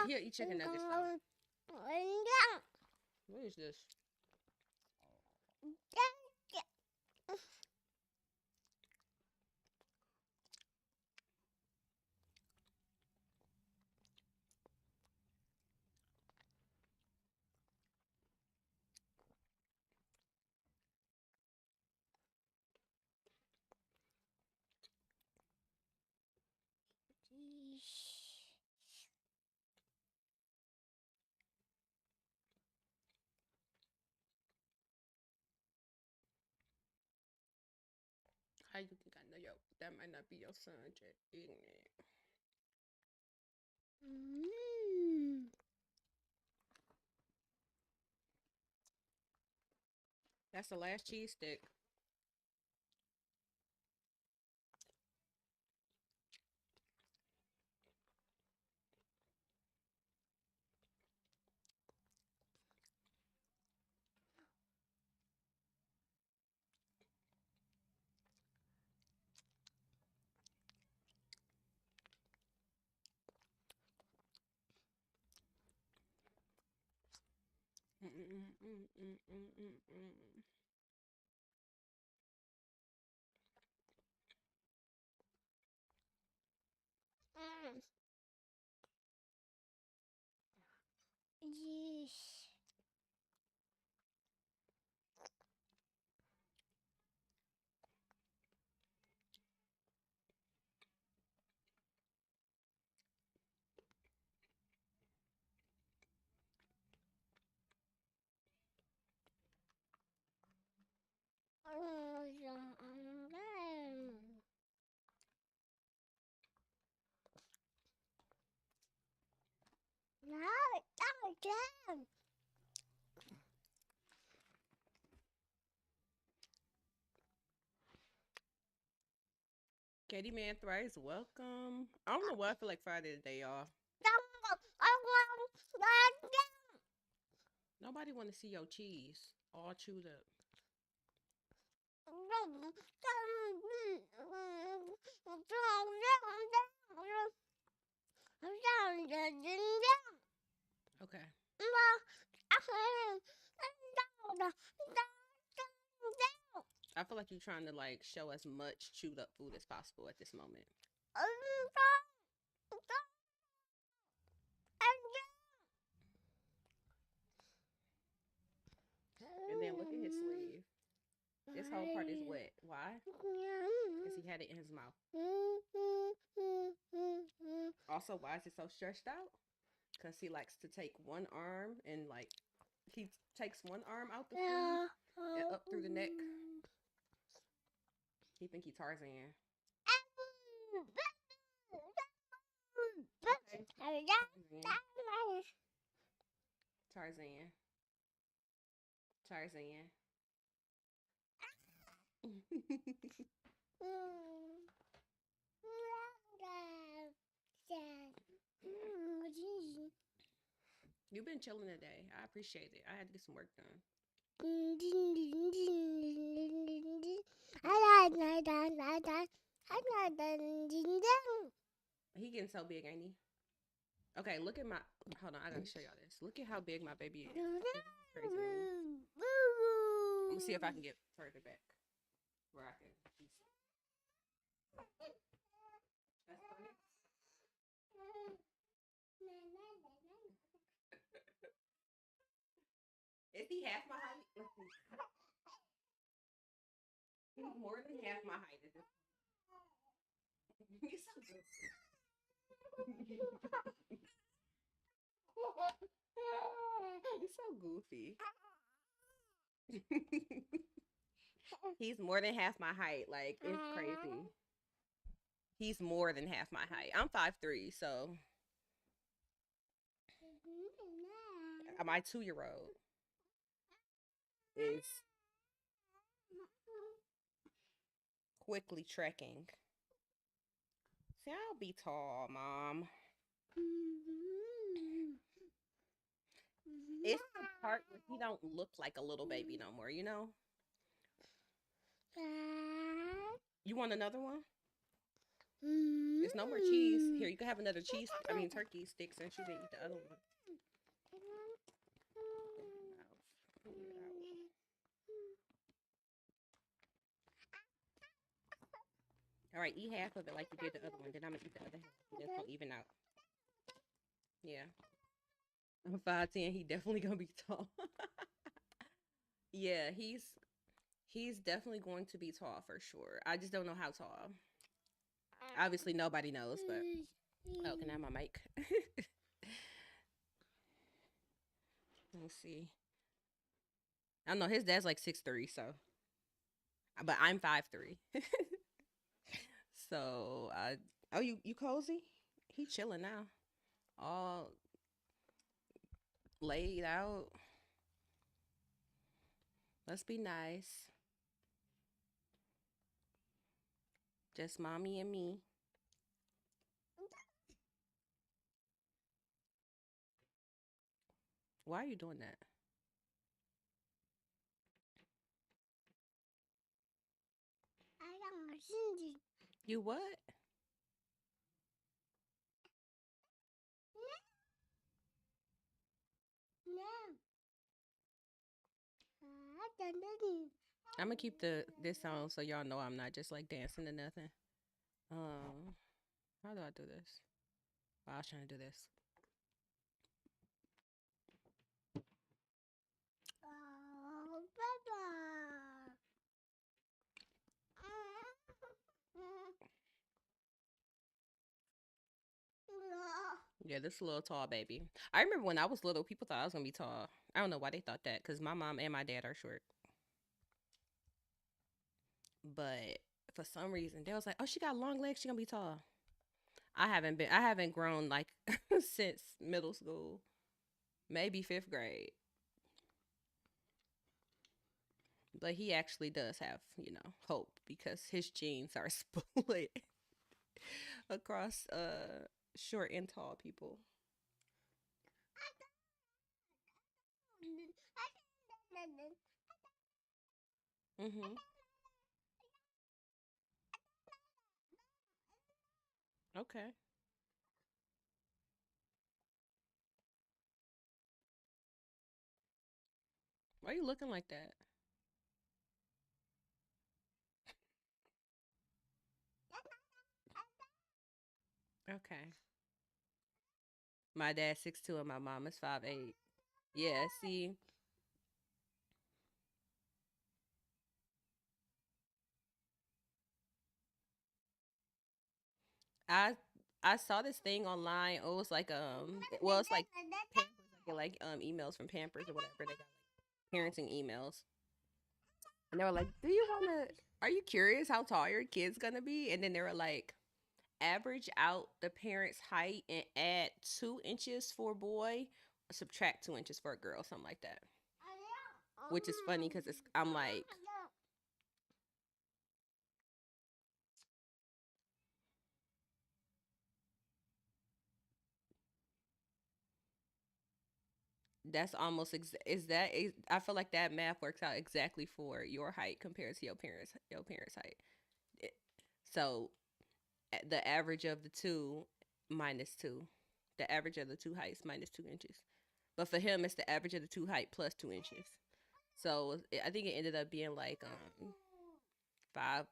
He'll eat chicken nuggets though. What is this? How you think I know that might not be your son, just eating it. That's the last cheese stick. Katie Man Thrice, welcome. I don't know why I feel like Friday today, y'all. Nobody want to see your cheese all chewed up. Okay. I feel like you're trying to like show as much chewed up food as possible at this moment. And then look at his sleeve. This whole part is wet. Why? Because he had it in his mouth. Also, why is it so stretched out? Because he likes to take one arm and like he takes one arm out the sleeve and up through the neck. He think he Tarzan. Okay. Tarzan. Tarzan. You've been chilling today. I appreciate it. I had to get some work done. He getting so big, ain't he? Okay, look at my. Hold on, I gotta show y'all this. Look at how big my baby is. This is crazy. Let me see if I can get further back where I can. That's funny. Is he half my height? Let's see. He's more than half my height. Is this? He's so good. He's so goofy. He's more than half my height. Like, it's crazy. He's more than half my height. I'm 5'3", so my 2-year-old is quickly trekking. See, I'll be tall, Mom. It's the part where he don't look like a little baby no more, you know? You want another one? There's no more cheese. Here, you can have another turkey stick since you didn't eat the other one. All right, eat half of it like you did the other one. Then I'm gonna eat the other half. That's gonna even out. Yeah. I'm 5'10". He definitely gonna be tall. Yeah, he's definitely going to be tall for sure. I just don't know how tall. Obviously, nobody knows, but oh, can I have my mic? Let's see. I don't know. His dad's like 6'3", so, but I'm 5'3". So oh, you cozy? He chilling now, all laid out. Let's be nice. Just mommy and me. Why are you doing that? You what? I'm gonna keep this on so y'all know I'm not just like dancing to nothing. How do I do this? Oh, I was trying to do this. Yeah, this little tall baby. I remember when I was little, people thought I was gonna be tall. I don't know why they thought that, because my mom and my dad are short. But for some reason, they was like, "Oh, she got long legs. She gonna be tall." I haven't grown like since middle school, maybe 5th grade. But he actually does have, hope because his genes are split across short and tall people. Mhm. Okay. Why are you looking like that? Okay. My dad's 6'2" and my mom is 5'8". Yeah, see, I I saw this thing online. Oh, it was like well, it's like Pampers. I get like emails from Pampers or whatever. They got like parenting emails, and they were like, "Do you want to? Are you curious how tall your kid's gonna be?" And then they were like, "Average out the parent's height and add 2 inches for a boy, subtract 2 inches for a girl, something like that." Which is funny because I'm like, That's almost is that I feel like that math works out exactly for your height compared to your parents' height. It- So the average of the two minus two, the average of the two heights minus 2 inches. But for him, it's the average of the two height plus 2 inches. So I think it ended up being like 5'10".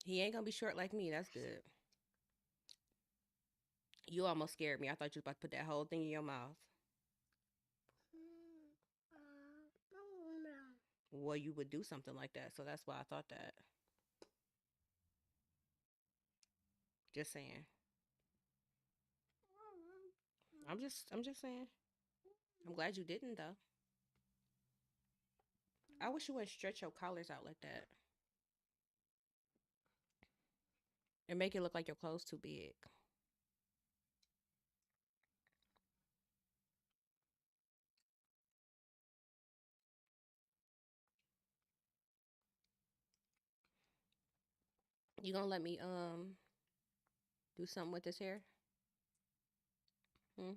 He ain't gonna be short like me. That's good. You almost scared me. I thought you was about to put that whole thing in your mouth. Well, you would do something like that, so that's why I thought that. Just saying. I'm just saying. I'm glad you didn't though. I wish you wouldn't stretch your collars out like that and make it look like your clothes too big. You gonna let me do something with this hair? Hmm?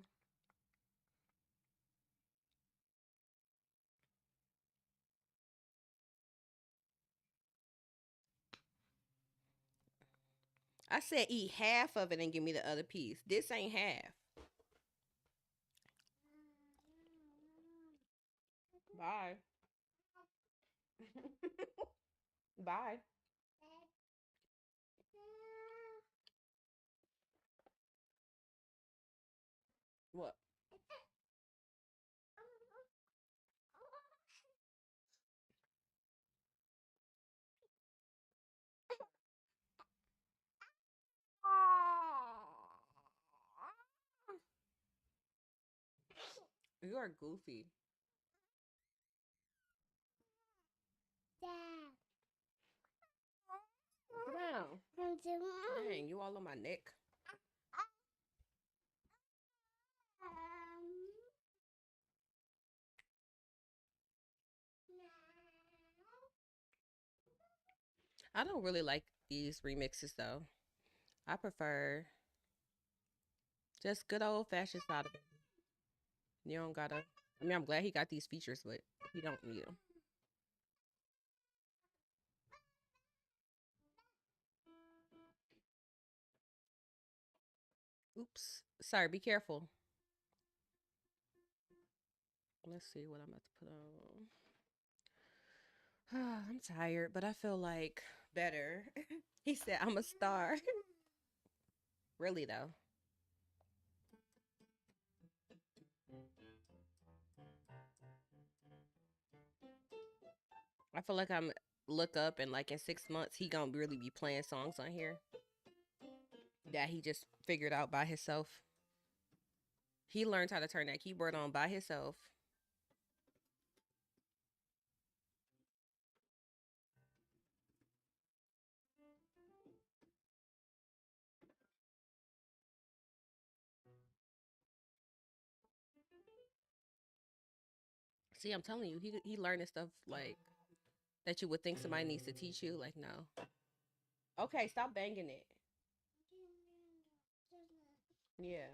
I said eat half of it and give me the other piece. This ain't half. Bye. Bye. What? You are goofy. Sit down. Dang, you all on my neck. I don't really like these remixes though. I prefer just good old fashioned side of it. You don't gotta. I mean, I'm glad he got these features, but you don't need them. Oops. Sorry. Be careful. Let's see what I'm about to put on. I'm tired, but I feel like better. He said I'm a star. Really though. I feel like I'm look up and like in 6 months he gonna really be playing songs on here that he just figured out by himself. He learned how to turn that keyboard on by himself. See, I'm telling you, he learning stuff like that you would think somebody needs to teach you. Like, no. Okay, stop banging it. Yeah.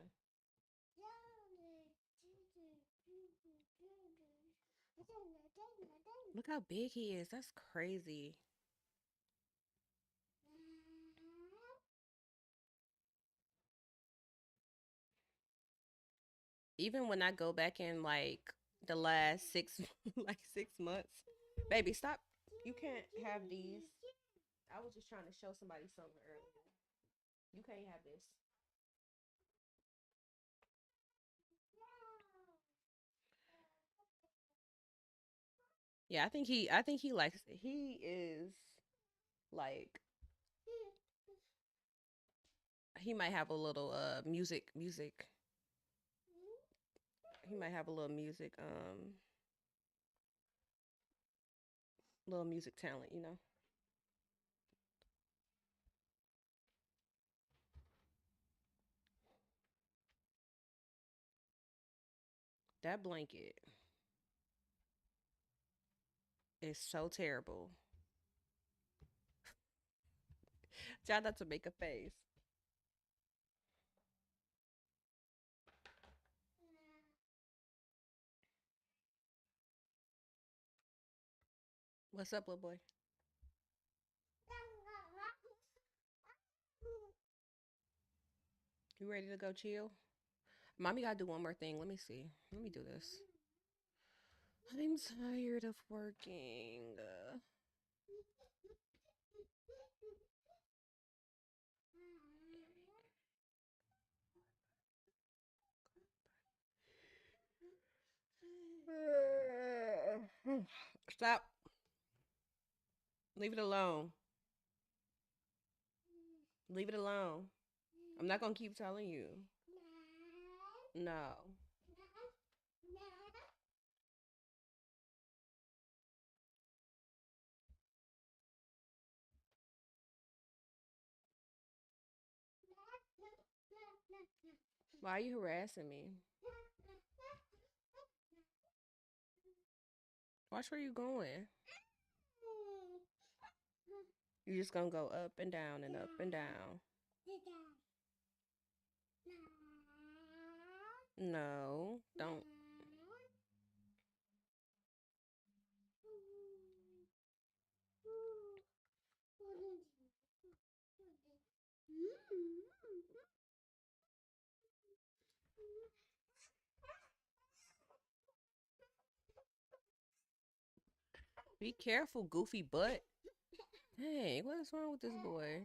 Look how big he is. That's crazy. Even when I go back in like the last six like 6 months. Baby, stop. You can't have these. I was just trying to show somebody something earlier. You can't have this. Yeah, I think he likes he is like he might have a little music. He might have a little music talent, you know. That blanket is so terrible. Try not to make a face. What's up, little boy? You ready to go chill? Mommy gotta do one more thing. Let me see. Let me do this. I'm tired of working. Stop. Leave it alone. Leave it alone. I'm not gonna keep telling you. No. Why are you harassing me? Watch where you going. You're just gonna go up and down and up and down. No, don't. Be careful, goofy butt. Hey, what is wrong with this boy?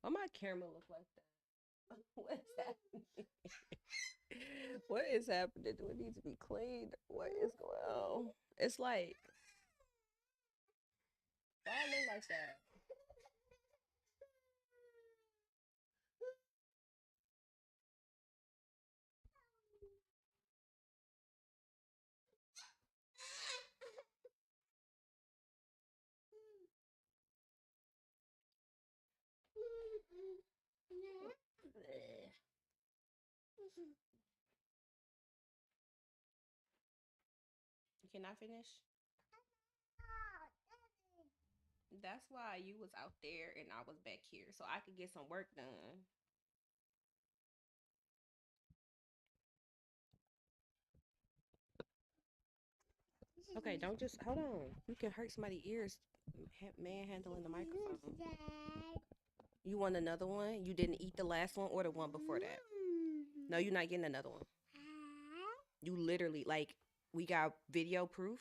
Why my camera look like that? What is happening? What is happening? Do it need to be cleaned? What is going on? It's like, why I look like that? You cannot finish? That's why you was out there and I was back here, so I could get some work done. Okay, don't just hold on. You can hurt somebody's ears manhandling the microphone. You want another one? You didn't eat the last one or the one before that? No, you're not getting another one. You literally, like, we got video proof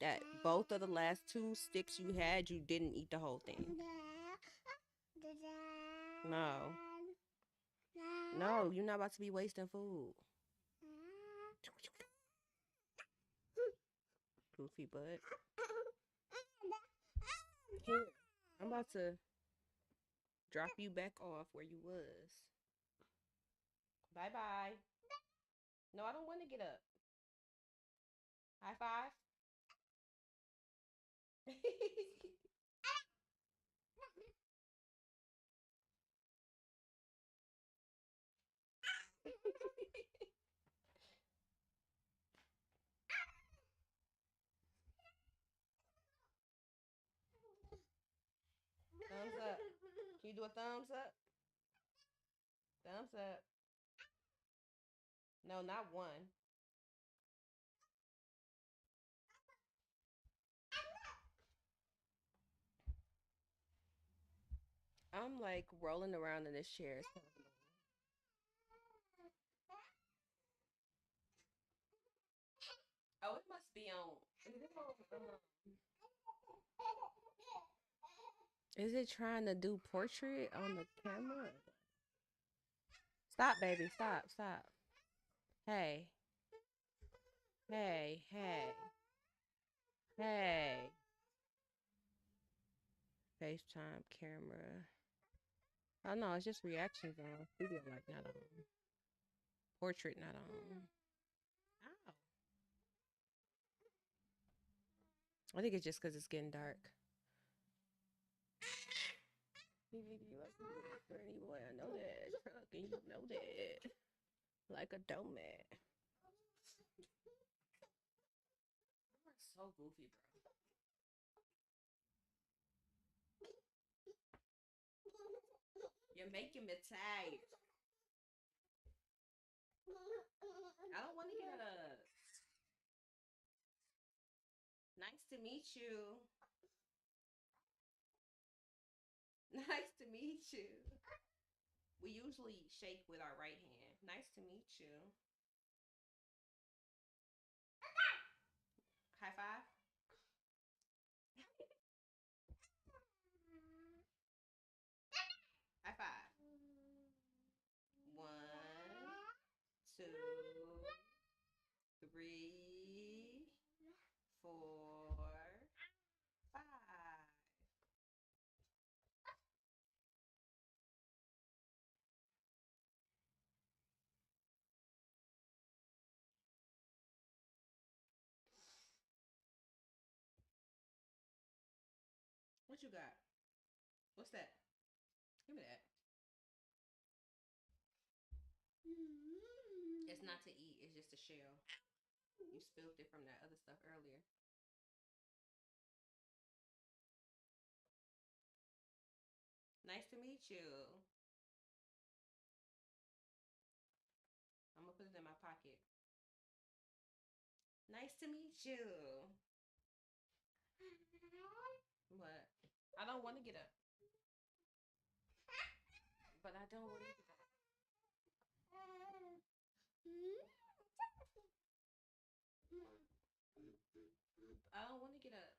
that both of the last two sticks you had, you didn't eat the whole thing. No. No, you're not about to be wasting food. Goofy butt. Here, I'm about to drop you back off where you was. Bye-bye. No, I don't want to get up. High five. Thumbs up. Can you do a thumbs up? Thumbs up. No, not one. I'm like rolling around in this chair. It's kind of oh, it must be on. Is it trying to do portrait on the camera? Stop, baby. Stop. Stop. Hey. Hey. Hey. Hey. FaceTime camera. Oh no, it's just reactions on. Video like not on. Portrait not on. Ow. I think it's just because it's getting dark. Bernie boy, I know that. Truck, and you know that. Like a doormat. You're so goofy, bro. You're making me tired. I don't want to get up. Nice to meet you. Nice to meet you. We usually shake with our right hand. Nice to meet you. High five. High five. 1, 2, 3, 4, 5. What you got? What's that? Give me that. It's not to eat, it's just a shell. You spilled it from that other stuff earlier. Nice to meet you. I'm gonna put it in my pocket. Nice to meet you. What? I don't want to get up. But I don't want to get up. I don't want to get up.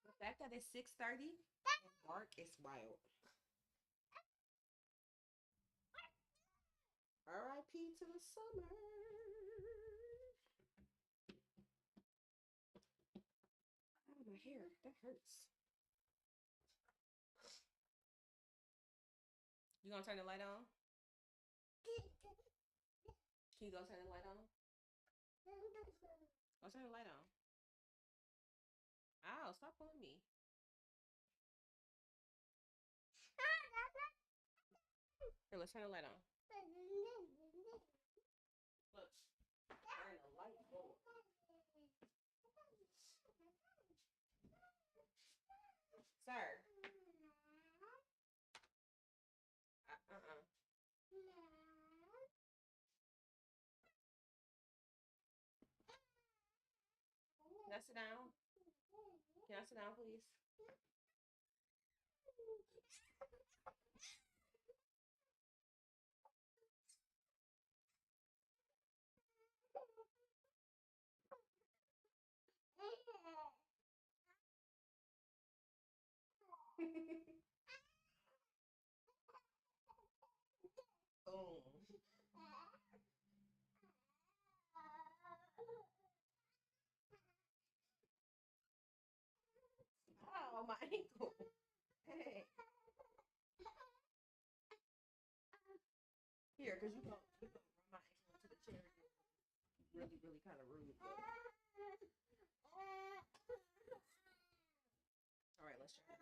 The fact that it's 6:30 and dark is wild. R.I.P. to the summer. Oh, my hair. That hurts. You gonna turn the light on? Can you go turn the light on? Go turn the light on. Ow, stop pulling me. Here, let's turn the light on. Look. Turn the light on. Sir. Can I sit down? Can I sit down, please? Boom. Oh, my ankle. Hey. Here, because you gonna run my ankle into the chair. Really, really kind of rude. All right, let's try it.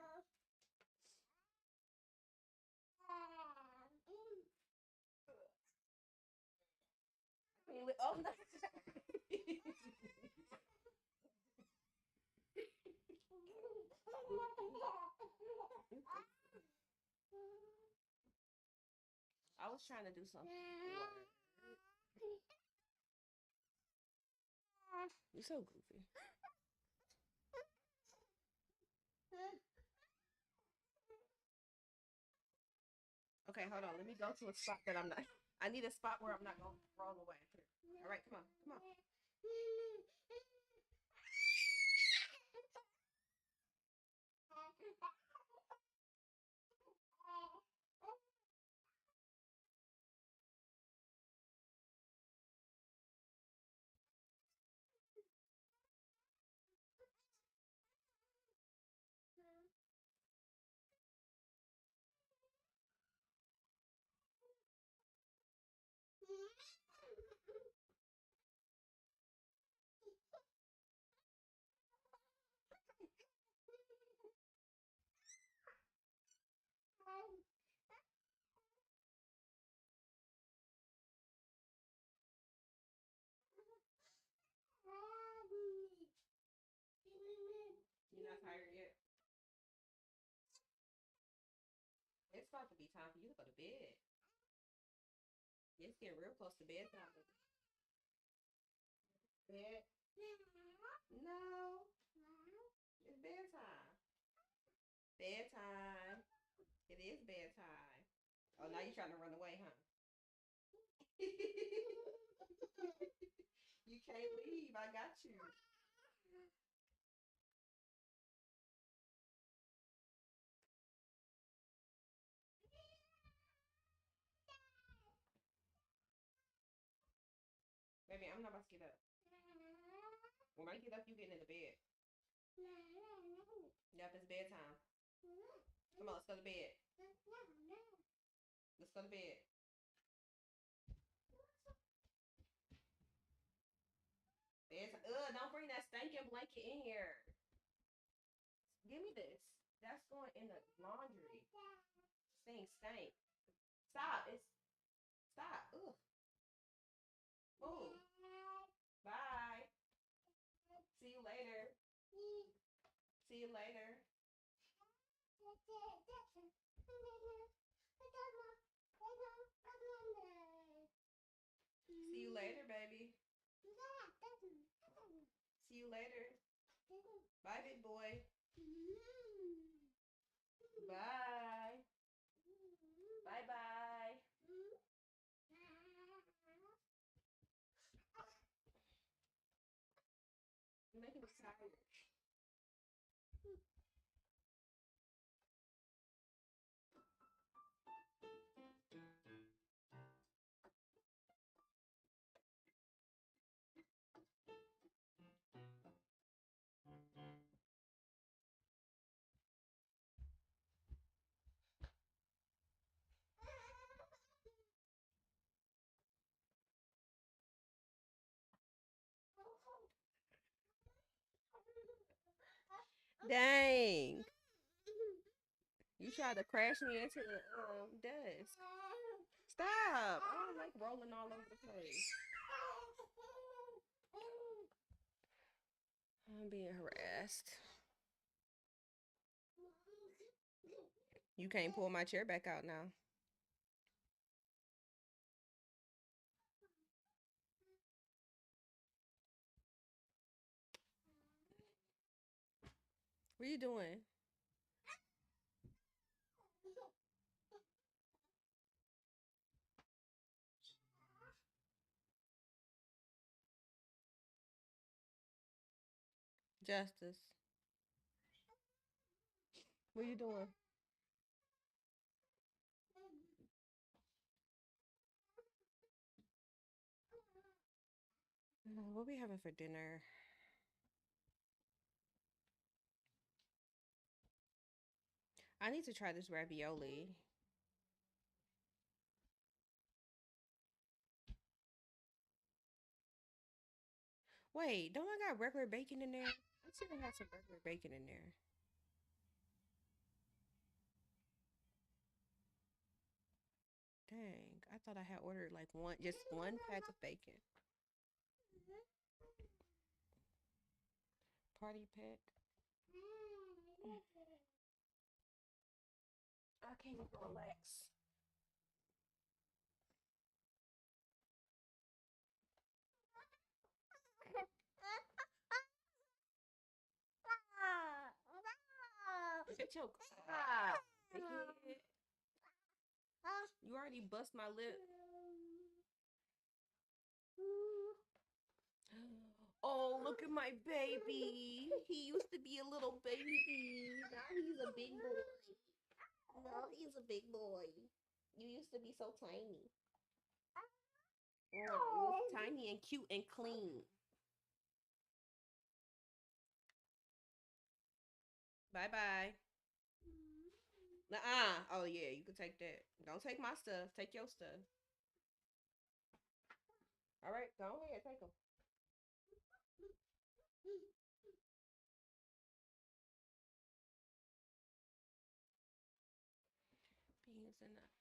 Oh, no. I was trying to do something. You're so goofy. Okay, hold on. Let me go to a spot that I'm not. I need a spot where I'm not going to roll away. Here. All right, come on. Come on. It's about to be time for you to go to bed. It's getting real close to bedtime. Bed? No. It's bedtime. Bedtime. It is bedtime. Oh, now you're trying to run away, huh? You can't leave. I got you. Baby, I'm not about to get up. When I get up, you getting in the bed. Yep, it's bedtime. Come on, let's go to bed. Let's go to bed. Bedtime. Don't bring that stinking blanket in here. Give me this. That's going in the laundry. Stink. Stop. Stop. Ugh. Move. Bye. See you later. See you later. See you later, baby. See you later. Bye, big boy. Bye. Bye-bye. You're making me tired. Dang. You tried to crash me into the desk. Stop. I don't like rolling all over the place. I'm being harassed. You can't pull my chair back out now. What are you doing? Justice. What are you doing? What are we having for dinner? I need to try this ravioli. Wait, don't I got regular bacon in there? I should have had some regular bacon in there. Dang, I thought I had ordered like just one pack of bacon. Party pack. I can't even relax. Shut your dickhead. You already bust my lip. Oh, look at my baby. He used to be a little baby. Now he's a big boy. Now he's a big boy. You used to be so tiny. Oh, you was tiny and cute and clean. Bye-bye. Oh, yeah, you can take that. Don't take my stuff. Take your stuff. All right, go ahead. Take them.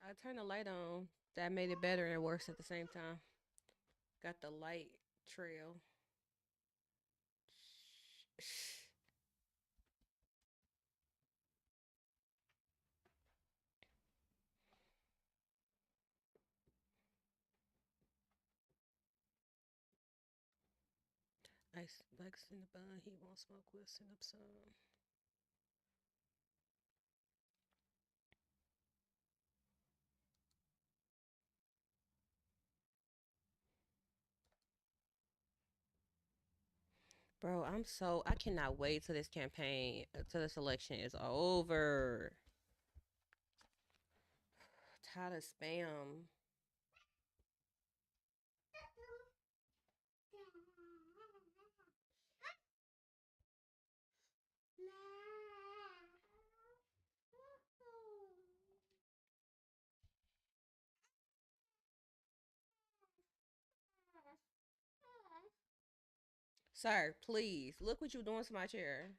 I turned the light on. That made it better and worse at the same time. Got the light trail. Ice likes in the bun. He won't smoke. We'll send up some. Bro, I cannot wait till this campaign, till this election is over. Tired of spam. Sir, please look what you're doing to my chair.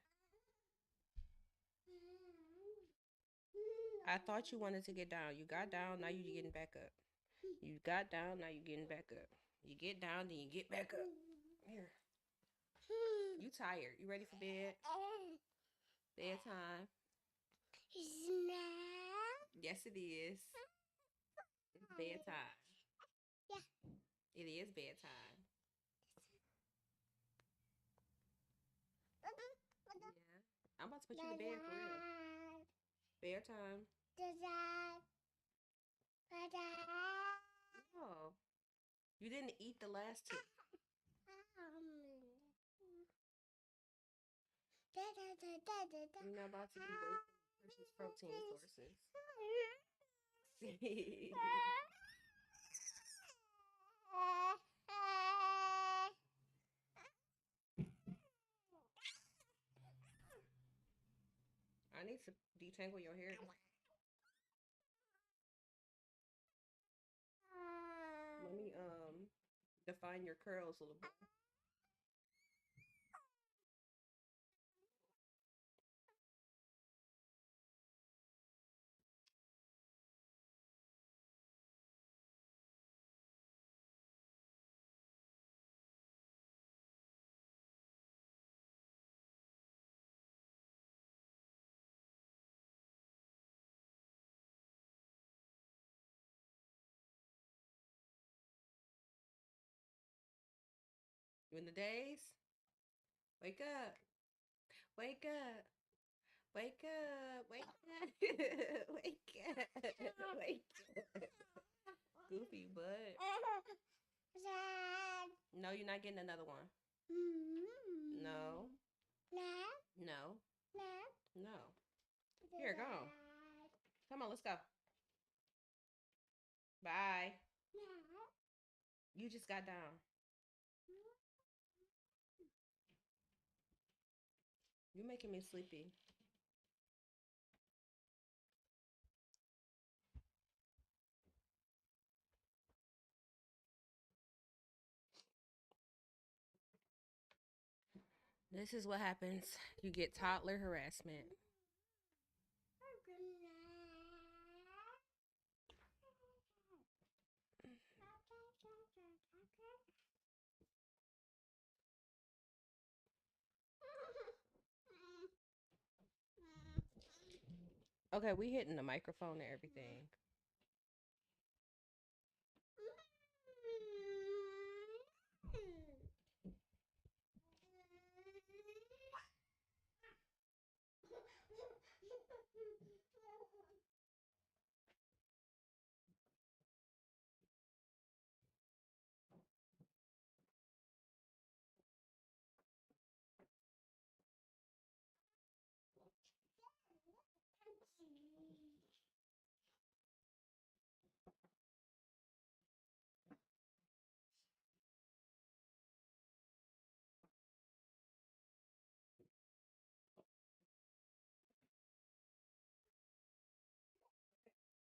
I thought you wanted to get down. You got down, now you getting back up. You got down, now you getting back up. You get down, then you get back up. Here. You tired. You ready for bed? Bedtime. Yes, it is. It's bedtime. It is bedtime. Yeah. I'm about to put you to bed for real. Bedtime. Oh. You didn't eat the last two. You're not about to be wasting precious protein sources. I need to detangle your hair. Let me define your curls a little bit. You in the days? Wake up. Wake up. Wake up. Wake up. Wake up. Wake up. Goofy butt. No, you're not getting another one. No. No. No. Here, go. Come on, let's go. Bye. You just got down. You're making me sleepy. This is what happens. You get toddler harassment. Okay, we hitting the microphone and everything.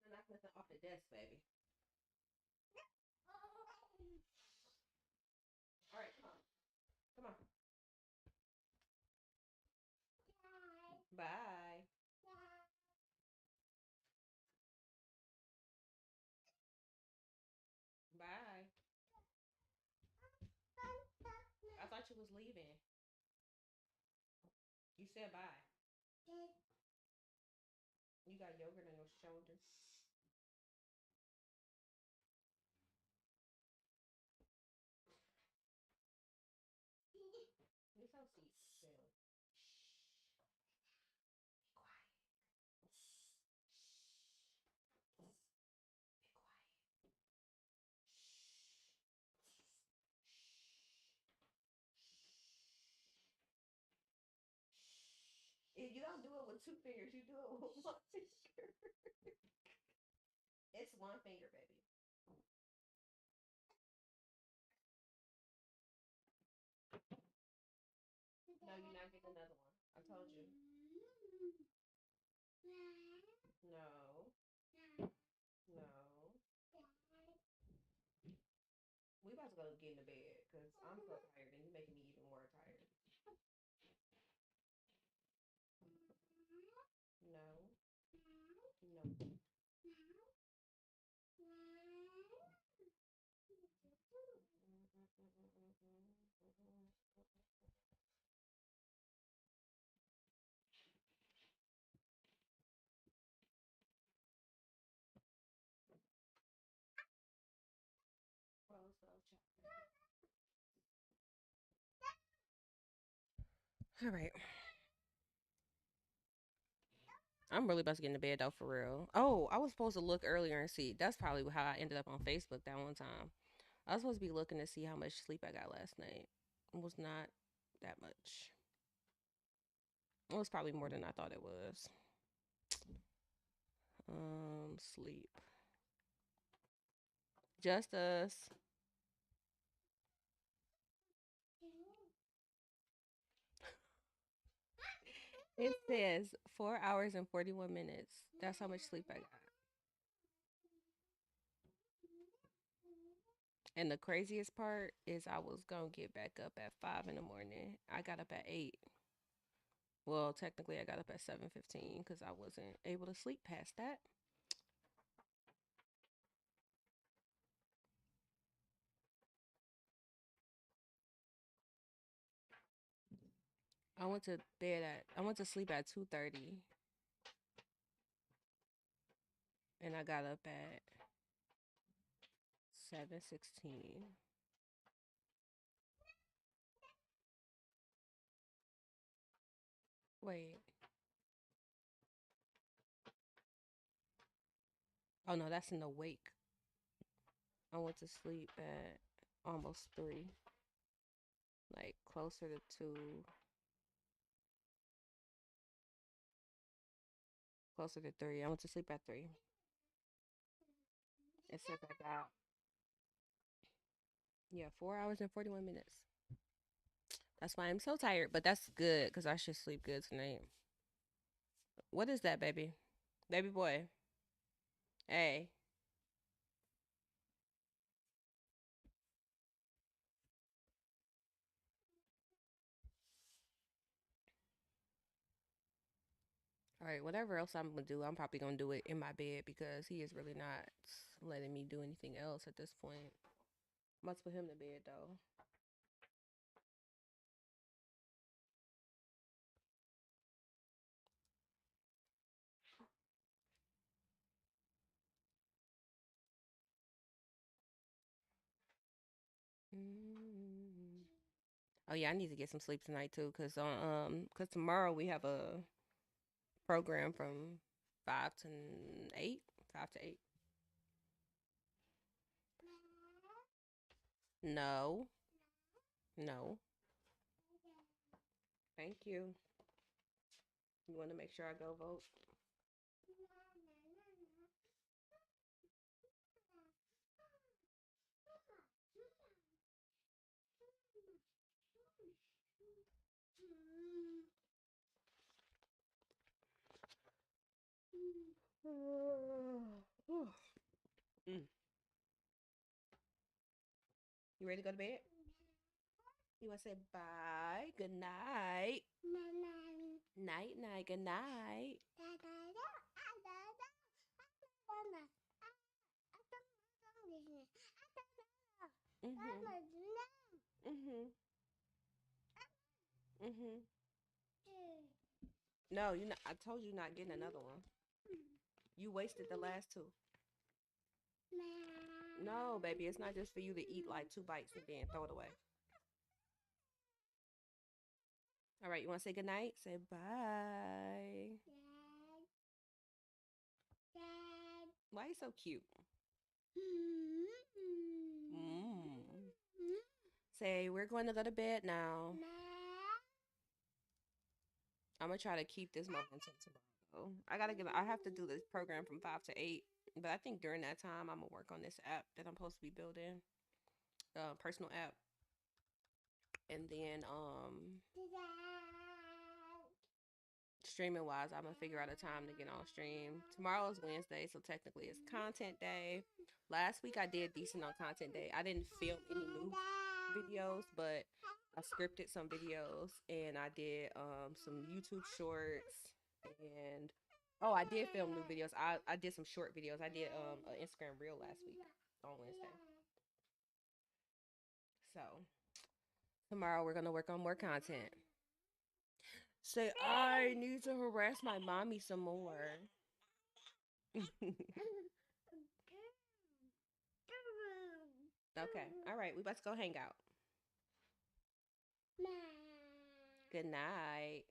Knock nothing off the desk, baby. All right, come on. Come on. Bye. Bye. I thought you was leaving. You said bye. You got yogurt on your shoulders. You don't do it with 2 fingers. You do it with 1 finger. It's 1 finger, baby. No, you're not getting another one. I told you. No. No. We about to go get into bed because I'm so tired and you're making me even more tired. No. No. All right. I'm really about to get into bed though, for real. Oh, I was supposed to look earlier and see. That's probably how I ended up on Facebook that one time. I was supposed to be looking to see how much sleep I got last night. It was not that much. It was probably more than I thought it was. Sleep. Just us. It says 4 hours and 41 minutes. That's how much sleep I got. And the craziest part is I was gonna get back up at 5 in the morning. I got up at 8. Well, technically I got up at 7:15 because I wasn't able to sleep past that. I went to sleep at 2:30 and I got up at 7:16. Wait. Oh no, that's in the wake. I went to sleep at almost 3. Like closer to 2. Closer to 3. I went to sleep at 3. It says I got 4 hours and 41 minutes. That's why I'm so tired, but that's good because I should sleep good tonight. What is that, baby? Baby boy. Hey. All right, whatever else I'm gonna do, I'm probably gonna do it in my bed because he is really not letting me do anything else at this point. I'm about to put him to bed though. Oh yeah, I need to get some sleep tonight too, cause tomorrow we have a program from 5 to 8, 5 to 8. No, no. Thank you. You want to make sure I go vote? Mm. You ready to go to bed? You want to say bye? Good night. Night, night, good night. No, you. Not, I told you not getting another one. You wasted the last 2. No, baby, it's not just for you to eat like 2 bites and then throw it away. All right, you want to say good night? Say bye. Why are you so cute? Mm. Say we're going to go to bed now. I'm gonna try to keep this momentum tomorrow. I have to do this program from 5 to 8, but I think during that time I'm gonna work on this app that I'm supposed to be building, personal app, and then streaming wise, I'm gonna figure out a time to get on stream. Tomorrow's Wednesday, so technically it's content day. Last week I did decent on content day. I didn't film any new videos, but I scripted some videos and I did some YouTube shorts and I did film new videos. I did some short videos. I did an Instagram reel last week on Wednesday. So tomorrow we're gonna work on more content. Say I need to harass my mommy some more. Okay. All right. We about to go hang out. Good night.